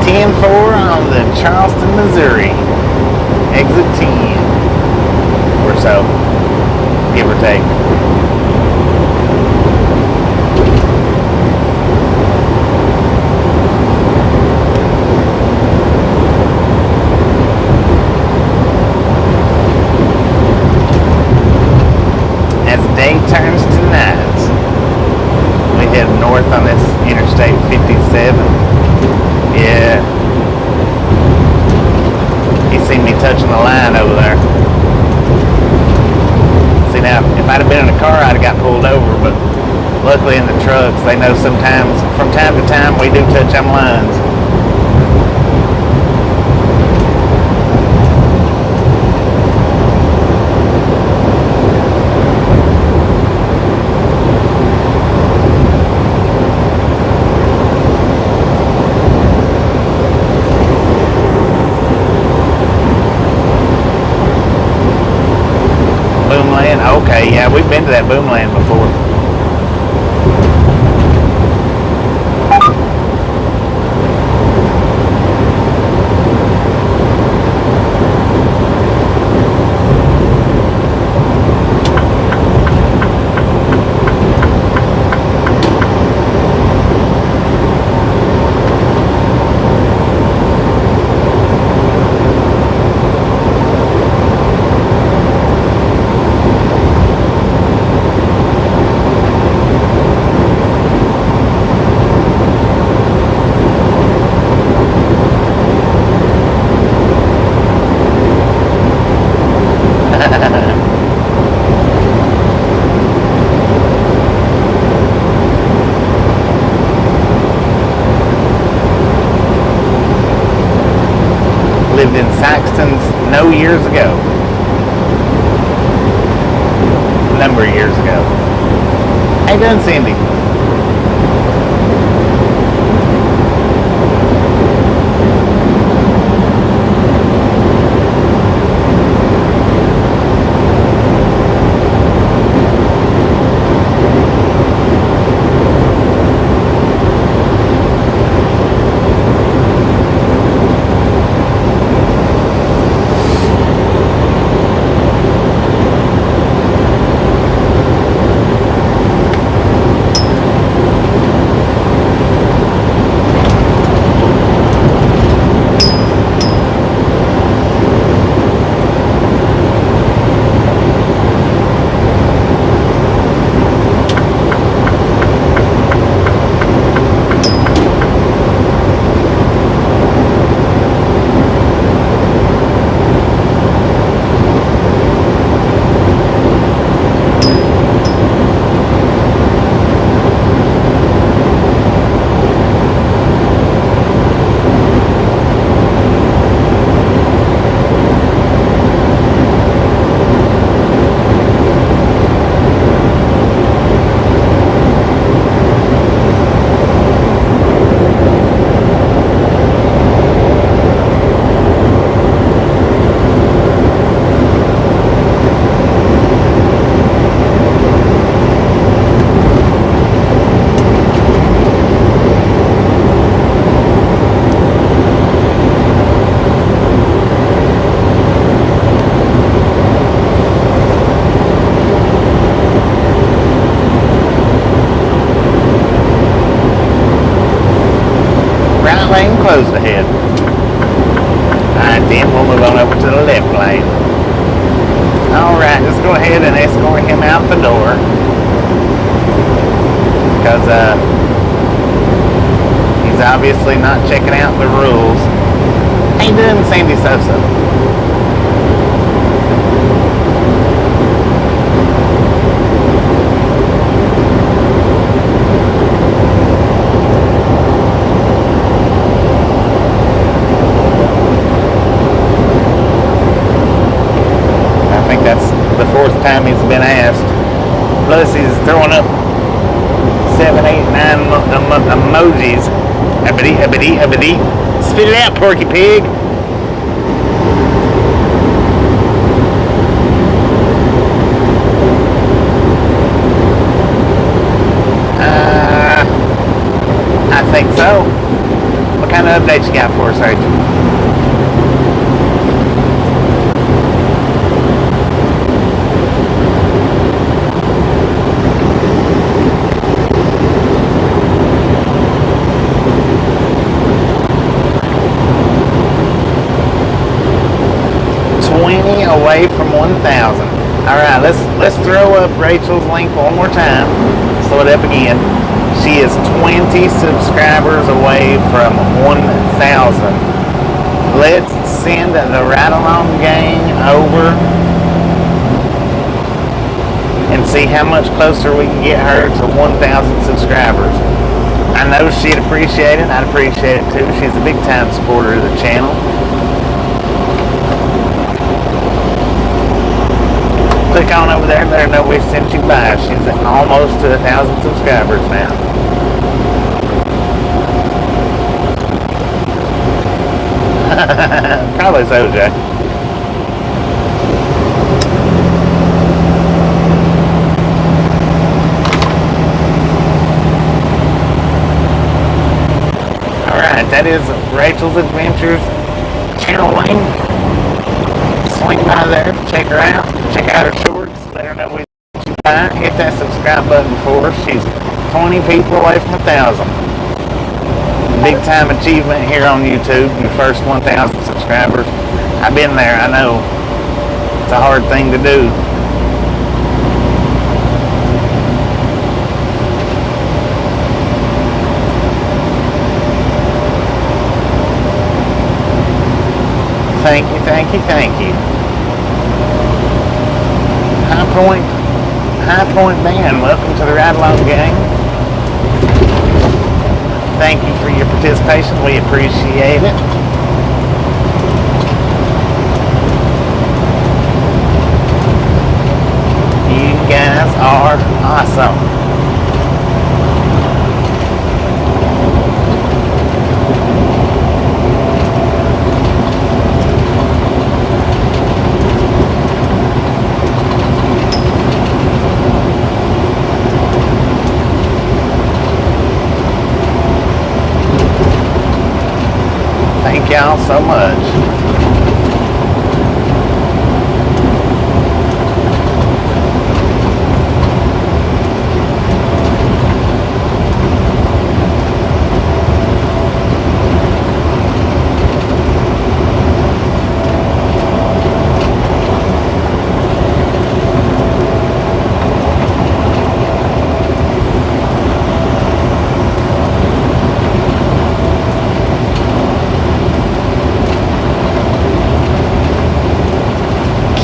10-4 on the Charleston, Missouri. Exit 10 or so, give or take. As day turns to night, we head north on this Interstate 57. Yeah. You see me touching the line over there. See, now, if I'd have been in a car, I'd have got pulled over, but luckily in the trucks, they know sometimes, from time to time, we do touch them lines. Boomland? Okay, yeah, we've been to that Boomland before. Lived in Saxton's no years ago. A number of years ago. How you doing, Cindy? left lane. Alright, let's go ahead and escort him out the door. Because he's obviously not checking out the rules. How you doing, Sandy Sosa? That's the fourth time he's been asked. Plus he's throwing up 7, 8, 9 emojis. Abidi. Spit it out, Porky Pig. I think so. What kind of updates you got for us, Rachel? Away from 1,000. All right, let's throw up Rachel's link one more time. Slow it up again. She is 20 subscribers away from 1,000. Let's send the Ride Along gang over and see how much closer we can get her to 1,000 subscribers. I know she'd appreciate it. I'd appreciate it too. She's a big time supporter of the channel. Click on over there and let her know we sent you by. She's almost to 1,000 subscribers now. Probably so, Jay. Alright, that is Rachel's Adventures channel link. Swing by there, check her out, check out her shorts, let her know we buy. Hit that subscribe button for her. She's 20 people away from 1,000. Big time achievement here on YouTube, the first 1,000 subscribers. I've been there, I know. It's a hard thing to do. Thank you. High Point Man, welcome to the Ride Along gang. Thank you for your participation. We appreciate it. You guys are awesome. Thank y'all so much.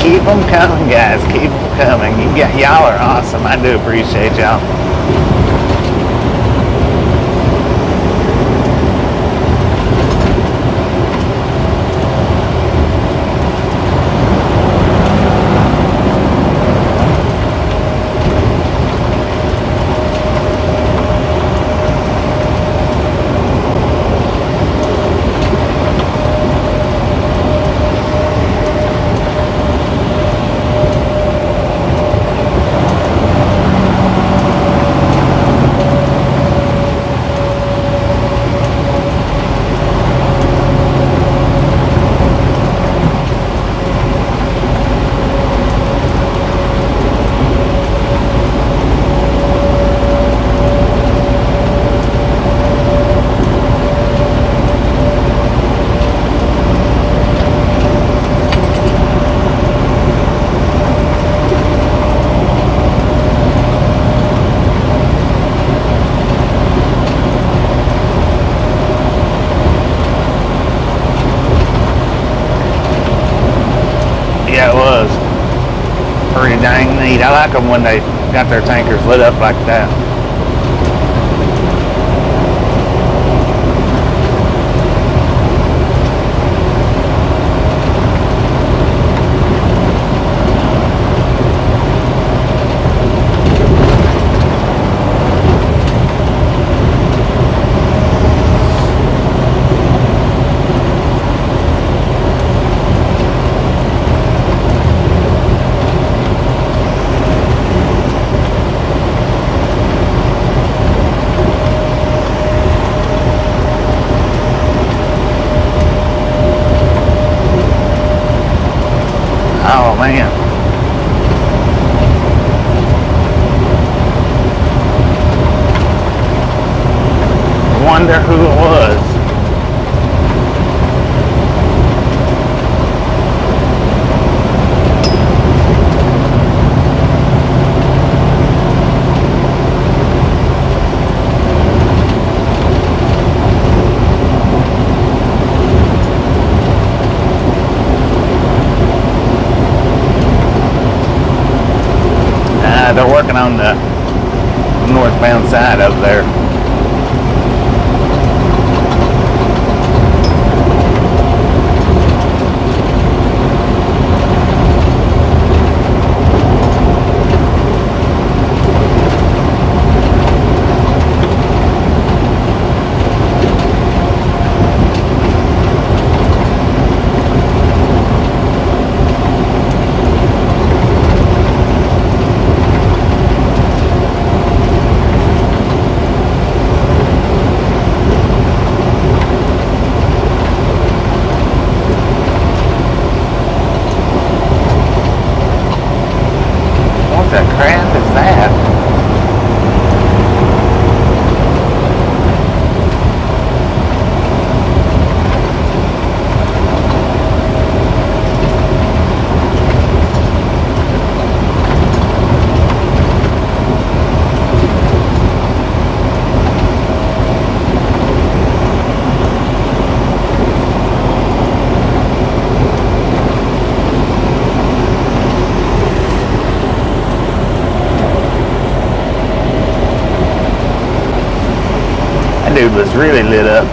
Keep them coming, guys. Keep them coming. Y'all are awesome. I do appreciate y'all. Yeah, it was pretty dang neat. I like them when they got their tankers lit up like that. Oh man. Wonder who it was. They're working on the northbound side over there. What the crap is that? That dude was really lit up.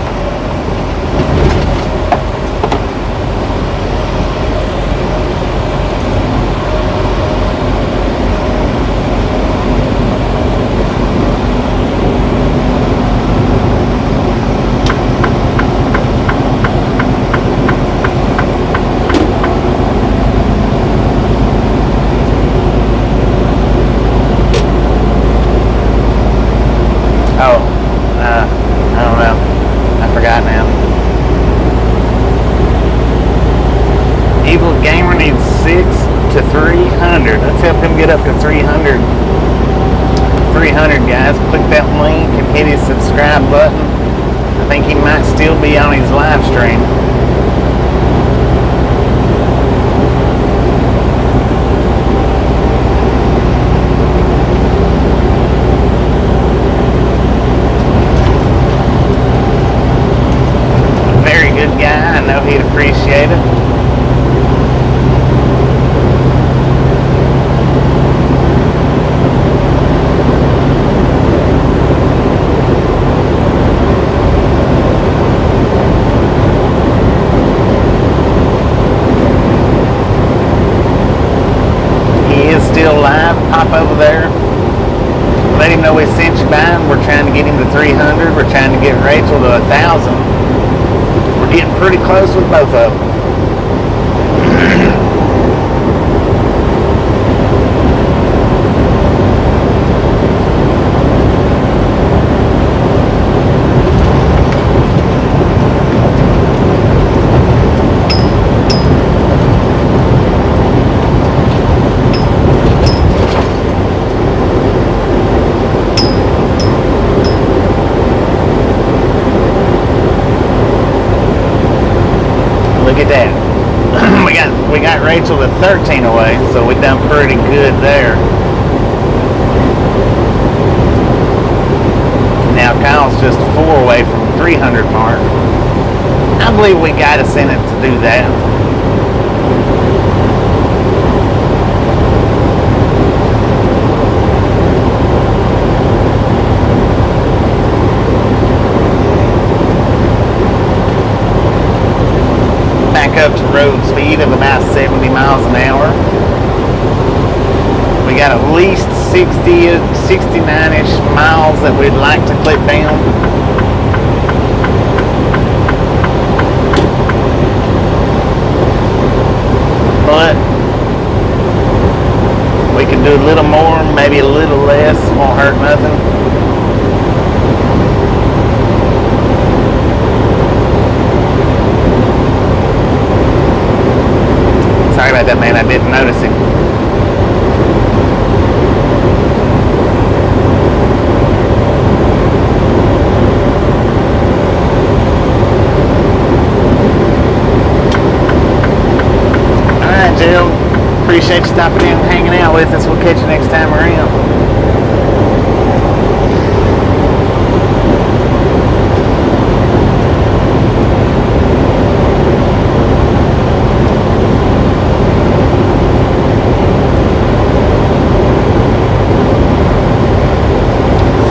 Oh. I don't know. I forgot now. Evil Gamer needs 6 to 300. Let's help him get up to 300. 300, guys. Click that link and hit his subscribe button. I think he might still be on his live stream. Guy, I know he'd appreciate it. He is still live. Pop over there. Let him know we sent you by. We're trying to get him to 300. We're trying to get Rachel to 1,000. We're getting pretty close with both of them. Look at that. we got Rachel at 13 away, so we done pretty good there. Now Kyle's just 4 away from the 300 mark. I believe we got a sentence to do that. up to road speed of about 70 miles an hour. We got at least 60, 69-ish miles that we'd like to clip down. But we can do a little more, maybe a little less, won't hurt nothing. Sorry about that, man, I didn't notice him. Alright, Jill. Appreciate you stopping in and hanging out with us. We'll catch you next time around.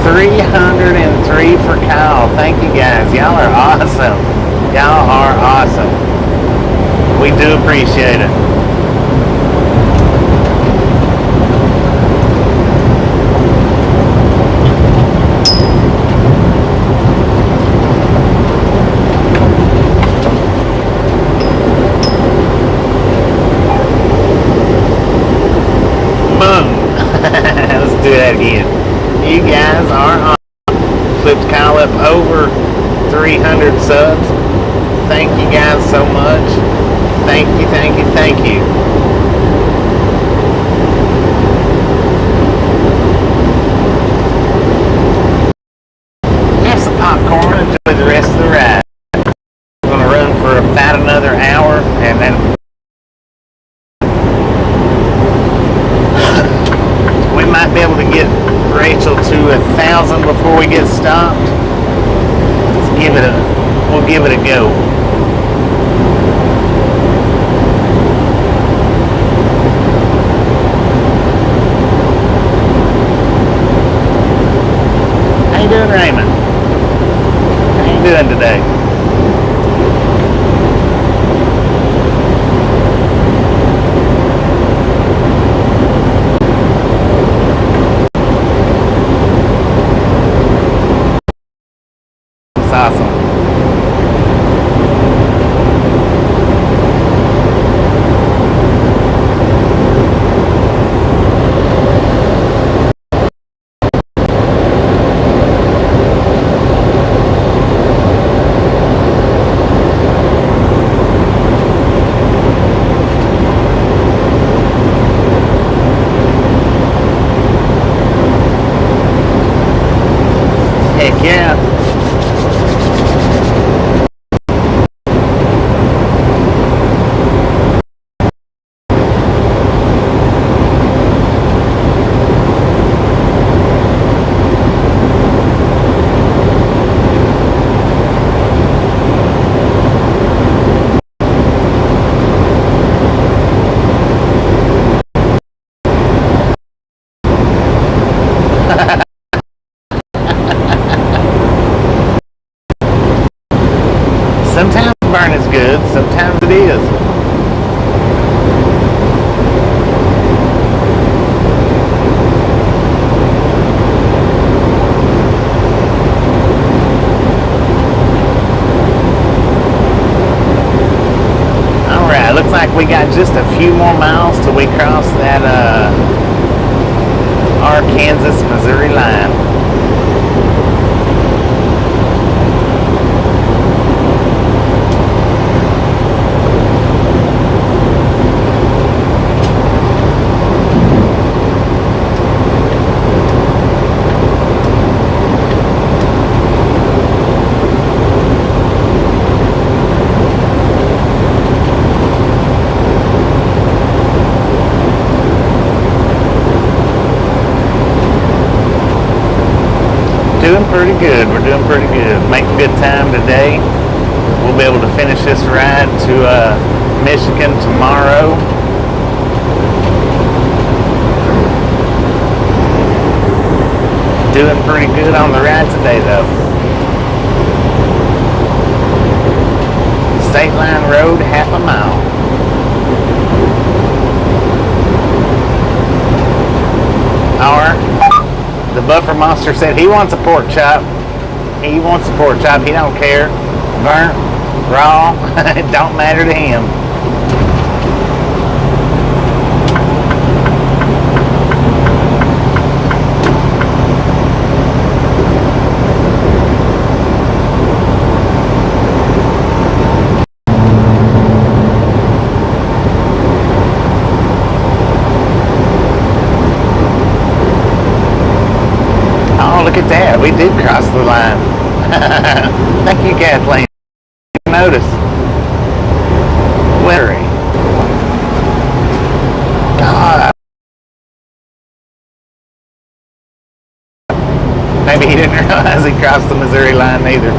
$303 for Kyle. Thank you guys. Y'all are awesome. Y'all are awesome. We do appreciate it. Let's do that again. You guys are on. Flipped Kyle up over 300 subs. Thank you guys so much. Thank you, thank you, thank you. Have some popcorn. Enjoy the rest of the ride. I'm going to run for about another hour and then we might be able to get Rachel to 1,000 before we get stopped. We'll give it a go. How you doing, Raymond? How you doing today? Awesome. Heck yeah. Sometimes burn is good, sometimes it is. Alright, looks like we got just a few more miles till we cross that Arkansas-Missouri line. Doing pretty good. We're doing pretty good. Making good time today. We'll be able to finish this ride to Michigan tomorrow. Doing pretty good on the ride today, though. State Line Road, half a mile. Or the Buffer Monster said he wants a pork chop. He wants a pork chop. He don't care. Burnt, raw, it don't matter to him. Look at that. We did cross the line. Thank you, Kathleen. Notice. Larry. God. Maybe he didn't realize he crossed the Missouri line either.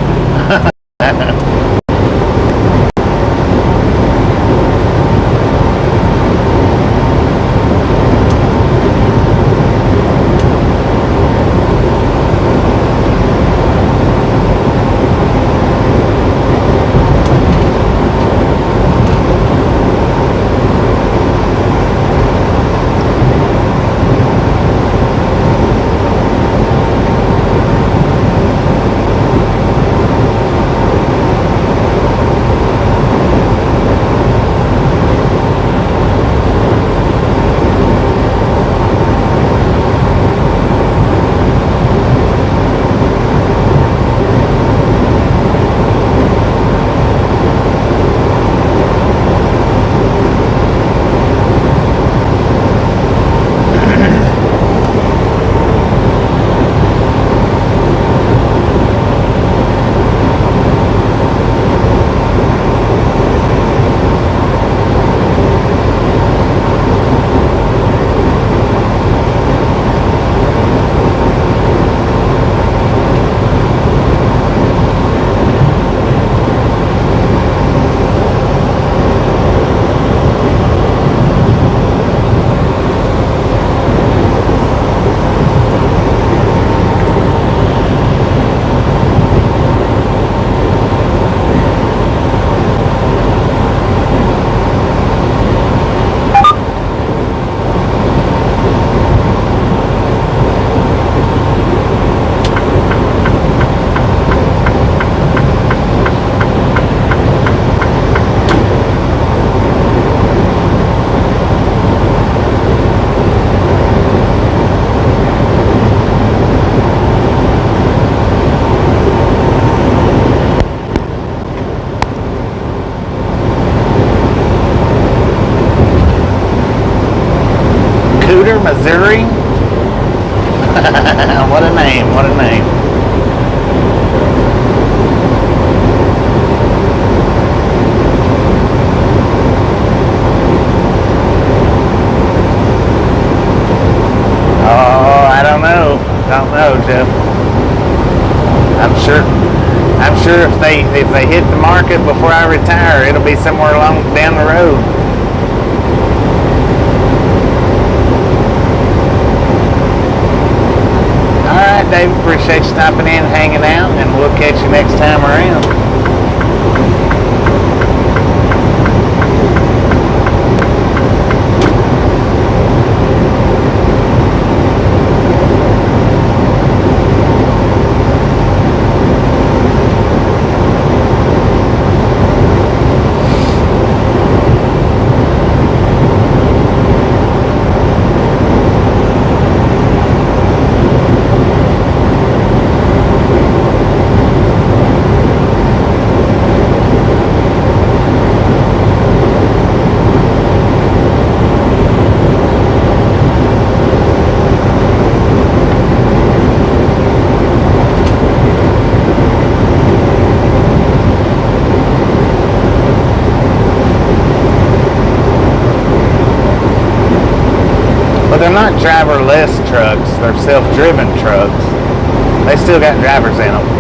Missouri. What a name, what a name. Oh, I don't know, Jeff. I'm sure if they hit the market before I retire, it'll be somewhere along down the road. Alright, Dave, appreciate you stopping in, hanging out, and we'll catch you next time around. But they're not driverless trucks, they're self-driven trucks. They still got drivers in them.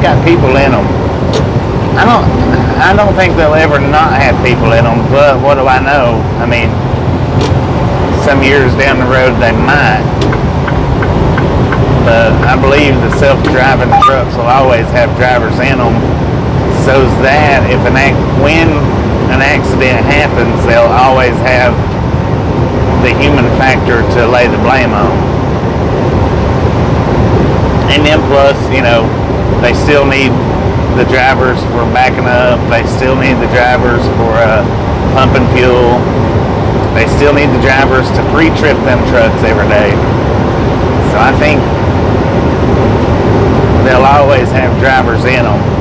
got people in them. I don't think they'll ever not have people in them, but what do I know? I mean, some years down the road they might. But I believe the self-driving trucks will always have drivers in them, so that if when an accident happens, they'll always have the human factor to lay the blame on. And then plus, they still need the drivers for backing up. They still need the drivers for pumping fuel. They still need the drivers to pre-trip them trucks every day. So I think they'll always have drivers in them.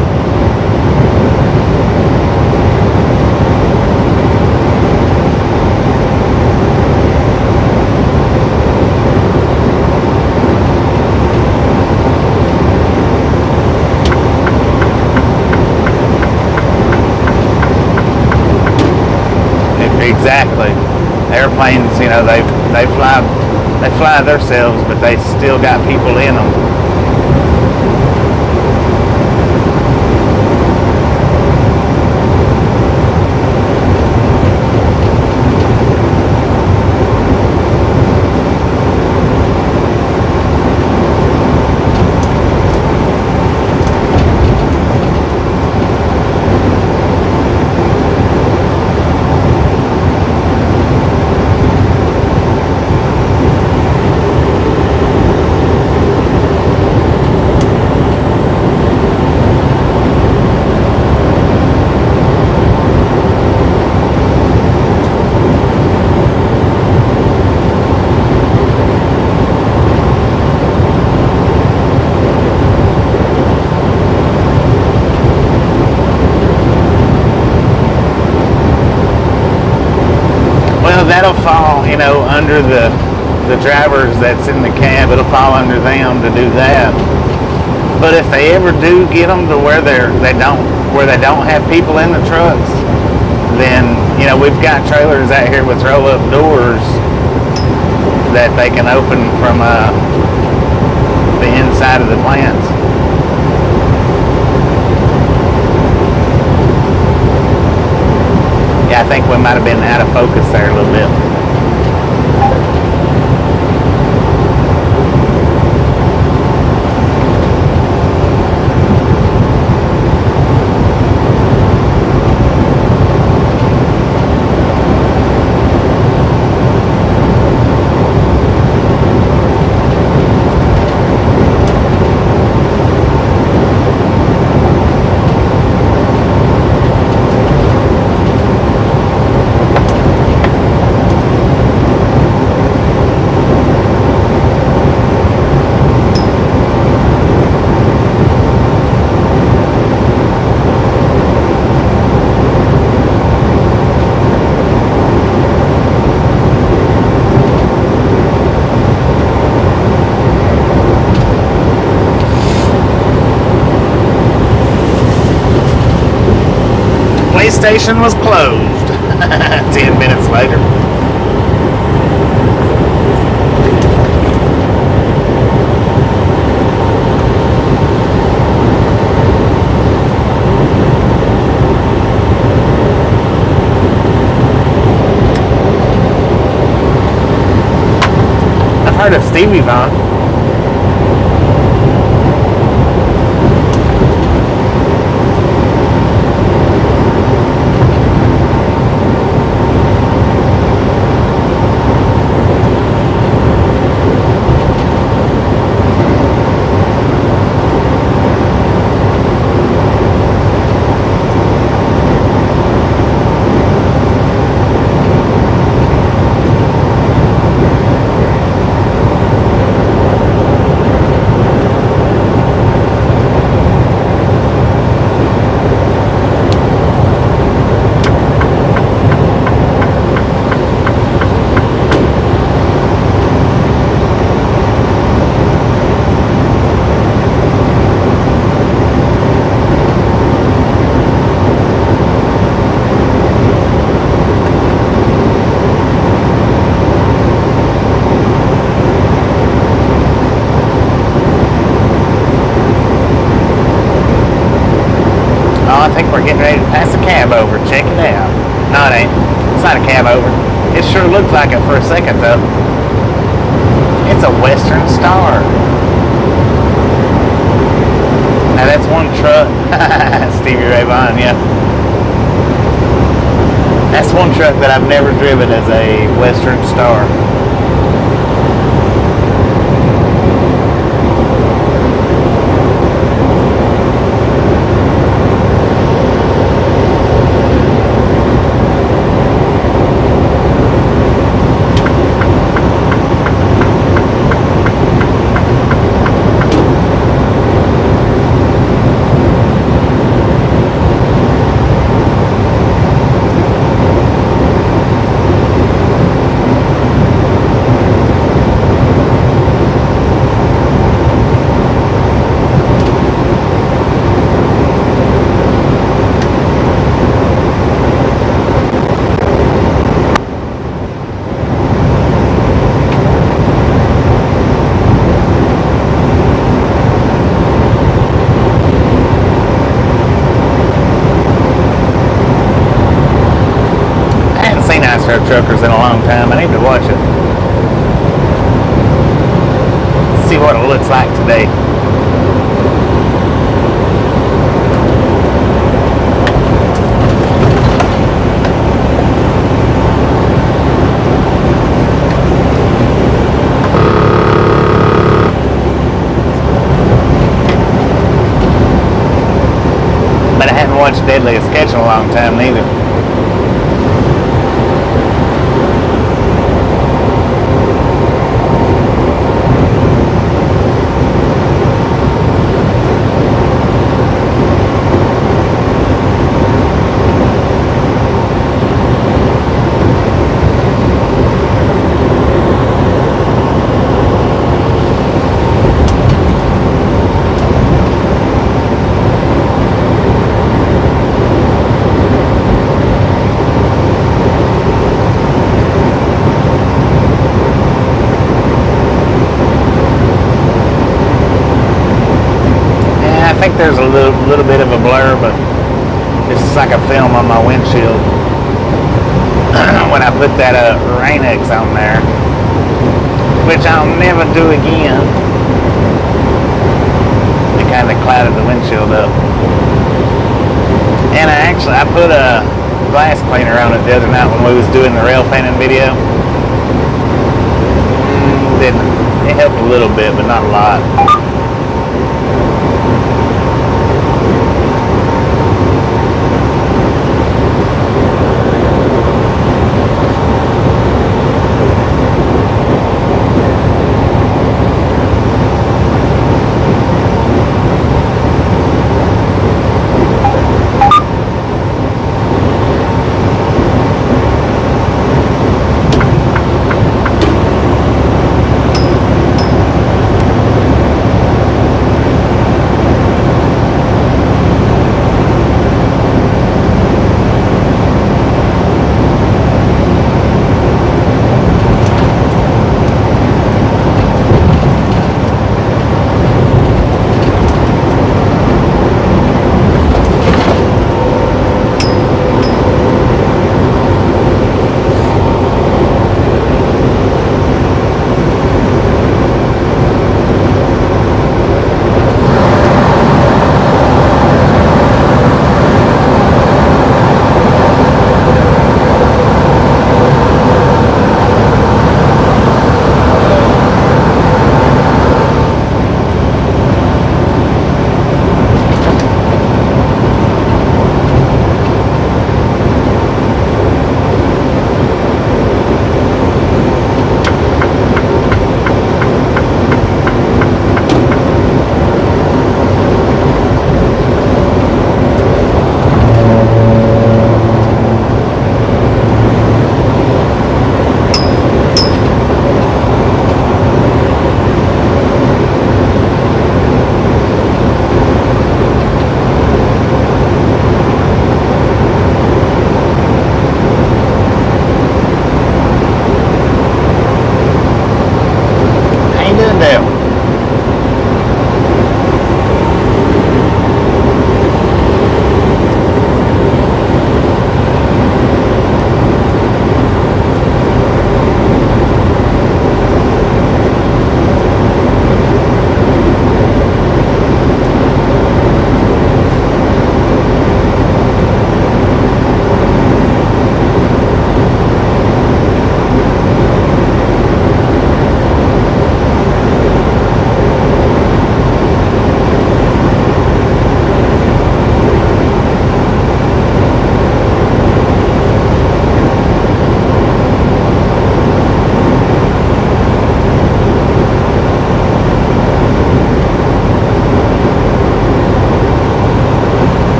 Exactly. Airplanes, they fly themselves, but they still got people in them. That'll fall, under the drivers that's in the cab. It'll fall under them to do that. But if they ever do get them to where they don't have people in the trucks, then we've got trailers out here with roll-up doors that they can open from the inside of the plants. Yeah, I think we might have been out of focus there a little bit. Station was closed. 10 minutes later. I've heard of Stevie Vaughn. I think we're getting ready to pass a cab over. Check it out. No, it ain't. It's not a cab over. It sure looked like it for a second, though. It's a Western Star. Now, that's one truck. Stevie Ray Vaughan, yeah. That's one truck that I've never driven as a Western Star. Truckers in a long time. I need to watch it. See what it looks like today. But I haven't watched Deadliest Catch in a long time neither. I think there's a little bit of a blur, but it's like a film on my windshield when I put that Rain-X on there, which I'll never do again. It kind of clouded the windshield up. And I put a glass cleaner on it the other night when we was doing the rail fanning video. It helped a little bit, but not a lot.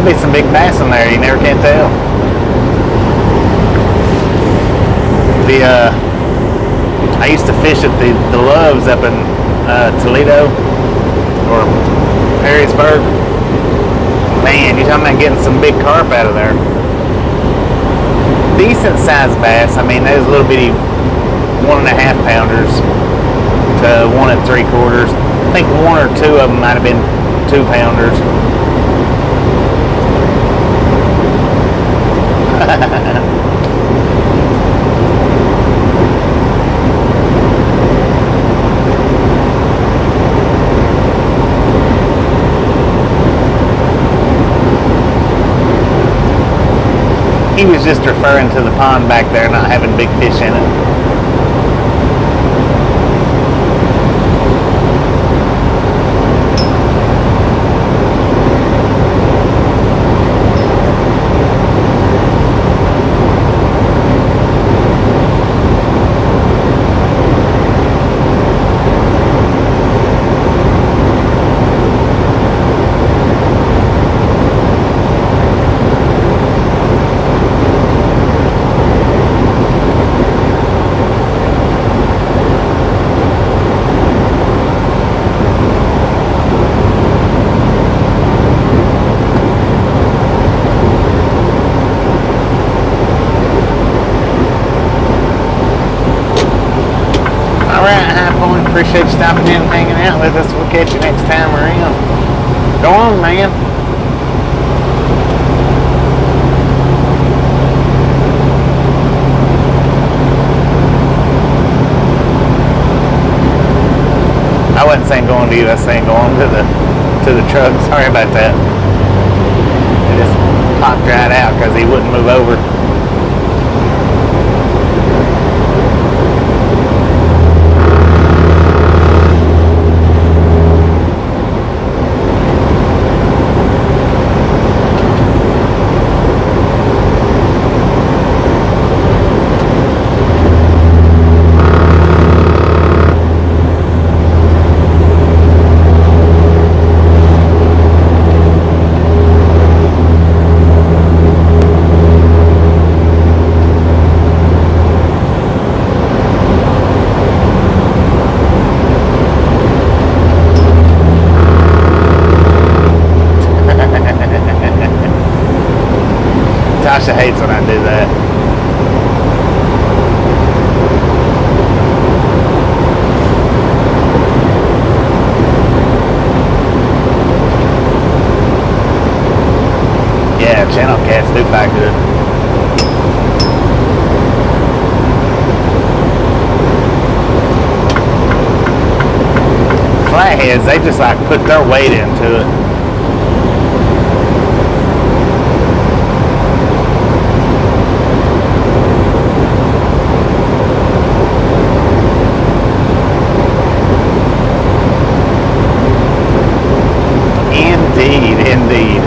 Could be some big bass in there. You never can tell. I used to fish at the Loves up in Toledo or Perrysburg. Man, you're talking about getting some big carp out of there. Decent sized bass. I mean, those little bitty 1.5 pounders to 1 3/4. I think 1 or 2 of them might have been 2 pounders. He was just referring to the pond back there not having big fish in it. Appreciate you stopping in and hanging out with us. We'll catch you next time around. Go on, man. I wasn't saying go on to you. I was saying go on to the truck. Sorry about that. It just popped right out because he wouldn't move over. Tasha hates when I do that. Yeah, channel cats do fight good. Flatheads, they just like put their weight into it. Indeed.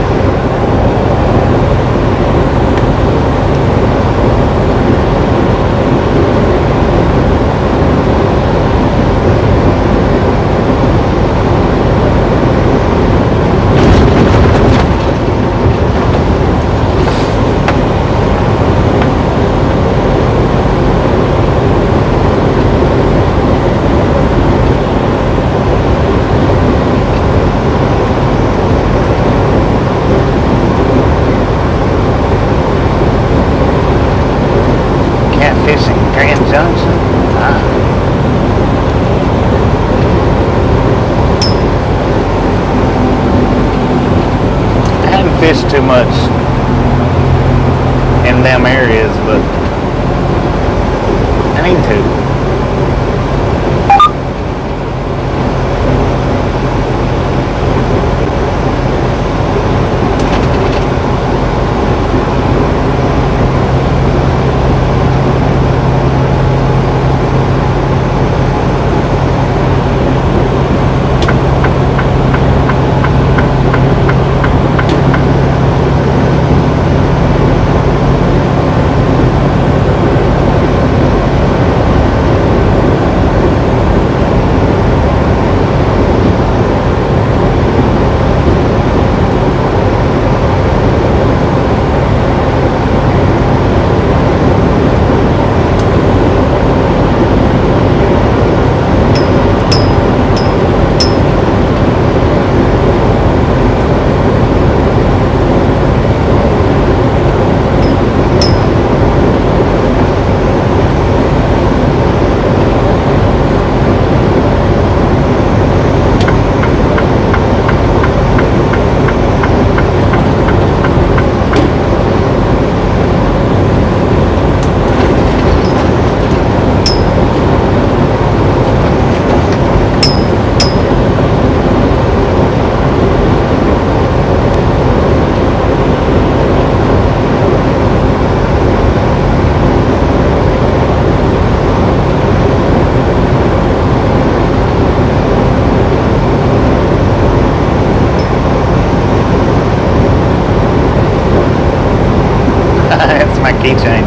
Fish too much in them areas, but I need to. keychain.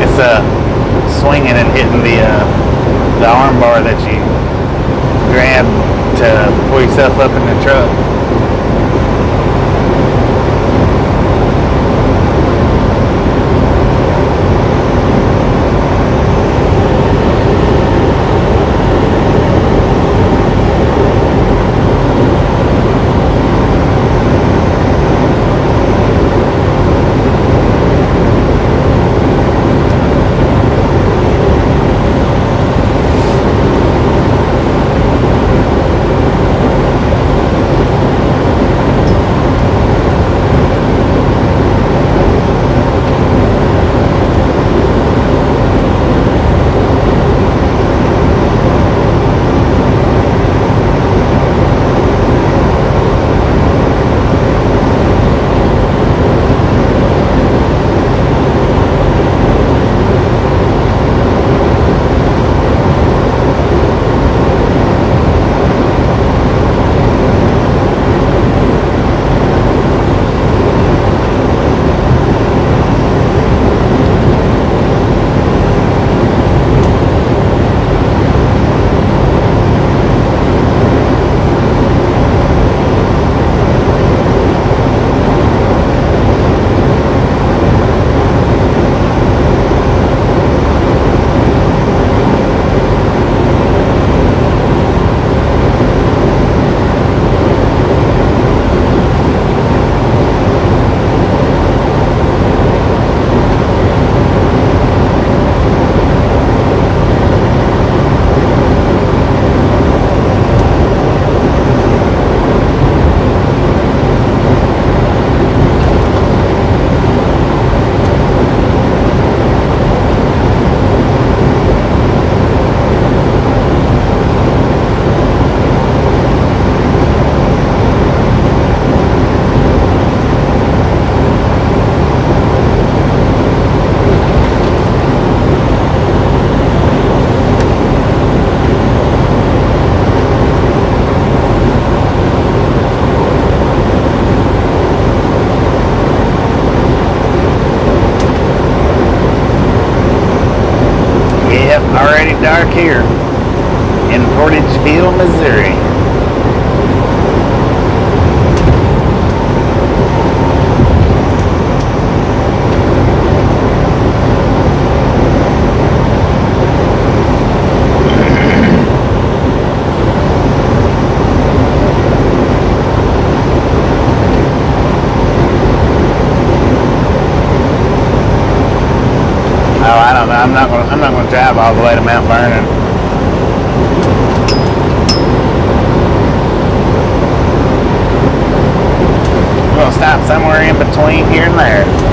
It's swinging and hitting the arm bar that you grab to pull yourself up in the truck. Already dark here in Portageville, Missouri. I'm not going to drive all the way to Mount Vernon. I'm going to stop somewhere in between here and there.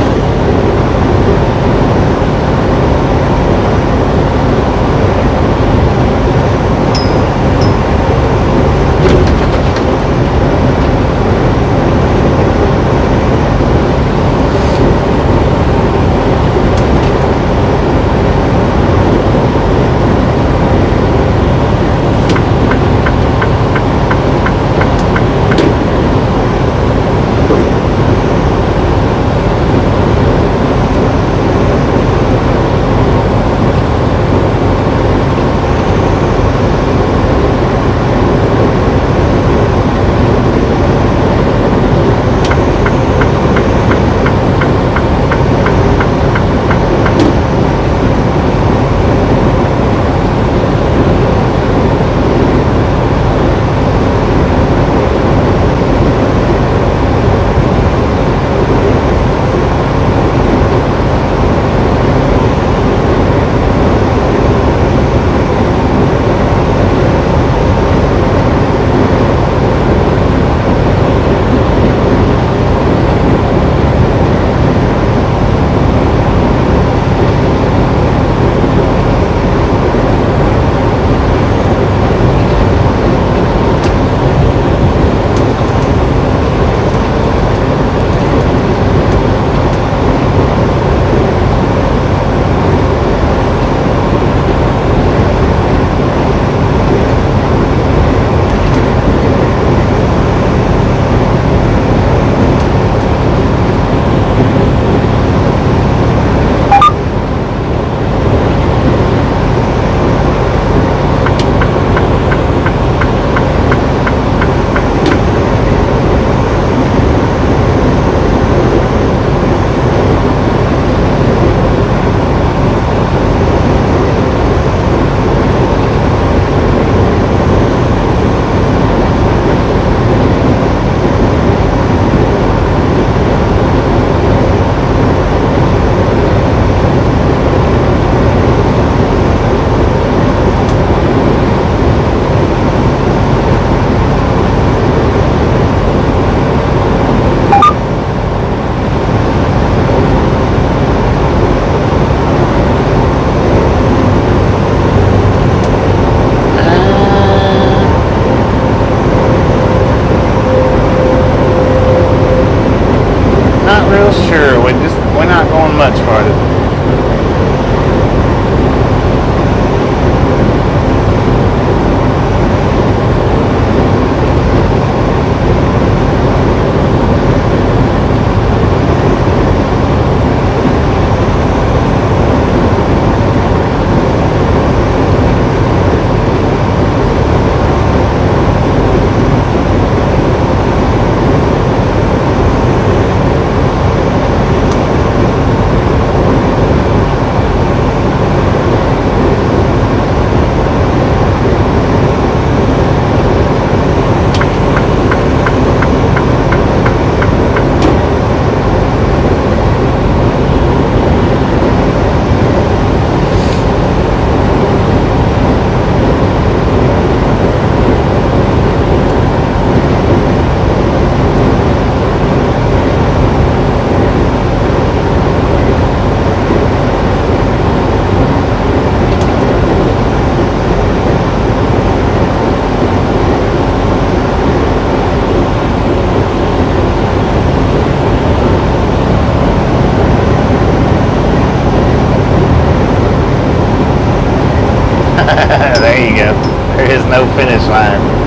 no finish line.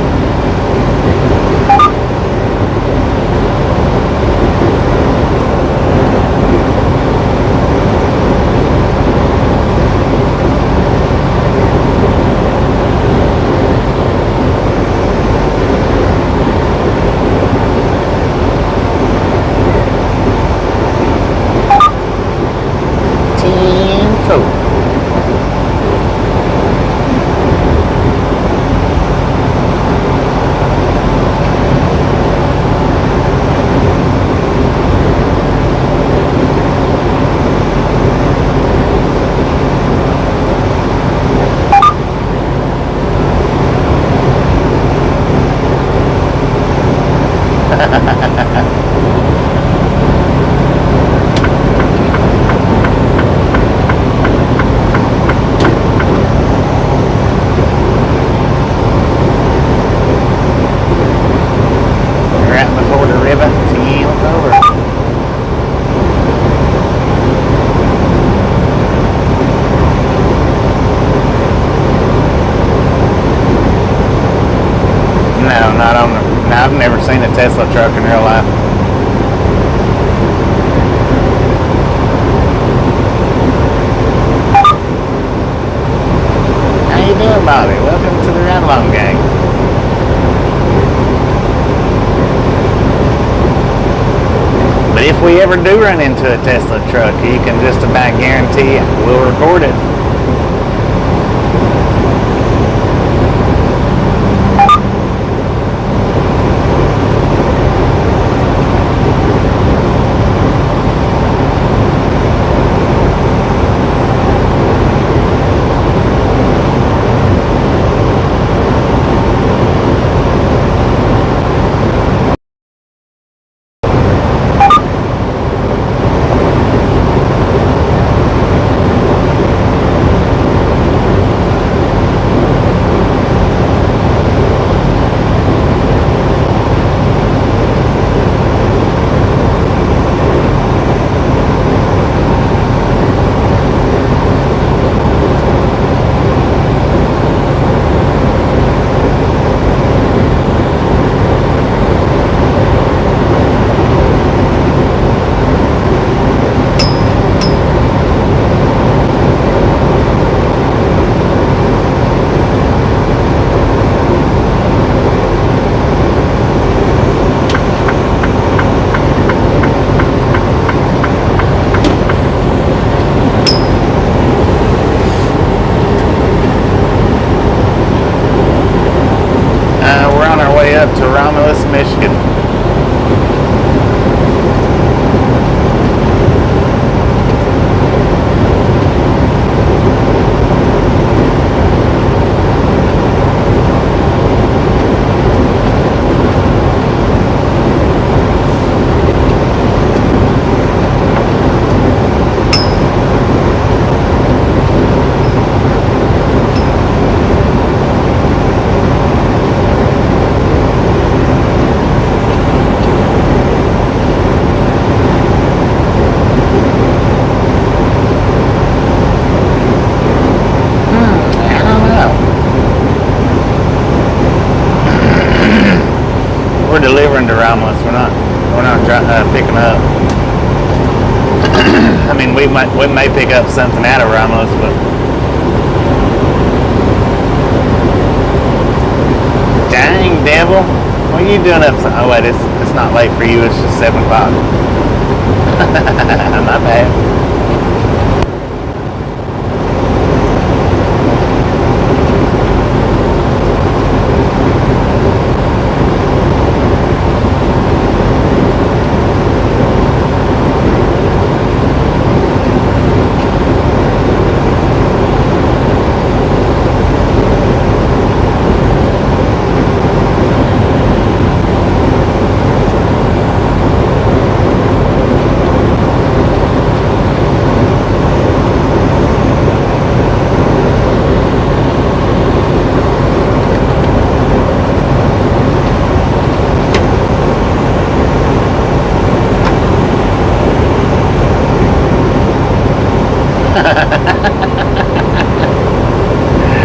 I've never seen a Tesla truck in real life. How you doing, Bobby? Welcome to the Ride Along Gang. But if we ever do run into a Tesla truck, you can just about guarantee we'll record it. Up to Romulus, Michigan. We're delivering to Romulus. We're not picking up. I mean, we may pick up something out of Romulus, but dang devil, what are you doing up? Oh wait, it's not late for you. It's just 7 o'clock. My bad.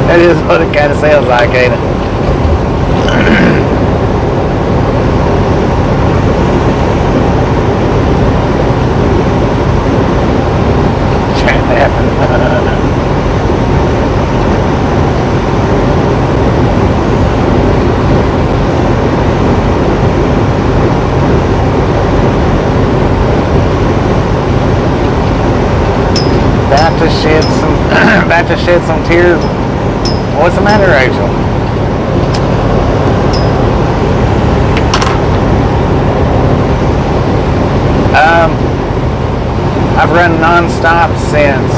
That is what it kind of sounds like, ain't it? to shed some tears. What's the matter, Rachel? I've run non-stop since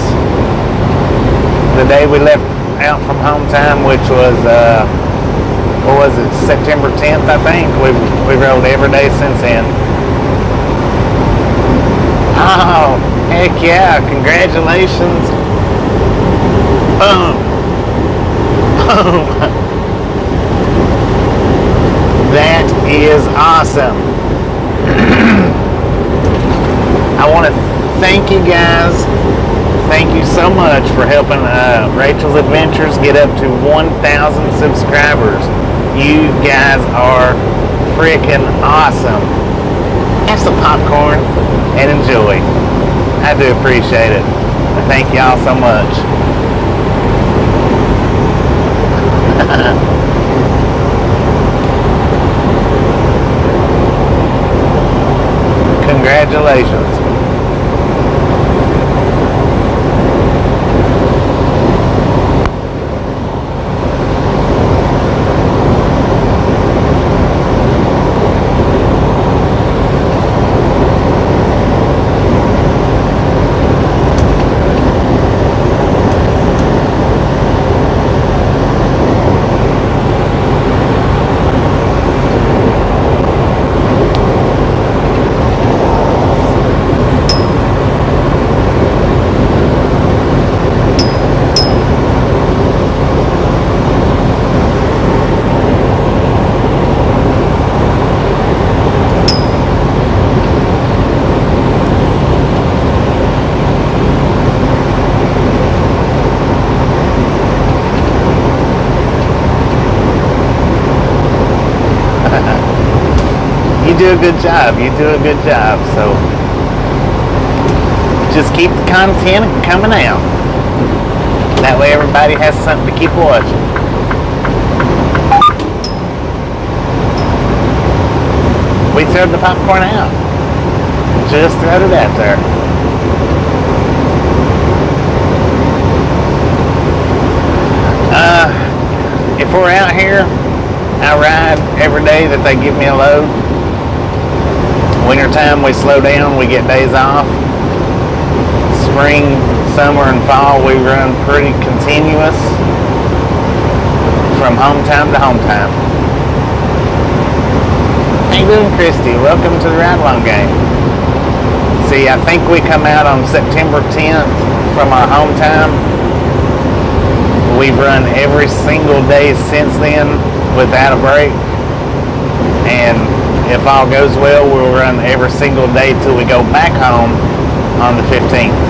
the day we left out from home time, which was, what was it, September 10th, I think. We've rode every day since then. Oh, heck yeah, congratulations. Boom. Boom. That is awesome. I want to thank you guys. Thank you so much for helping Rachel's Adventures get up to 1,000 subscribers. You guys are freaking awesome. Have some popcorn and enjoy. I do appreciate it. Thank y'all so much. Congratulations. You do a good job. You do a good job. So just keep the content coming out. That way everybody has something to keep watching. We threw the popcorn out. Just throwed it out there. If we're out here, I ride every day that they give me a load. Wintertime we slow down, we get days off. Spring, summer, and fall we run pretty continuous from home time to home time. How you doing, Christy? Welcome to the Ride Along game. See, I think we come out on September 10th from our home time. We've run every single day since then without a break. And if all goes well, we'll run every single day till we go back home on the 15th.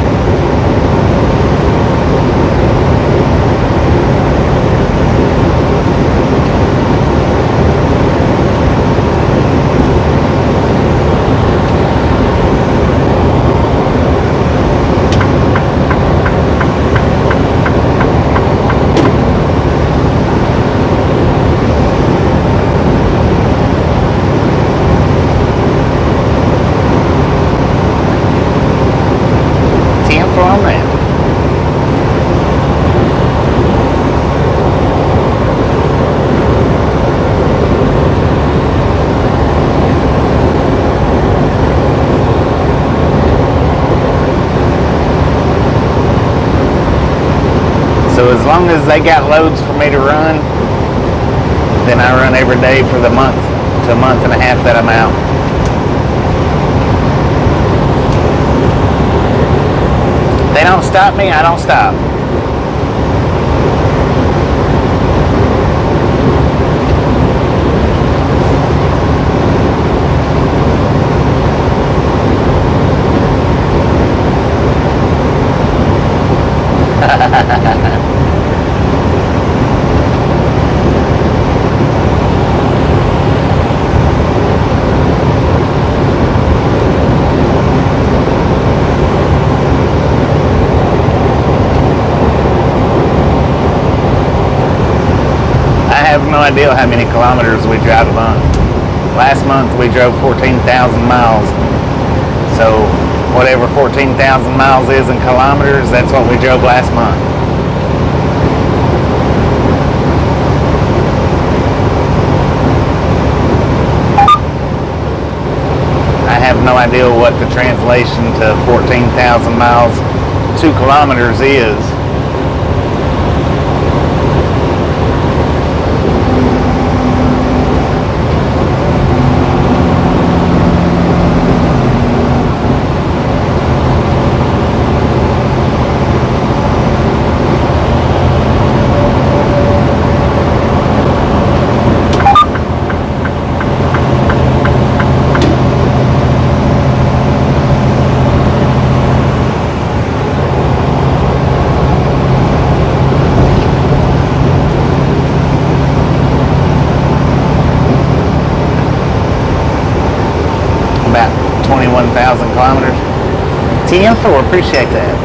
So as long as they got loads for me to run, then I run every day for the month to a month and a half that I'm out. They don't stop me, I don't stop. I have no idea how many kilometers we drive a month. Last month we drove 14,000 miles. So whatever 14,000 miles is in kilometers, that's what we drove last month. idea what the translation to 14,000 miles, 2 kilometers is. About 21,000 kilometers. TM4, appreciate that.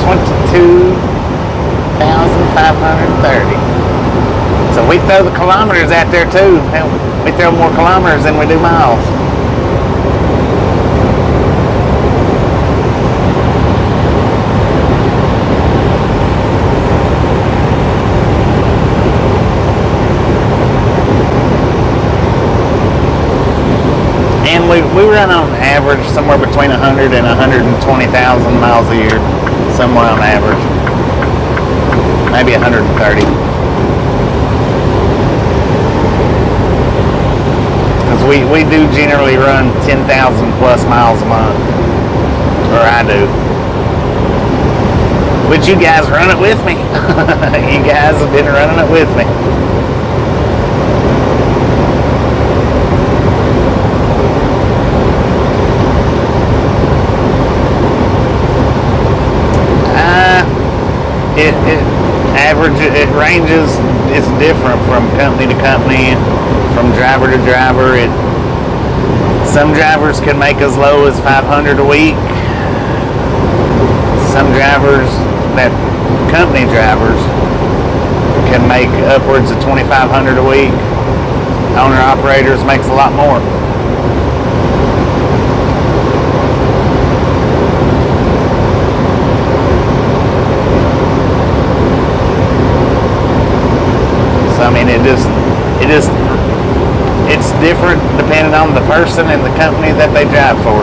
$22,530. So we throw the kilometers out there too. We throw more kilometers than we do miles. And we run on average somewhere between 100 and 120,000 miles a year, somewhere on average. Maybe 130. Because we do generally run 10,000 plus miles a month, or I do. But you guys run it with me. You guys have been running it with me. It ranges. It's different from company to company, from driver to driver. Some drivers can make as low as 500 a week. Some drivers, that company drivers, can make upwards of 2,500 a week. Owner operators makes a lot more. I mean, it's different depending on the person and the company that they drive for.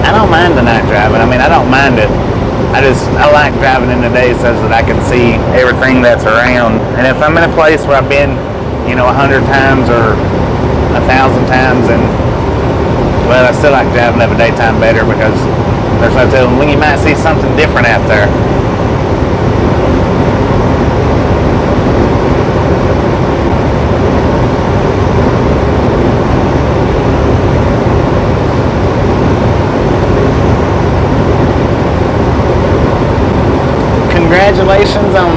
I don't mind the night driving. I mean, I don't mind it. I like driving in the day so that I can see everything that's around. And if I'm in a place where I've been, 100 times or 1,000 times, and well, I still like driving of a daytime better because there's no telling when you might see something different out there. Congratulations on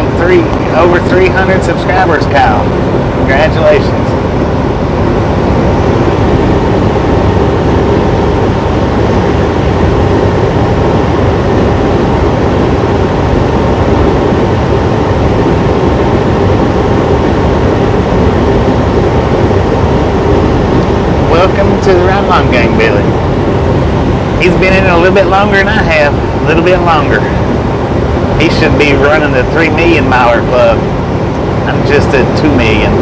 over 300 subscribers, Kyle. Congratulations. Welcome to the Ride Along Gang, Billy. He's been in it a little bit longer than I have. A little bit longer. He should be running the 3 million miler club. I'm just at 2 million.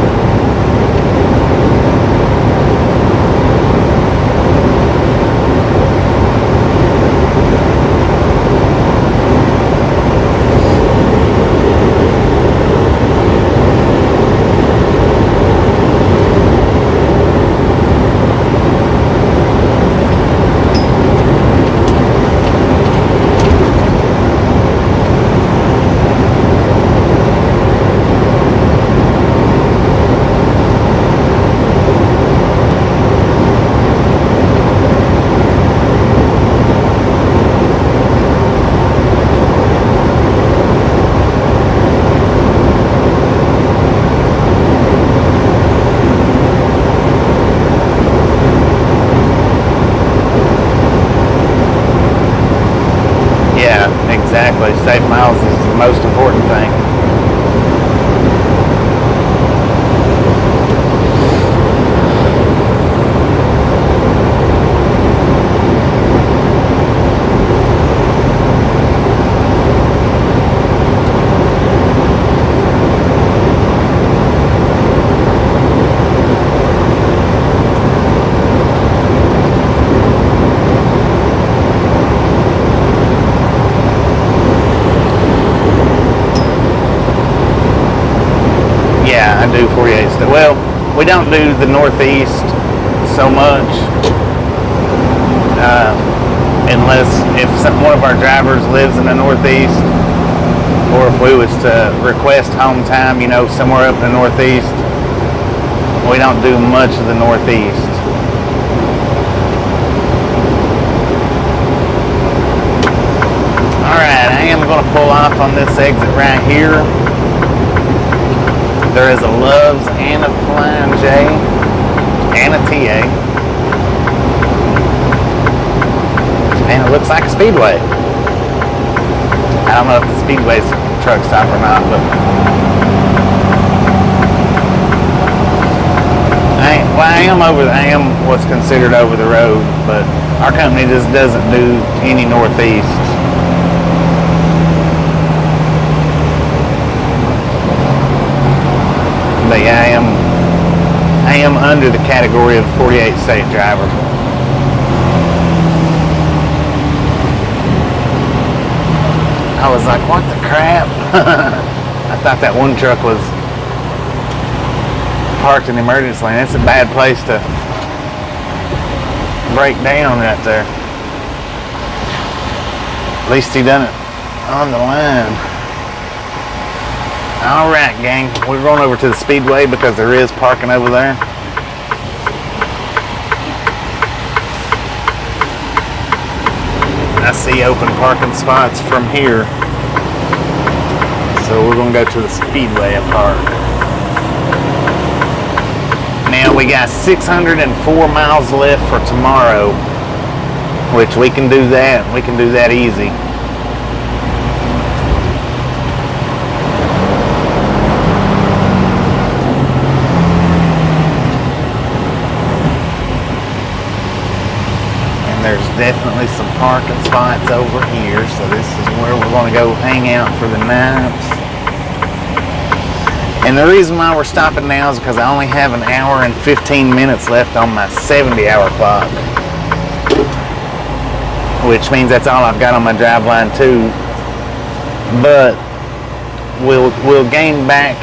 Exactly. Safe miles is the most important thing. do 48 states. Well, we don't do the Northeast so much, unless if one of our drivers lives in the Northeast, or if we was to request home time, you know, somewhere up in the Northeast. We don't do much of the Northeast. Alright, I am going to pull off on this exit right here. There is a Love's and a Flying J and a TA. And it looks like a Speedway. I don't know if the Speedway's a truck stop or not, but I am what's considered over the road, but our company just doesn't do any Northeast. But yeah, I am under the category of 48 state driver. I was like, what the crap? I thought that one truck was parked in the emergency lane. It's a bad place to break down right there. At least he done it on the line. Alright, gang, we're going over to the Speedway because there is parking over there. I see open parking spots from here, so we're going to go to the Speedway and park. Now we got 604 miles left for tomorrow, which we can do that. We can do that easy. There's definitely some parking spots over here, so this is where we're going to go hang out for the night. And the reason why we're stopping now is because I only have an hour and 15 minutes left on my 70-hour clock, which means that's all I've got on my driveline too. But we'll gain back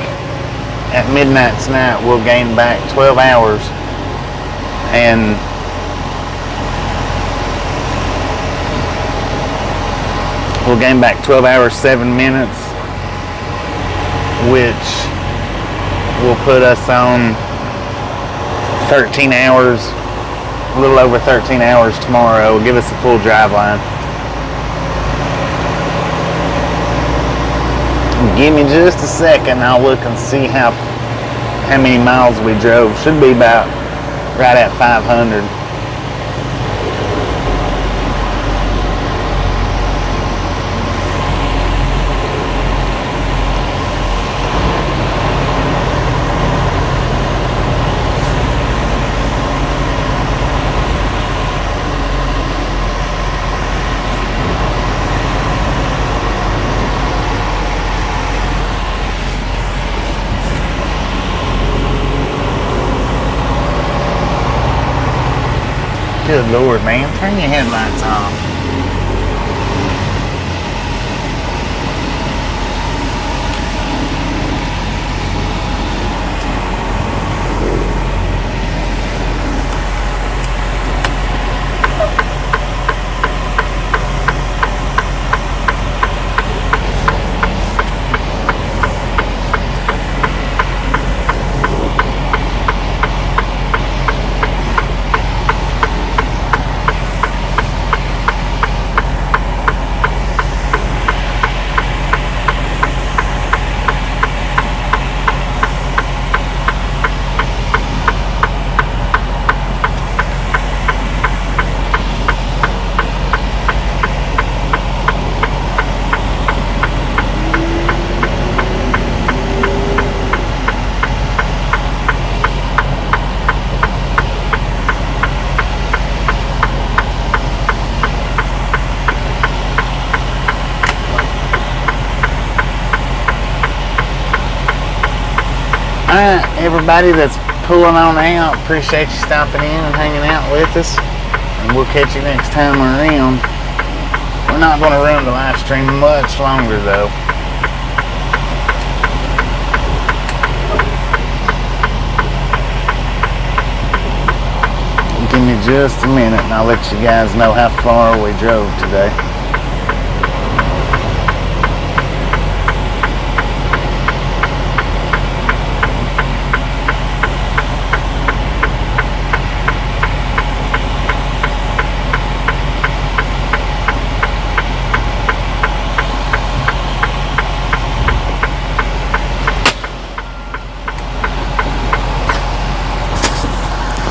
at midnight tonight. We'll gain back 12 hours, and we'll gain back 12 hours, 7 minutes, which will put us on 13 hours, a little over 13 hours tomorrow. It'll give us a full drive line. Give me just a second, I'll look and see how many miles we drove. Should be about right at 500. Good Lord, man. Turn your headlights on. Alright, everybody that's pulling on out, appreciate you stopping in and hanging out with us. And we'll catch you next time around. We're not going to run the live stream much longer though. just a minute and I'll let you guys know how far we drove today.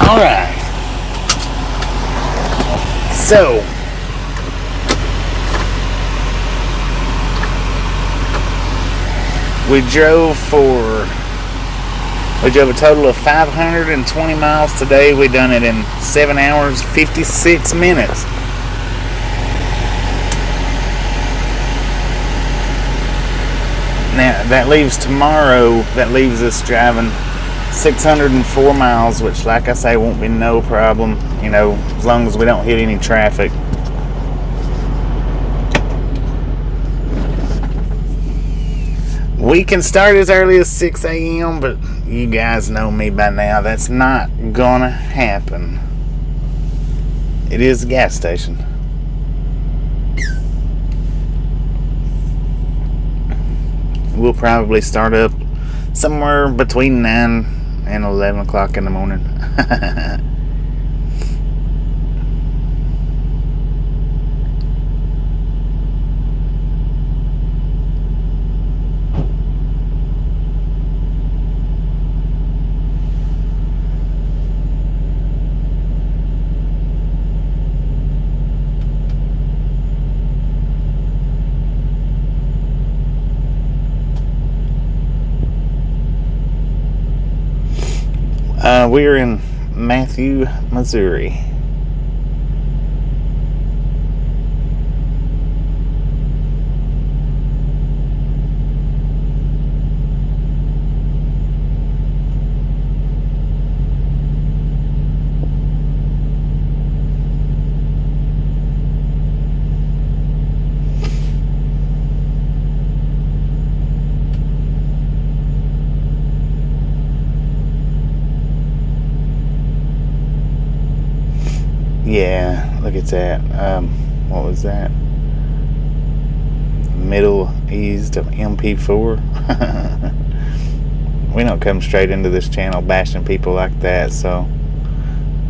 All right. So, we drove a total of 520 miles today. We done it in 7 hours, 56 minutes. Now, that leaves tomorrow, that leaves us driving 604 miles, which, like I say, won't be no problem, you know, as long as we don't hit any traffic. We can start as early as 6 a.m., but you guys know me by now. That's not gonna happen. It is a gas station. We'll probably start up somewhere between 9 and 11 o'clock in the morning. We're in Matthew, Missouri. Yeah, look at that. What was that? Middle East of MP4. We don't come straight into this channel bashing people like that, so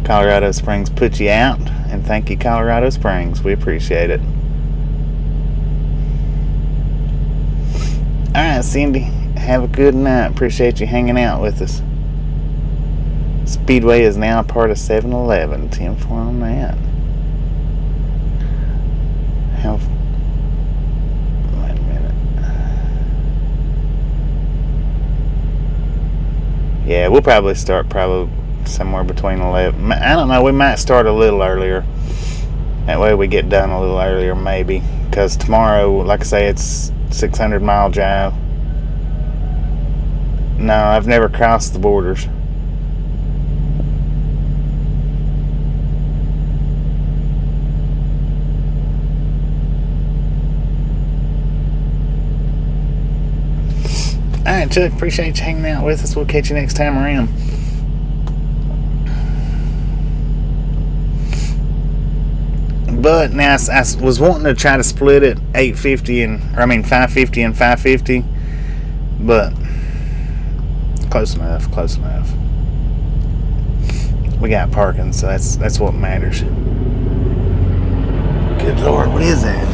Colorado Springs put you out, and thank you, Colorado Springs. We appreciate it. Alright, Cindy, have a good night. Appreciate you hanging out with us. Speedway is now part of 7-Eleven. 10-4 on that. Wait a minute. Yeah, we'll probably start somewhere between 11. I don't know, we might start a little earlier. That way we get done a little earlier, maybe. Because tomorrow, like I say, it's 600-mile drive. No, I've never crossed the borders. Alright, Chuck, appreciate you hanging out with us. We'll catch you next time around. But now I was wanting to try to split it 550 and 550, but close enough. We got parking, so that's what matters. Good Lord, what is that?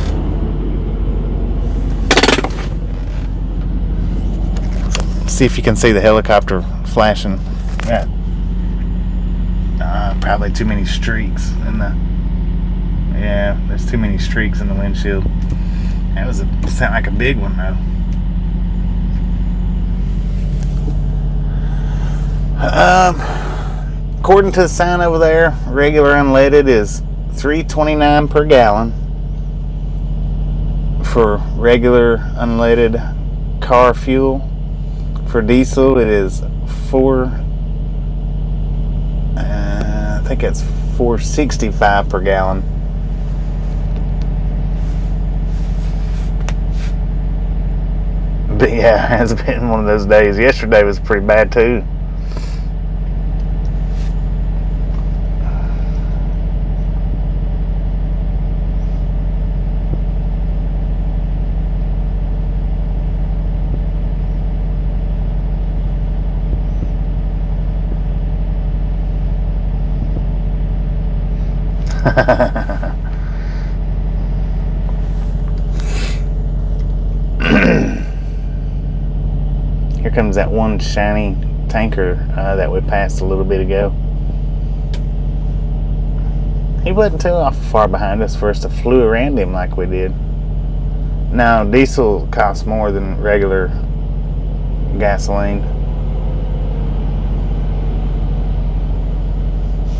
See if you can see the helicopter flashing. Yeah. Probably too many streaks in the. Yeah, there's too many streaks in the windshield. That was sound like a big one though. According to the sign over there, regular unleaded is $3.29 per gallon. For regular unleaded car fuel. For diesel, it is I think it's $4.65 per gallon. But yeah, it's been one of those days. Yesterday was pretty bad too. Here comes that one shiny tanker that we passed a little bit ago. He wasn't too far behind us for us to flew around him like we did. Now, diesel costs more than regular gasoline,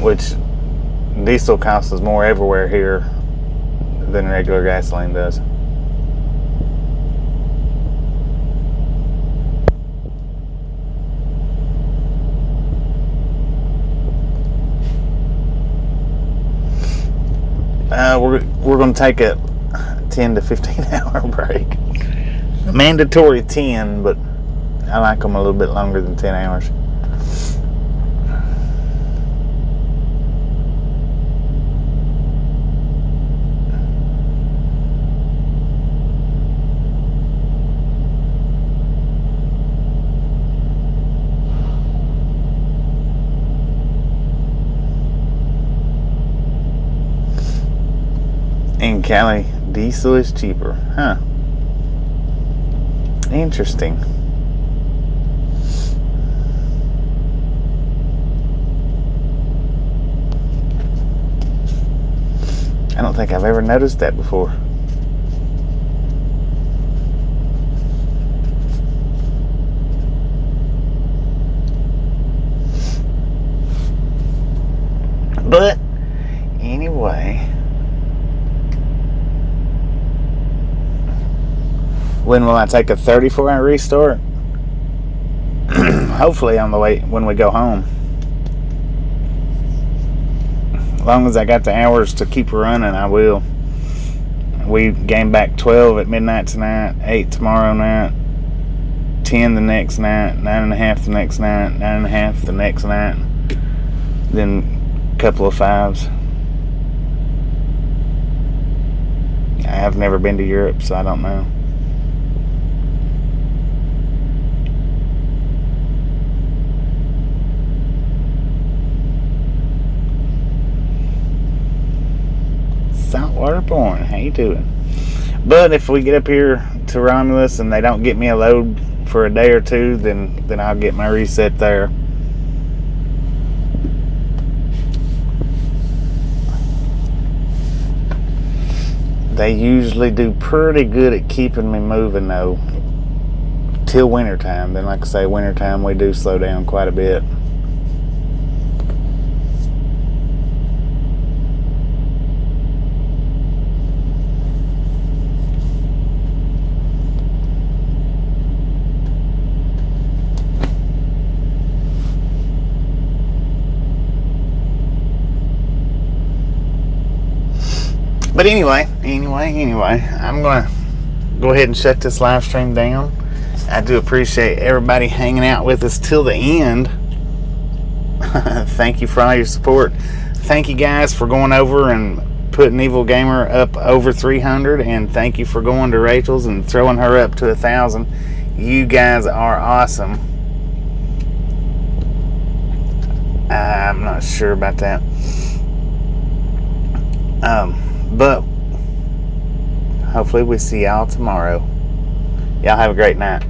which diesel costs us more everywhere here than regular gasoline does. We're going to take a 10 to 15 hour break. Mandatory 10, but I like them a little bit longer than 10 hours. In Cali, diesel is cheaper. Huh. Interesting. I don't think I've ever noticed that before. But anyway, when will I take a 34-hour restart? Hopefully on the way when we go home. As long as I got the hours to keep running, I will. We gained back 12 at midnight tonight, 8 tomorrow night, 10 the next night, 9.5 the next night, 9.5 the next night, then a couple of 5s. I have never been to Europe, so I don't know. Saltwater Point, how you doing? But if we get up here to Romulus and they don't get me a load for a day or two, then I'll get my reset there. They usually do pretty good at keeping me moving though, till wintertime. Then like I say, wintertime we do slow down quite a bit. But anyway, I'm going to go ahead and shut this live stream down. I do appreciate everybody hanging out with us till the end. Thank you for all your support. Thank you guys for going over and putting Evil Gamer up over 300. And thank you for going to Rachel's and throwing her up to 1,000. You guys are awesome. I'm not sure about that. But hopefully we see y'all tomorrow. Y'all have a great night.